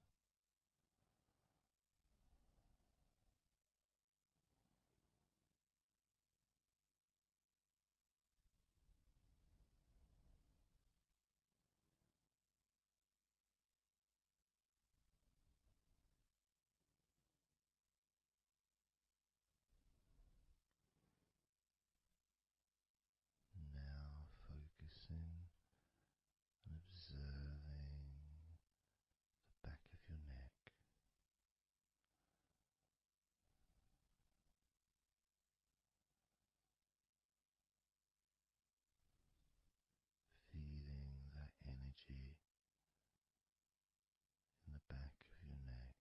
Now focusing and observing the back of your neck. Feeling that energy in the back of your neck.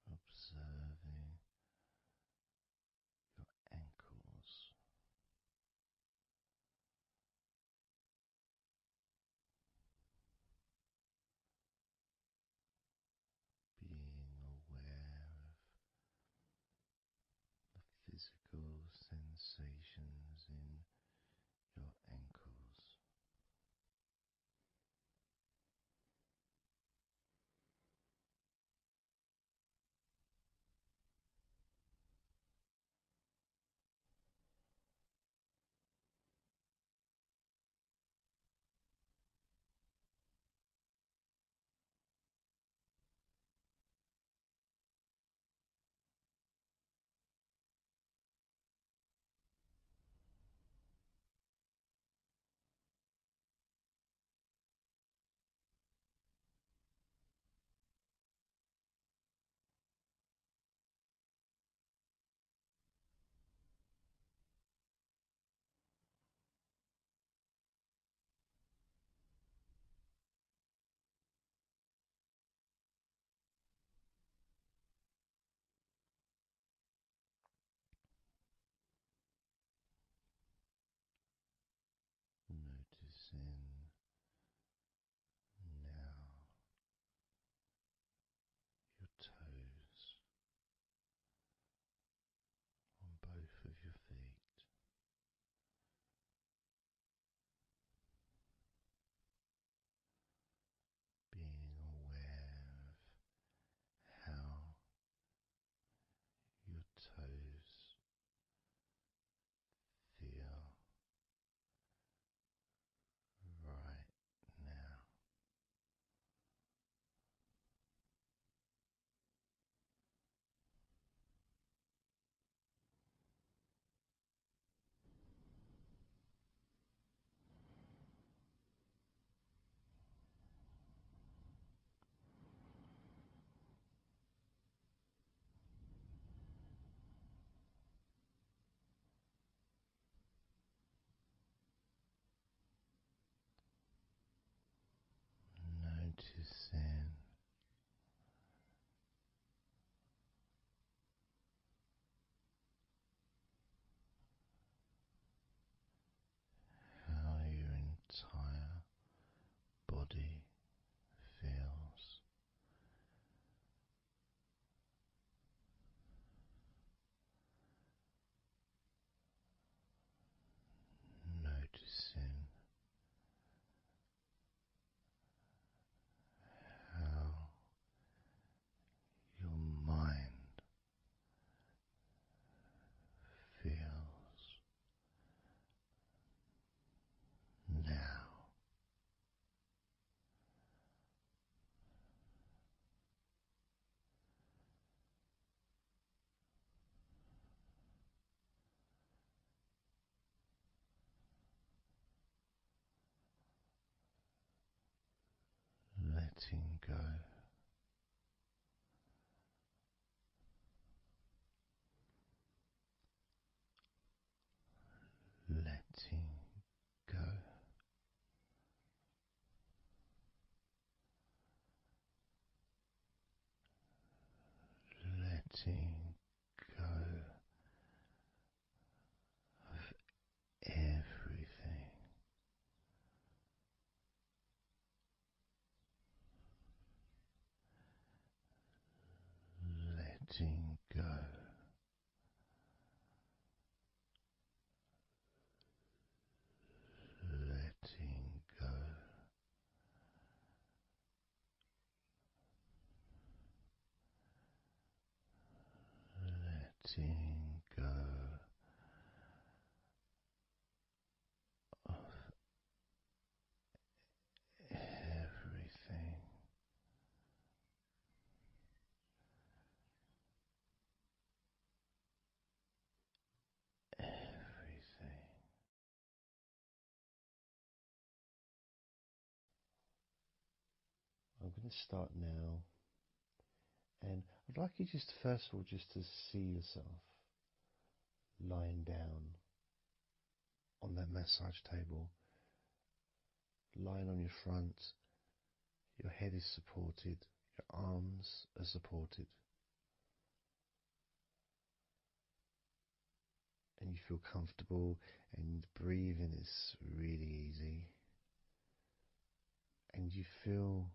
Observing your ankles. Being aware of the physical sensations in your ankles. letting go. Letting go. Letting go of everything. Letting go. Letting go. Letting go of everything. Everything. I'm going to start now, and I'd like you just first of all just to see yourself lying down on that massage table, lying on your front, your head is supported, your arms are supported, and you feel comfortable, and breathing is really easy, and you feel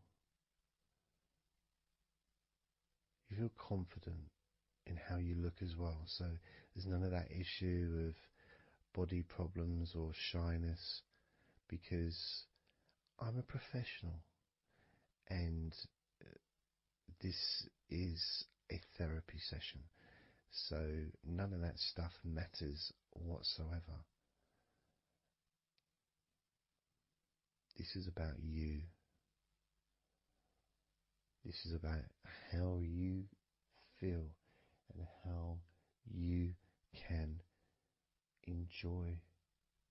confident in how you look as well. So there's none of that issue of body problems or shyness, because I'm a professional, and this is a therapy session. So none of that stuff matters whatsoever. This is about you. This is about how you feel and how you can enjoy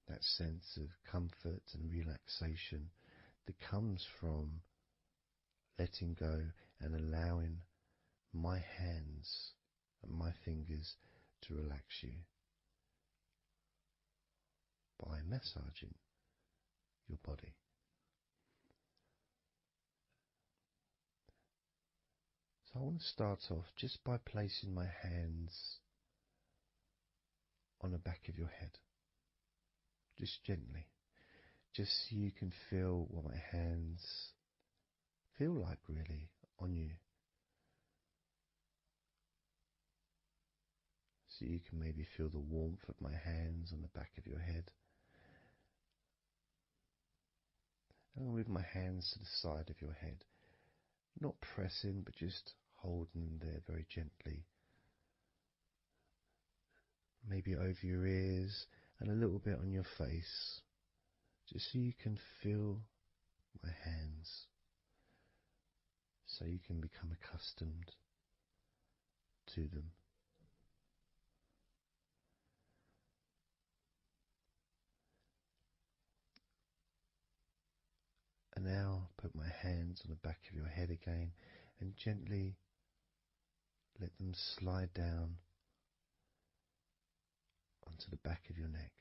that sense of comfort and relaxation that comes from letting go and allowing my hands and my fingers to relax you by massaging your body. So I want to start off just by placing my hands on the back of your head, just gently, just so you can feel what my hands feel like really on you. So you can maybe feel the warmth of my hands on the back of your head. And I'll move my hands to the side of your head, not pressing, but just holding them there very gently. Maybe over your ears and a little bit on your face, just so you can feel my hands, so you can become accustomed to them. And now put my hands on the back of your head again and gently let them slide down onto the back of your neck.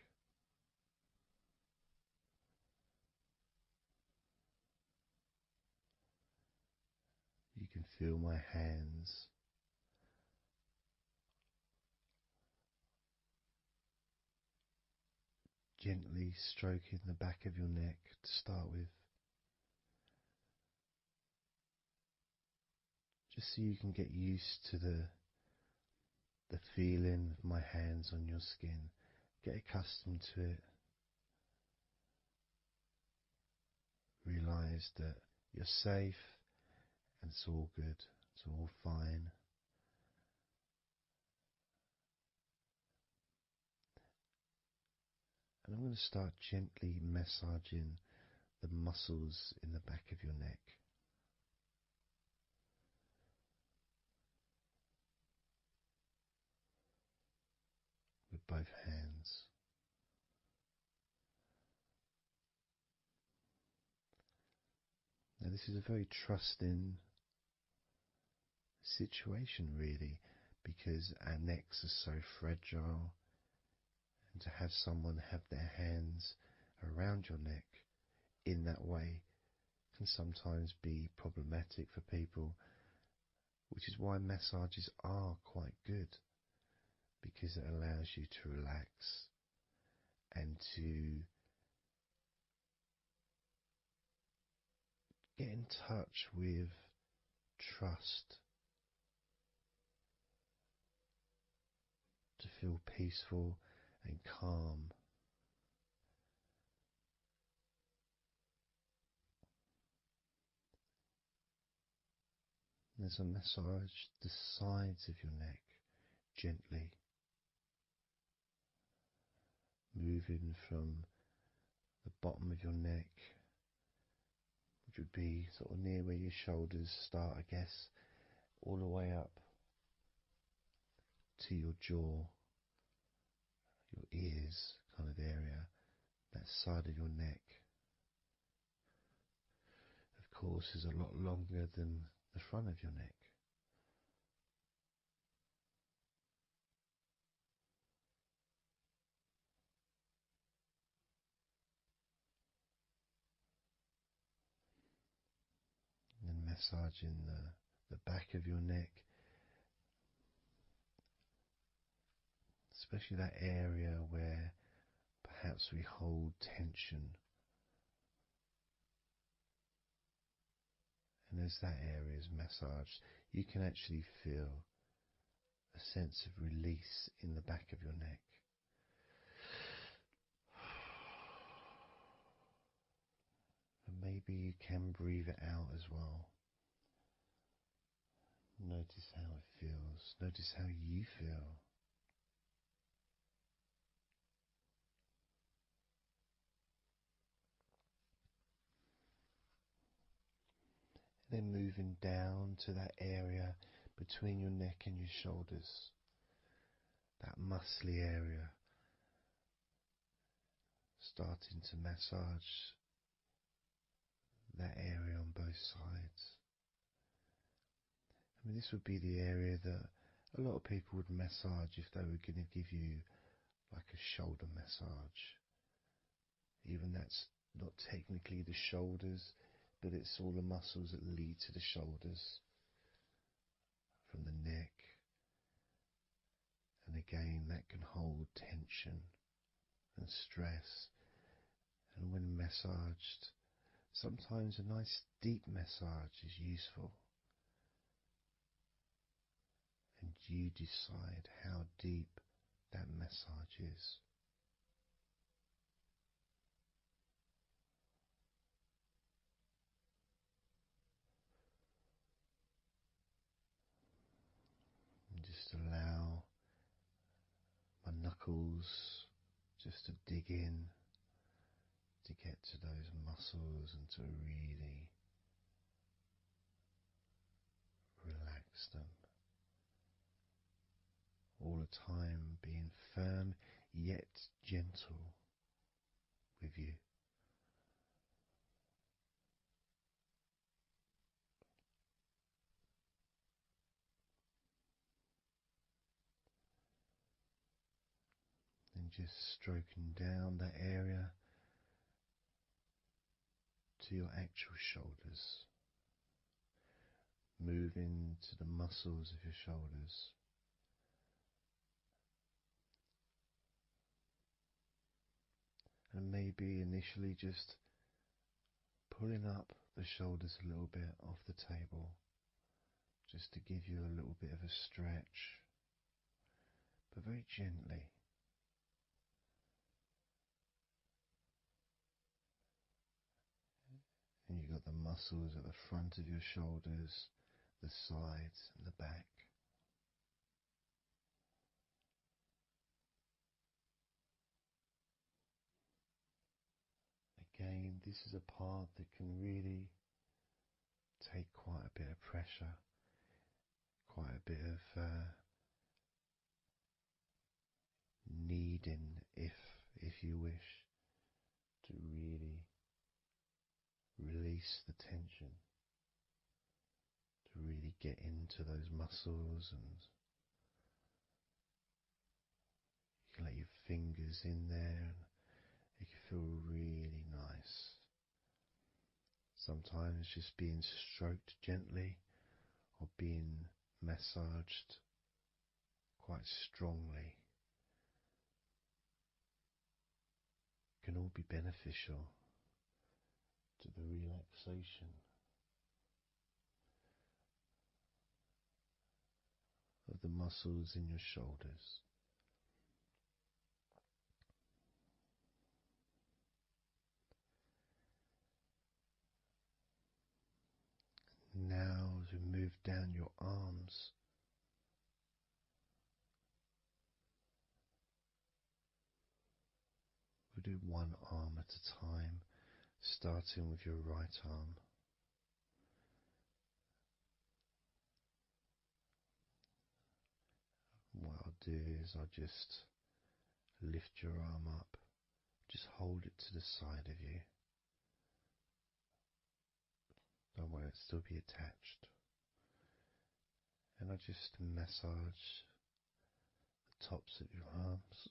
You can feel my hands gently stroking the back of your neck to start with, just so you can get used to the feeling of my hands on your skin. Get accustomed to it. Realize that you're safe and it's all good, it's all fine. And I'm going to start gently massaging the muscles in the back of your neck. With both hands. Now, this is a very trusting situation, really, because our necks are so fragile, and to have someone have their hands around your neck in that way can sometimes be problematic for people, which is why massages are quite good, because it allows you to relax and to get in touch with trust, to feel peaceful and calm. There's a massage the sides of your neck gently, moving from the bottom of your neck, which would be sort of near where your shoulders start, I guess, all the way up to your jaw, your ears kind of area, that side of your neck. Of course, is a lot longer than the front of your neck. And massaging the back of your neck, especially that area where perhaps we hold tension. And as that area is massaged, you can actually feel a sense of release in the back of your neck. And maybe you can breathe it out as well. Notice how it feels. Notice how you feel. Then moving down to that area between your neck and your shoulders, that muscly area, starting to massage that area on both sides. I mean, this would be the area that a lot of people would massage if they were going to give you like a shoulder massage. Even that's not technically the shoulders, but it's all the muscles that lead to the shoulders, from the neck. And again, that can hold tension and stress. And when massaged, sometimes a nice deep massage is useful. And you decide how deep that massage is. And just allow my knuckles just to dig in, to get to those muscles and to really relax them. All the time being firm yet gentle with you. And just stroking down that area to your actual shoulders, moving to the muscles of your shoulders. And maybe initially just pulling up the shoulders a little bit off the table, just to give you a little bit of a stretch, but very gently. And you've got the muscles at the front of your shoulders, the sides and the back. Again, this is a part that can really take quite a bit of pressure, quite a bit of needing, if you wish, to really release release the tension, to really get into those muscles, and you can let your fingers in there and it can feel really nice. Sometimes just being stroked gently or being massaged quite strongly can all be beneficial to the relaxation of the muscles in your shoulders. Now, as we move down your arms, we'll do one arm at a time, starting with your right arm. What I'll do is I'll just lift your arm up, just hold it to the side of you. Don't worry, it'll still be attached. And I just massage the tops of your arms.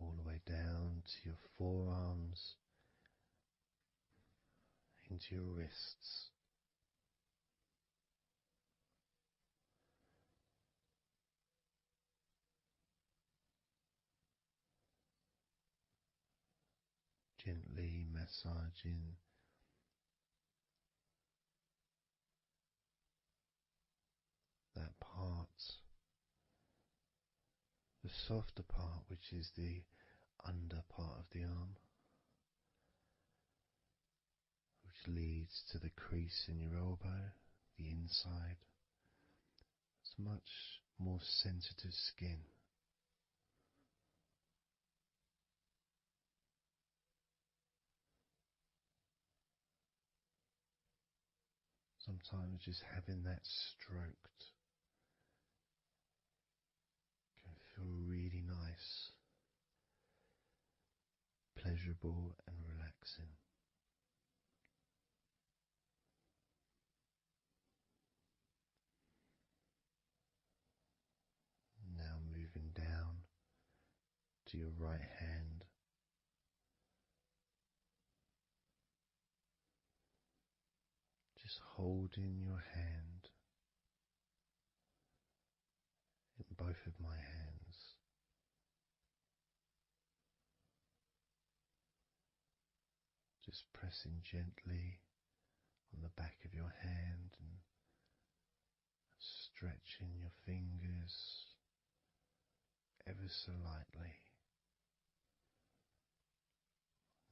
All the way down to your forearms, into your wrists. Gently massaging that part, the softer part, which is the under part of the arm, which leads to the crease in your elbow, the inside. It's much more sensitive skin. Sometimes just having that stroked can feel really nice, pleasurable and relaxing. Now moving down to your right hand. Just holding your hand in both of my hands. Just pressing gently on the back of your hand and stretching your fingers ever so lightly.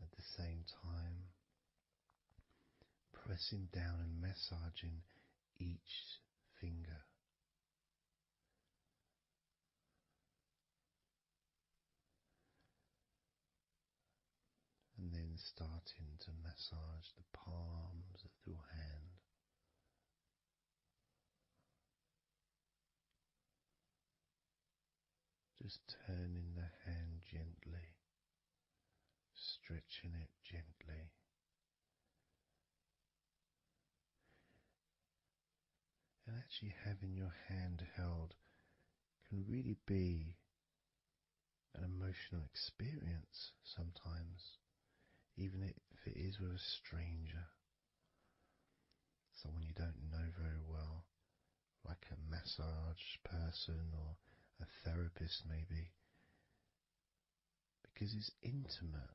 At the same time, pressing down and massaging each finger. And then starting to massage the palms of your hand. Just turning the hand gently, stretching it gently. And actually having your hand held can really be an emotional experience sometimes, even if it is with a stranger, someone you don't know very well, like a massage person or a therapist maybe, because it's intimate.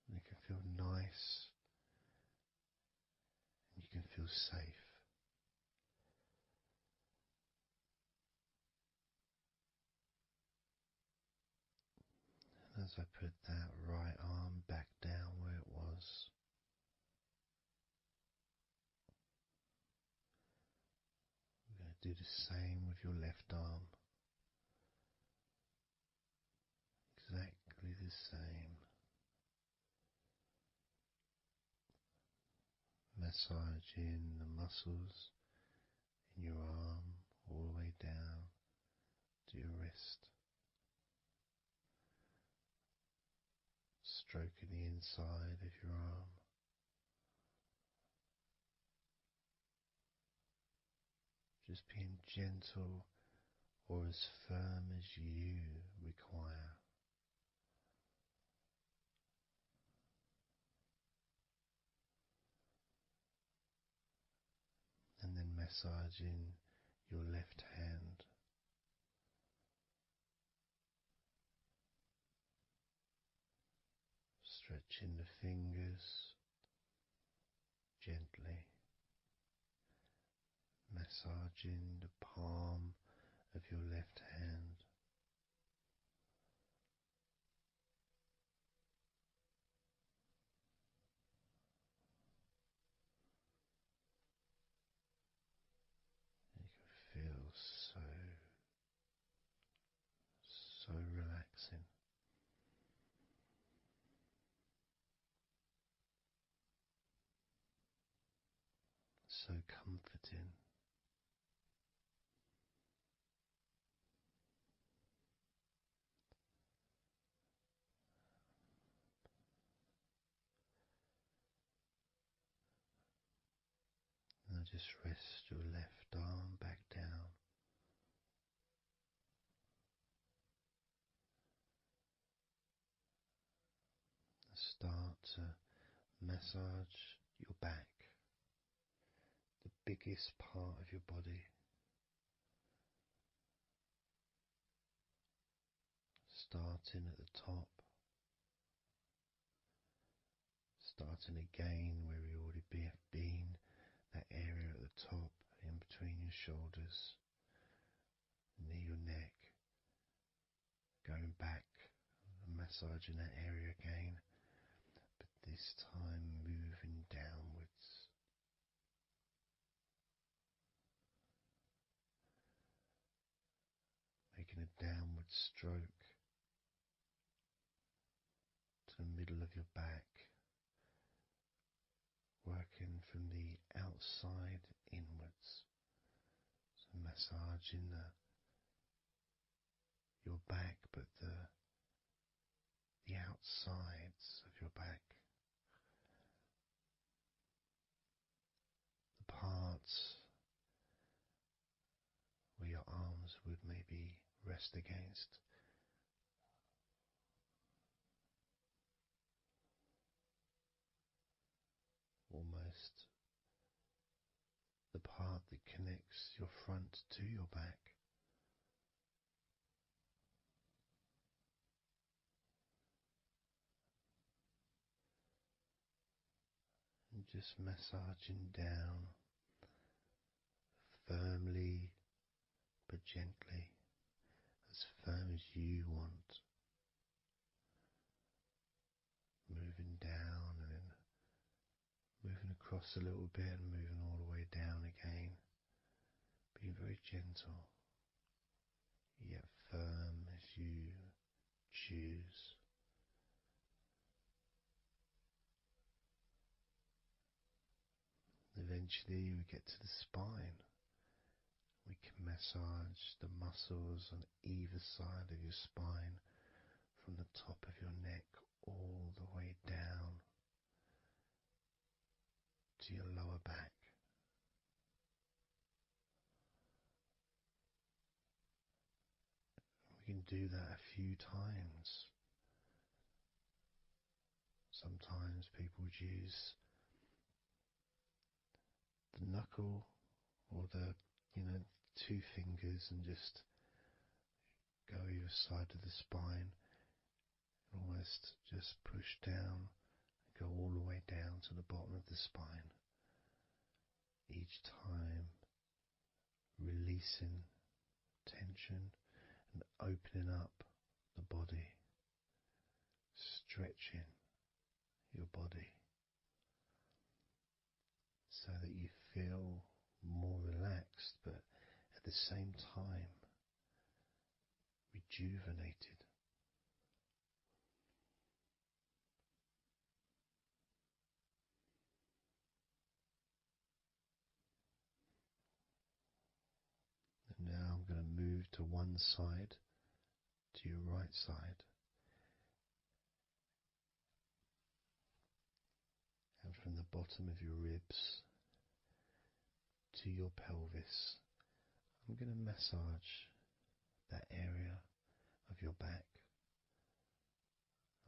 And it can feel nice and you can feel safe. And as I put that right arm back down where it was, we're going to do the same with your left arm. Exactly the same. massaging the muscles in your arm all the way down to your wrist, stroking the inside of your arm. Just being gentle or as firm as you require. And then massaging your left hand, stretching the fingers gently, massaging the palm of your left hand. You can feel so relaxing. So comforting. Now just rest your left arm back down. Start to massage your back, the biggest part of your body. Starting at the top, starting again where we already have been, that area at the top, in between your shoulders, near your neck, going back and massaging that area again, but this time moving downwards. Making a downward stroke to the middle of your back, working from the outside inwards. So massaging your back, but the outsides of your back, the parts where your arms would maybe rest against. Almost the part that connects your front to your back. And just massaging down firmly but gently, as firm as you want. Moving down and then moving across a little bit and moving all the way down again. Being very gentle, yet firm as you choose. Eventually we get to the spine. We can massage the muscles on either side of your spine, from the top of your neck all the way down to your lower back. We can do that a few times. Sometimes people would use the knuckle or the two fingers and just go either side of the spine, almost just push down and go all the way down to the bottom of the spine, each time releasing tension and opening up the body, stretching your body so that you feel more relaxed, but at the same time rejuvenated. to one side, to your right side, and from the bottom of your ribs to your pelvis. I'm going to massage that area of your back.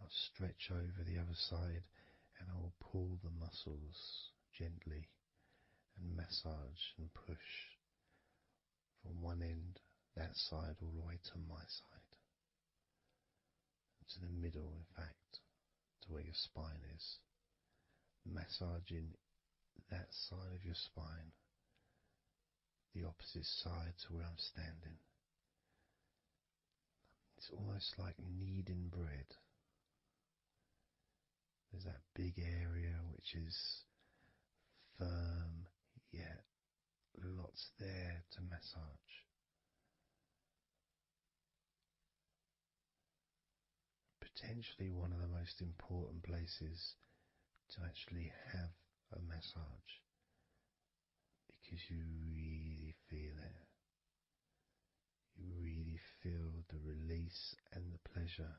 I'll stretch over the other side and I will pull the muscles gently and massage and push from one end, that side, all the way to my side. To the middle, in fact, to where your spine is. Massaging that side of your spine, the opposite side to where I'm standing. It's almost like kneading bread. There's that big area which is firm, yet lots there to massage. Potentially one of the most important places to actually have a massage, because you really feel it. You really feel the release and the pleasure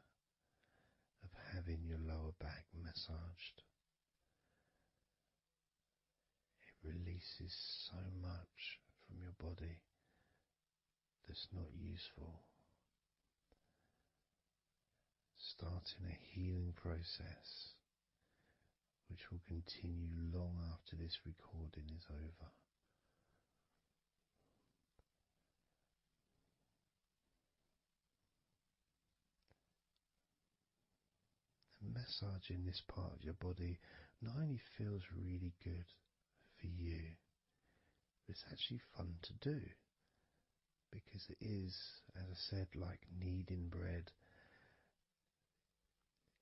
of having your lower back massaged. It releases so much from your body that's not useful, starting a healing process which will continue long after this recording is over. And massaging this part of your body not only feels really good for you, but it's actually fun to do, because it is, as I said, like kneading bread.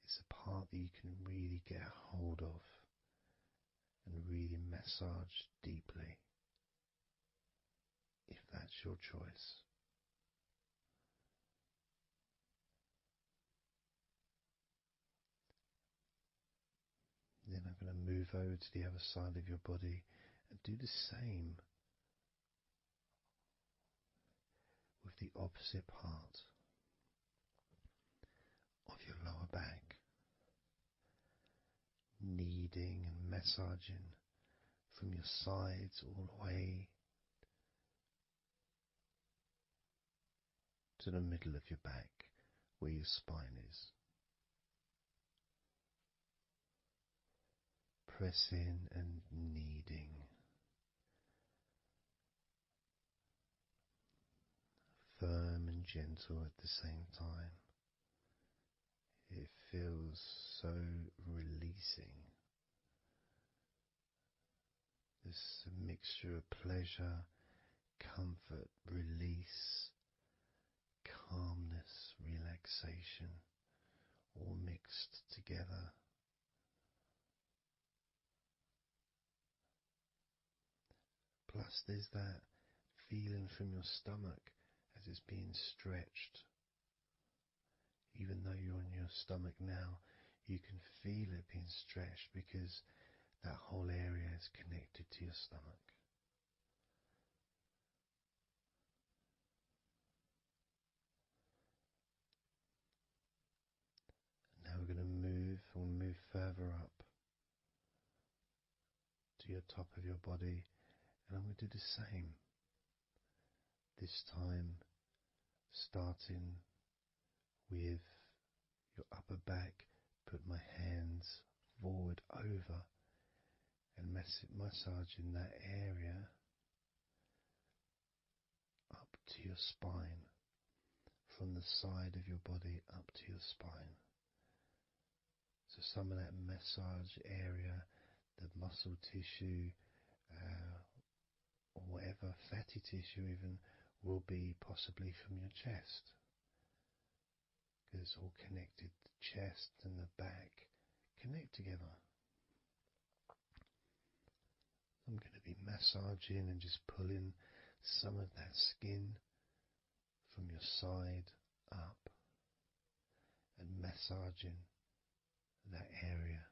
It's a part that you can really get a hold of and really massage deeply, if that's your choice. Then I'm going to move over to the other side of your body and do the same with the opposite part of your lower back, kneading and massaging from your sides all the way to the middle of your back where your spine is. Pressing and kneading. Firm and gentle at the same time. It feels so releasing. This mixture of pleasure, comfort, release, calmness, relaxation, all mixed together. Plus there's that feeling from your stomach as it's being stretched. Even though you're on your stomach now, you can feel it being stretched because that whole area is connected to your stomach. Now we're going to move further up to your top of your body, and I'm going to do the same. This time starting with your upper back, put my hands forward over and massaging that area up to your spine, from the side of your body up to your spine. So some of that massage area, the muscle tissue, or whatever, fatty tissue even, will be possibly from your chest, because it's all connected. The chest and the back connect together. I'm going to be massaging and just pulling some of that skin from your side up and massaging that area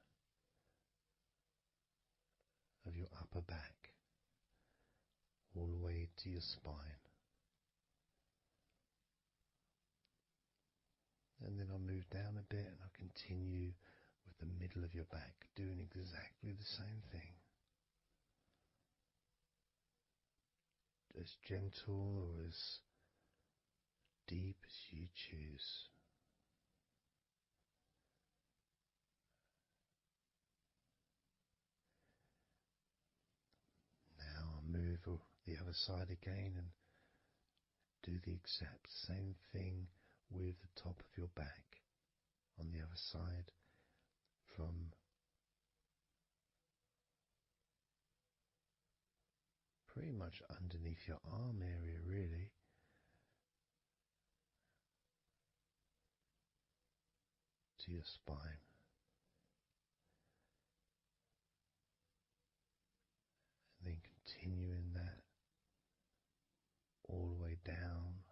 of your upper back all the way to your spine. and then I'll move down a bit and I'll continue with the middle of your back, doing exactly the same thing. As gentle or as deep as you choose. Now I'll move the other side again and do the exact same thing with the top of your back on the other side, from pretty much underneath your arm area, really, to your spine. And then continuing that all the way down,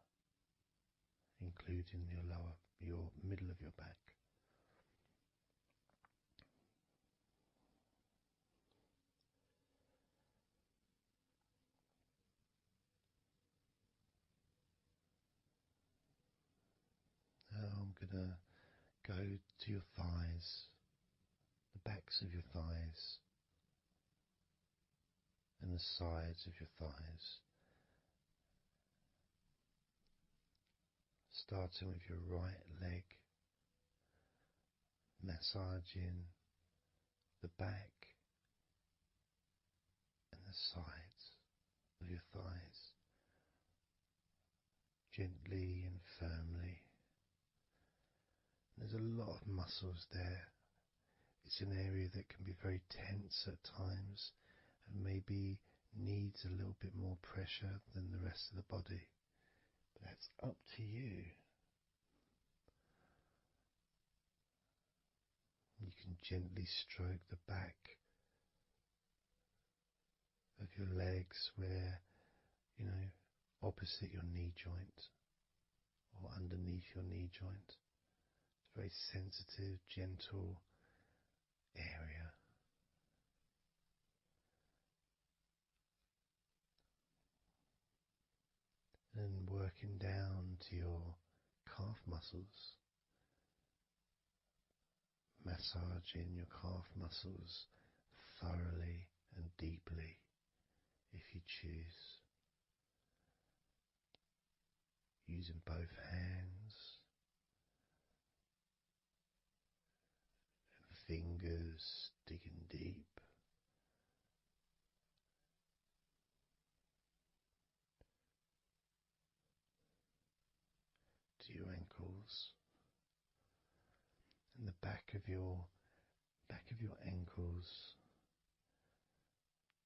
including your middle of your back. Now I'm going to go to your thighs, the backs of your thighs, and the sides of your thighs. Starting with your right leg, massaging the back and the sides of your thighs, gently and firmly. There's a lot of muscles there. It's an area that can be very tense at times and maybe needs a little bit more pressure than the rest of the body. But that's up to you. You can gently stroke the back of your legs where, opposite your knee joint or underneath your knee joint. It's a very sensitive, gentle area. And working down to your calf muscles, massaging your calf muscles thoroughly and deeply if you choose, using both hands and fingers, digging deep. To your ankles and the back of your ankles,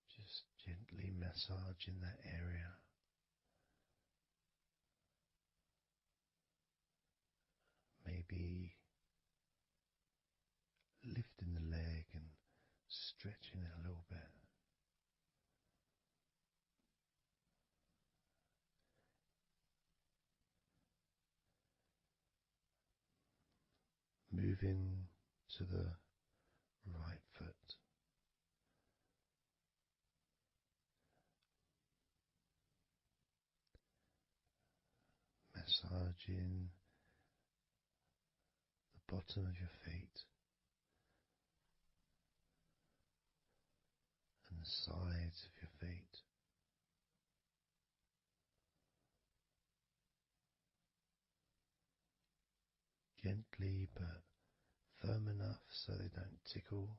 just gently massaging that area. Maybe lifting the leg and stretching it a little bit. Moving to the right foot. Massaging the bottom of your feet and the sides of your feet. Gently but firm enough so they don't tickle.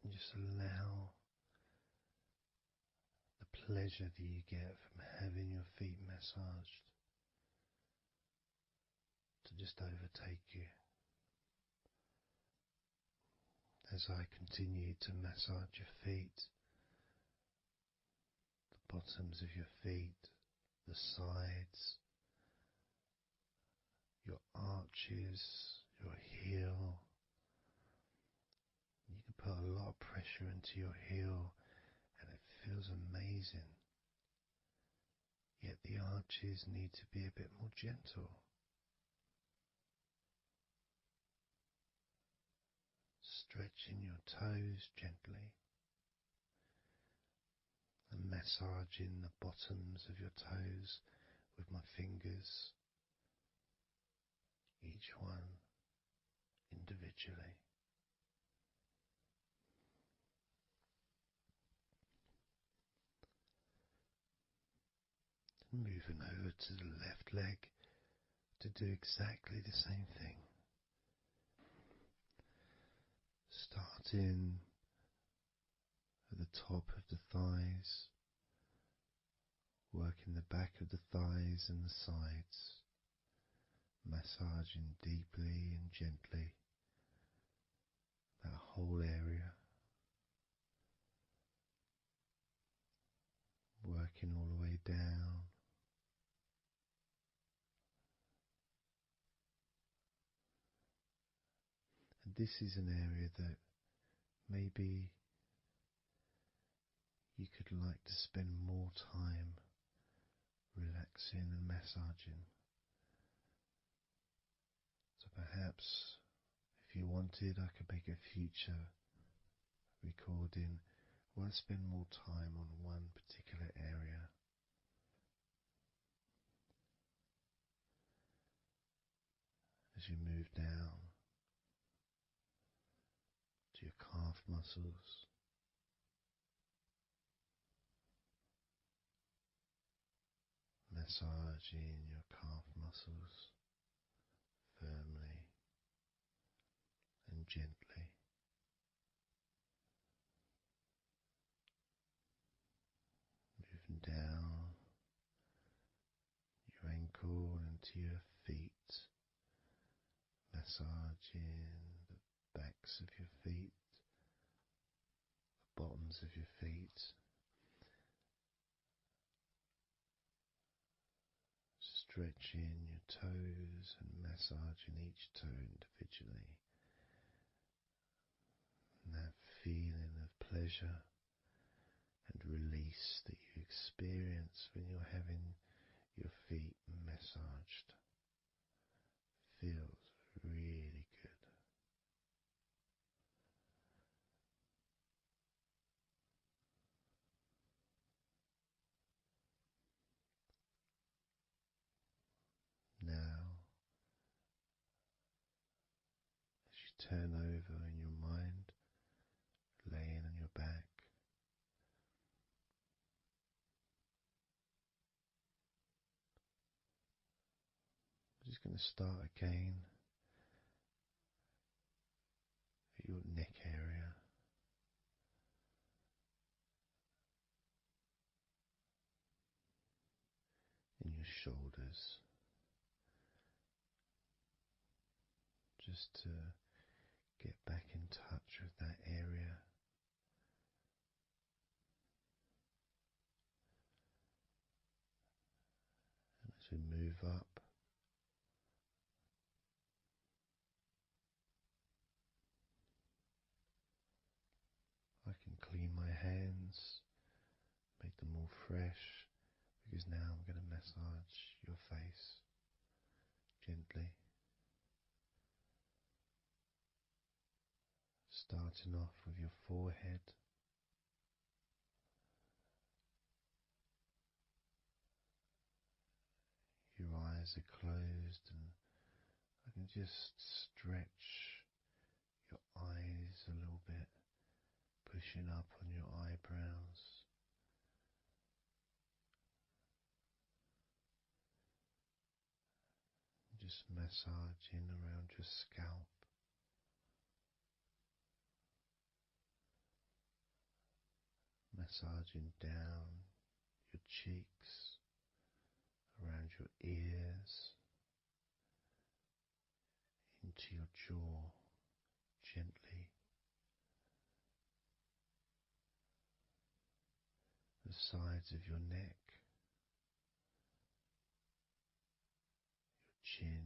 And just allow the pleasure that you get from having your feet massaged to just overtake you. As I continue to massage your feet, the bottoms of your feet, the sides, your arches, your heel. You can put a lot of pressure into your heel and it feels amazing. Yet the arches need to be a bit more gentle. Stretching your toes gently. and massaging the bottoms of your toes with my fingers, each one individually. Moving over to the left leg to do exactly the same thing. Starting at the top of the thighs, working the back of the thighs and the sides, massaging deeply and gently that whole area, working all the way down. And this is an area that maybe you could like to spend more time relaxing and massaging. So perhaps if you wanted, I could make a future recording where I spend more time on one particular area. As you move down to your calf muscles, massaging your calf muscles firmly and gently. Moving down your ankle and to your feet, massaging the backs of your feet, the bottoms of your feet, stretching your toes and massaging each toe individually. And that feeling of pleasure and release that you experience when you're having your feet massaged feels really good. Now, as you turn over in your mind, laying on your back, I'm just going to start again at your neck area. In your shoulders, just to get back in touch with that area. And as we move up, I can clean my hands, make them all fresh, because now I'm going to massage your face gently. Starting off with your forehead, your eyes are closed, and I can just stretch your eyes a little bit, pushing up on your eyebrows. Just massaging around your scalp. Massaging down your cheeks, around your ears, into your jaw, gently. The sides of your neck, your chin,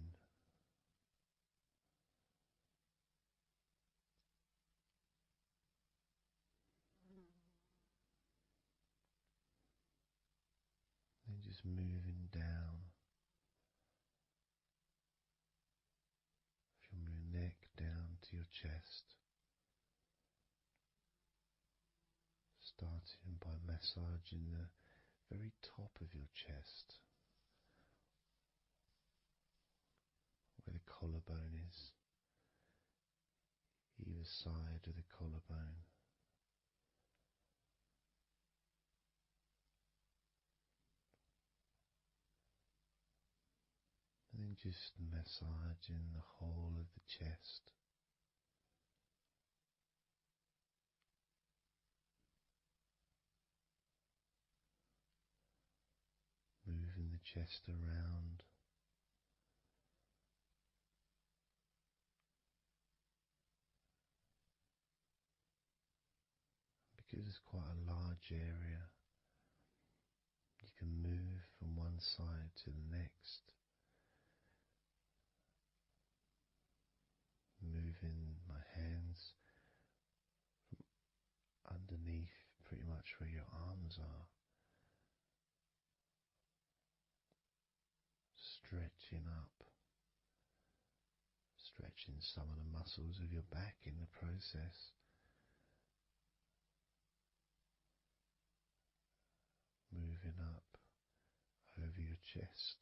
then just moving down from your neck down to your chest, starting by massaging the very top of your chest, where the collarbone is, either side of the collarbone. And then just massaging the whole of the chest. Moving the chest around. Because it's quite a large area, you can move from one side to the next, moving my hands from underneath pretty much where your arms are, stretching up, stretching some of the muscles of your back in the process. Moving up over your chest,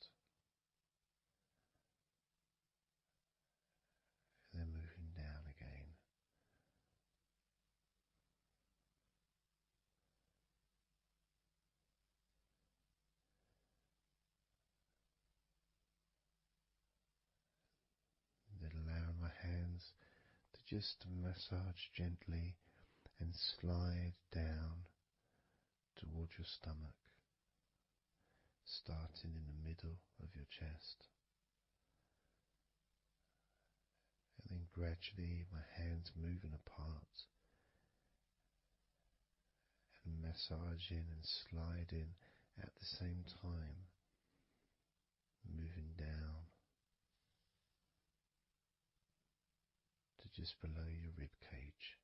and then moving down again. Then allowing my hands to just massage gently and slide down towards your stomach, starting in the middle of your chest. And then gradually my hands moving apart and massaging and sliding at the same time, moving down to just below your rib cage.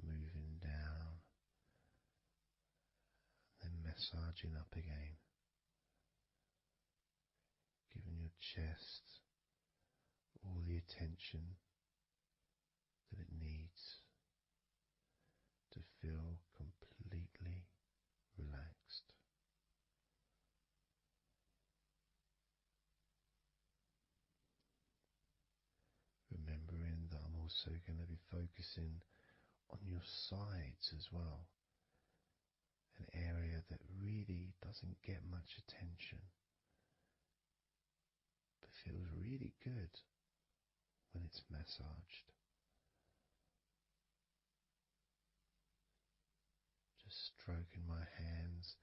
Moving down, then massaging up again, giving your chest all the attention that it needs to feel completely relaxed. Remembering that I'm also going to be focusing on your sides as well, an area that really doesn't get much attention, but feels really good when it's massaged. Just stroking my hands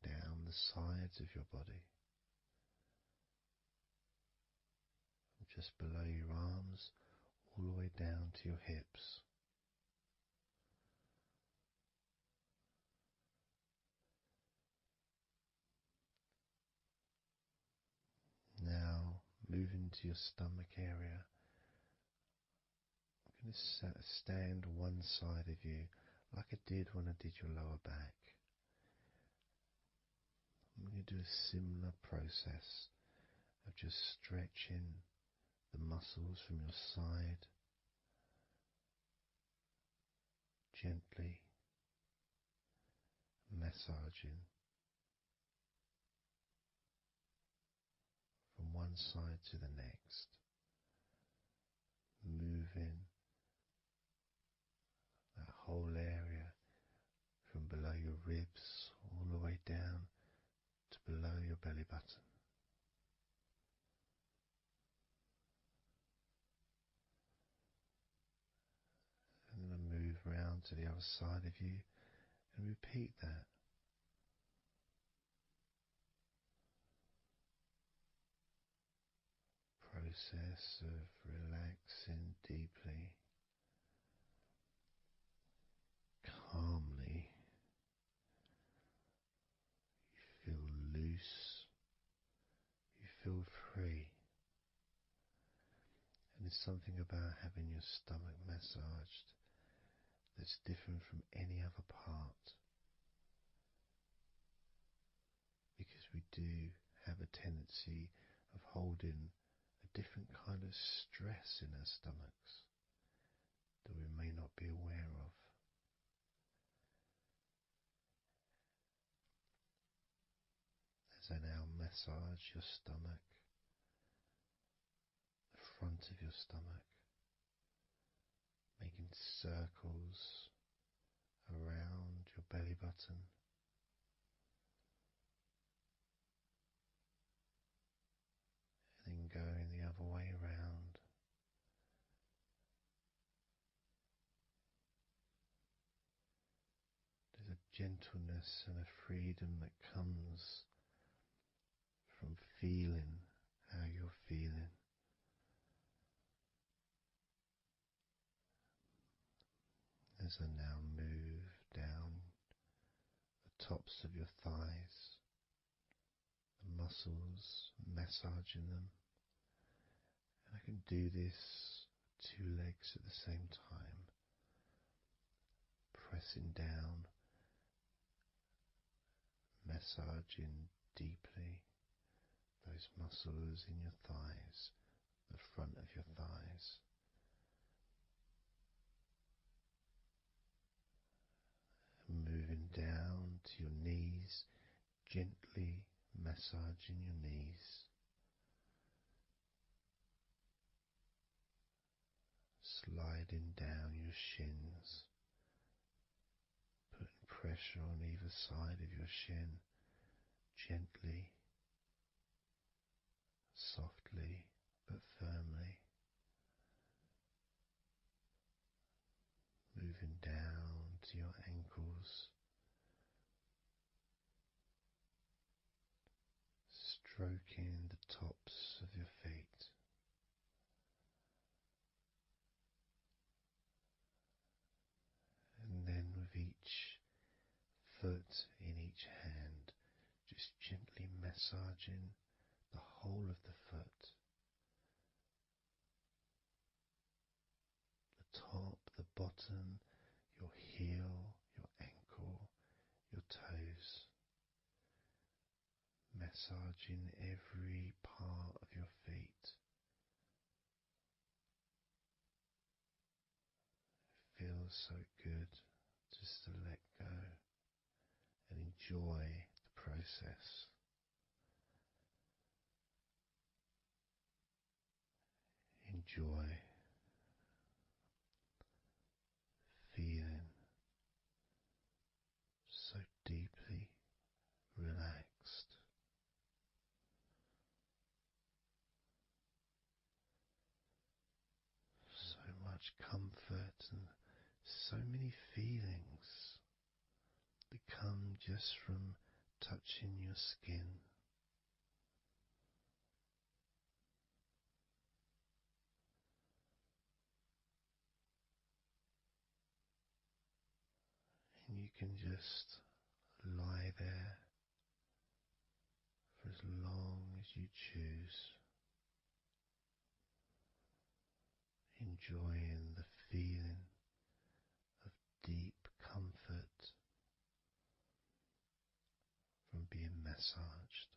down the sides of your body, just below your arms, all the way down to your hips. Now, moving to your stomach area, I'm going to stand one side of you like I did when I did your lower back. I'm going to do a similar process of just stretching the muscles from your side, gently massaging from one side to the next, moving that whole area from below your ribs all the way down to below your belly button. And then I move round to the other side of you and repeat that. Process of relaxing deeply, calmly. You feel loose, you feel free. And there's something about having your stomach massaged that's different from any other part, because we do have a tendency of holding a different kind of stress in our stomachs that we may not be aware of. As I now massage your stomach, the front of your stomach, making circles around your belly button. And then going the other way around. There's a gentleness and a freedom that comes from feeling how you're feeling. As I now move down the tops of your thighs, the muscles, massaging them. And I can do this two legs at the same time, pressing down, massaging deeply those muscles in your thighs, the front of your thighs. And moving down to your knees, gently massaging your knees. Sliding down your shins, putting pressure on either side of your shin, gently, softly but firmly. Moving down to your ankles, stroking the tops of your feet. And then with each foot in each hand, just gently massaging the whole of the foot. The top, the bottom, your heel, your ankle, your toes. Massaging every part of your feet. It feels so good just to let go and enjoy the process. Enjoy feeling so deeply relaxed. So much comfort and so many feelings that come just from touching your skin. And you can just lie there for as long as you choose, enjoying the feeling of deep comfort from being massaged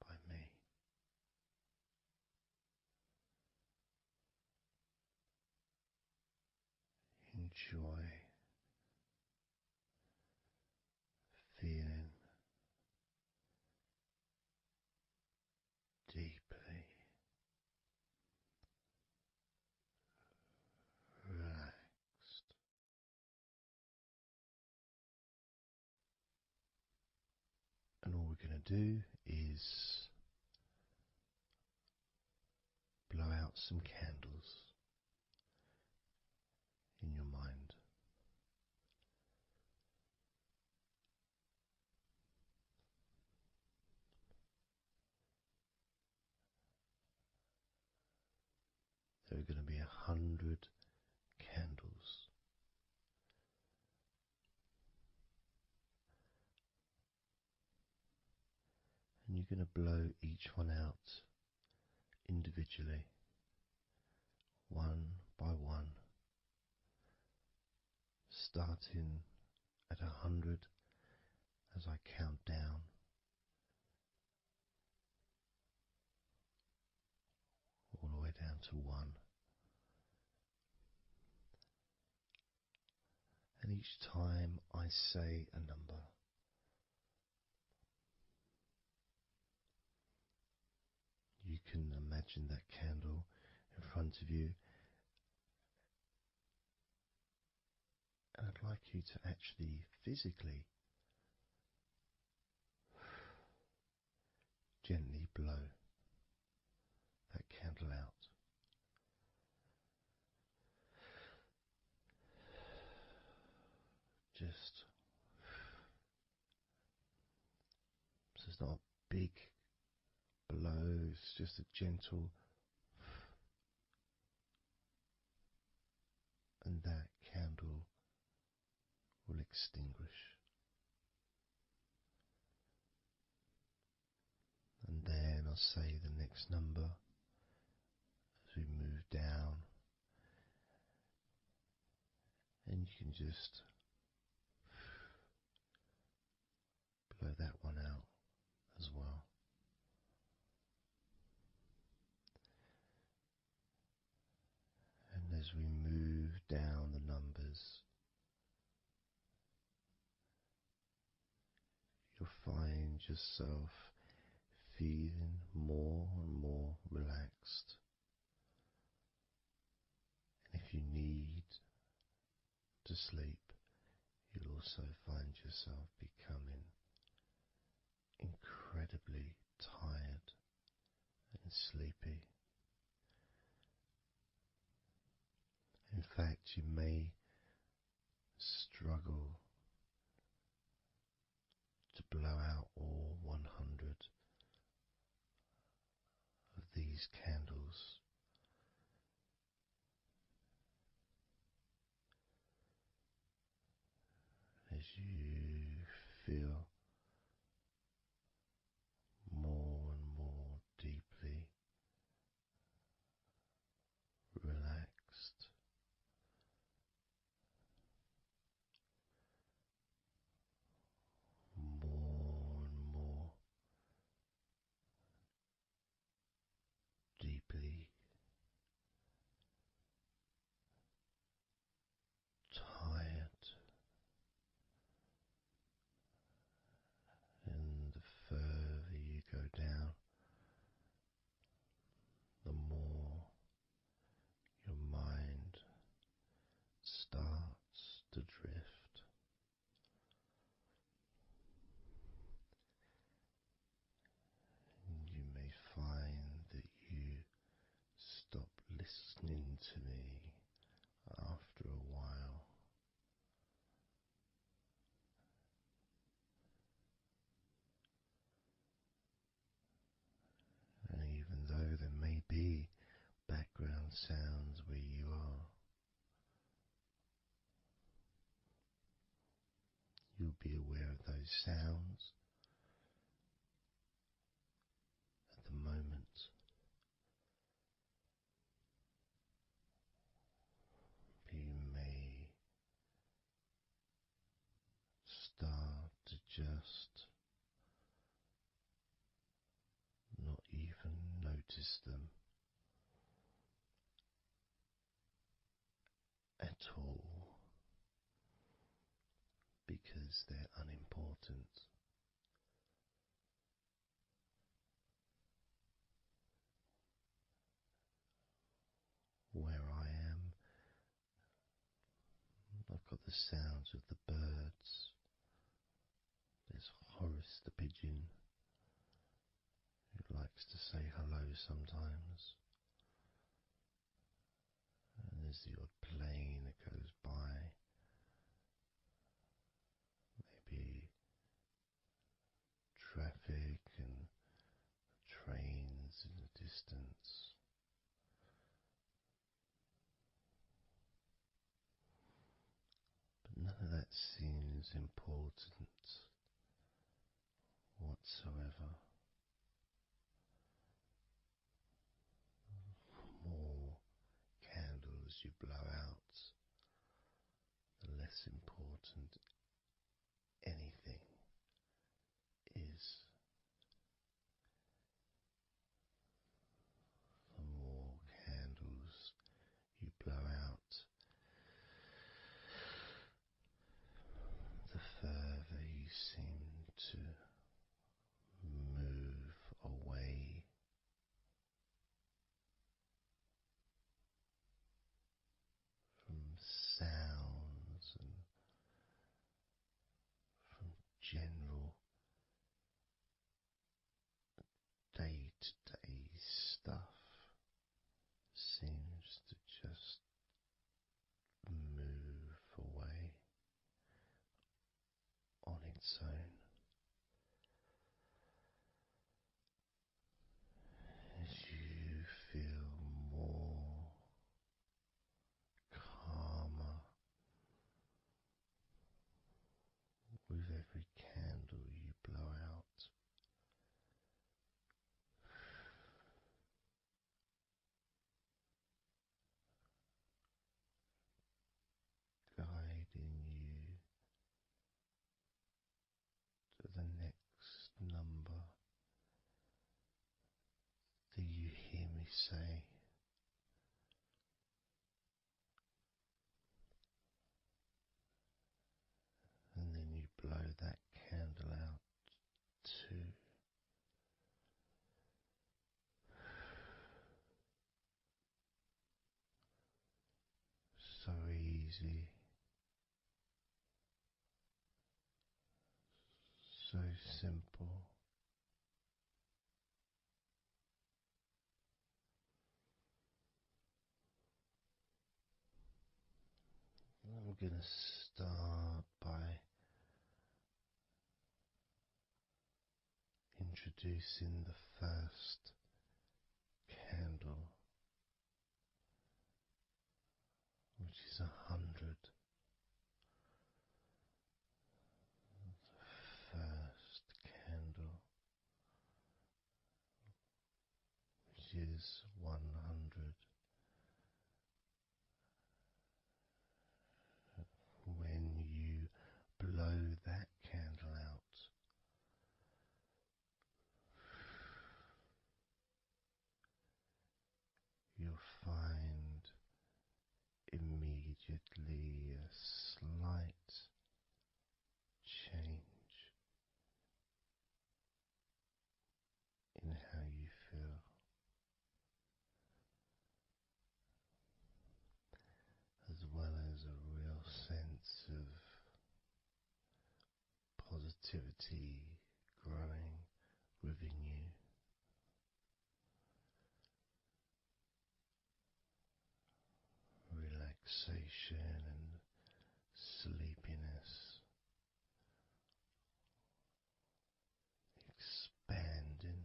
by me. Enjoy feeling deeply relaxed. And all we're going to do is blow out some candles in your mind. There are going to be 100 candles. And you're going to blow each one out individually, one by one, starting at 100 as I count down, down to 1. And each time I say a number, you can imagine that candle in front of you, and I'd like you to actually physically gently blow that candle out. Just so it's not a big blow, it's just a gentle, and that candle will extinguish. And then I'll say the next number as we move down, and you can just blow that one out as well. And as we move down the numbers, you'll find yourself feeling more and more relaxed. And if you need to sleep, you'll also find yourself becoming incredibly tired and sleepy. In fact, you may struggle to blow out all 100 of these candles. As you feel more and more deeply relaxed, more and more deeply tired, and the further you go down, the more your mind starts to drift. And you may find that you stop listening to me after a while. And even though there may be background sounds where you are, you'll be aware of those sounds at the moment. You may start to just not even notice them at all, because they're unimportant. Where I am, I've got the sounds of the birds. There's Horace the pigeon, who likes to say hello sometimes. And there's the odd plane that goes by, maybe traffic and trains in the distance. But none of that seems important whatsoever. The more candles you blow out, the less important anything is. The more candles its own. As you feel more calmer with every candle you blow out, guiding you to the next number that you hear me say. And then you blow that candle out too. So easy, so simple. I'm going to start by introducing the first candle, which is 100. The first candle, which is 100. When you blow that candle out, you'll find immediately a slight change in how you feel, as well as a real sense of positivity growing within you. Relaxation and sleepiness expanding,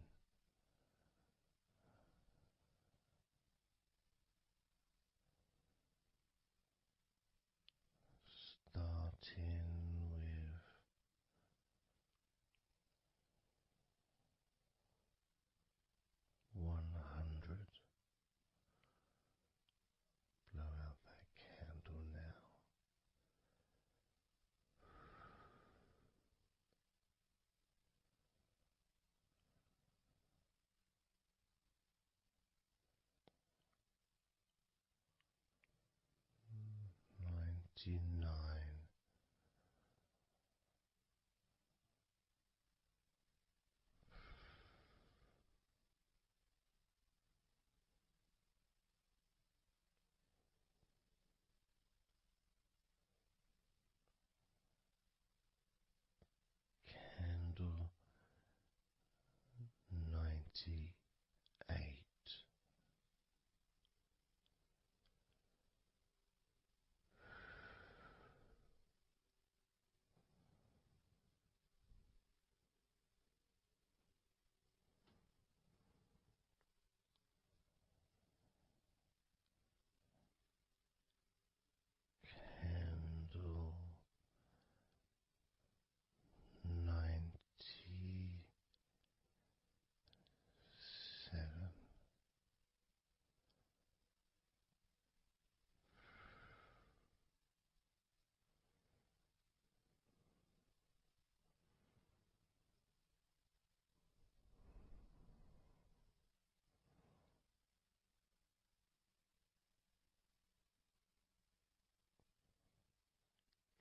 starting with 100. Blow out that candle now. 99. Candle 98. Candle 97.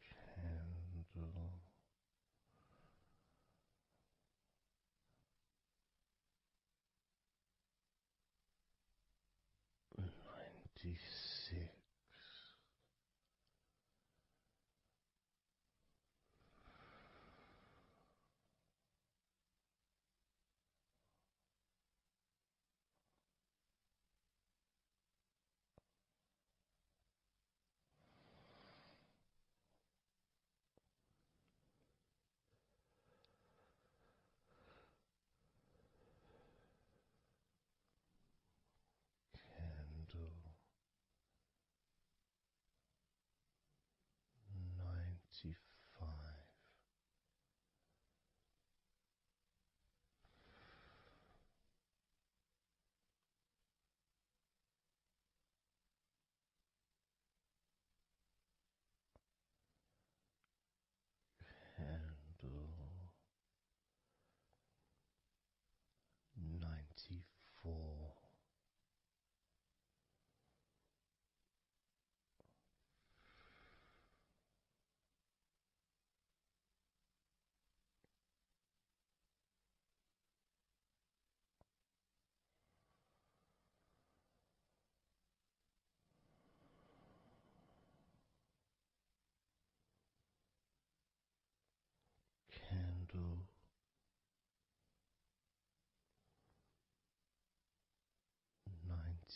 Candle 96.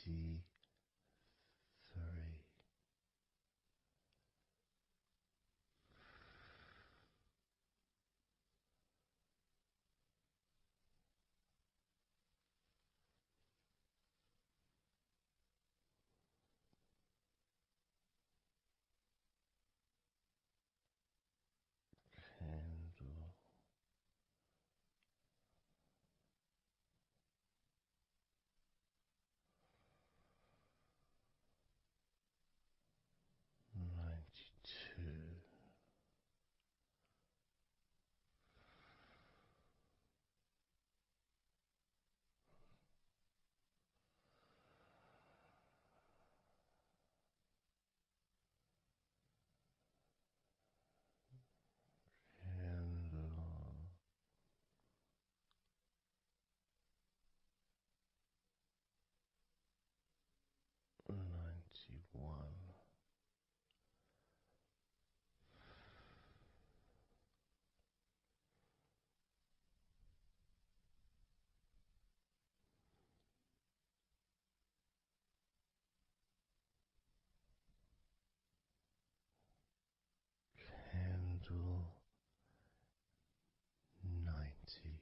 93. Candle 92. Candle 91. Candle 90.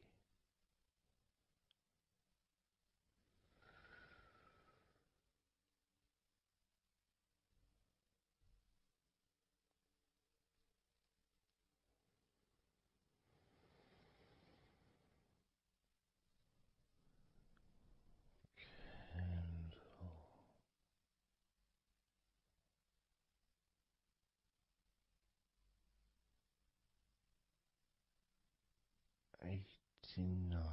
Candle 89.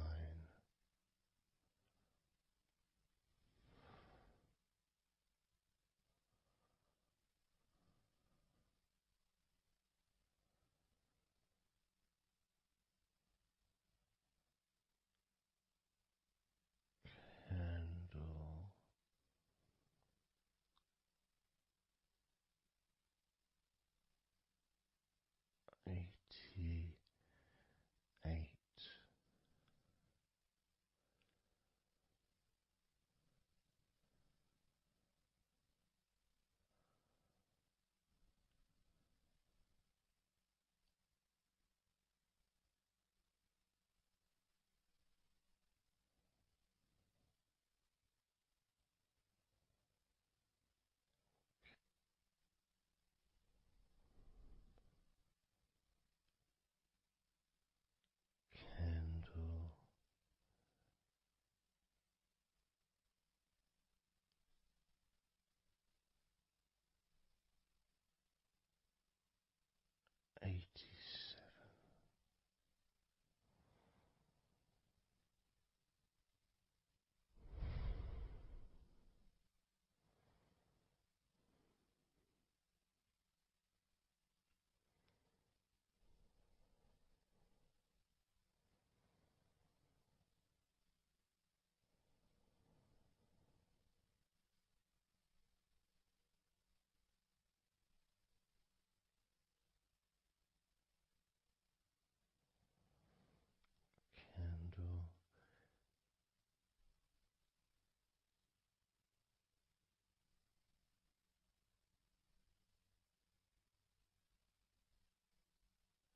Candle 88. Candle 87. Candle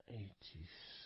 86.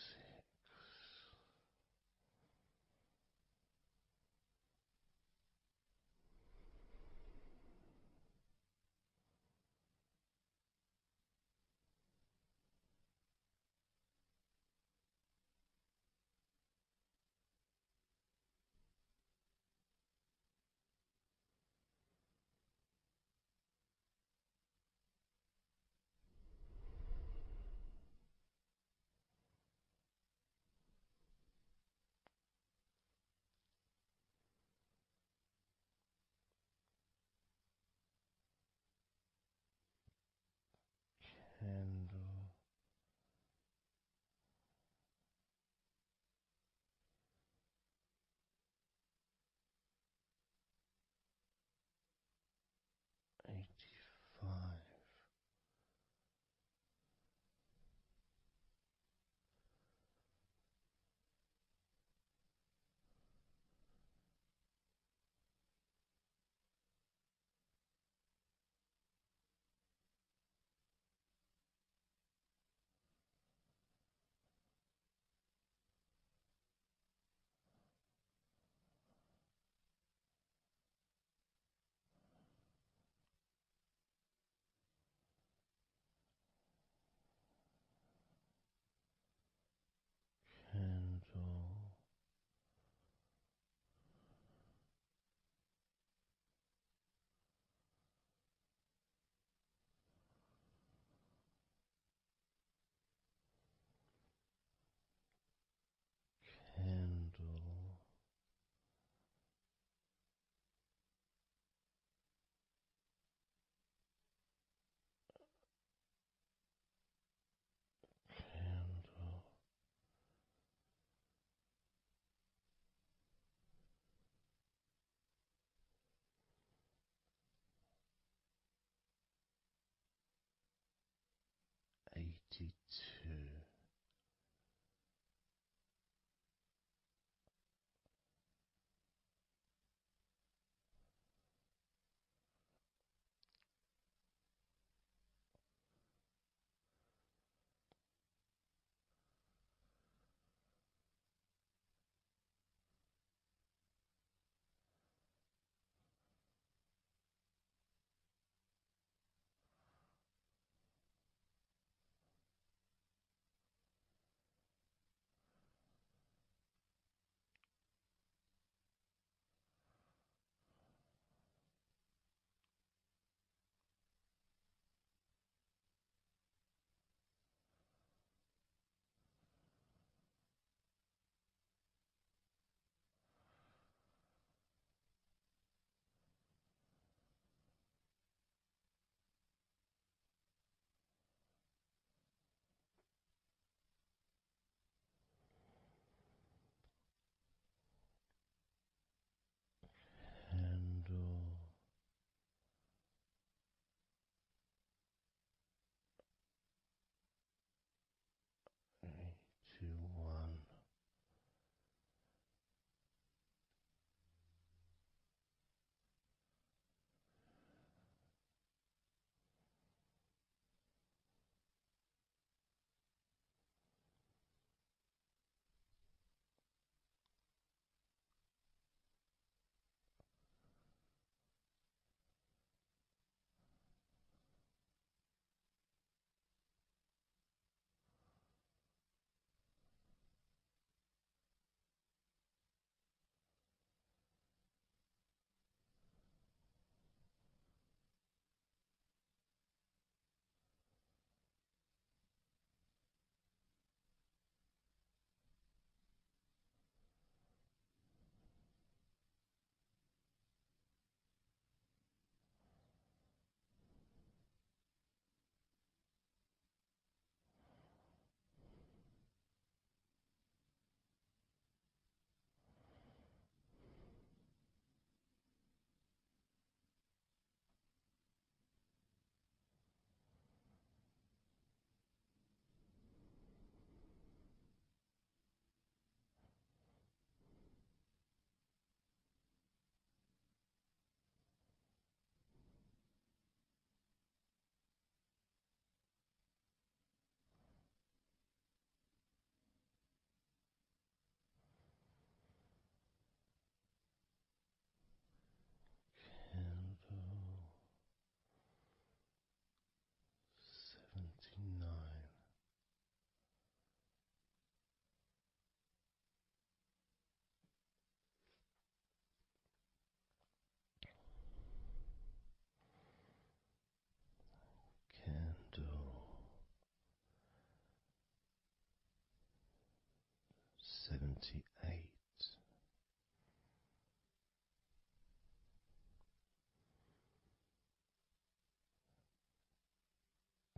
78.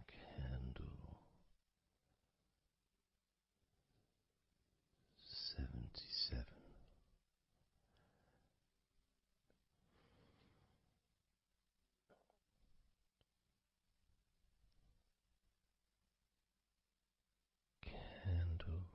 Candle 77. Candle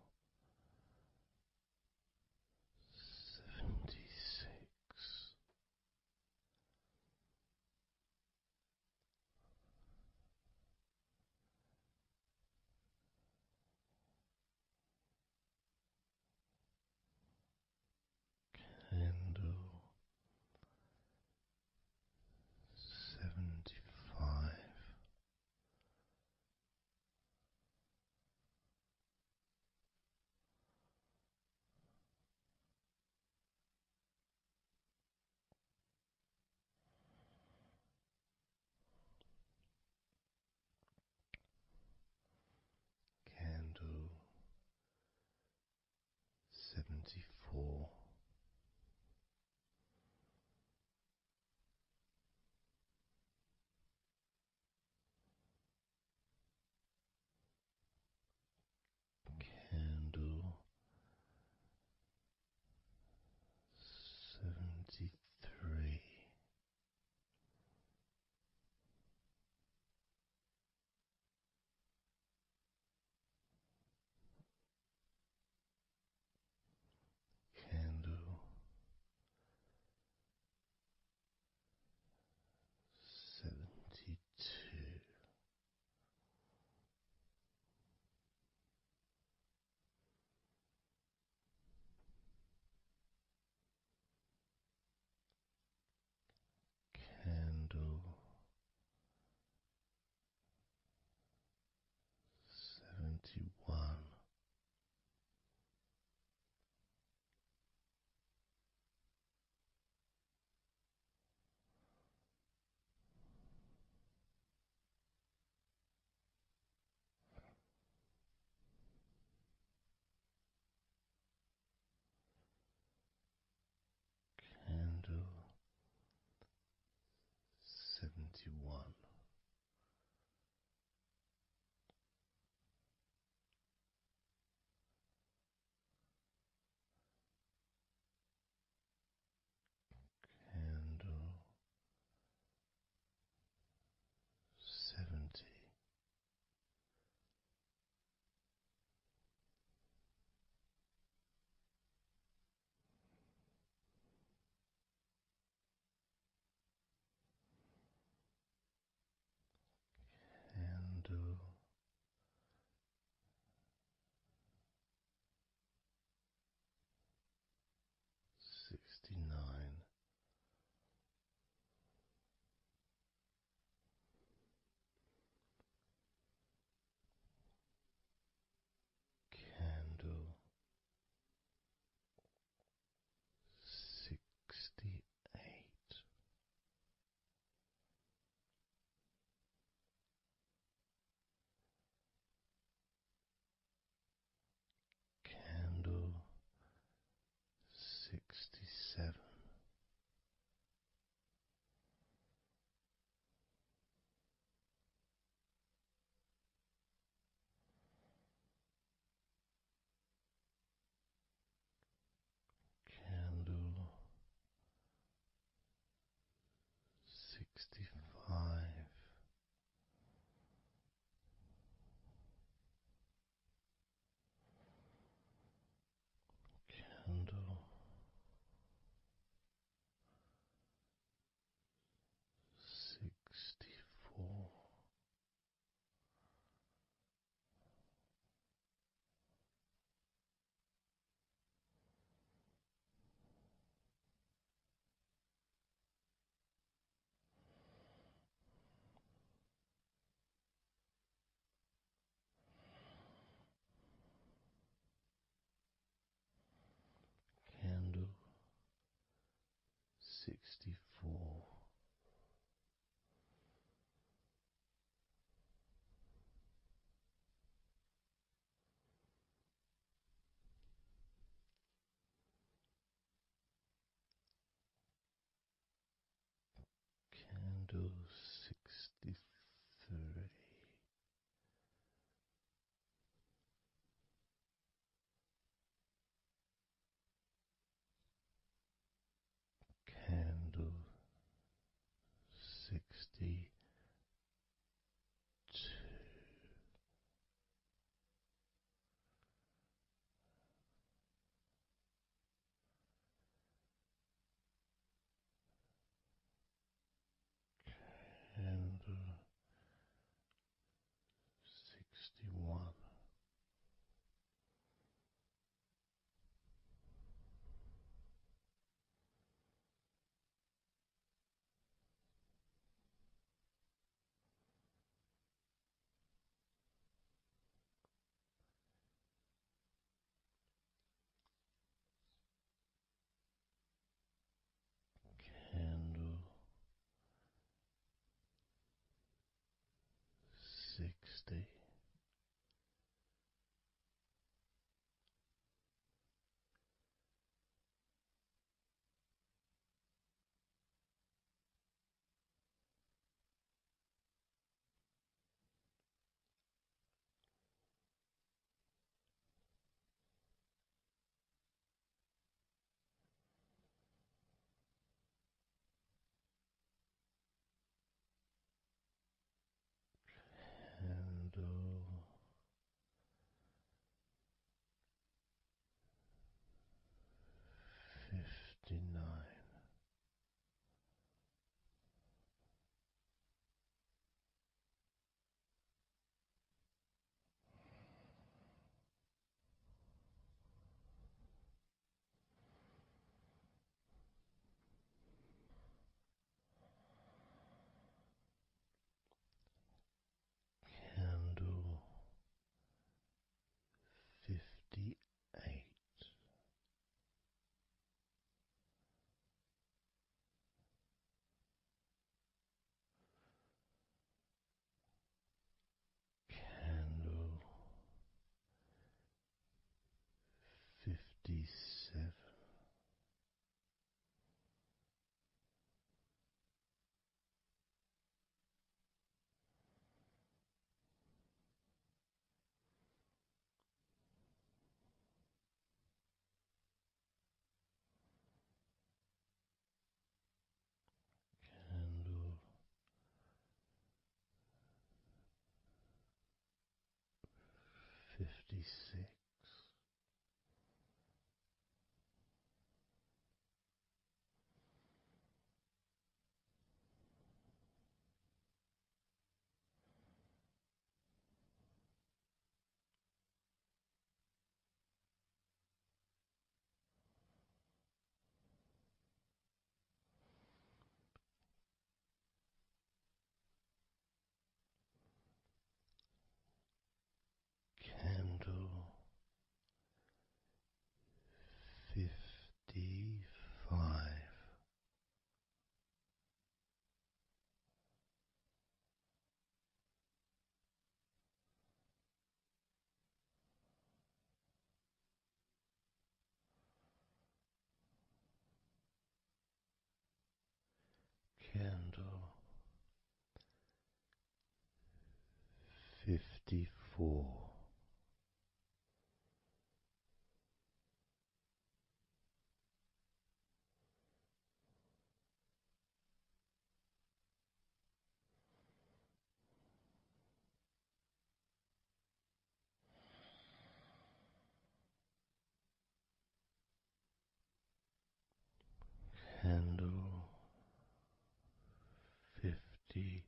58. Candle 57. Candle 56. Candle 55. Candle 54. Candle 53.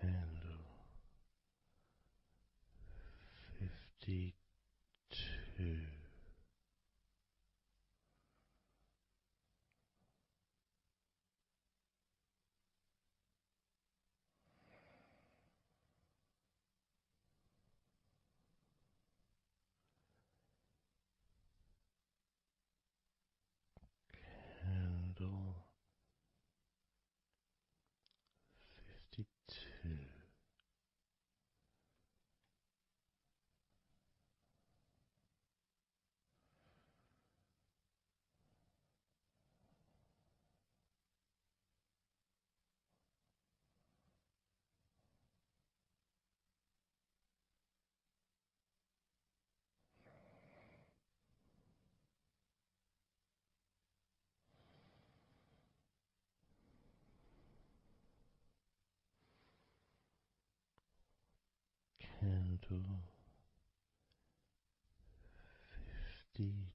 Candle 52. Candle 52. Candle 52.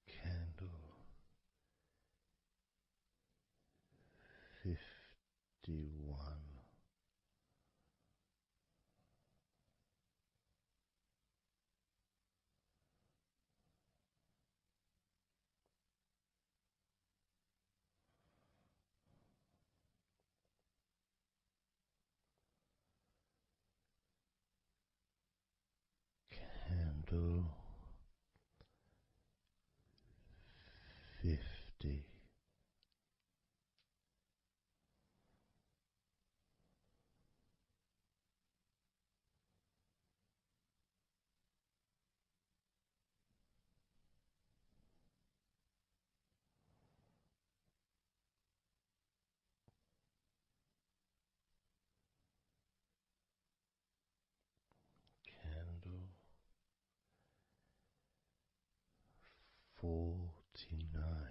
Candle 51. Candle 50. 49.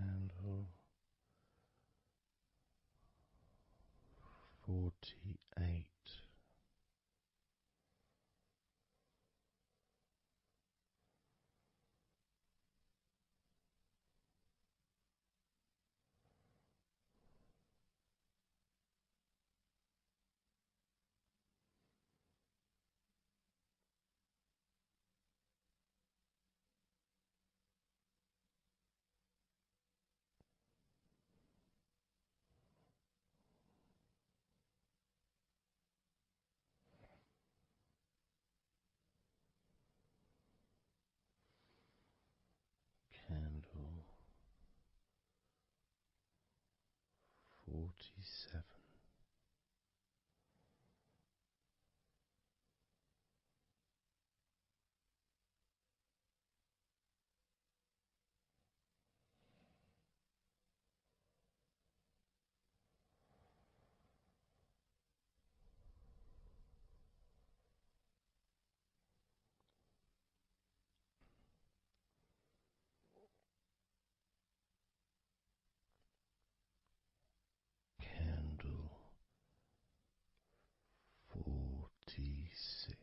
Candle 48. Candle 47. Candle 46.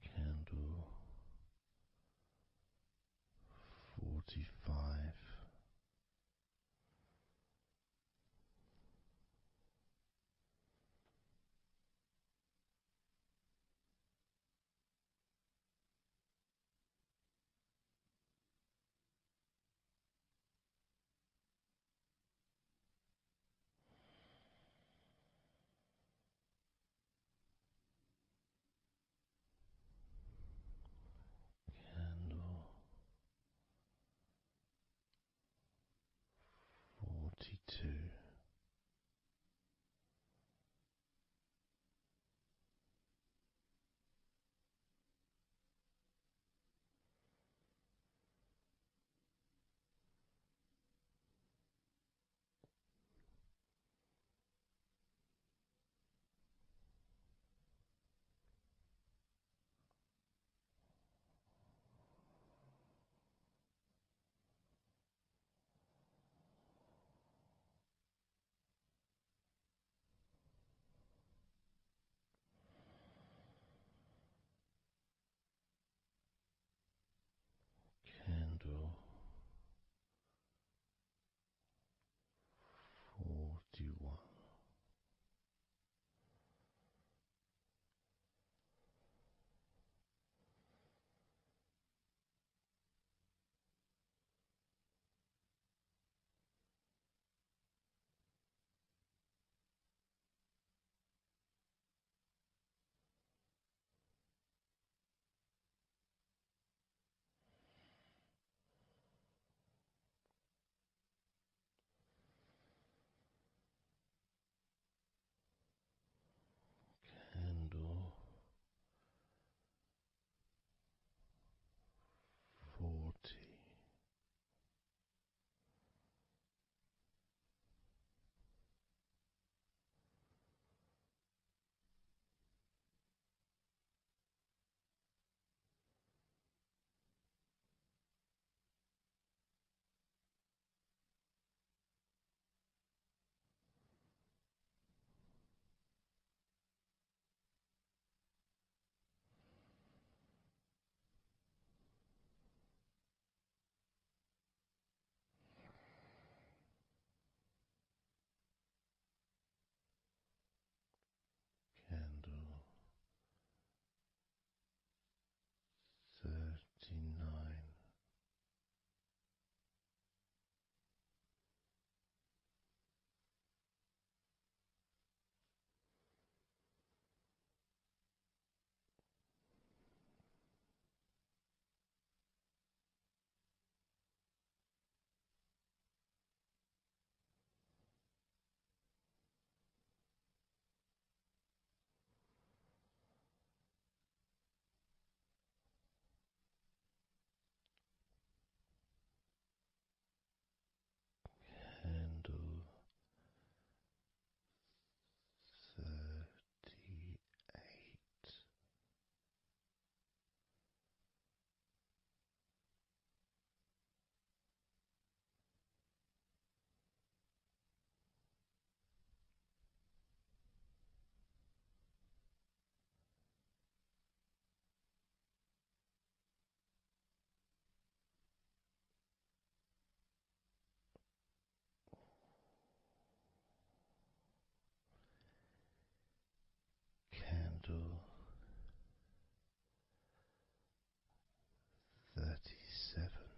Candle 45. Candle 42. 39. Candle 38. Candle 37.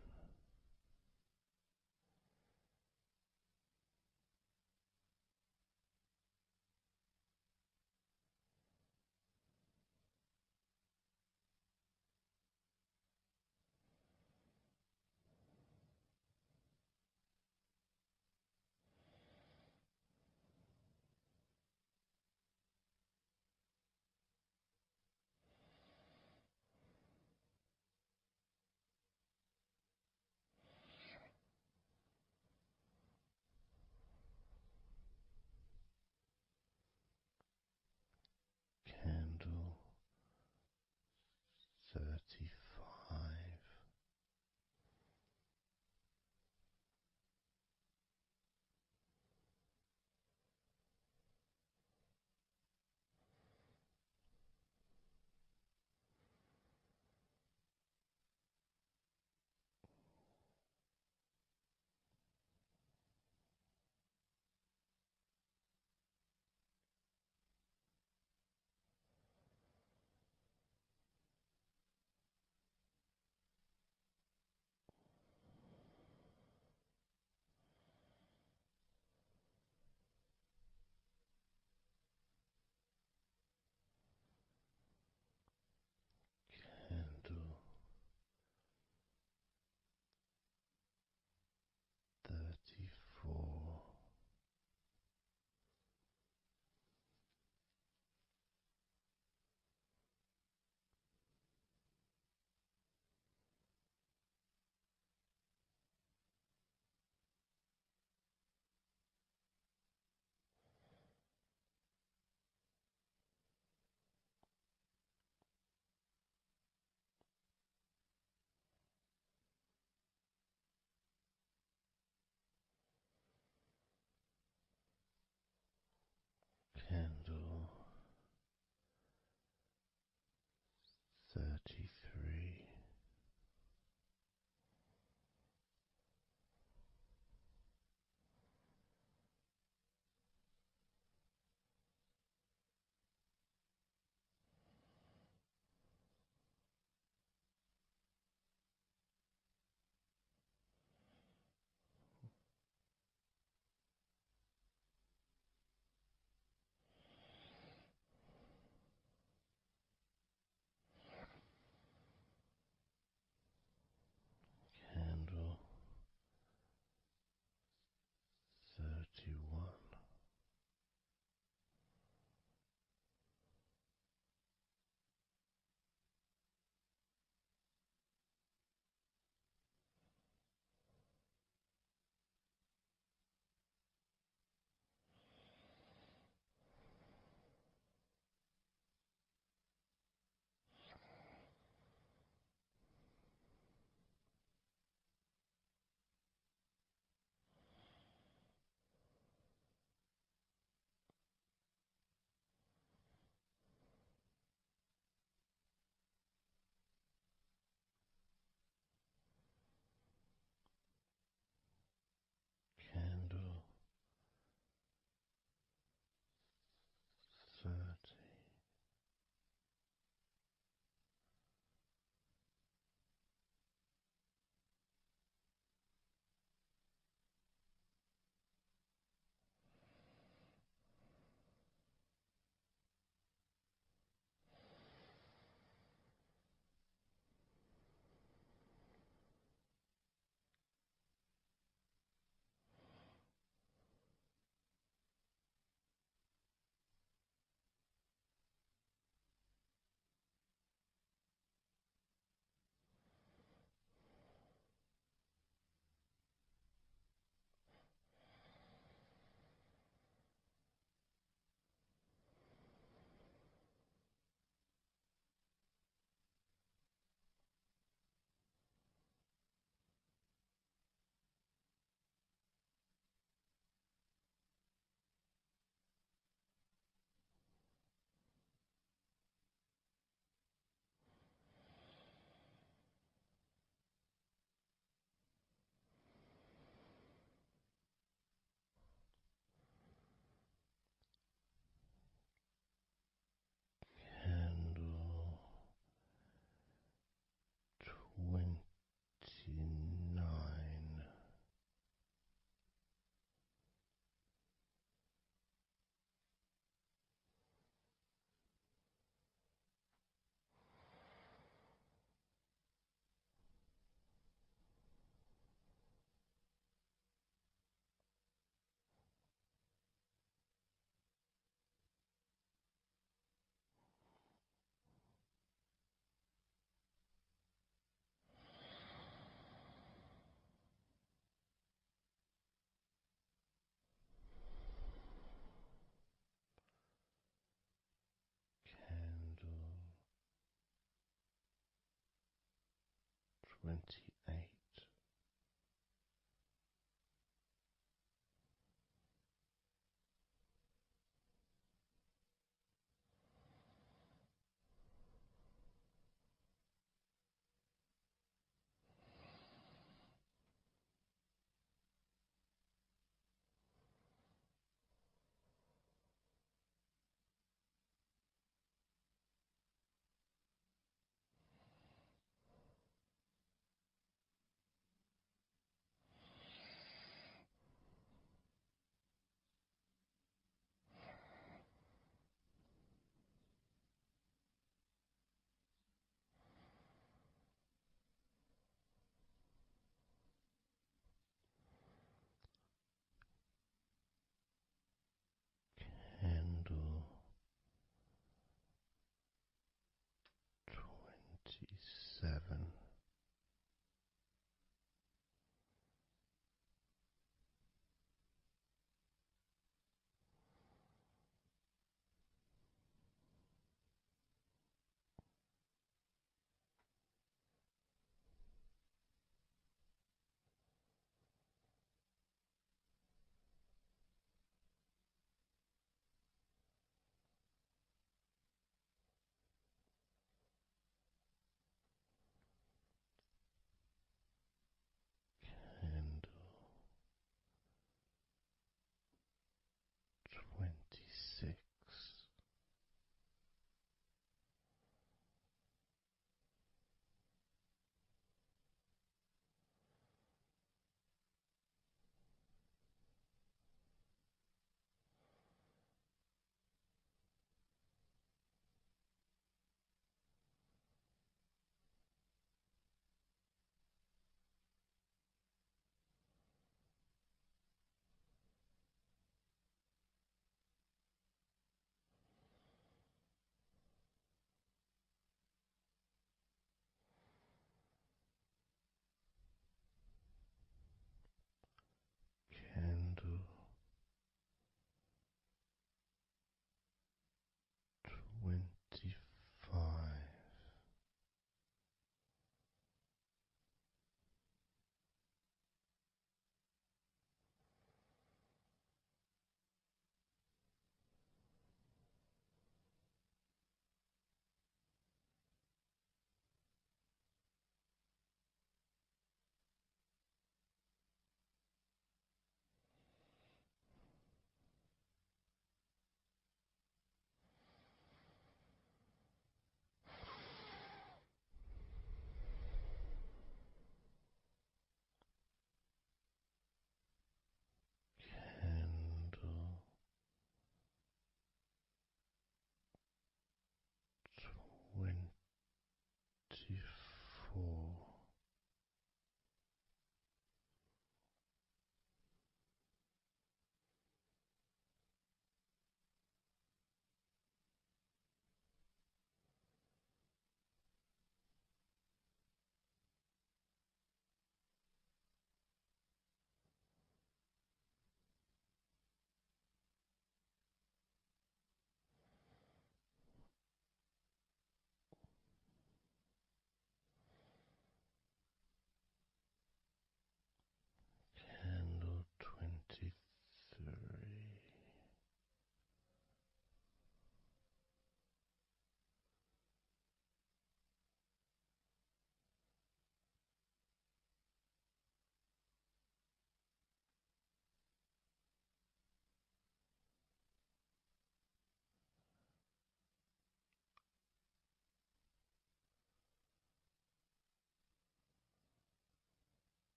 28.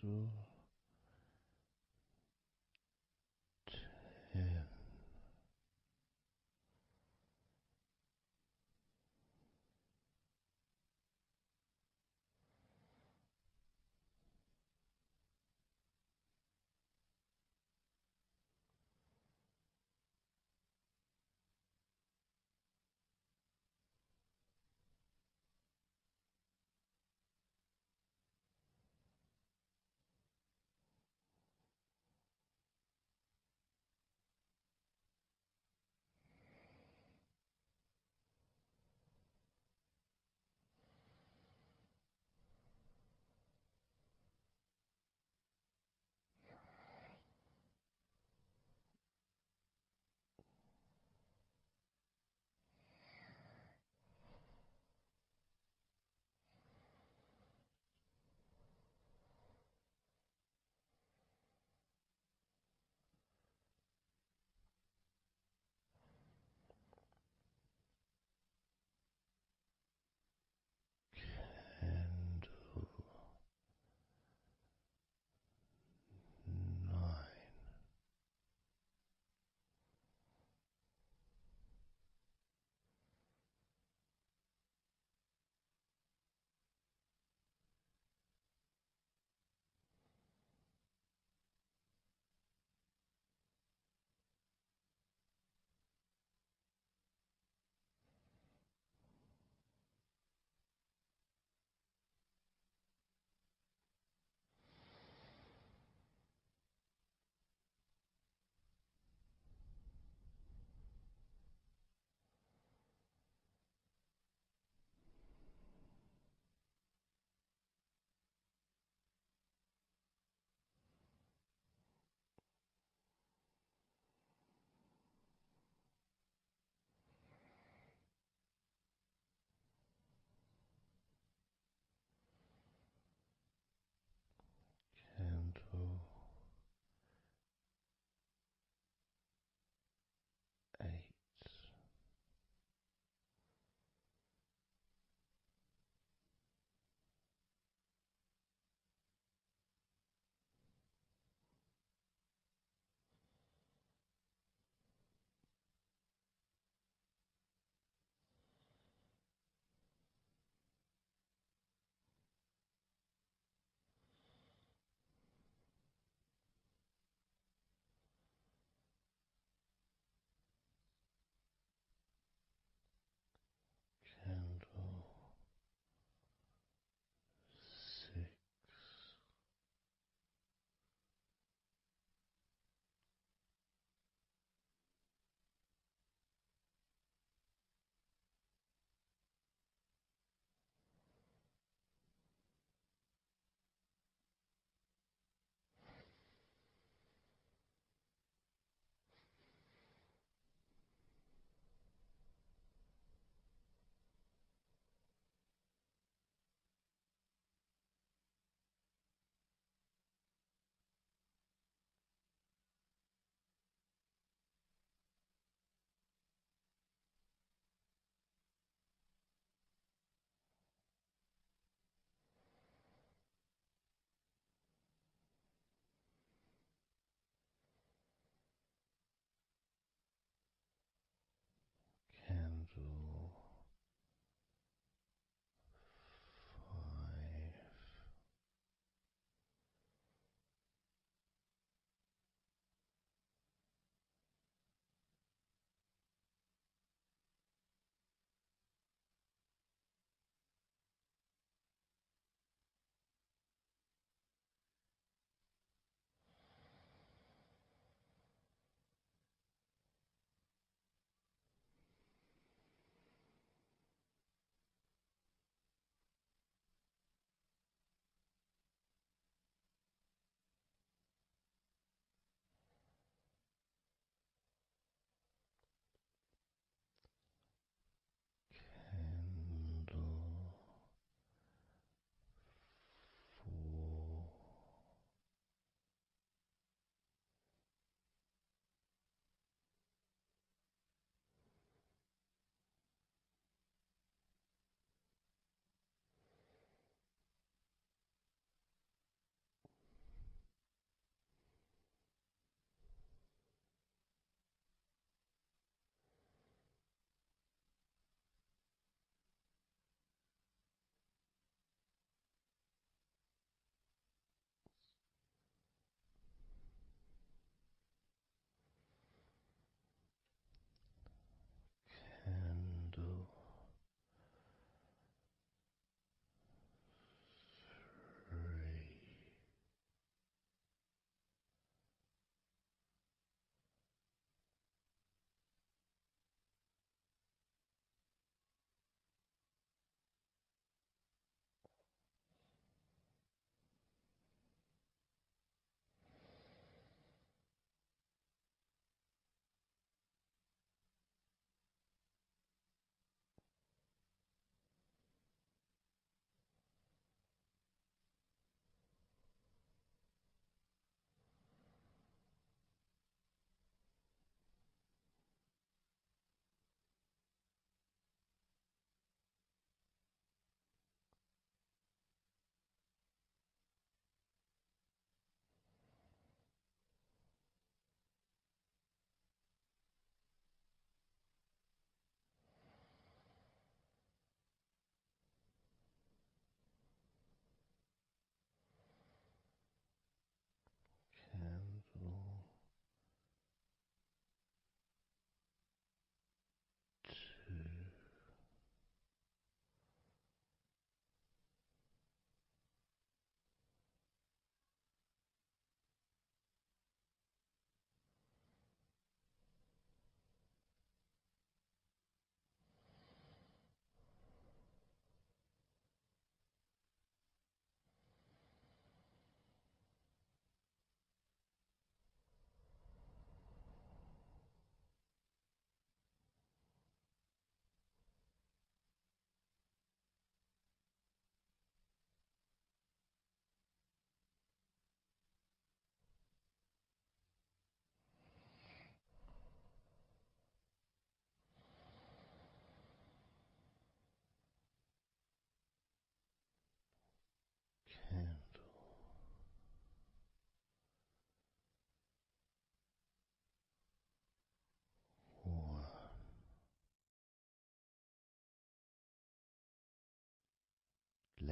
10.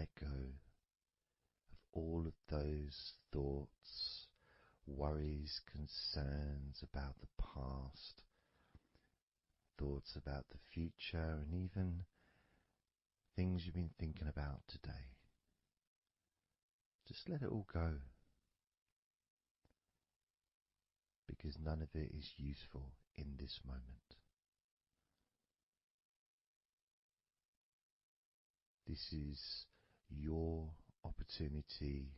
let go of all of those thoughts, worries, concerns about the past, thoughts about the future, and even things you've been thinking about today. Just let it all go, because none of it is useful in this moment. This is your opportunity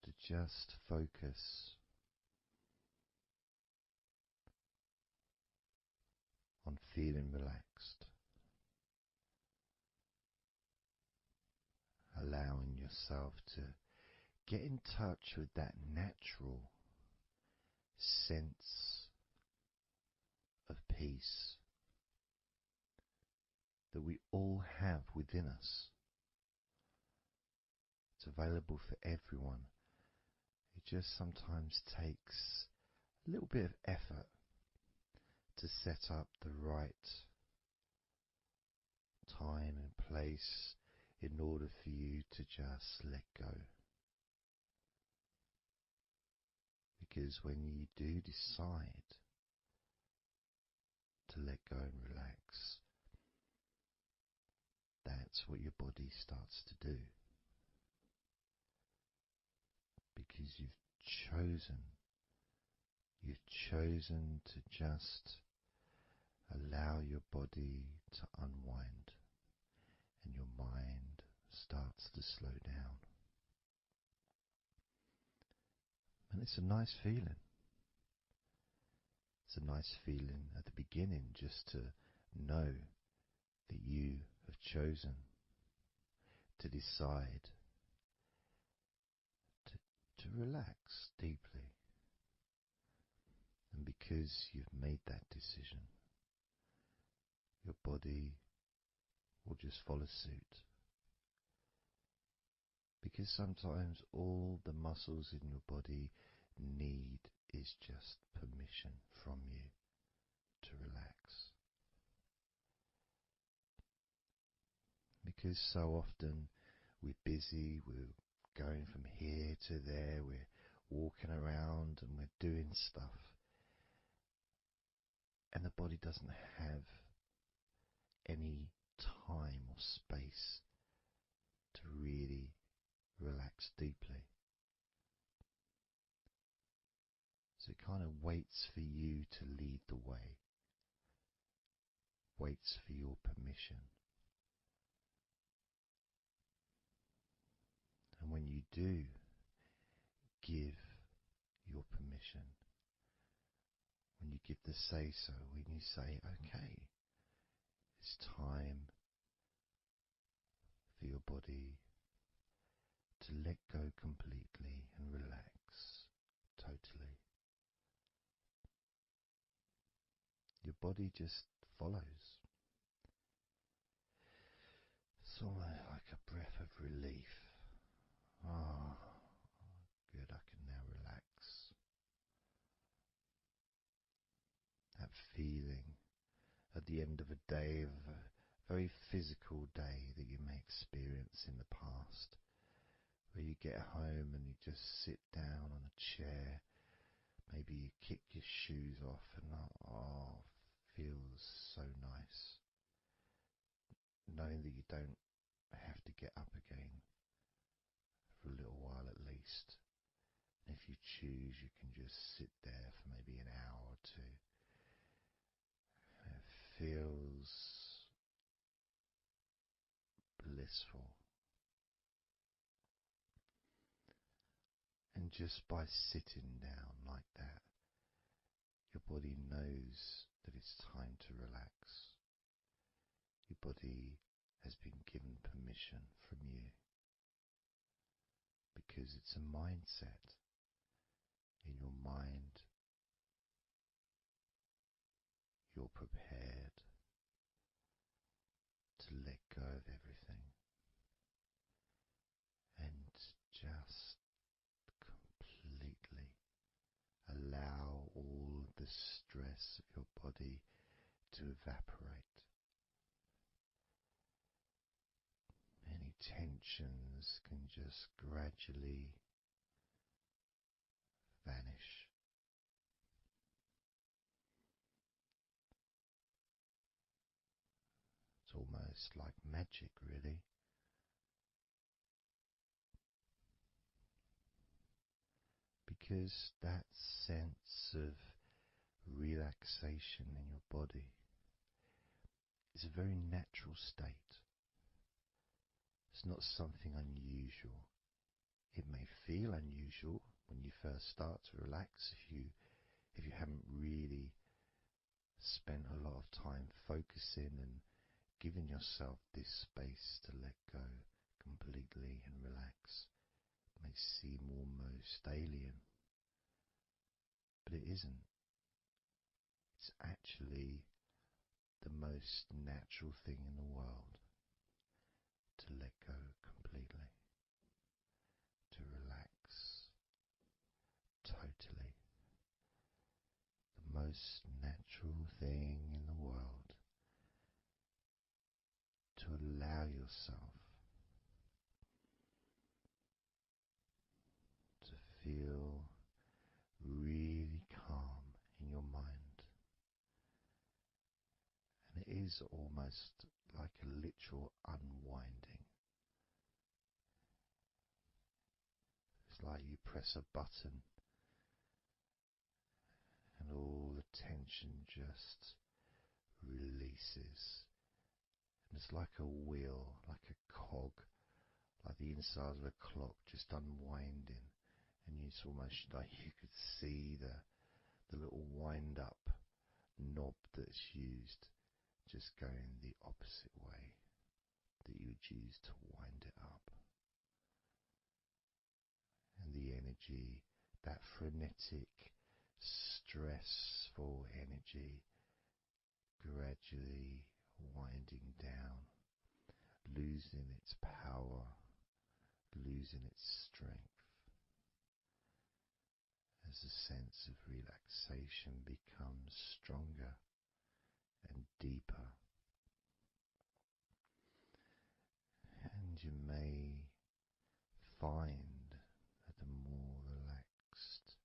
to just focus on feeling relaxed, allowing yourself to get in touch with that natural sense of peace that we all have within us. It's available for everyone. It just sometimes takes a little bit of effort to set up the right time and place in order for you to just let go. Because when you do decide to let go and relax, that's what your body starts to do. Because you've chosen to just allow your body to unwind, and your mind starts to slow down. And it's a nice feeling. It's a nice feeling at the beginning just to know that you have chosen to decide to relax deeply. And because you've made that decision, your body will just follow suit. Because sometimes all the muscles in your body need is just permission from you to relax. Because so often we're busy, we're going from here to there, we're walking around and we're doing stuff, and the body doesn't have any time or space to really relax deeply. So it kind of waits for you to lead the way, waits for your permission. And when you do give your permission, when you give the say-so, when you say, okay, it's time for your body to let go completely and relax totally, your body just follows. It's almost like a breath of relief. Ah, good, I can now relax. That feeling at the end of a day, of a very physical day that you may experience in the past, where you get home and you just sit down on a chair, maybe you kick your shoes off, and feels so nice, knowing that you don't have to get up again for a little while at least. And if you choose, you can just sit there for maybe an hour or two. And it feels blissful. And just by sitting down like that, your body knows that it's time to relax. Your body has been given permission from you, because it's a mindset. In your mind, you're prepared to let go of everything and just completely allow all the stress of your body to evaporate, tensions can just gradually vanish. It's almost like magic, really, because that sense of relaxation in your body is a very natural state. It's not something unusual. It may feel unusual when you first start to relax if you haven't really spent a lot of time focusing and giving yourself this space to let go completely and relax. It may seem almost alien, but it isn't. It's actually the most natural thing in the world to let go completely, to relax totally. The most natural thing in the world to allow yourself to feel really calm in your mind. And it is almost like a literal unwinding. It's like you press a button and all the tension just releases. And it's like a wheel, like a cog, like the inside of a clock just unwinding. And it's almost like you could see the little wind up knob that's used just going the opposite way that you would use to wind it up. And the energy, that frenetic, stressful energy, gradually winding down, losing its power, losing its strength, as the sense of relaxation becomes stronger and deeper. And you may find that the more relaxed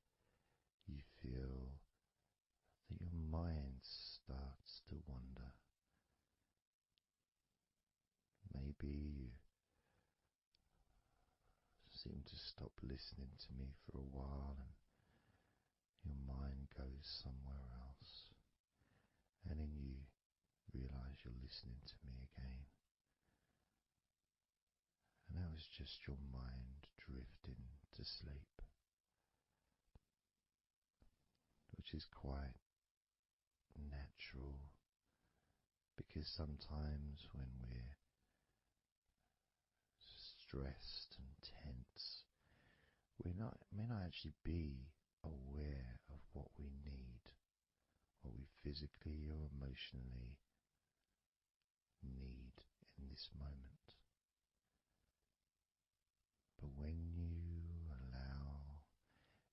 you feel, that your mind starts to wander. Maybe you seem to stop listening to me for a while and your mind goes somewhere else, and then you realize you're listening to me again. And that was just your mind drifting to sleep, which is quite natural, because sometimes when we're stressed and tense, we may not actually be aware of what we need, what we physically or emotionally need in this moment. But when you allow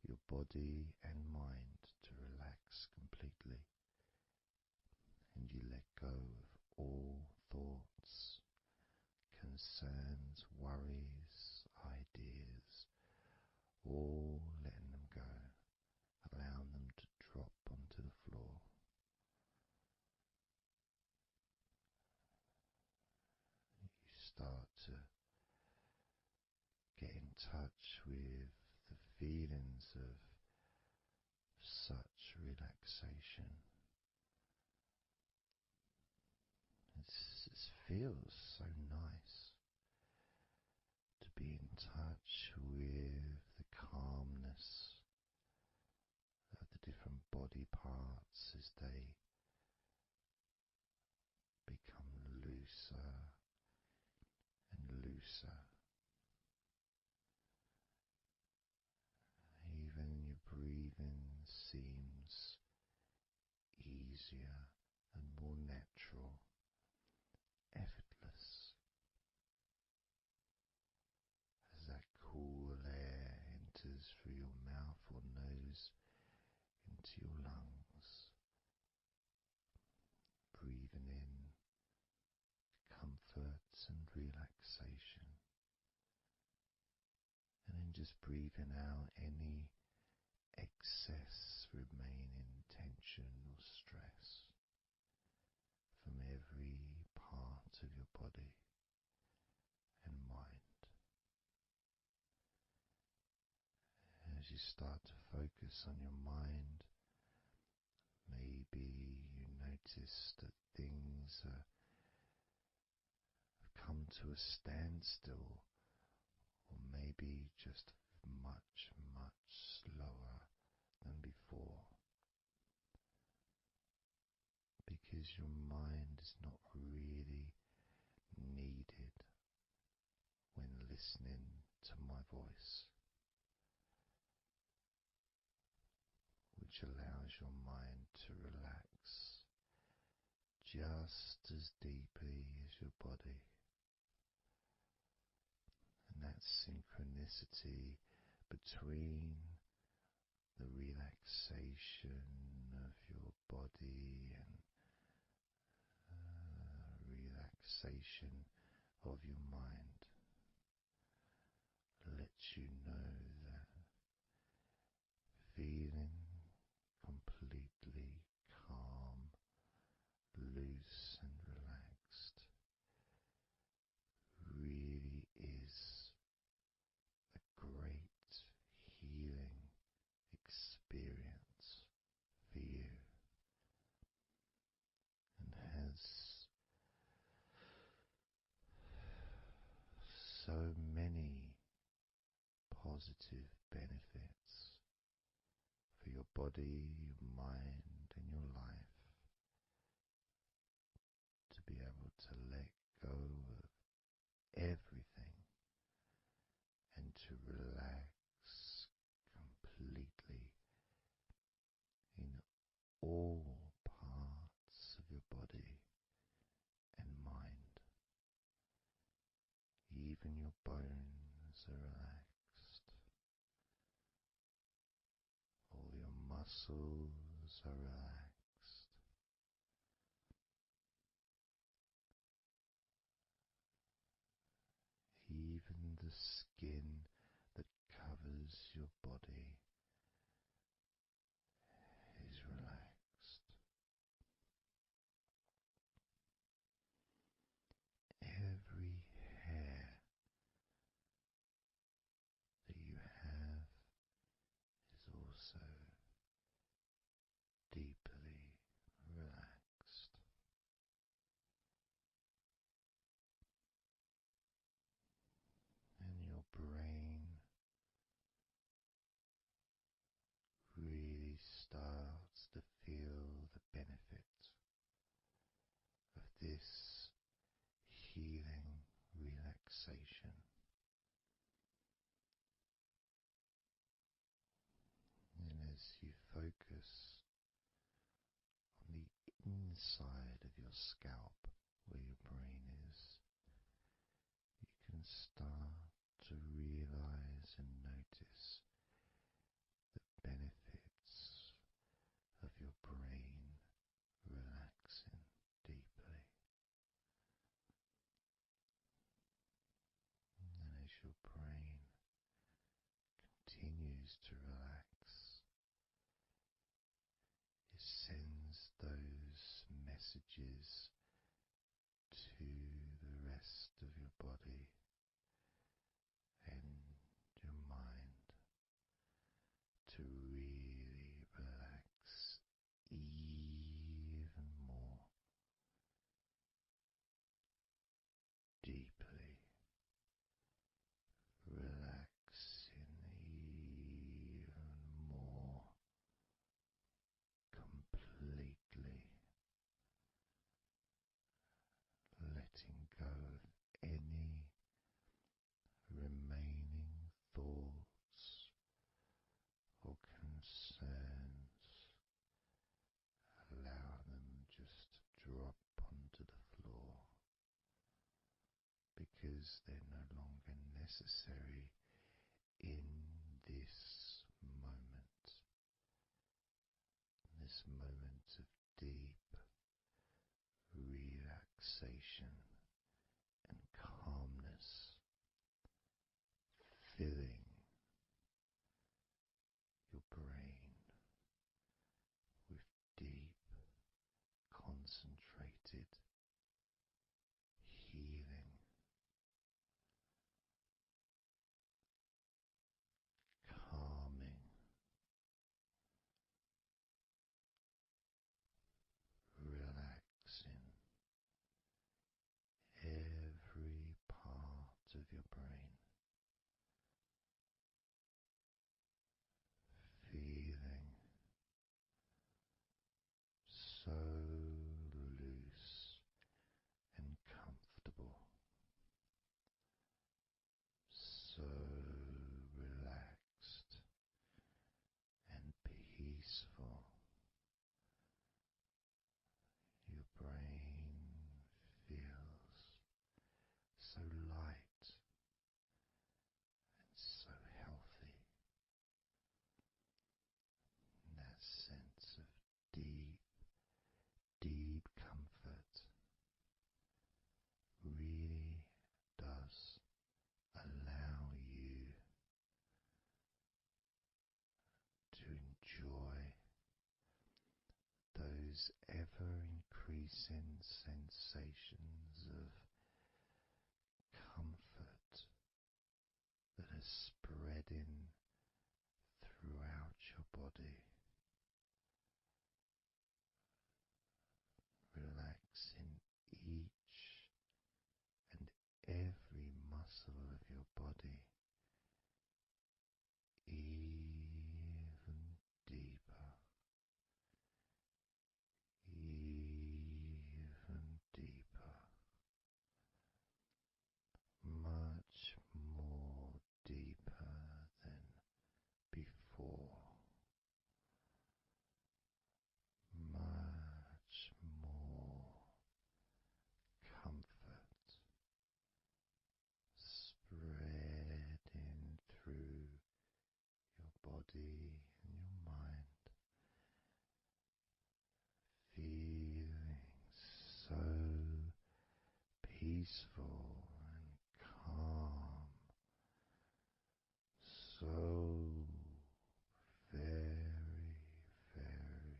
your body and mind to relax completely, and you let go of all thoughts, concerns, worries, ideas, all letting them go, allowing them to drop onto the floor. You start to get in touch with the feelings of such relaxation. It feels so nice to be in touch with the calmness of the different body parts as they become looser and looser. Even your breathing seems easier and more natural, effortless, as that cool air enters through your mouth or nose into your lungs, breathing in comfort and relaxation, just breathing out any excess remaining tension or stress from every part of your body and mind. As you start to focus on your mind, maybe you notice that things have come to a standstill, or maybe just much, much slower than before, because your mind is not really needed when listening to my voice, which allows your mind to relax just as deeply as your body. And that synchronicity between the relaxation of your body and relaxation of your mind lets you know that feeling completely calm, loose and relaxed really is a great healing experience for you, and has so many positive benefits for your body, your mind, and your life, to be able to let go of everything and to relax completely in all parts of your body and mind. Even your bones are relaxed. All your muscles are relaxed. Even the skin that covers your body is relaxed. Every hair that you have is also deeply relaxed. And your brain really starts to feel the benefit of this healing relaxation. And as you focus on the inside of your scalp where your brain is, you can start to realize and notice the benefits of your brain relaxing deeply. And as your brain continues to relax, it sends those messages to the rest of your body and your mind to really relax even more deeply, relaxing even more completely, letting go of any remaining thoughts or concerns. Allow them just to drop onto the floor, because they're no longer necessary in this moment, this moment of deep relaxation and calmness, filling those ever increasing sensations of comfort that are spreading throughout your body, relaxing each and every muscle of your body even deeper, even deeper, much more deeper than before, much more comfort spreading through your body and your mind, feeling so peaceful and calm, so very, very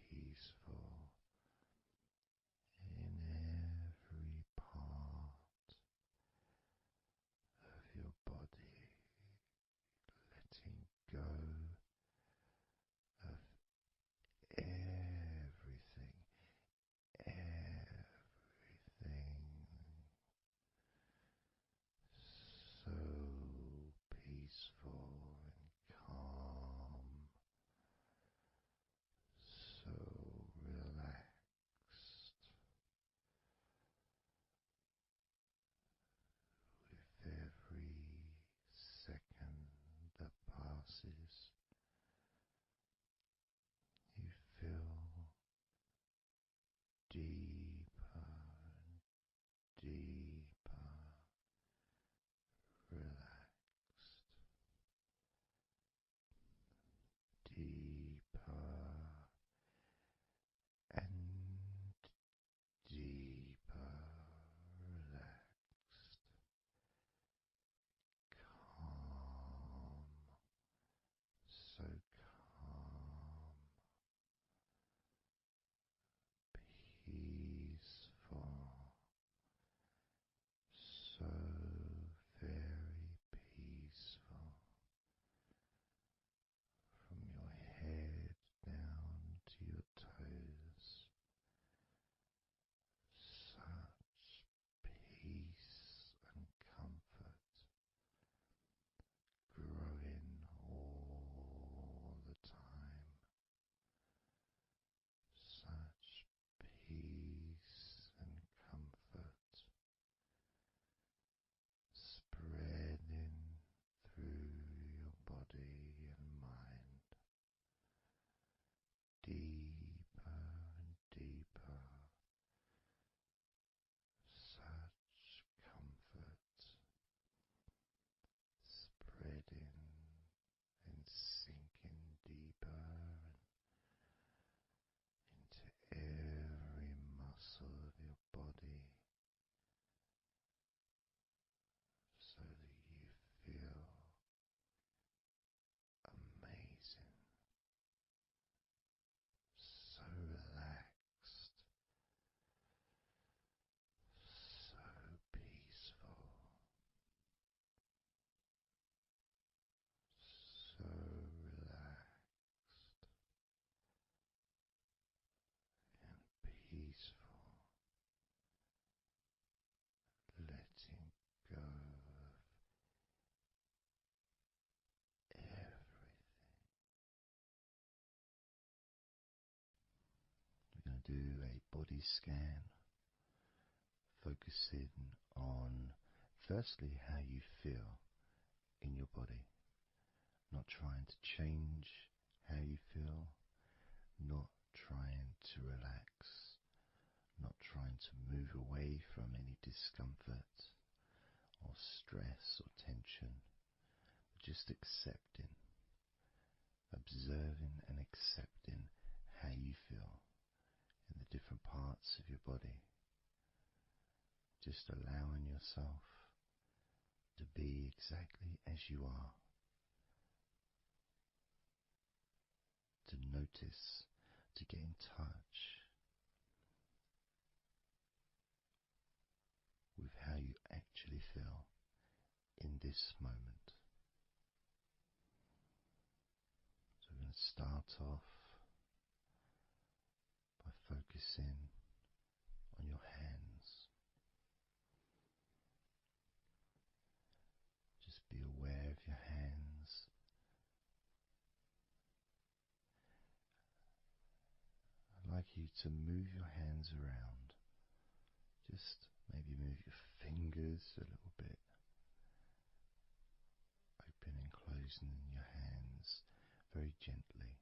peaceful in every part of your body, letting go of everything, so peaceful and calm, so relaxed. With every second that passes, you feel deeper and deeper relaxed, deeper and deeper relaxed, calm, so calm, peaceful, so very peaceful, from your head down to your toes, such peace and comfort growing all the time, such peace and comfort spreading through your body and mind, deeper and deeper, such comfort spreading and sinking deeper into every muscle of your body, so that you feel amazing, so relaxed, so peaceful, so relaxed and peaceful, letting go of everything. We're going to do a body scan, focusing on firstly how you feel in your body, not trying to change how you feel, not trying to relax, not trying to move away from any discomfort or stress or tension, but just accepting, observing and accepting how you feel in the different parts of your body. Just allowing yourself to be exactly as you are, to notice, to get in touch with how you actually feel in this moment. So we're going to start off by focusing on your hands. Just be aware of your hands. I'd like you to move your hands around. Just maybe move your fingers a little bit, open and closing your hands very gently,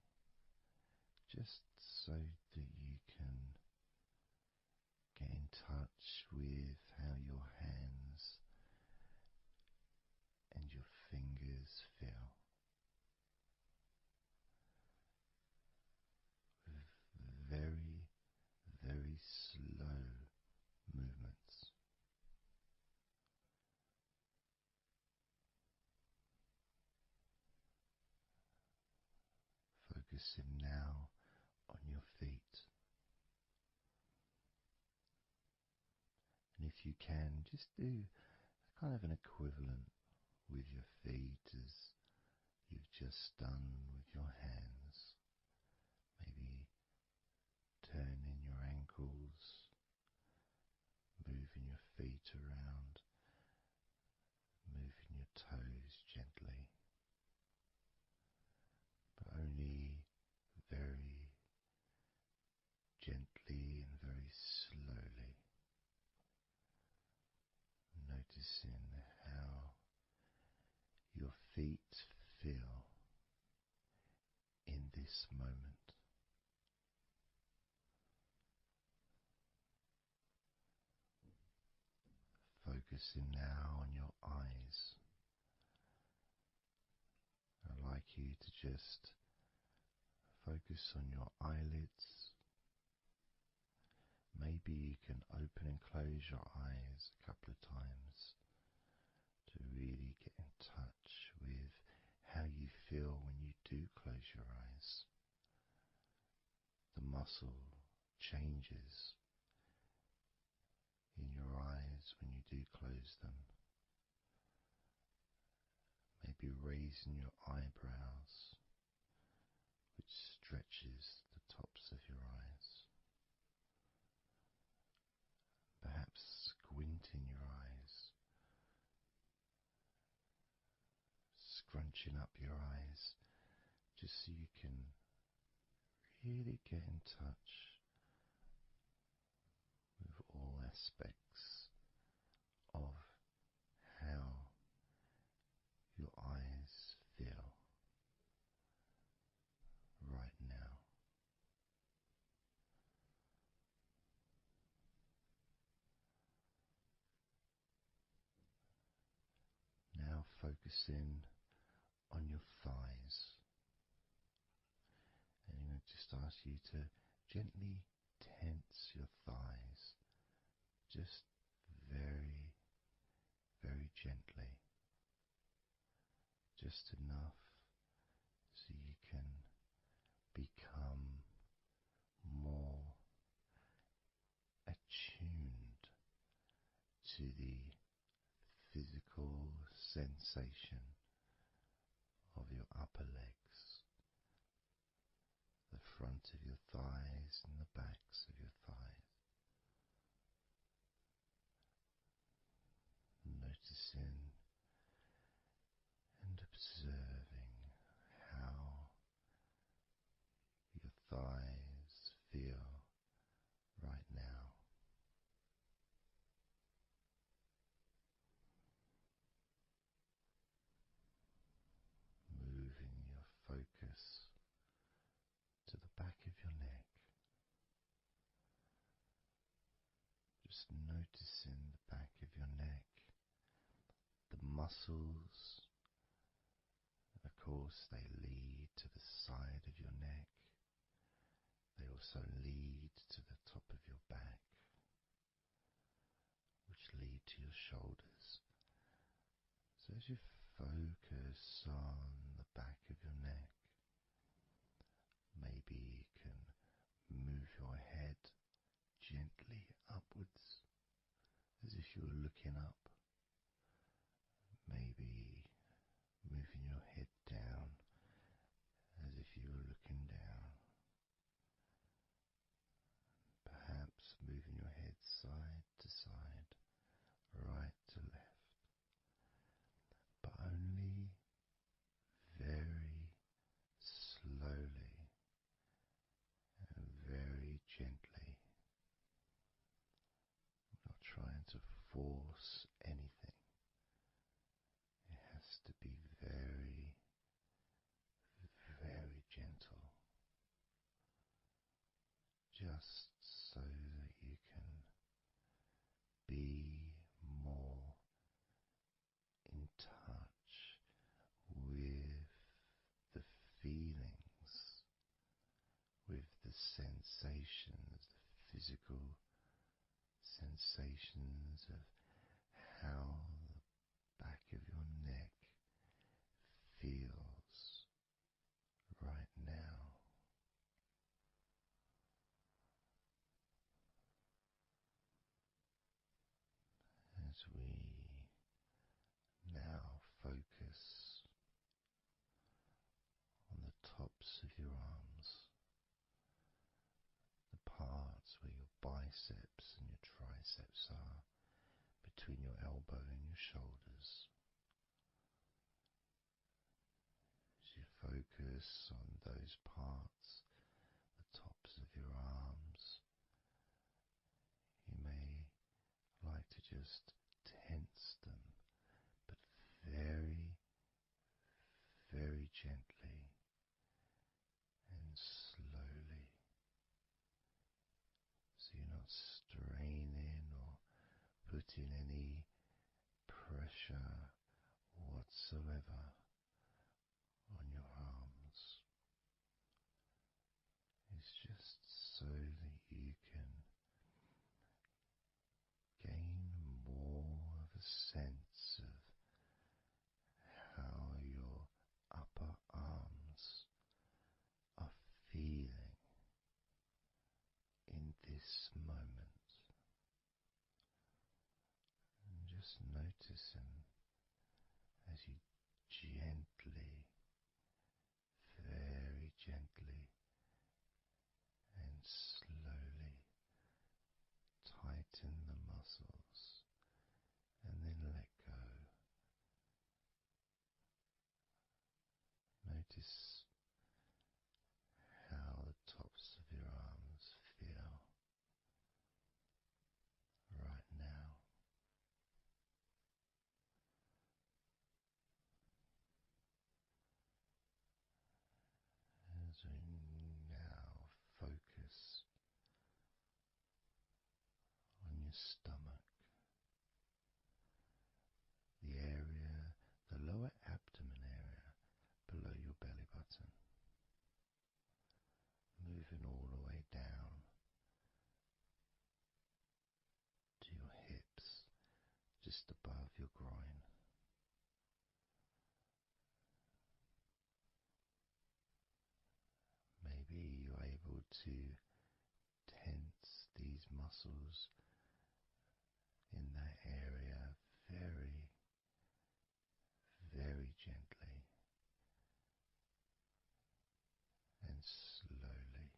just so that you can get in touch with how your hands and your fingers feel. With very, very slow movements. Focusing now on your feet. And if you can, just do kind of an equivalent with your feet as you've just done with your hands. Maybe turning your ankles, moving your feet around, moving your toes gently, but only very gently and very slowly, noticing how your feet feel in this moment. Focusing now on your eyes. I'd like you to just focus on your eyelids. Maybe you can open and close your eyes a couple of times to really get in touch with how you feel when you do close your eyes. The muscle changes in your eyes when you do close them. Maybe raising your eyebrows, which stretches the tops of your eyes. Perhaps squinting your eyes, scrunching up your eyes, just so you can really get in touch with all aspects of how your eyes feel right now. Now focusing on your thighs, and I'm going to just ask you to gently tense your thighs, just very, very gently, just enough so you can become more attuned to the physical sensation of your upper legs, the front of your thighs and the backs of your thighs. Noticing and observing how your thighs feel right now. Moving your focus to the back of your neck. Just noticing the back of your neck, the muscles. Of course, they lead to the side of your neck. They also lead to the top of your back, which lead to your shoulders. So as you focus on the back of your neck, maybe you can you were looking up, maybe moving your head down as if you were looking down, perhaps moving your head side to side, right to left, but only very slowly and very gently, not trying to force anything. It has to be very, very gentle, just so that you can be more in touch with the feelings, with the sensations, the physical sensations of how the back of your neck feels right now. As we now focus on the tops of your arms, the parts where your biceps and your triceps are, between your elbow and your shoulders. As you focus on those parts, the tops of your arms, you may like to just tense them, but very, very gently and slowly, so you're not straining or putting any pressure whatsoever on your arms. It's just so that you can gain more of a sense of how your upper arms are feeling in this moment, and just noticing as you gently, very gently and slowly tighten the muscles and then let go. Notice how the tops of your arms feel right now. As we now focus on your stomach, the area, the lower abdomen area below your belly button, moving all the way down to your hips, just above your groin. Maybe you're able to tense these muscles in that area very, very gently and slowly.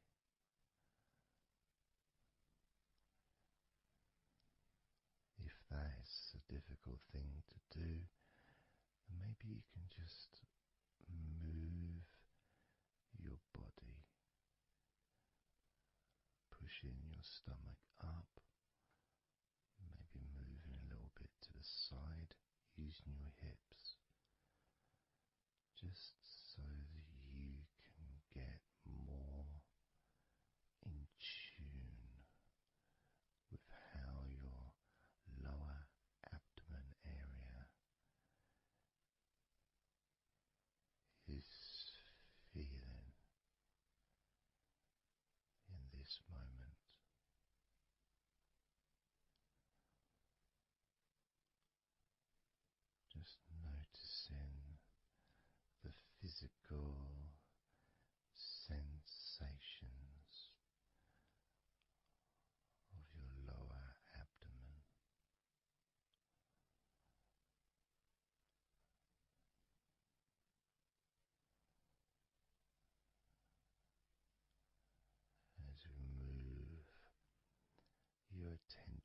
If that's a difficult thing to do, then maybe you can just move your body, pushing your stomach up, maybe moving a little bit to the side, using your hips, just so that you can get more in tune with how your lower abdomen area is feeling in this moment. Just noticing the physical sensations of your lower abdomen.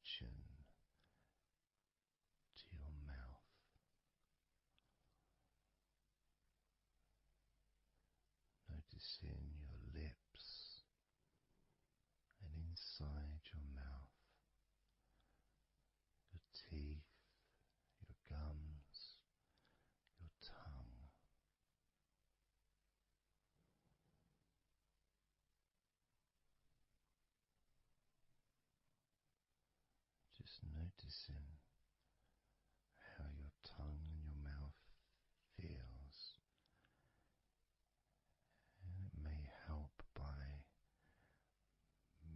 attention to your mouth, noticing your lips and inside your mouth, your teeth, your gums, your tongue. Just noticing how your tongue and your mouth feels, and it may help by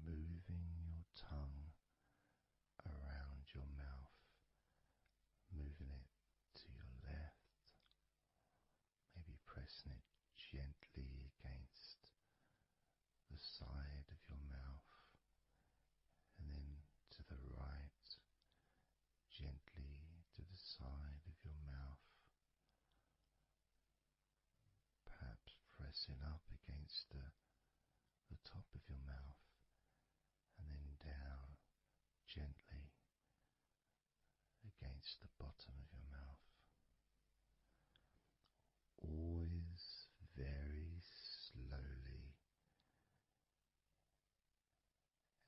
moving your tongue around your mouth, moving it to your left, maybe pressing it gently against the side of your mouth, and then to the right, gently to the side of your mouth, perhaps pressing up against the top of your mouth, and then down gently against the bottom of your mouth. Always very slowly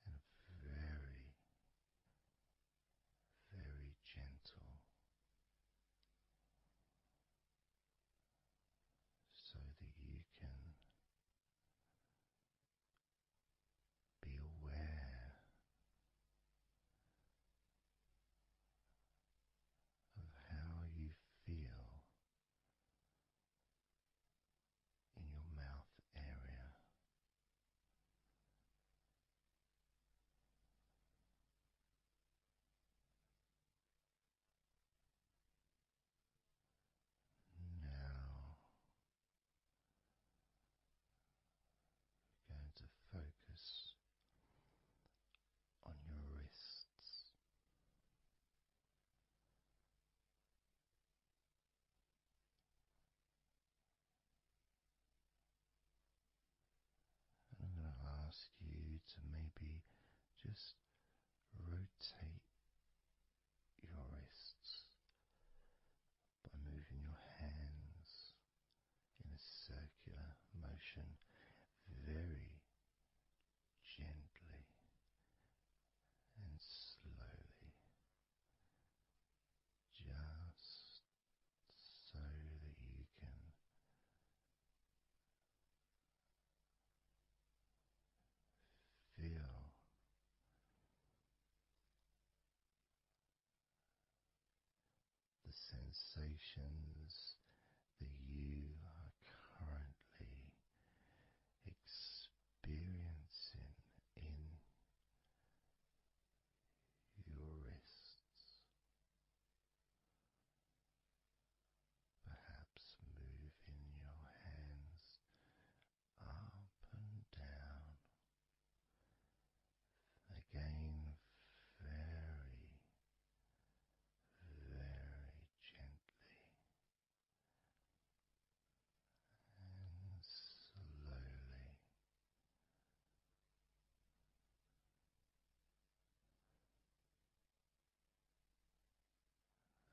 and very, very gentle, so that you can be aware of how you feel in your mouth area. Now we're going to focus on your wrists. And I'm going to ask you to maybe just rotate your wrists by moving your hands in a circular motion very gently and slowly, just so that you can feel the sensations that you are currently experiencing in your wrists. Perhaps moving your hands up and down, again very, very gently and slowly.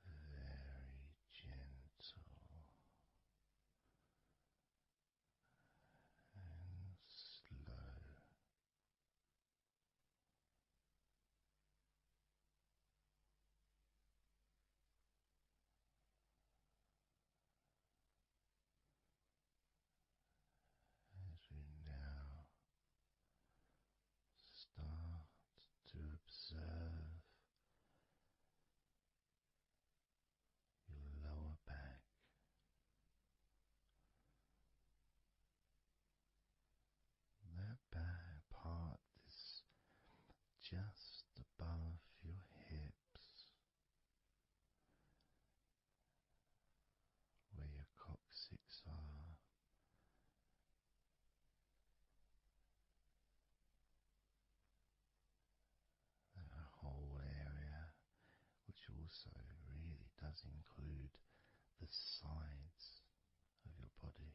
Very gentle and slow. As we now start to observe your lower back, that back part is just above your hips, where your coccyx are, that whole area, which also really does include the sides of your body,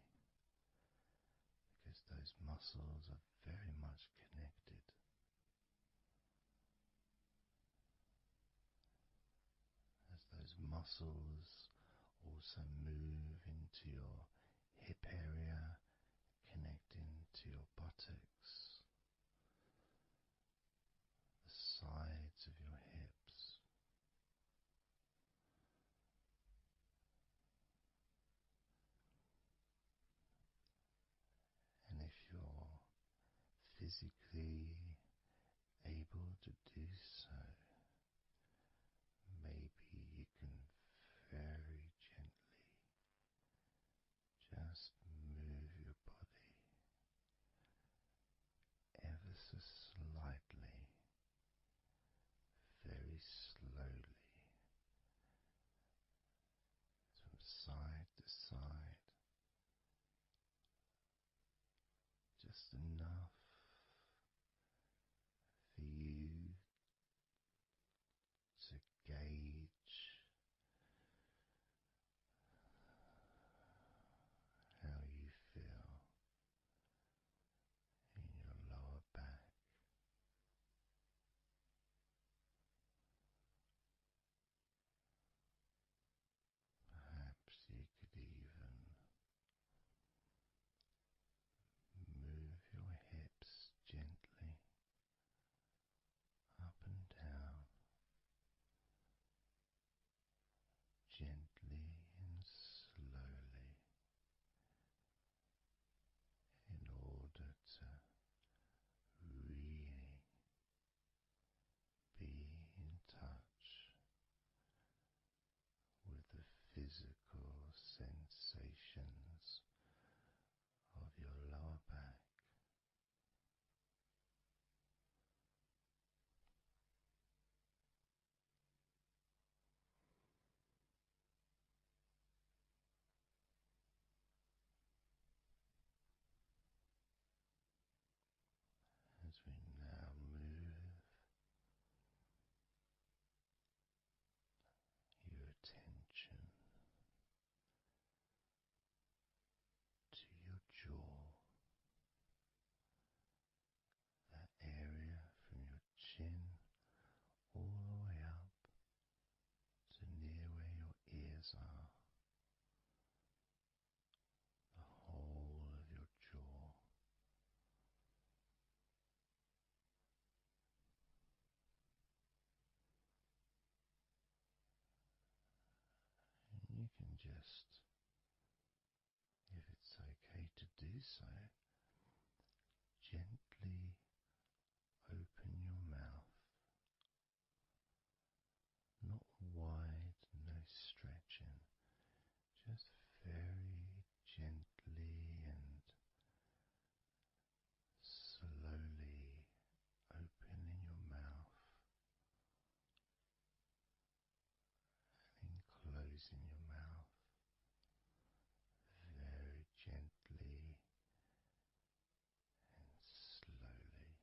because those muscles are very much connected. muscles also move into your hip area, connecting to your buttocks, the sides of your hips. And if you're physically able to do so, maybe you can very gently just move your body ever so slightly, very slowly, from side to side, just enough for you to gauge how you feel in your lower back. Perhaps you could even move your hips gently up and down, gently and slowly, in order to really be in touch with the physical sensations of your lower back. As we now move your attention to your jaw, that area from your chin all the way up to near where your ears are, the whole of your jaw. And you can just, if it's okay to do so, gently open your mouth, not wide, no stretching, just very gently and slowly opening your mouth and closing your mouth very gently and slowly.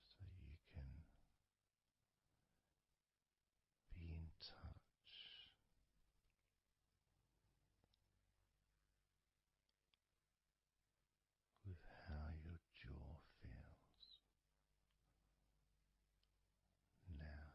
So you can be in touch with how your jaw feels now.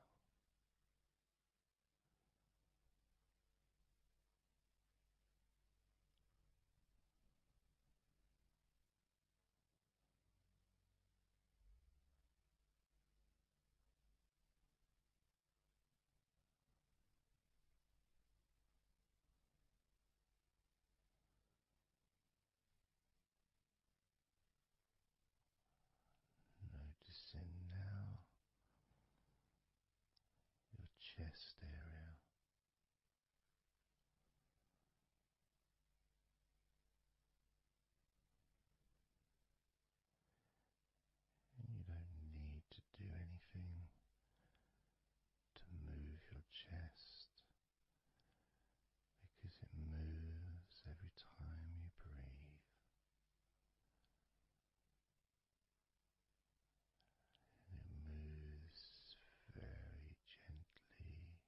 Noticing now your chest area. And you don't need to do anything to move your chest because it moves every time you breathe. And it moves very gently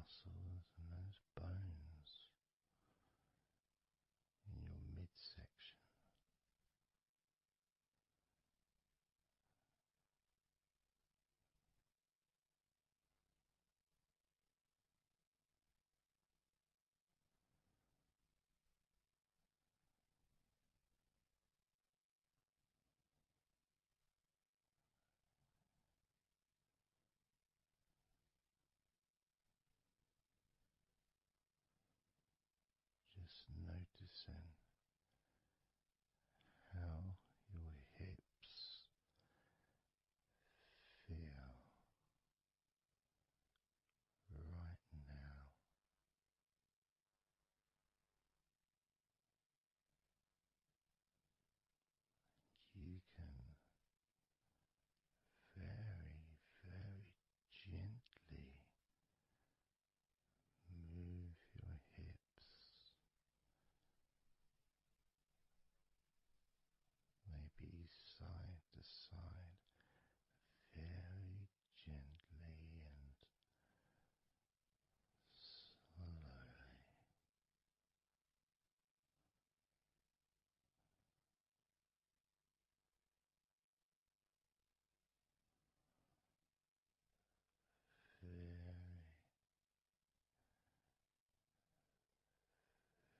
muscles and those bones in your midsection. Just noticing how your hips feel right now. You can very, very gently move your hips, maybe side to side, very gently and slowly.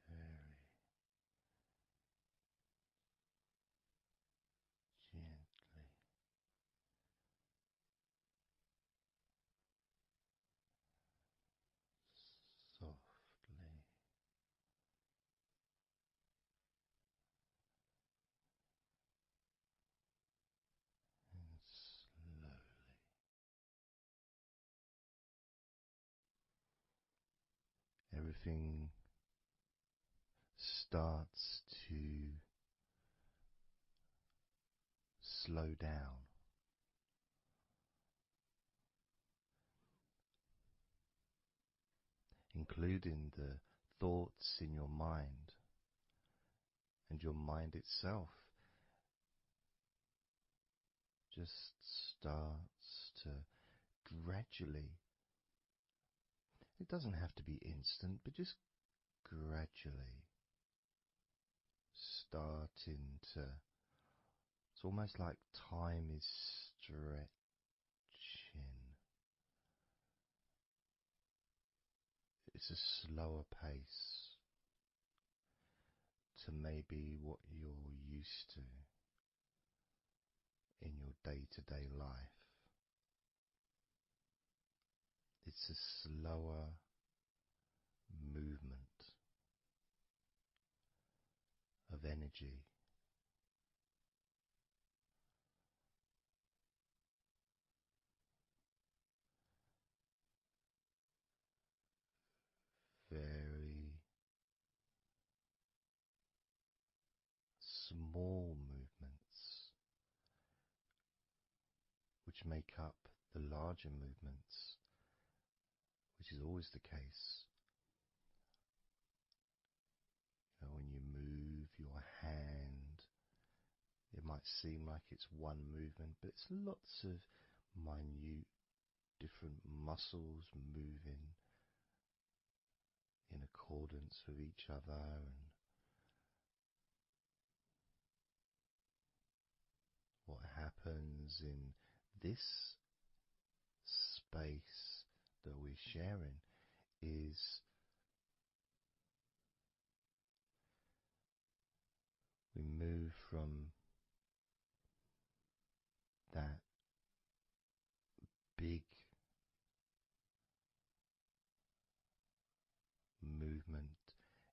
Very, very gently, softly and slowly. Everything starts to slow down, including the thoughts in your mind, and your mind itself just starts to gradually, it doesn't have to be instant, but just gradually starting to, it's almost like time is stretching. It's a slower pace to maybe what you're used to in your day-to-day life. It's a slower movement of energy. Very small movements which make up the larger movements, which is always the case. You know, when you move your hand, it might seem like it's one movement, but it's lots of minute different muscles moving in accordance with each other, and what happens in this space that we're sharing is we move from that big movement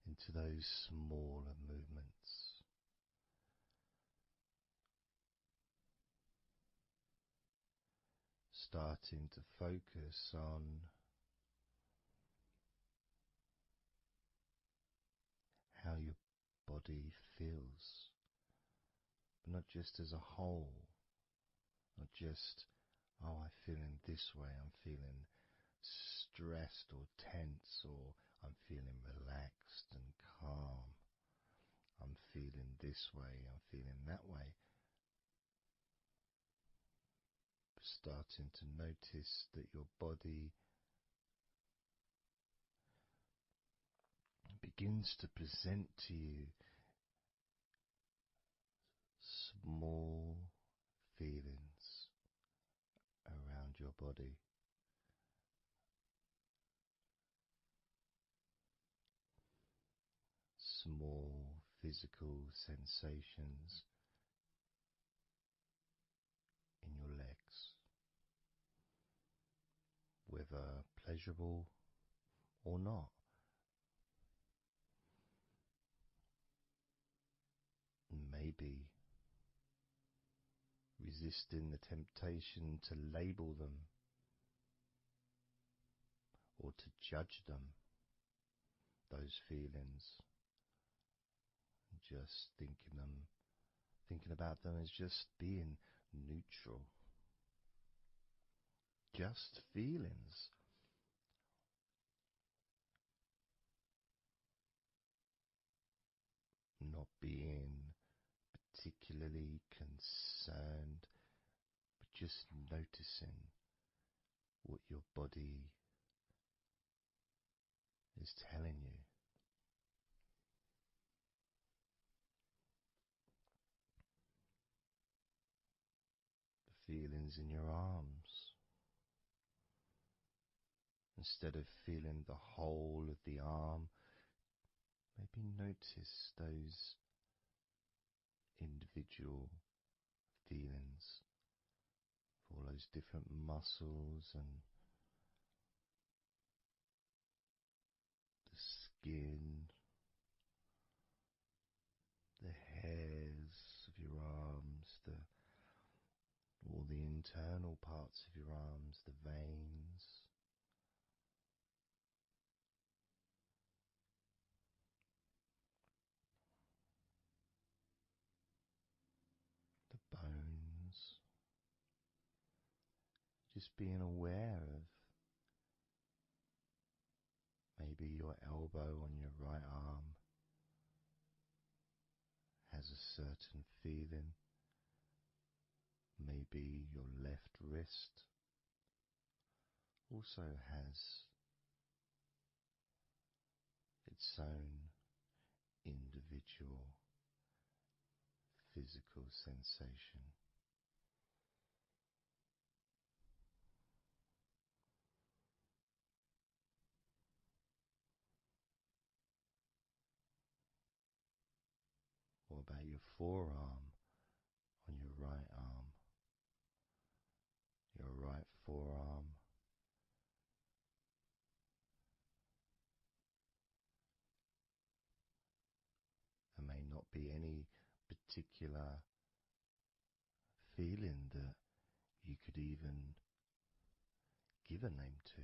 into those smaller movements. Starting to focus on how your body feels, but not just as a whole, not just, oh, I'm feeling this way, I'm feeling stressed or tense, or I'm feeling relaxed and calm, I'm feeling this way, I'm feeling that way. Starting to notice that your body begins to present to you small feelings around your body. Small physical sensations in your legs, whether pleasurable or not. Maybe resisting the temptation to label them or to judge them, those feelings, just thinking about them as just being neutral, just feelings. Not being particularly concerned, but just noticing what your body is telling you. The feelings in your arms. Instead of feeling the whole of the arm, maybe notice those individual feelings, all those different muscles and the skin, the hairs of your arms, all the internal parts of your arms, the veins, the bones. Just being aware of maybe your elbow on your right arm has a certain feeling. Maybe your left wrist also has its own individual physical sensation. What about your forearm on your right arm? Your right forearm. There may not be any particular feeling that you could even give a name to.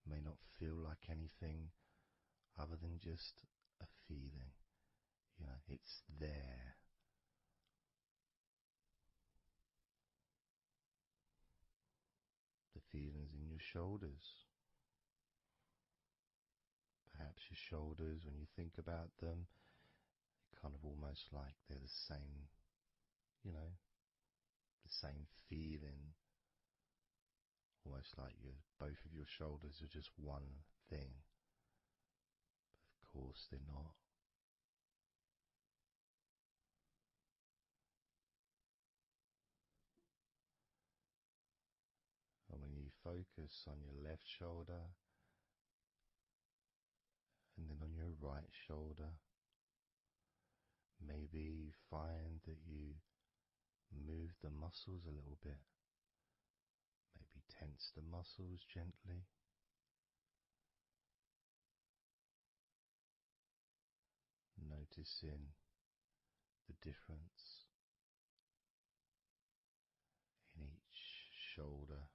May not feel like anything other than just a feeling. You know, it's there. The feelings in your shoulders. Perhaps your shoulders, when you think about them, kind of almost like they're the same, you know, the same feeling. Almost like both of your shoulders are just one thing. But of course they're not. And when you focus on your left shoulder and then on your right shoulder, maybe you find that you move the muscles a little bit. Maybe tense the muscles gently. Noticing the difference in each shoulder.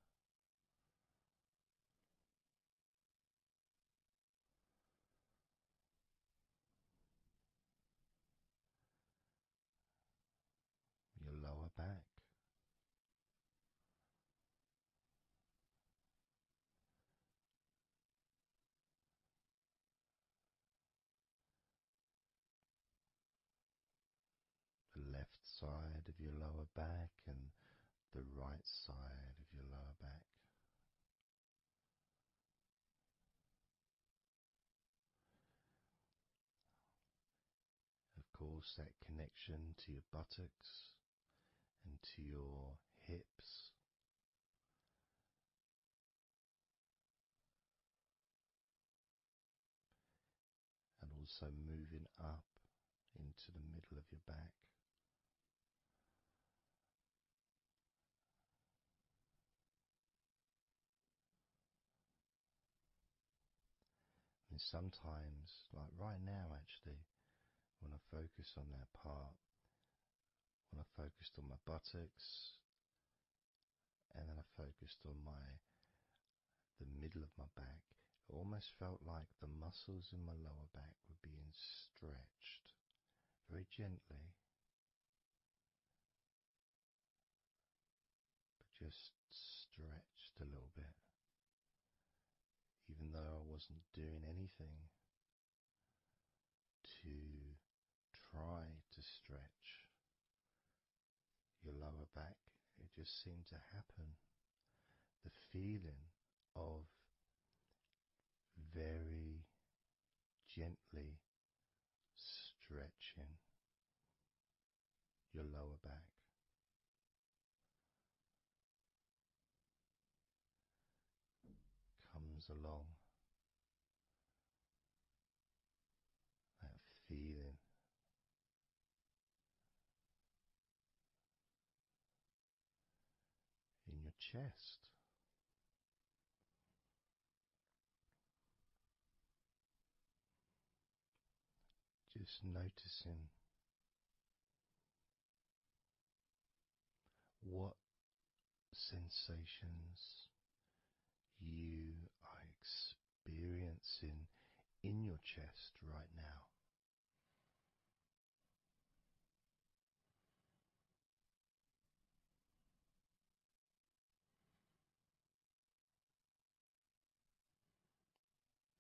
Your lower back. The left side of your lower back and the right side of your lower back. course, that connection to your buttocks and to your hips. And also moving up into the middle of your back. And sometimes, like right now actually, when I focus on that part, when I focused on my buttocks, and then I focused on the middle of my back, it almost felt like the muscles in my lower back were being stretched very gently, but just stretched a little bit, even though I wasn't doing anything to try to stretch your lower back. It just seemed to happen. The feeling of very gently stretching your lower back comes along. That feeling in your chest. Just noticing what sensations you are experiencing in your chest right now.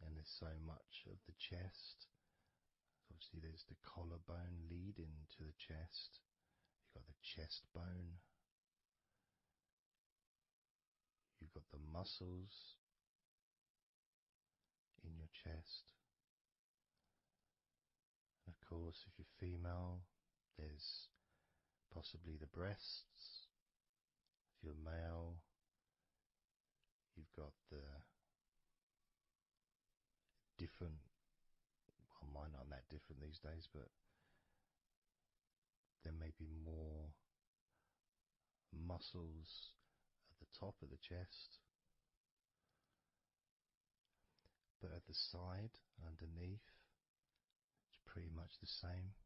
And there's so much of the chest. Obviously there's the collarbone leading to the chest. You've got the chest bone. You've got the muscles in your chest. And of course, if you're female, there's possibly the breasts. If you're male, you've got the different, well, mine aren't that different these days, but there may be more muscles at the top of the chest, but at the side, underneath, it's pretty much the same,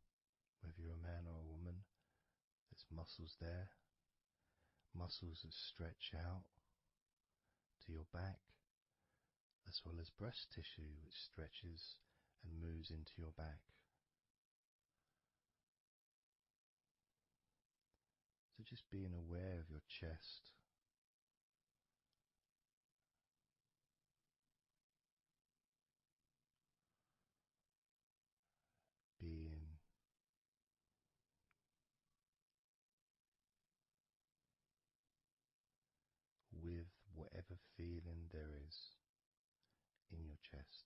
whether you're a man or a woman. There's muscles there, muscles that stretch out to your back, as well as breast tissue which stretches and moves into your back. So just being aware of your chest, being with whatever feeling there is in your chest.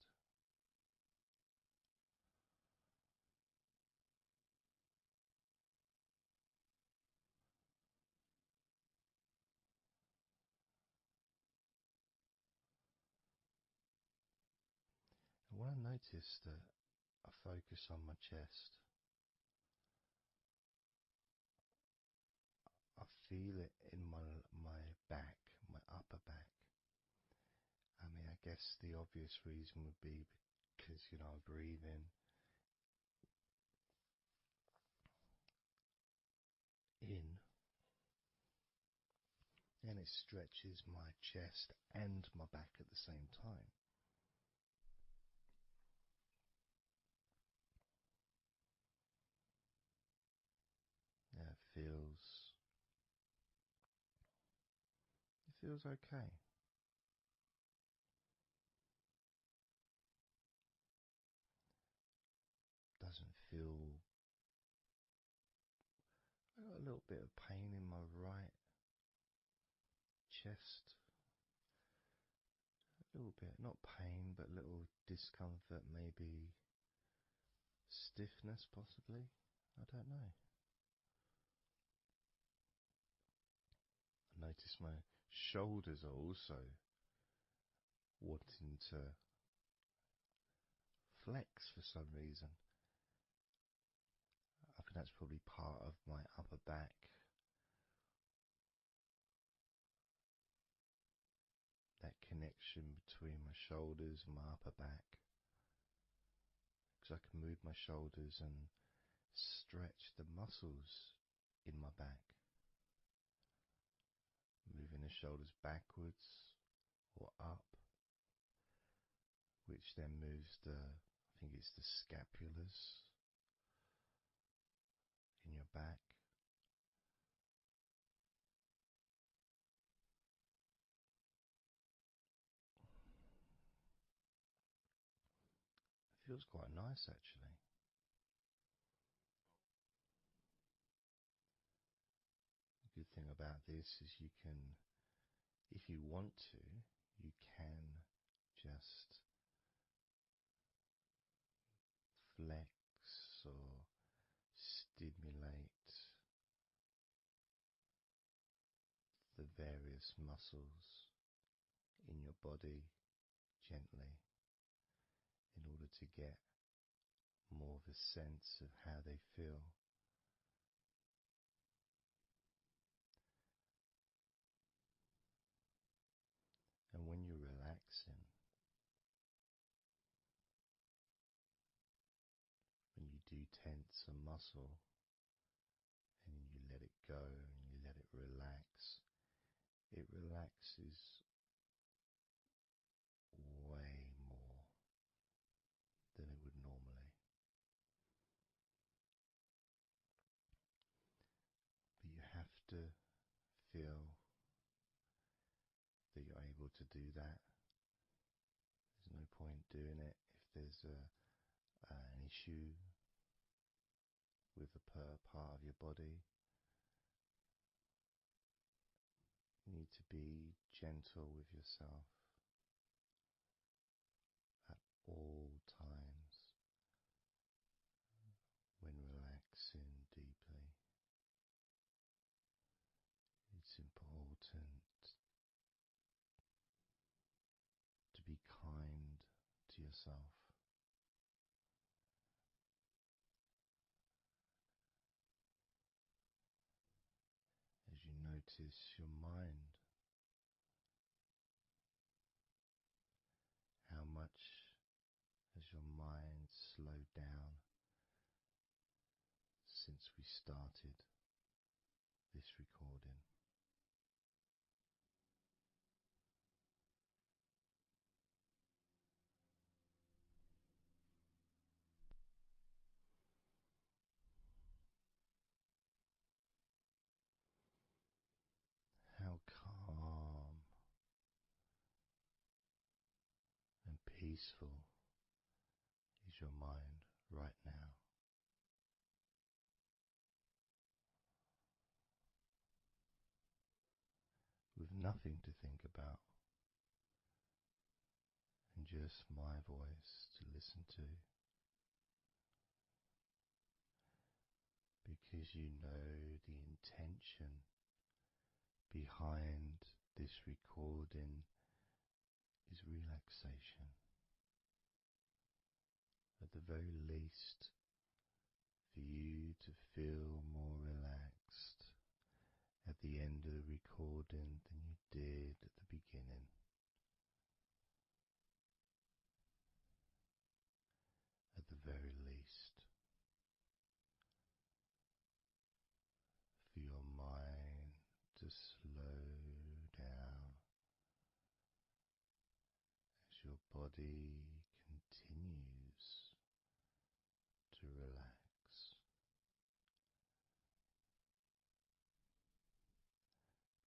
And when I notice that I focus on my chest, I feel it in my back, my upper back. I mean, I guess the obvious reason would be because, I breathe in, and it stretches my chest and my back at the same time. Yeah, it feels okay. Doesn't feel. I got a little bit of pain in my right chest. A little bit, not pain, but little discomfort, maybe stiffness possibly. I don't know. I notice my shoulders are also wanting to flex for some reason. I think that's probably part of my upper back. That connection between my shoulders and my upper back. Because I can move my shoulders and stretch the muscles in my back. Moving the shoulders backwards or up, which then moves I think it's the scapulars in your back. It feels quite nice actually. The good thing about this is you can, if you want to, you can just flex or stimulate the various muscles in your body gently in order to get more of a sense of how they feel. And when you're relaxing, when you do tense a muscle and you let it go and you let it relaxes way more than it would normally. But you have to feel that you're able to do that. There's no point doing it if there's an issue with a part of your body. You need to be gentle with yourself at all times when relaxing deeply. It's important to be kind to yourself. As you notice your mind, how much has your mind slowed down since we started this recording? How calm and peaceful is your mind right now? With nothing to think about and just my voice to listen to, because you know the intention behind this recording is relaxation. At the very least, for you to feel more relaxed at the end of the recording than you did at the beginning. At the very least, for your mind to slow down as your body continues to relax,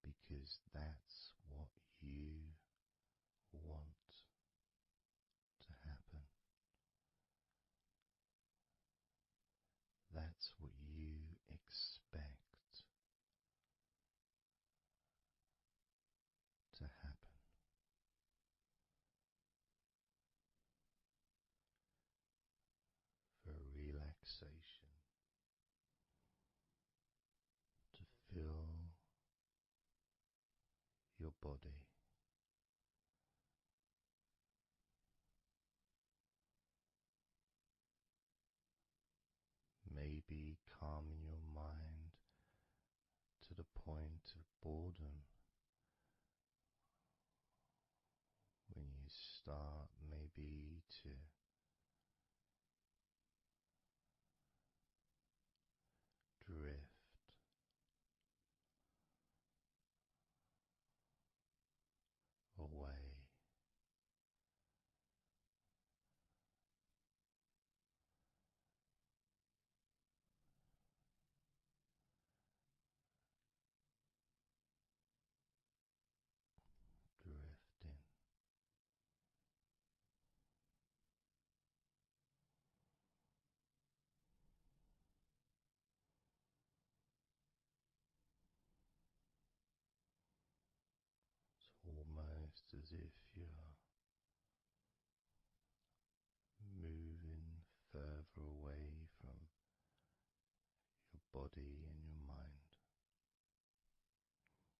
because that's what you want to happen. That's what you expect to happen. For relaxation body. Maybe calming your mind to the point of boredom when you start maybe to drift away. Drifting. It's almost as if you're moving further away from your body and your mind,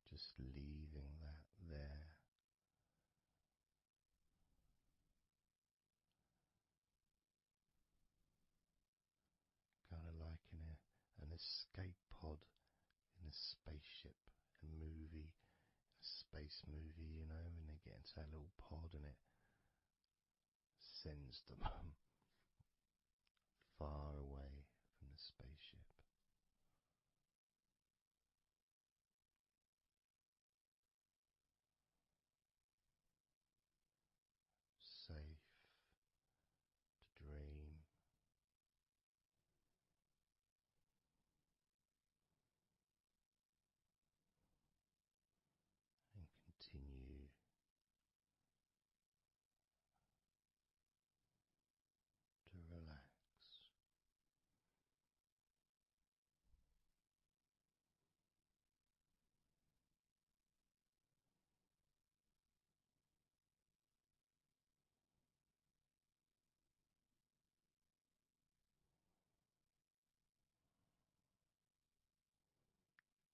just leaving that there. Kind of like an escape pod in a spaceship, a movie, a space movie, when they get into that little pod and it sends them far away from the spaceship. Safe to dream. And continue to relax.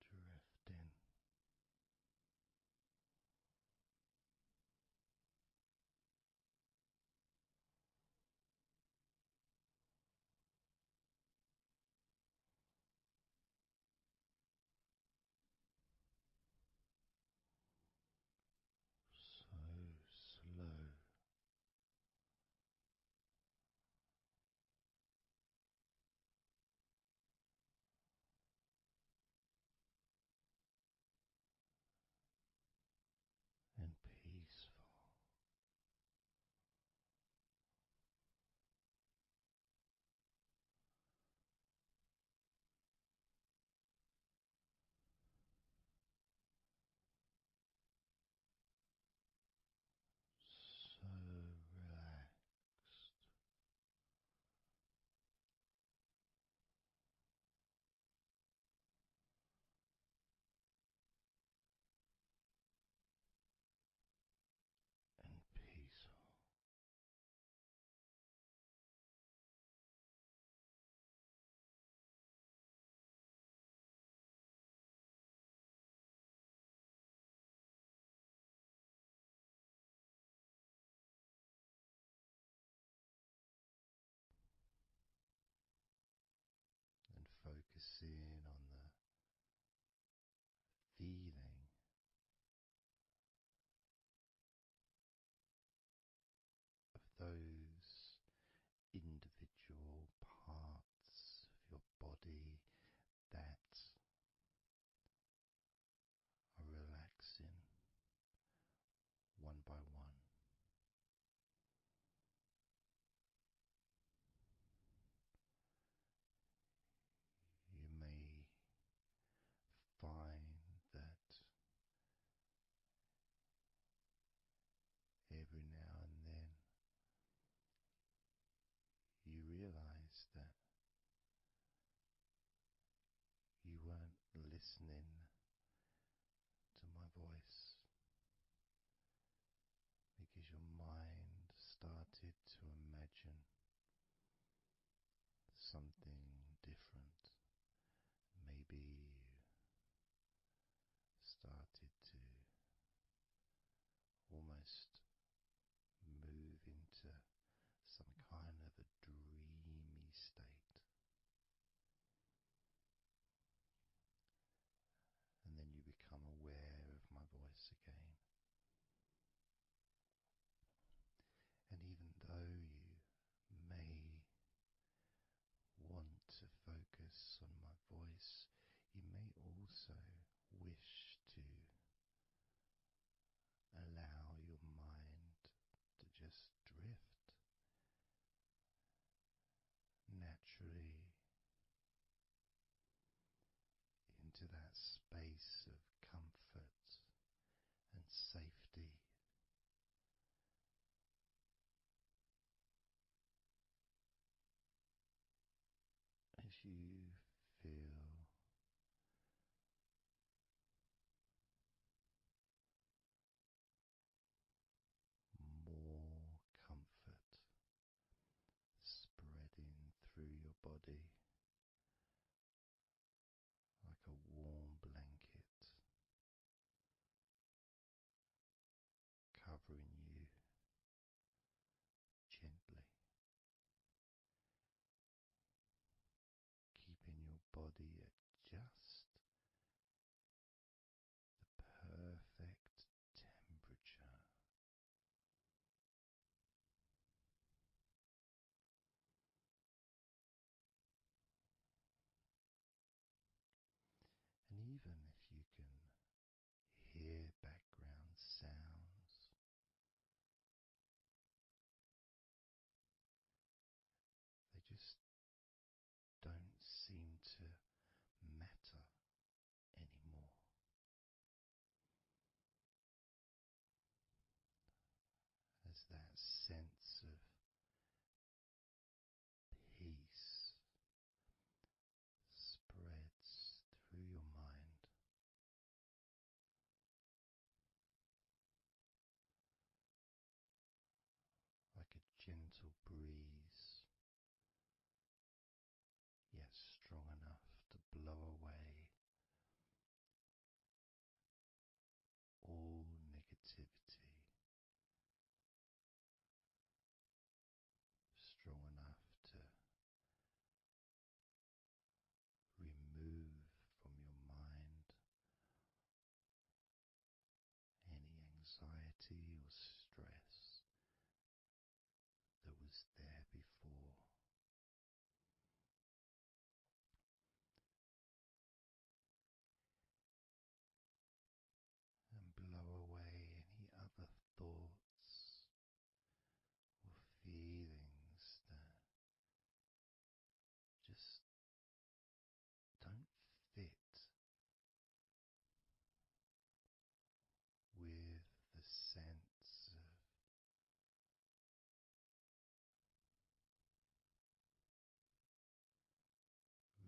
Drifting. So slow. And peaceful. So relaxed. And peaceful. And focusing on the feeling of those individual parts of your body that are relaxing one by one. You may find that every now and then you realize that you weren't listening to my voice because your mind started to imagine something different. Maybe you started to even if you can hear background sounds, they just don't seem to matter anymore. As that sense of peace spreads through your mind, like a gentle breeze, yet strong enough to blow away all negativity, strong enough to remove from your mind any anxiety or stress that was there before. And blow away any other thoughts or feelings that just don't fit with the sense of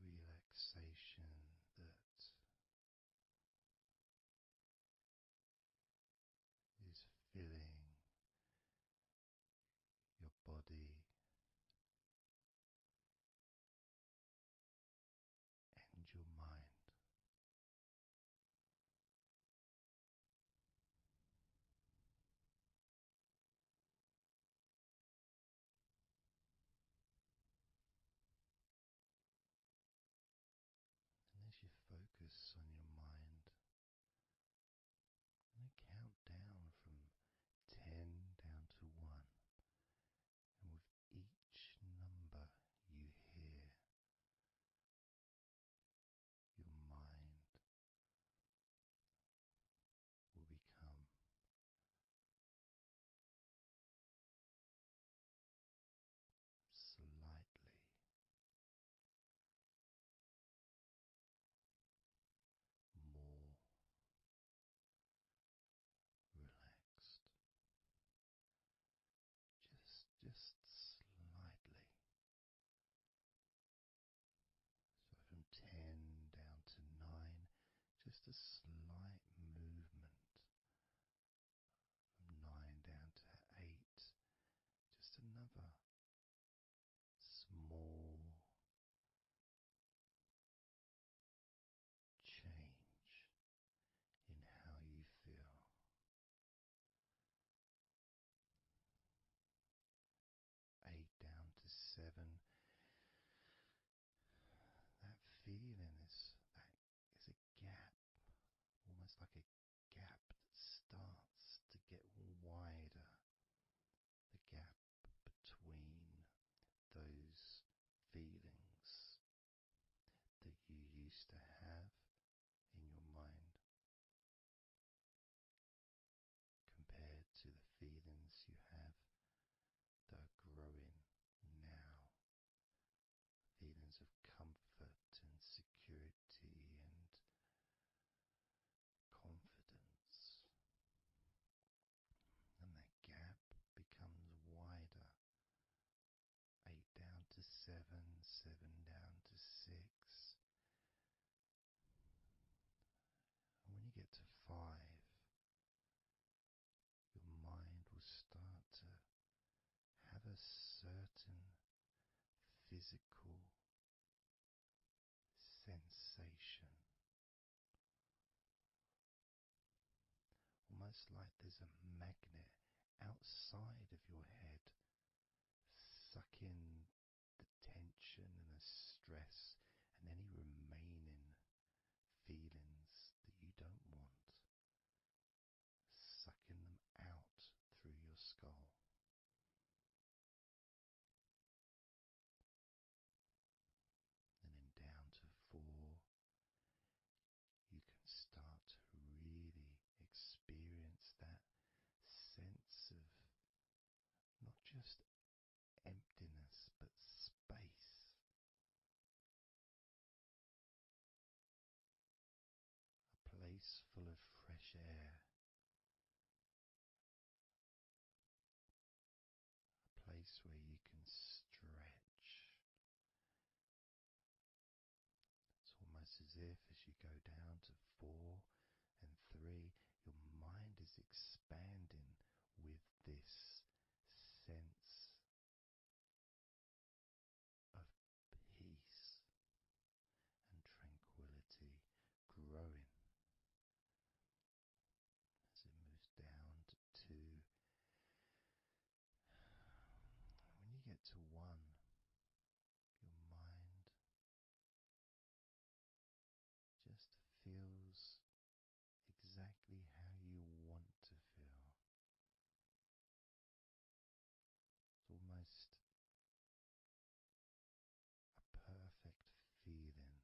relaxation that is filling your body and your mind. And as you focus on your mind, I'm going to count down from 10 down to 1. And with each number you hear, your mind will become slightly more relaxed. Just slightly. So from 10 down to 9, just a slight movement. From 9 down to 8, just another small change in how you feel. 8 down to 7, that feeling is a gap, almost like a gap that starts to get wider. The gap between those feelings that you used to have in your mind compared to the feelings you have that are growing now. Feelings of comfort and security and confidence. And that gap becomes wider. 8 down to 7, 7 down to 6. And when you get to 5, your mind will start to have a certain physical sensation, almost like there's a magnet outside of your head sucking the tension and the stress and any remaining feelings that you don't want, sucking them out through your skull. And then down to 4, you 4 and 3, your mind is expanding with this sense of peace and tranquility growing as it moves down to 2. When you get to 1, your mind just feels exactly how you want to feel. It's almost a perfect feeling.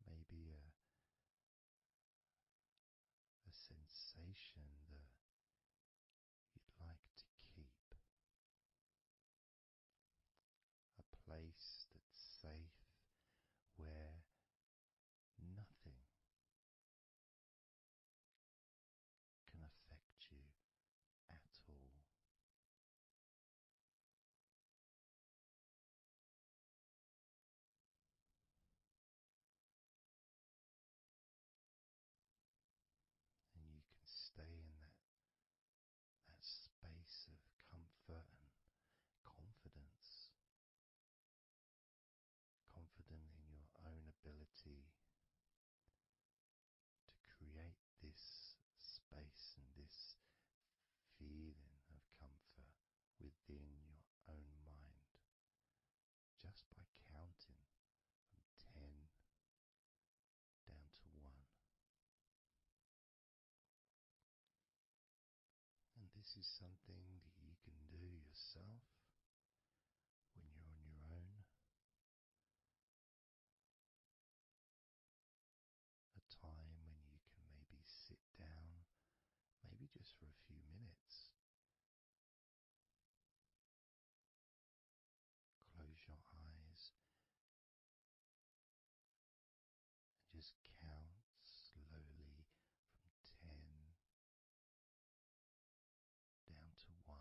Maybe a sensation that you'd like to keep. A place that's safe where nothing can affect you at all. And you can stay in that space of comfort and confidence, confident in your own ability to create this space and this feeling of comfort within your own mind, just by counting from 10 down to 1. And this is something that you can do yourself when you're on your own. A time when you can maybe sit down, maybe just for a few minutes. Close your eyes and just count slowly from 10 down to 1.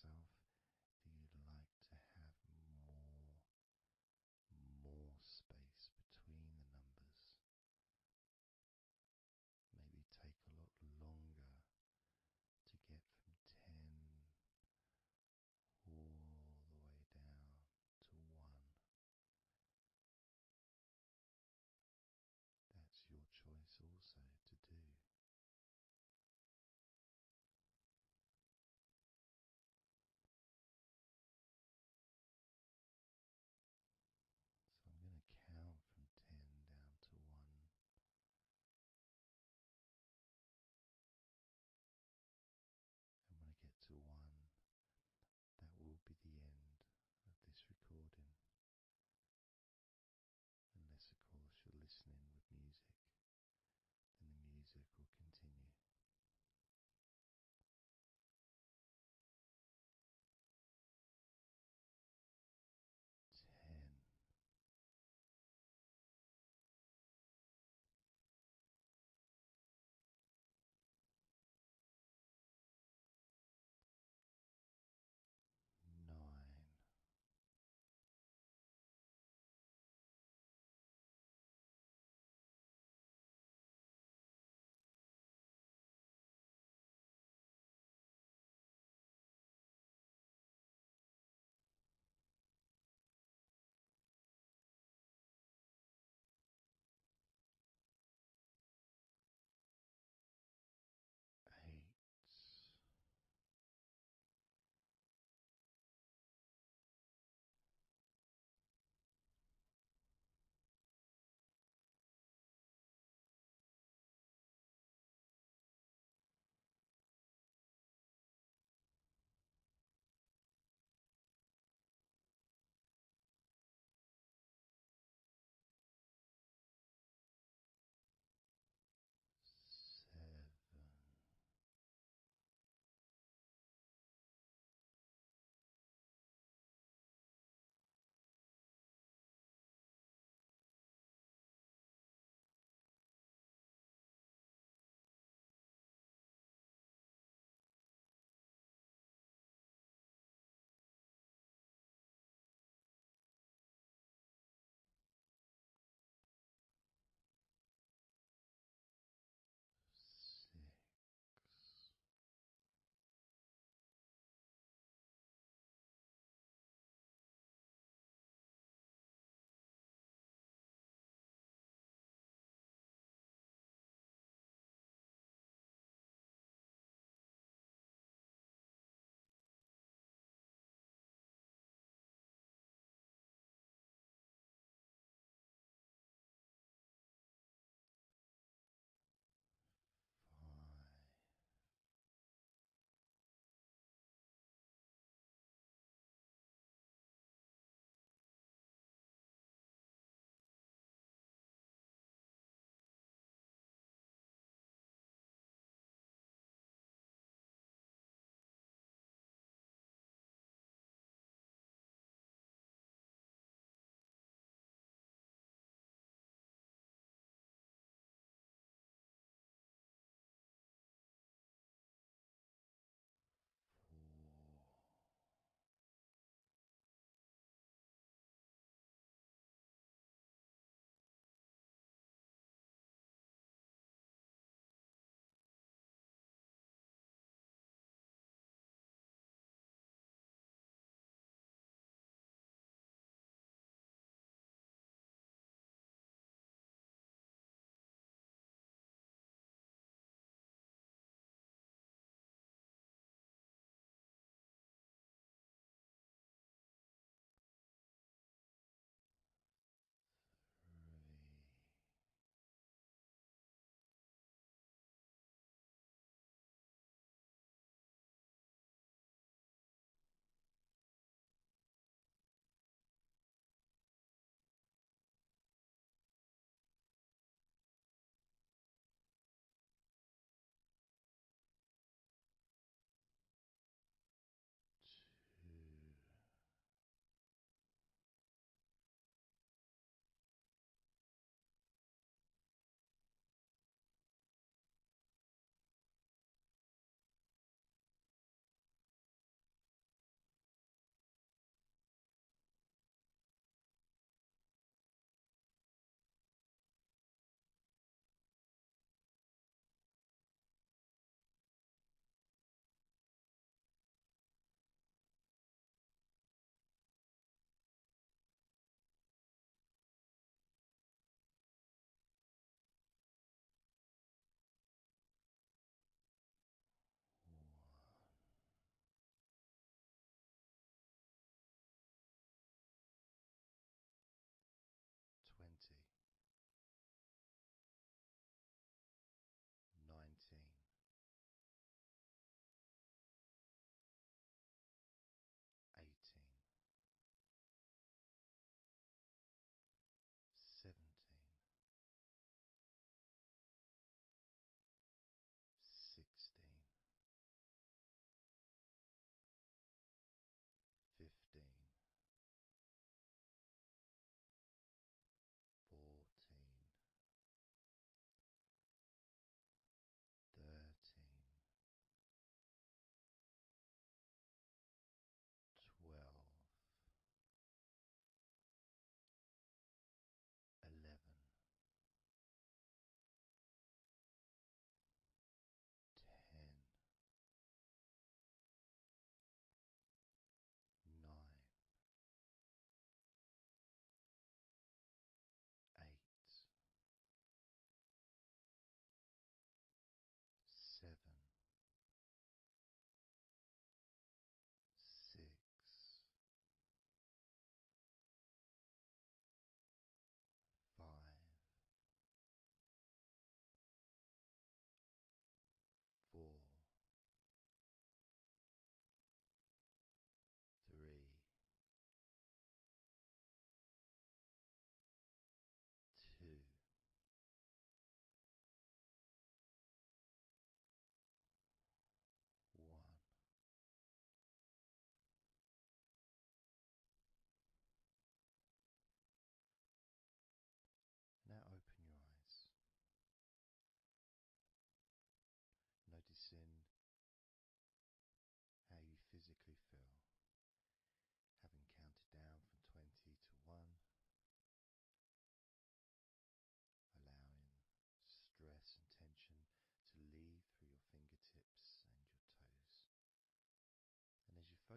yourself, do you like to have more space between the numbers? Maybe take a lot longer to get from 10 all the way down to 1. That's your choice also to do.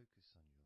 focus on your